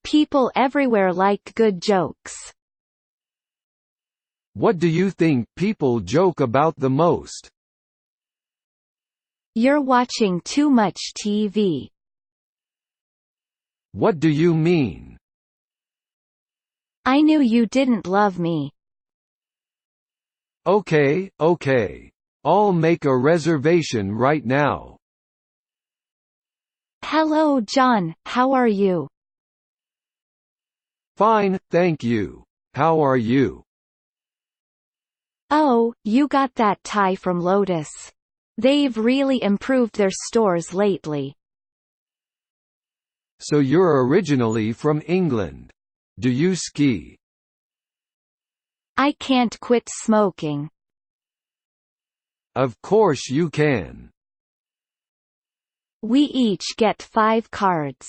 People everywhere like good jokes. What do you think people joke about the most? You're watching too much TV. What do you mean? I knew you didn't love me. Okay. I'll make a reservation right now. Hello John, how are you? Fine, thank you. How are you? Oh, you got that tie from Lotus. They've really improved their stores lately. So you're originally from England. Do you ski? I can't quit smoking. Of course you can. We each get 5 cards.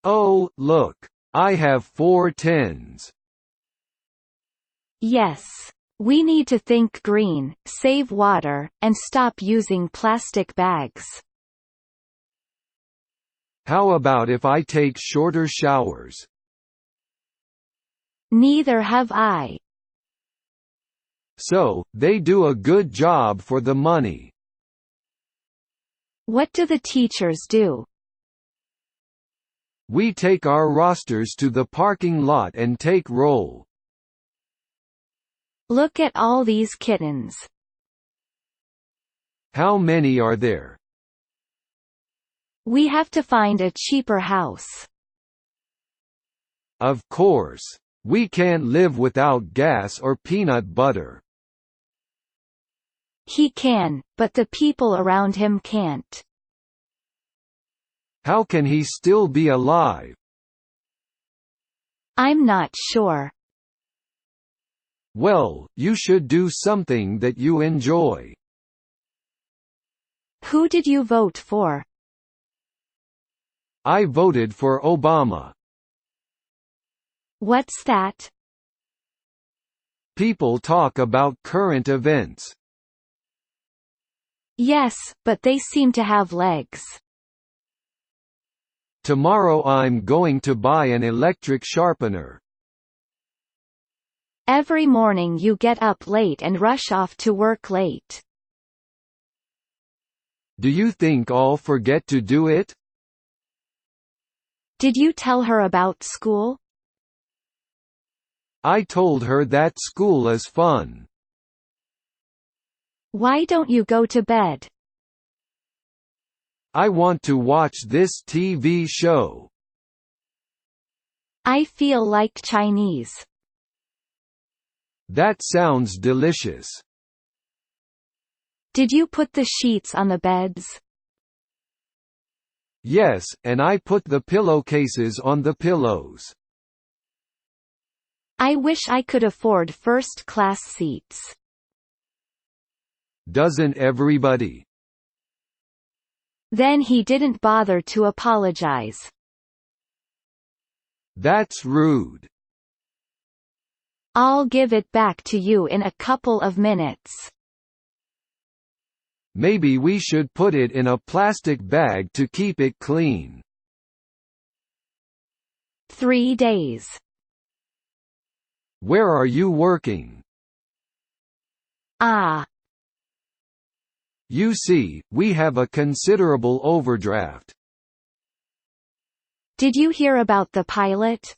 Oh, look. I have 4 tens. Yes. We need to think green, save water, and stop using plastic bags. How about if I take shorter showers? Neither have I. So, they do a good job for the money. What do the teachers do? We take our rosters to the parking lot and take roll. Look at all these kittens. How many are there? We have to find a cheaper house. Of course. We can't live without gas or peanut butter. He can, but the people around him can't. How can he still be alive? I'm not sure. Well, you should do something that you enjoy. Who did you vote for? I voted for Obama. What's that? People talk about current events. Yes, but they seem to have legs. Tomorrow I'm going to buy an electric sharpener. Every morning you get up late and rush off to work late. Do you think I'll forget to do it? Did you tell her about school? I told her that school is fun. Why don't you go to bed? I want to watch this TV show. I feel like Chinese. That sounds delicious. Did you put the sheets on the beds? Yes, and I put the pillowcases on the pillows. I wish I could afford first-class seats. Doesn't everybody? Then he didn't bother to apologize. That's rude. I'll give it back to you in a couple of minutes. Maybe we should put it in a plastic bag to keep it clean. 3 days. Where are you working? Ah. You see, we have a considerable overdraft. Did you hear about the pilot?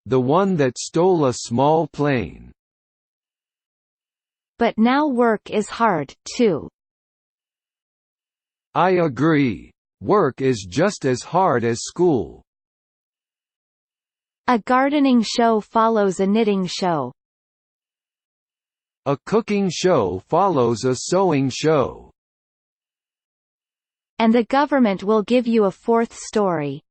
The one that stole a small plane. But now work is hard, too. I agree. Work is just as hard as school. A gardening show follows a knitting show. A cooking show follows a sewing show. And the government will give you a fourth story.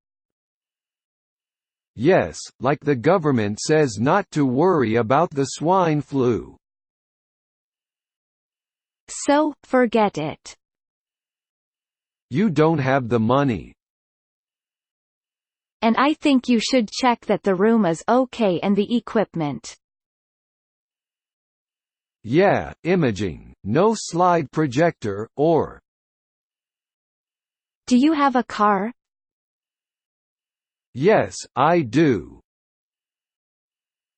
Yes, like the government says not to worry about the swine flu. So, forget it. You don't have the money. And I think you should check that the room is okay and the equipment. Yeah, imaging, no slide projector, or… Do you have a car? Yes, I do.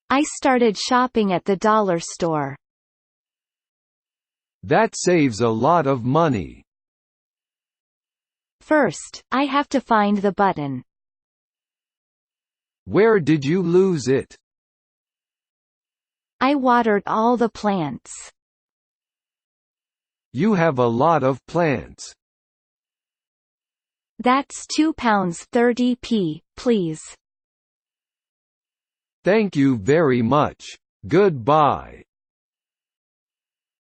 I started shopping at the dollar store. That saves a lot of money. First, I have to find the button. Where did you lose it? I watered all the plants. You have a lot of plants. That's £2.30, please. Thank you very much. Goodbye.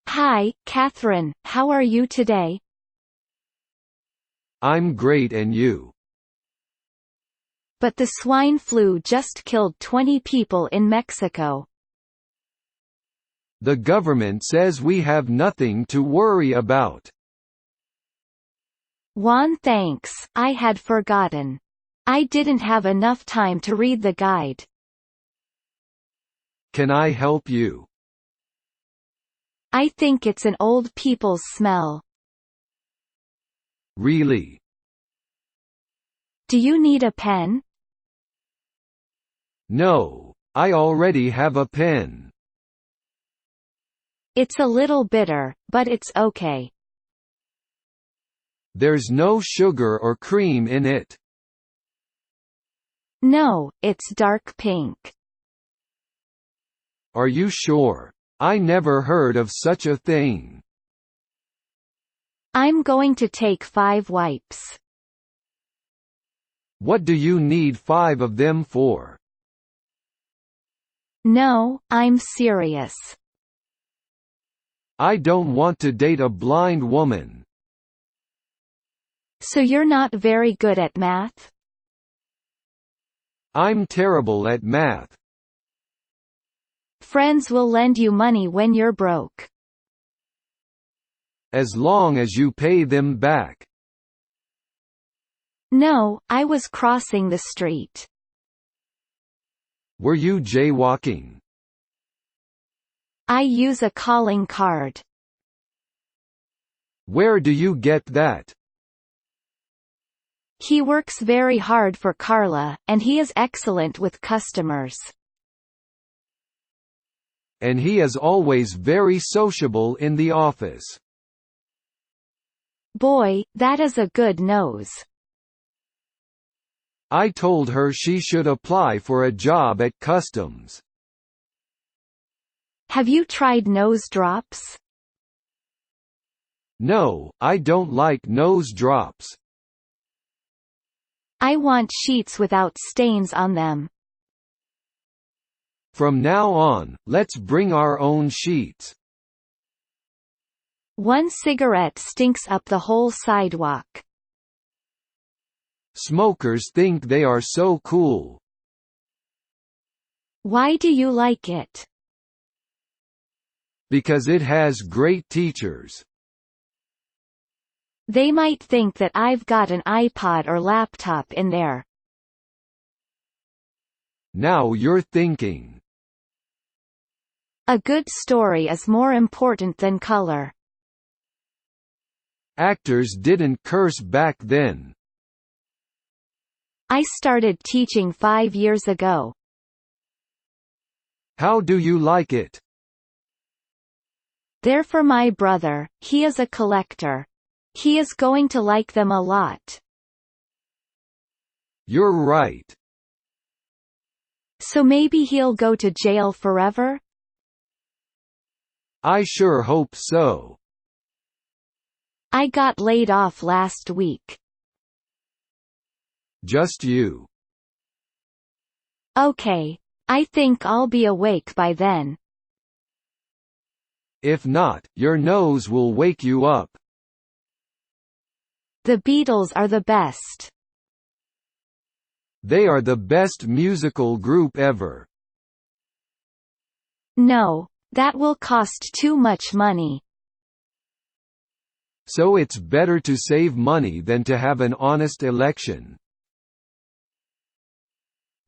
Hi, Catherine, how are you today? I'm great, and you? But the swine flu just killed 20 people in Mexico. The government says we have nothing to worry about. Juan, thanks, I had forgotten. I didn't have enough time to read the guide. Can I help you? I think it's an old people's smell. Really? Do you need a pen? No, I already have a pen. It's a little bitter, but it's okay. There's no sugar or cream in it. No, it's dark pink. Are you sure? I never heard of such a thing. I'm going to take 5 wipes. What do you need 5 of them for? No, I'm serious. I don't want to date a blind woman. So you're not very good at math? I'm terrible at math. Friends will lend you money when you're broke. As long as you pay them back. No, I was crossing the street. Were you jaywalking? I use a calling card. Where do you get that? He works very hard for Carla, and he is excellent with customers. And he is always very sociable in the office. Boy, that is a good nose. I told her she should apply for a job at customs. Have you tried nose drops? No, I don't like nose drops. I want sheets without stains on them. From now on, let's bring our own sheets. One cigarette stinks up the whole sidewalk. Smokers think they are so cool. Why do you like it? Because it has great teachers. They might think that I've got an iPod or laptop in there. Now you're thinking. A good story is more important than color. Actors didn't curse back then. I started teaching 5 years ago. How do you like it? They're for my brother, he is a collector. He is going to like them a lot. You're right. So maybe he'll go to jail forever? I sure hope so. I got laid off last week. Just you. Okay. I think I'll be awake by then. If not, your nose will wake you up. The Beatles are the best. They are the best musical group ever. No, that will cost too much money. So it's better to save money than to have an honest election.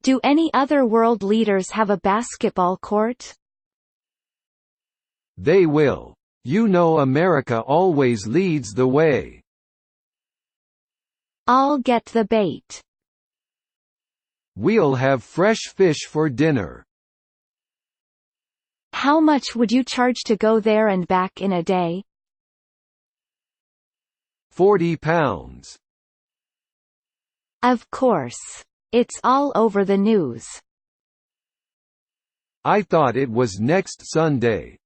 Do any other world leaders have a basketball court? They will. You know America always leads the way. I'll get the bait. We'll have fresh fish for dinner. How much would you charge to go there and back in a day? £40. Of course. It's all over the news. I thought it was next Sunday.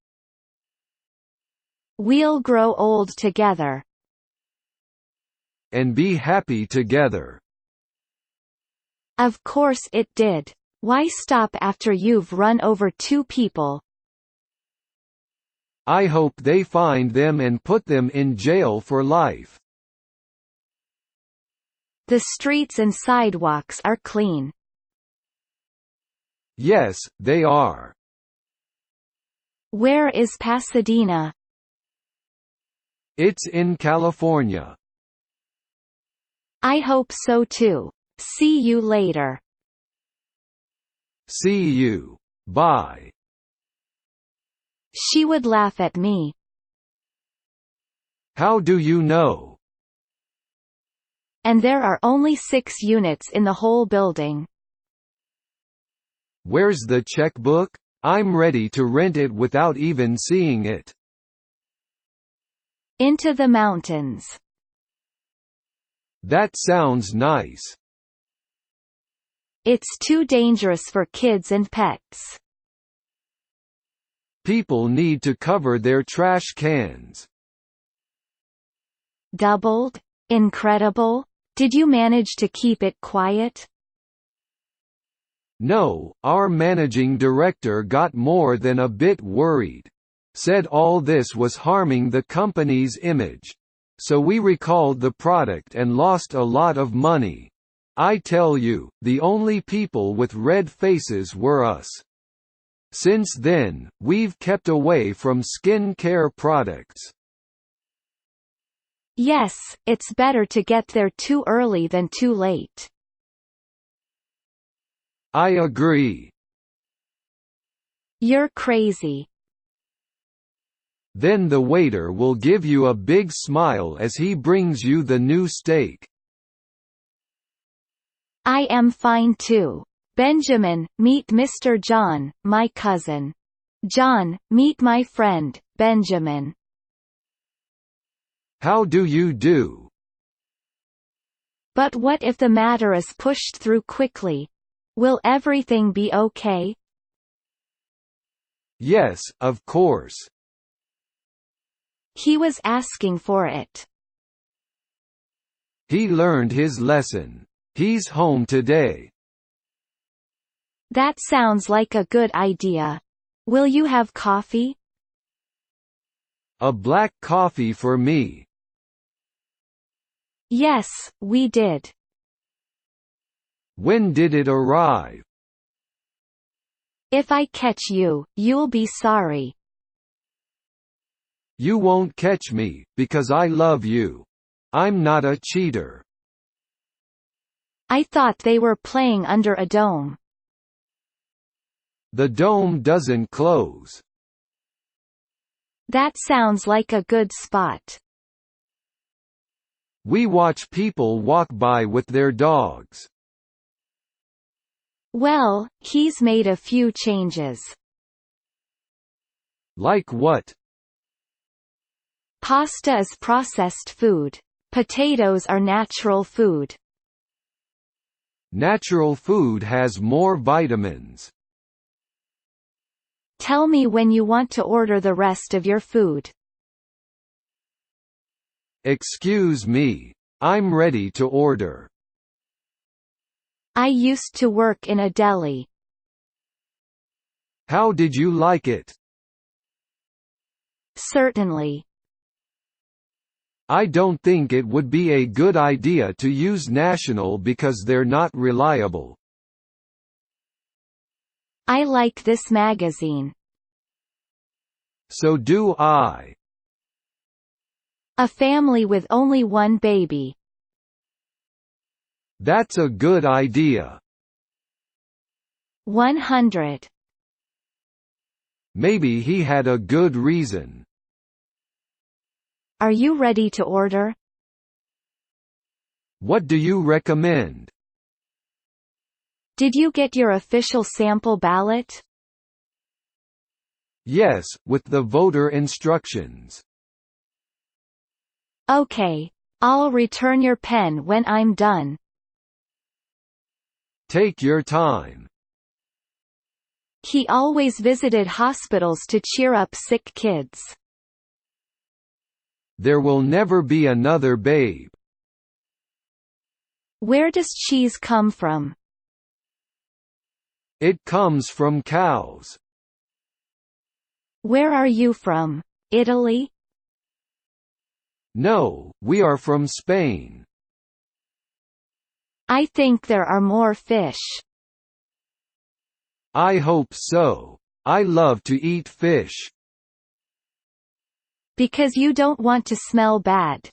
We'll grow old together. And be happy together. Of course it did. Why stop after you've run over 2 people? I hope they find them and put them in jail for life. The streets and sidewalks are clean. Yes, they are. Where is Pasadena? It's in California. I hope so too. See you later. See you. Bye. She would laugh at me. How do you know? And there are only 6 units in the whole building. Where's the checkbook? I'm ready to rent it without even seeing it. Into the mountains. That sounds nice. It's too dangerous for kids and pets. People need to cover their trash cans. Doubled? Incredible? Did you manage to keep it quiet? No, our managing director got more than a bit worried. Said all this was harming the company's image. So we recalled the product and lost a lot of money. I tell you, the only people with red faces were us. Since then, we've kept away from skin care products. Yes, it's better to get there too early than too late. I agree. You're crazy. Then the waiter will give you a big smile as he brings you the new steak. I am fine too. Benjamin, meet Mr. John, my cousin. John, meet my friend, Benjamin. How do you do? But what if the matter is pushed through quickly? Will everything be okay? Yes, of course. He was asking for it. He learned his lesson. He's home today. That sounds like a good idea. Will you have coffee? A black coffee for me. Yes, we did. When did it arrive? If I catch you, you'll be sorry. You won't catch me, because I love you. I'm not a cheater. I thought they were playing under a dome. The dome doesn't close. That sounds like a good spot. We watch people walk by with their dogs. Well, he's made a few changes. Like what? Pasta is processed food. Potatoes are natural food. Natural food has more vitamins. Tell me when you want to order the rest of your food. Excuse me. I'm ready to order. I used to work in a deli. How did you like it? Certainly. I don't think it would be a good idea to use National because they're not reliable. I like this magazine. So do I. A family with only one baby. That's a good idea. 100. Maybe he had a good reason. Are you ready to order? What do you recommend? Did you get your official sample ballot? Yes, with the voter instructions. Okay. I'll return your pen when I'm done. Take your time. He always visited hospitals to cheer up sick kids. There will never be another Babe. Where does cheese come from? It comes from cows. Where are you from? Italy? No, we are from Spain. I think there are more fish. I hope so. I love to eat fish. Because you don't want to smell bad.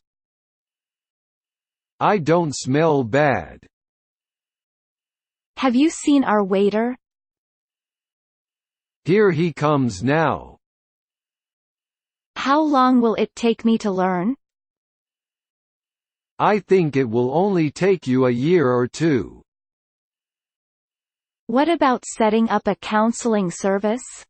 I don't smell bad. Have you seen our waiter? Here he comes now. How long will it take me to learn? I think it will only take you a year or two. What about setting up a counseling service?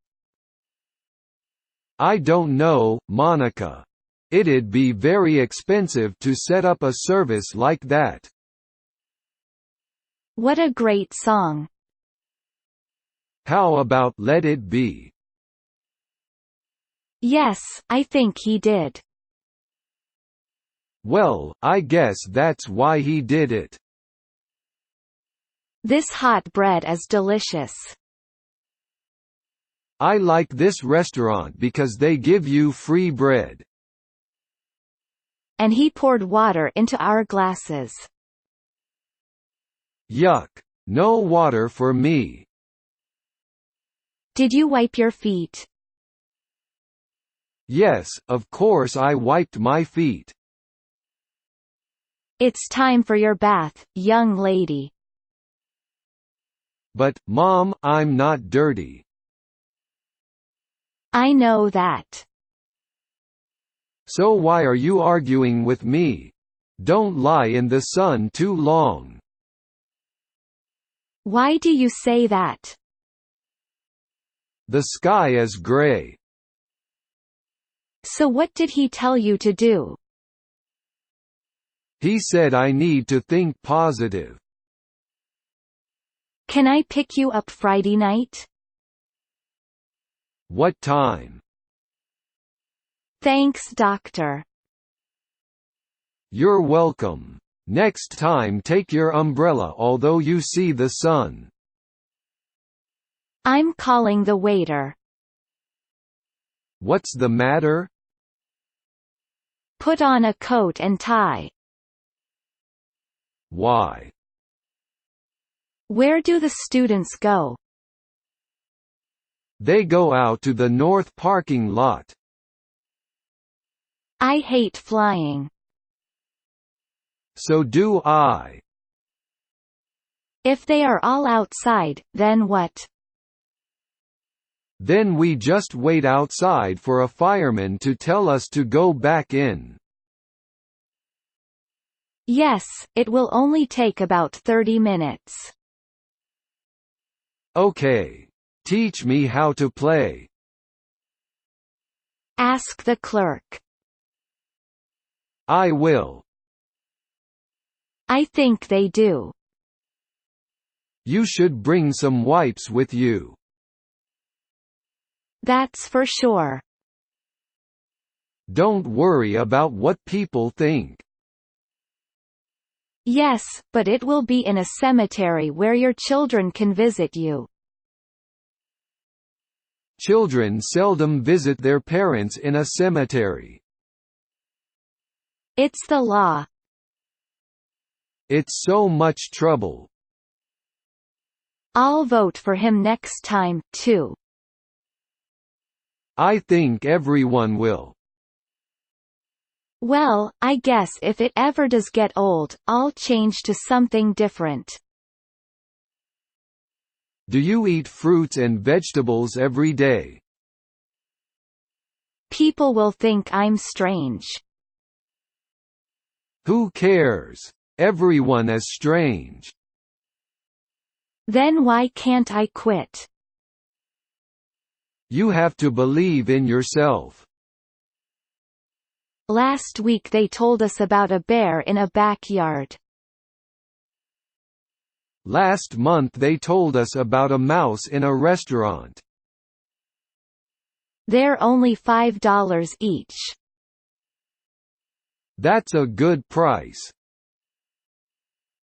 I don't know, Monica. It'd be very expensive to set up a service like that. What a great song. How about Let It Be? Yes, I think he did. Well, I guess that's why he did it. This hot bread is delicious. I like this restaurant because they give you free bread. And he poured water into our glasses. Yuck. No water for me. Did you wipe your feet? Yes, of course I wiped my feet. It's time for your bath, young lady. But, Mom, I'm not dirty. I know that. So why are you arguing with me? Don't lie in the sun too long. Why do you say that? The sky is gray. So what did he tell you to do? He said I need to think positive. Can I pick you up Friday night? What time? Thanks, doctor. You're welcome. Next time take your umbrella although you see the sun. I'm calling the waiter. What's the matter? Put on a coat and tie. Why? Where do the students go? They go out to the north parking lot. I hate flying. So do I. If they are all outside, then what? Then we just wait outside for a fireman to tell us to go back in. Yes, it will only take about 30 minutes. Okay. Teach me how to play. Ask the clerk. I will. I think they do. You should bring some wipes with you. That's for sure. Don't worry about what people think. Yes, but it will be in a cemetery where your children can visit you. Children seldom visit their parents in a cemetery. It's the law. It's so much trouble. I'll vote for him next time, too. I think everyone will. Well, I guess if it ever does get old, I'll change to something different. Do you eat fruits and vegetables every day? People will think I'm strange. Who cares? Everyone is strange. Then why can't I quit? You have to believe in yourself. Last week they told us about a bear in a backyard. Last month they told us about a mouse in a restaurant. They're only $5 each. That's a good price.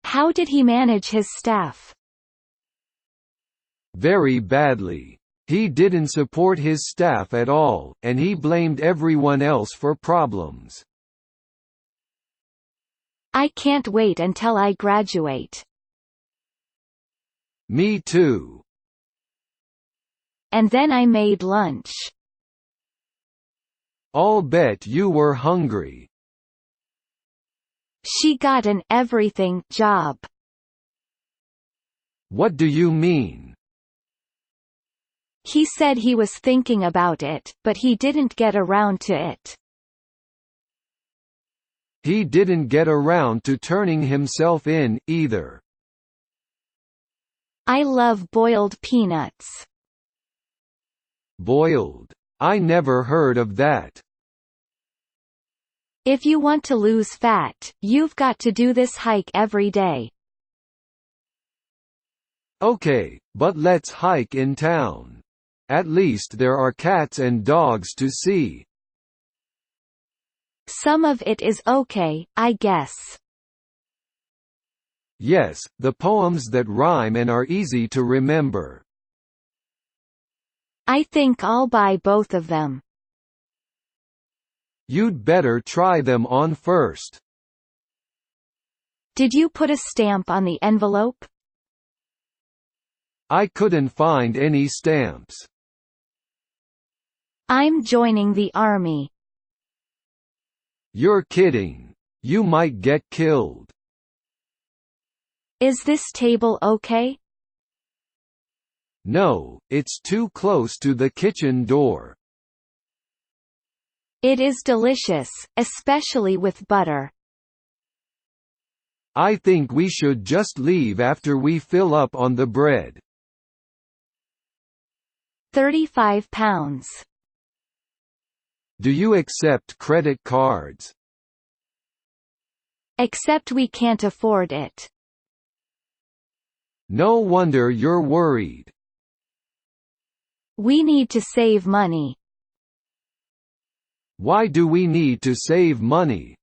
How did he manage his staff? Very badly. He didn't support his staff at all, and he blamed everyone else for problems. I can't wait until I graduate. Me too. And then I made lunch. I'll bet you were hungry. She got an everything job. What do you mean? He said he was thinking about it, but he didn't get around to it. He didn't get around to turning himself in, either. I love boiled peanuts. Boiled? I never heard of that. If you want to lose fat, you've got to do this hike every day. Okay, but let's hike in town. At least there are cats and dogs to see. Some of it is okay, I guess. Yes, the poems that rhyme and are easy to remember. I think I'll buy both of them. You'd better try them on first. Did you put a stamp on the envelope? I couldn't find any stamps. I'm joining the army. You're kidding. You might get killed. Is this table okay? No, it's too close to the kitchen door. It is delicious, especially with butter. I think we should just leave after we fill up on the bread. 35 pounds. Do you accept credit cards? Except we can't afford it. No wonder you're worried. We need to save money. Why do we need to save money?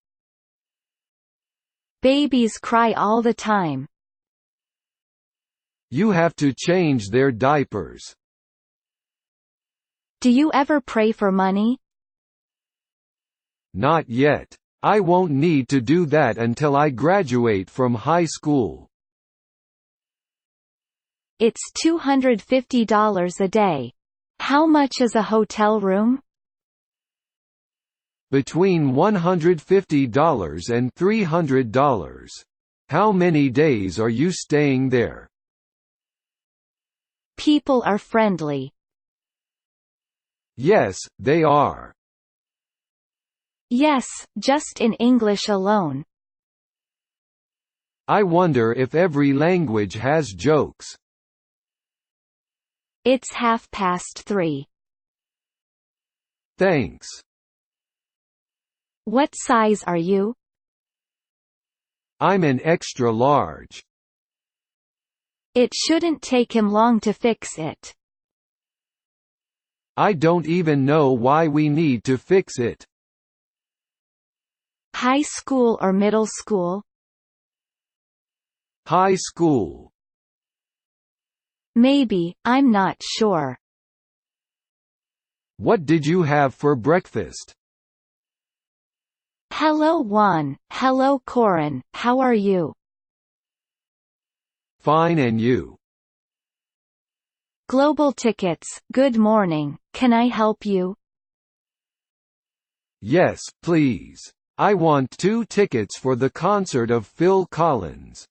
Babies cry all the time. You have to change their diapers. Do you ever pray for money? Not yet. I won't need to do that until I graduate from high school. It's $250 a day. How much is a hotel room? Between $150 and $300. How many days are you staying there? People are friendly. Yes, they are. Yes, just in English alone. I wonder if every language has jokes. It's 3:30. Thanks. What size are you? I'm an extra large. It shouldn't take him long to fix it. I don't even know why we need to fix it. High school or middle school? High school. Maybe, I'm not sure. What did you have for breakfast? Hello Juan, hello Corin, how are you? Fine, and you? Global Tickets, good morning, can I help you? Yes, please. I want 2 tickets for the concert of Phil Collins.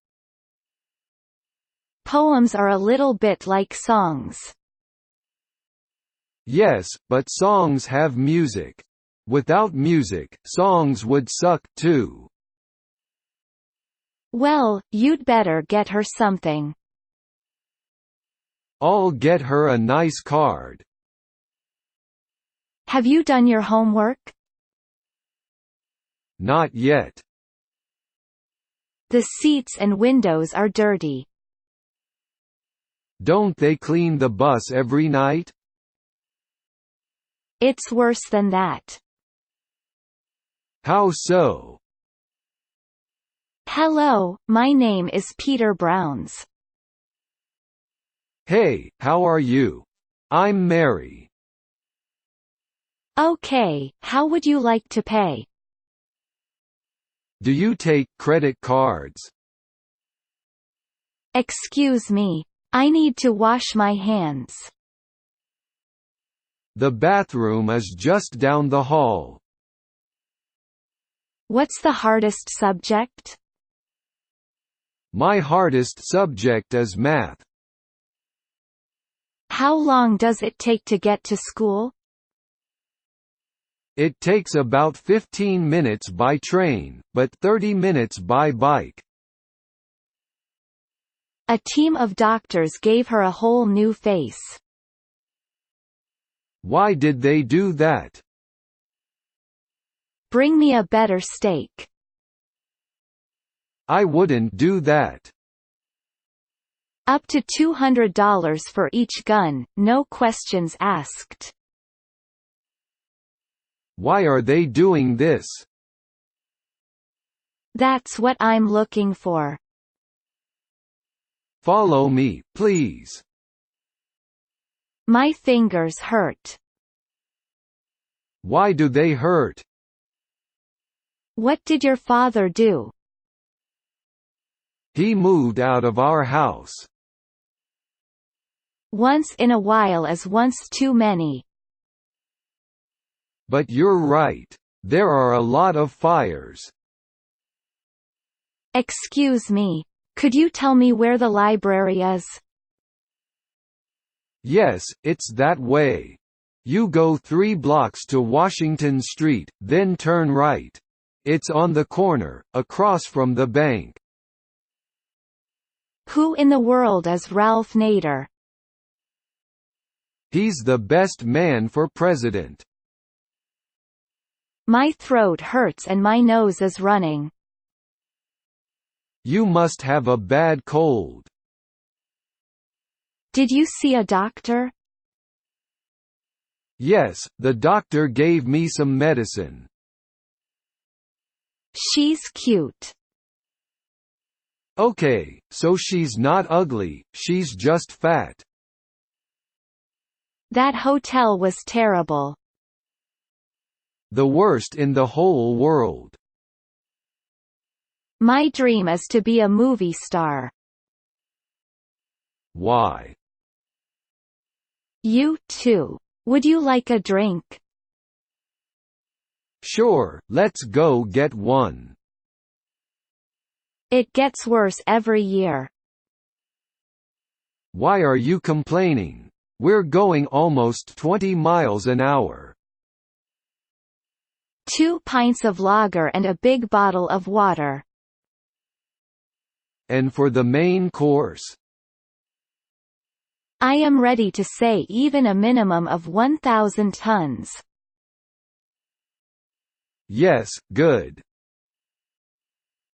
Poems are a little bit like songs. Yes, but songs have music. Without music, songs would suck too. Well, you'd better get her something. I'll get her a nice card. Have you done your homework? Not yet. The seats and windows are dirty. Don't they clean the bus every night? It's worse than that. How so? Hello, my name is Peter Browns. Hey, how are you? I'm Mary. Okay, how would you like to pay? Do you take credit cards? Excuse me. I need to wash my hands. The bathroom is just down the hall. What's the hardest subject? My hardest subject is math. How long does it take to get to school? It takes about 15 minutes by train, but 30 minutes by bike. A team of doctors gave her a whole new face. Why did they do that? Bring me a better steak. I wouldn't do that. Up to $200 for each gun, no questions asked. Why are they doing this? That's what I'm looking for. Follow me, please. My fingers hurt. Why do they hurt? What did your father do? He moved out of our house. Once in a while is once too many. But you're right. There are a lot of fires. Excuse me. Could you tell me where the library is? Yes, it's that way. You go 3 blocks to Washington Street, then turn right. It's on the corner, across from the bank. Who in the world is Ralph Nader? He's the best man for president. My throat hurts and my nose is running. You must have a bad cold. Did you see a doctor? Yes, the doctor gave me some medicine. She's cute. Okay, so she's not ugly, she's just fat. That hotel was terrible. The worst in the whole world. My dream is to be a movie star. Why? You too. Would you like a drink? Sure, let's go get one. It gets worse every year. Why are you complaining? We're going almost 20 miles an hour. 2 pints of lager and a big bottle of water. And for the main course? I am ready to say even a minimum of 1,000 tons. Yes, good.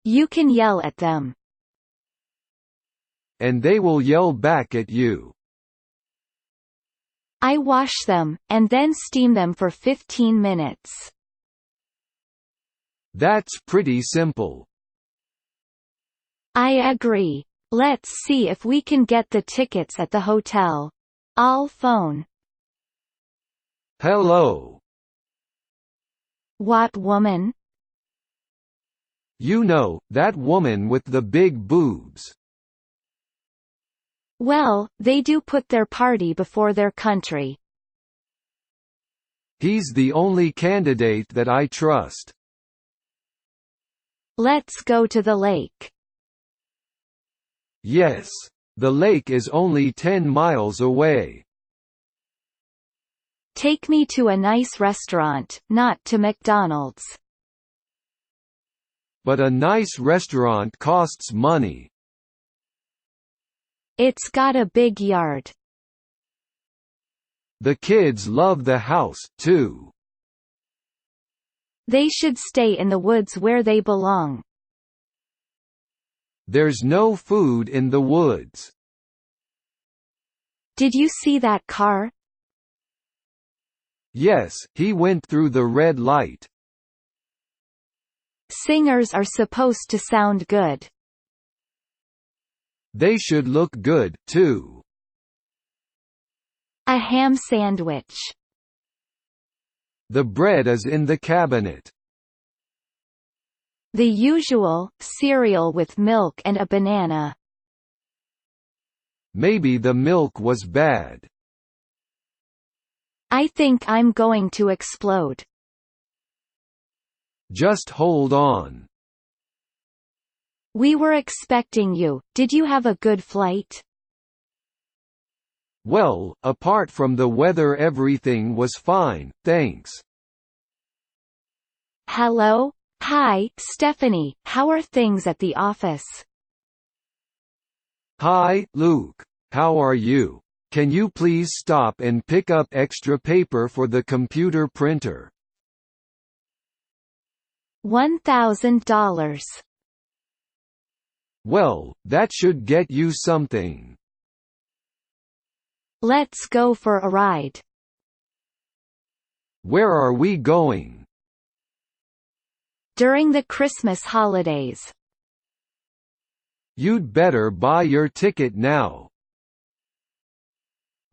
You can yell at them. And they will yell back at you. I wash them, and then steam them for 15 minutes. That's pretty simple. I agree. Let's see if we can get the tickets at the hotel. I'll phone. Hello. What woman? You know, that woman with the big boobs. Well, they do put their party before their country. He's the only candidate that I trust. Let's go to the lake. Yes. The lake is only 10 miles away. Take me to a nice restaurant, not to McDonald's. But a nice restaurant costs money. It's got a big yard. The kids love the house, too. They should stay in the woods where they belong. There's no food in the woods. Did you see that car? Yes, he went through the red light. Singers are supposed to sound good. They should look good, too. A ham sandwich. The bread is in the cabinet. The usual, cereal with milk and a banana. Maybe the milk was bad. I think I'm going to explode. Just hold on. We were expecting you. Did you have a good flight? Well, apart from the weather, everything was fine, thanks. Hello? Hi, Stephanie. How are things at the office? Hi, Luke. How are you? Can you please stop and pick up extra paper for the computer printer? $1,000. Well, that should get you something. Let's go for a ride. Where are we going? During the Christmas holidays. You'd better buy your ticket now.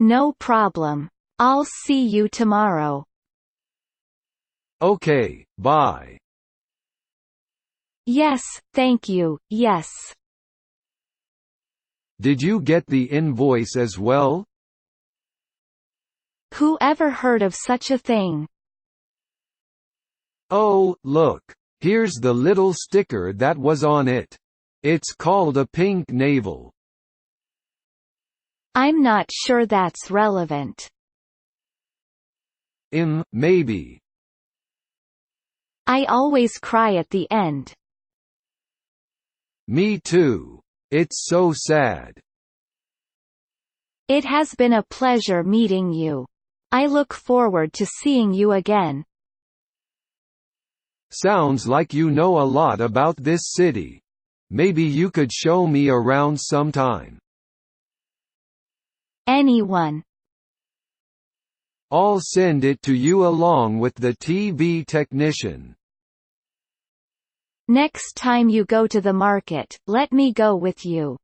No problem. I'll see you tomorrow. Okay, bye. Yes, thank you, yes. Did you get the invoice as well? Who ever heard of such a thing? Oh, look. Here's the little sticker that was on it. It's called a pink navel. I'm not sure that's relevant. Maybe. I always cry at the end. Me too. It's so sad. It has been a pleasure meeting you. I look forward to seeing you again. Sounds like you know a lot about this city. Maybe you could show me around sometime. Anyone. I'll send it to you along with the TV technician. Next time you go to the market, let me go with you.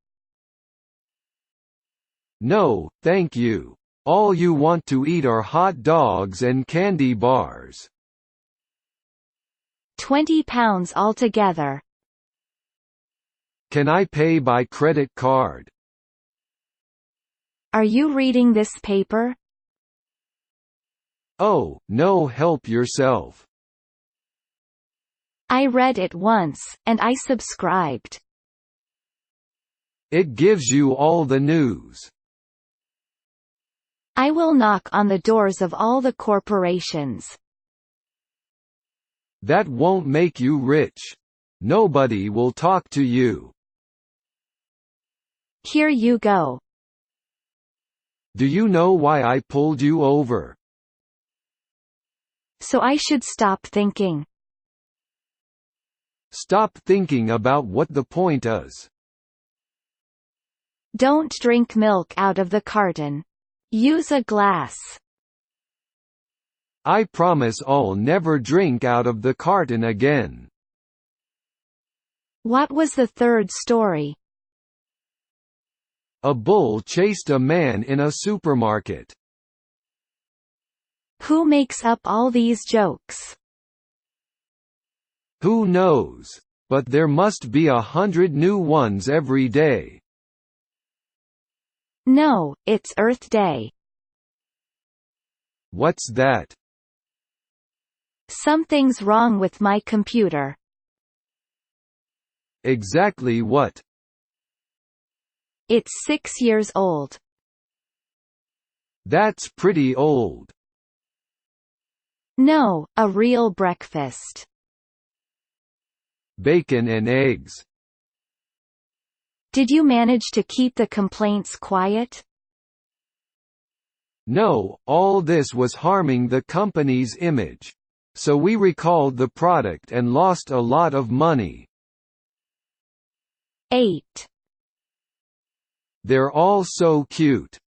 No, thank you. All you want to eat are hot dogs and candy bars. 20 pounds altogether. Can I pay by credit card? Are you reading this paper? Oh, no, help yourself. I read it once, and I subscribed. It gives you all the news. I will knock on the doors of all the corporations. That won't make you rich. Nobody will talk to you. Here you go. Do you know why I pulled you over? So I should stop thinking. Stop thinking about what the point is. Don't drink milk out of the carton. Use a glass. I promise I'll never drink out of the carton again. What was the third story? A bull chased a man in a supermarket. Who makes up all these jokes? Who knows? But there must be 100 new ones every day. No, it's Earth Day. What's that? Something's wrong with my computer. Exactly what? It's 6 years old. That's pretty old. No, a real breakfast. Bacon and eggs. Did you manage to keep the complaints quiet? No, all this was harming the company's image. So we recalled the product and lost a lot of money. 8. They're all so cute.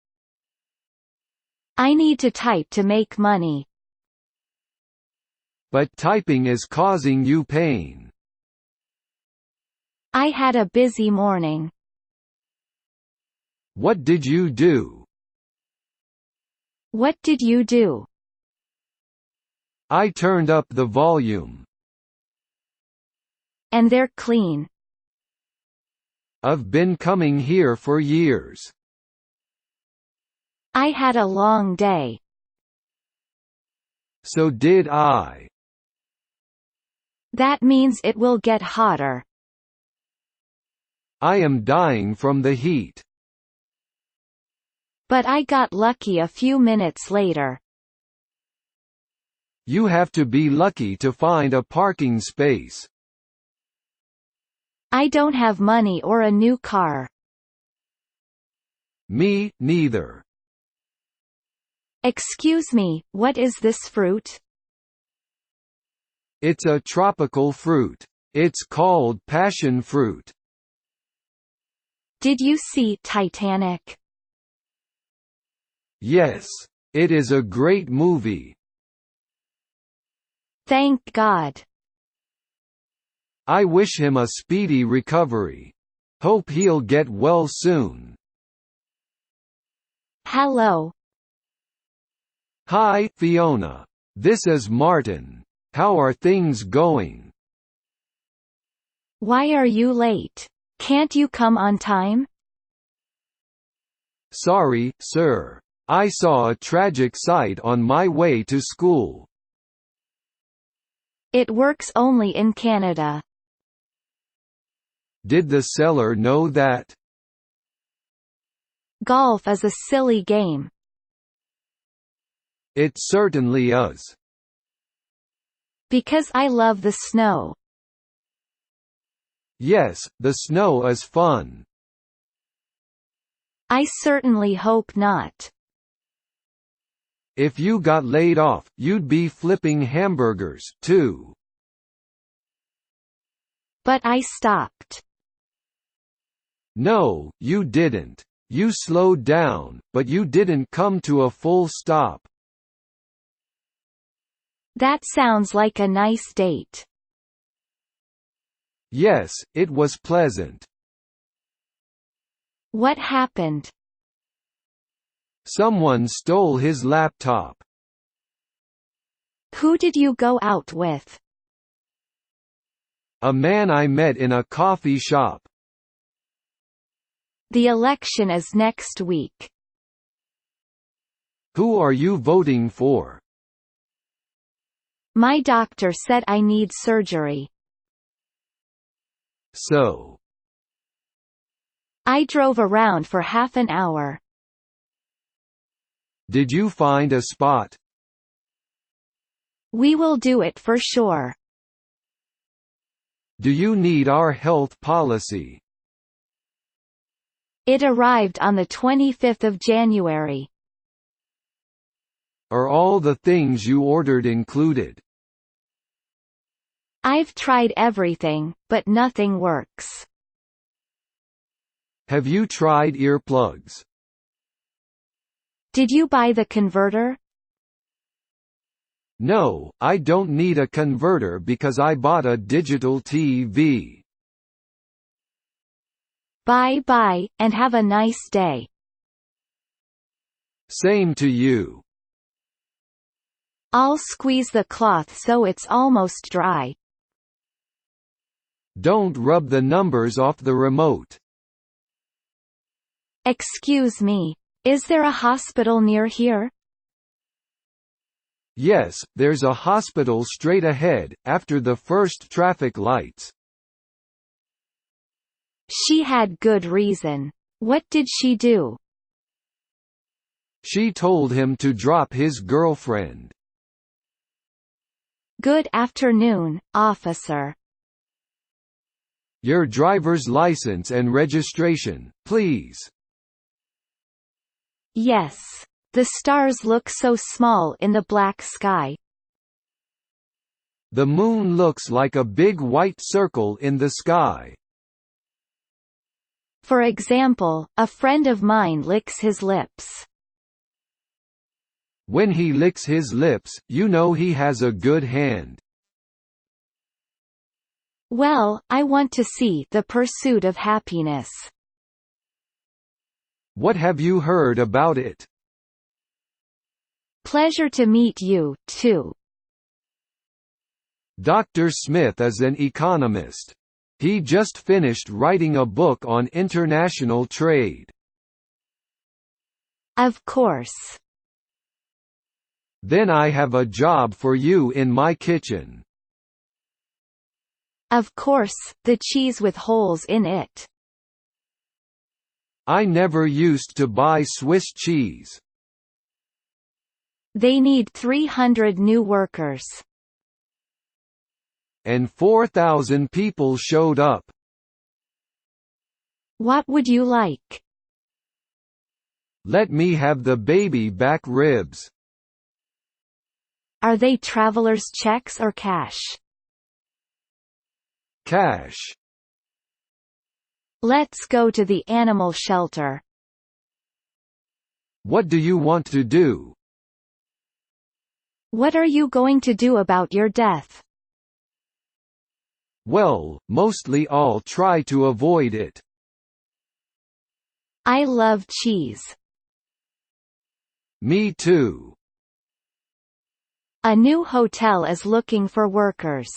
I need to type to make money. But typing is causing you pain. I had a busy morning. What did you do? What did you do? I turned up the volume. And they're clean. I've been coming here for years. I had a long day. So did I. That means it will get hotter. I am dying from the heat. But I got lucky a few minutes later. You have to be lucky to find a parking space. I don't have money or a new car. Me, neither. Excuse me, what is this fruit? It's a tropical fruit. It's called passion fruit. Did you see Titanic? Yes. It is a great movie. Thank God. I wish him a speedy recovery. Hope he'll get well soon. Hello. Hi, Fiona. This is Martin. How are things going? Why are you late? Can't you come on time? Sorry, sir. I saw a tragic sight on my way to school. It works only in Canada. Did the seller know that? Golf is a silly game. It certainly is. Because I love the snow. Yes, the snow is fun. I certainly hope not. If you got laid off, you'd be flipping hamburgers, too. But I stopped. No, you didn't. You slowed down, but you didn't come to a full stop. That sounds like a nice date. Yes, it was pleasant. What happened? Someone stole his laptop. Who did you go out with? A man I met in a coffee shop. The election is next week. Who are you voting for? My doctor said I need surgery. So. I drove around for half an hour. Did you find a spot? We will do it for sure. Do you need our health policy? It arrived on the 25th of January. Are all the things you ordered included? I've tried everything, but nothing works. Have you tried earplugs? Did you buy the converter? No, I don't need a converter because I bought a digital TV. Bye-bye, and have a nice day. Same to you. I'll squeeze the cloth so it's almost dry. Don't rub the numbers off the remote. Excuse me. Is there a hospital near here? Yes, there's a hospital straight ahead, after the first traffic lights. She had good reason. What did she do? She told him to drop his girlfriend. Good afternoon, officer. Your driver's license and registration, please. Yes. The stars look so small in the black sky. The moon looks like a big white circle in the sky. For example, a friend of mine licks his lips. When he licks his lips, you know he has a good hand. Well, I want to see The Pursuit of Happiness. What have you heard about it? Pleasure to meet you, too. Dr. Smith is an economist. He just finished writing a book on international trade. Of course. Then I have a job for you in my kitchen. Of course, the cheese with holes in it. I never used to buy Swiss cheese. They need 300 new workers. And 4,000 people showed up. What would you like? Let me have the baby back ribs. Are they traveler's checks or cash? Cash. Let's go to the animal shelter. What do you want to do? What are you going to do about your death? Well, mostly I'll try to avoid it. I love cheese. Me too. A new hotel is looking for workers.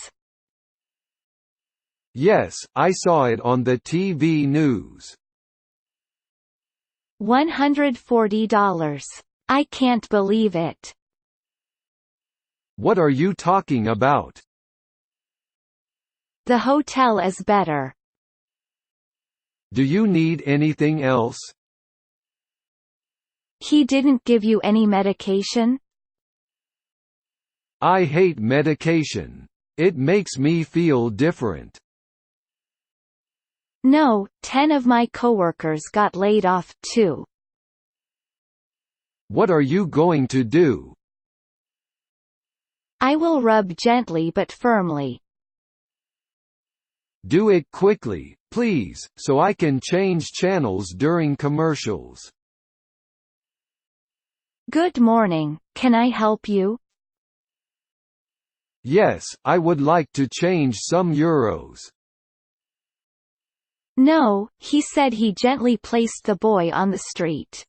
Yes, I saw it on the TV news. $140. I can't believe it. What are you talking about? The hotel is better. Do you need anything else? He didn't give you any medication? I hate medication. It makes me feel different. No, 10 of my coworkers got laid off, too. What are you going to do? I will rub gently but firmly. Do it quickly, please, so I can change channels during commercials. Good morning, can I help you? Yes, I would like to change some euros. No, he said he gently placed the boy on the street.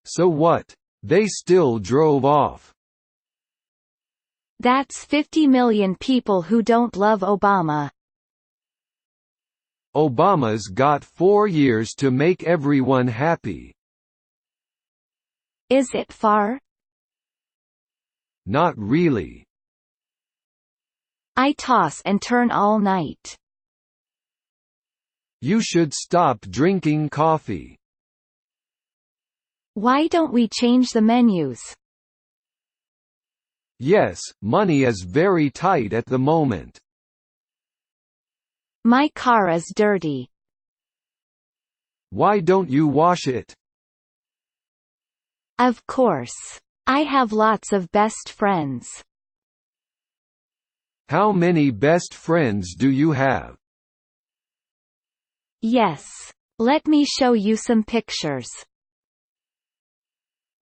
So what? They still drove off. That's 50 million people who don't love Obama. Obama's got 4 years to make everyone happy. Is it far? Not really. I toss and turn all night. You should stop drinking coffee. Why don't we change the menus? Yes, money is very tight at the moment. My car is dirty. Why don't you wash it? Of course. I have lots of best friends. How many best friends do you have? Yes. Let me show you some pictures.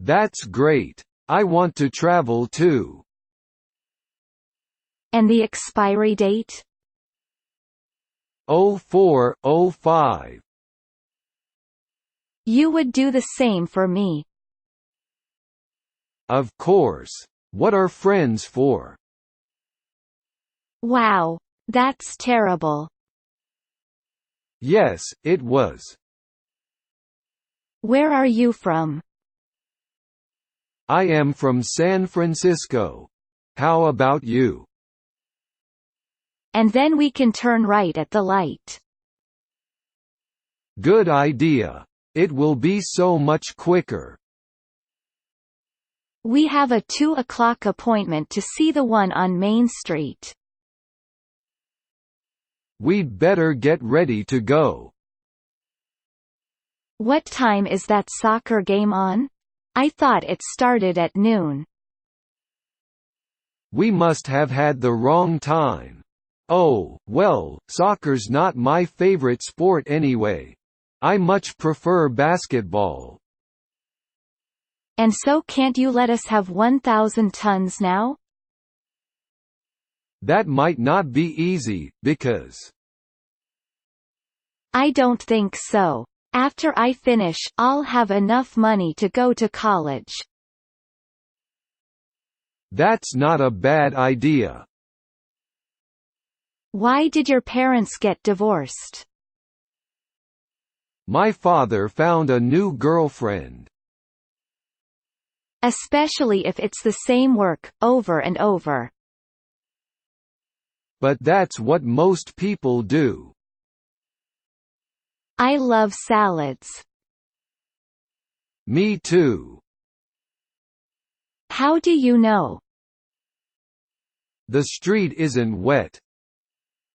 That's great. I want to travel too. And the expiry date? 04/05. You would do the same for me. Of course. What are friends for? Wow. That's terrible. Yes, it was. Where are you from? I am from San Francisco. How about you? And then we can turn right at the light. Good idea. It will be so much quicker. We have a 2 o'clock appointment to see the one on Main Street. We'd better get ready to go. What time is that soccer game on? I thought it started at noon. We must have had the wrong time. Oh, well, soccer's not my favorite sport anyway. I much prefer basketball. And so can't you let us have 1,000 tons now? That might not be easy, because… I don't think so. After I finish, I'll have enough money to go to college. That's not a bad idea. Why did your parents get divorced? My father found a new girlfriend. Especially if it's the same work, over and over. But that's what most people do. I love salads. Me too. How do you know? The street isn't wet.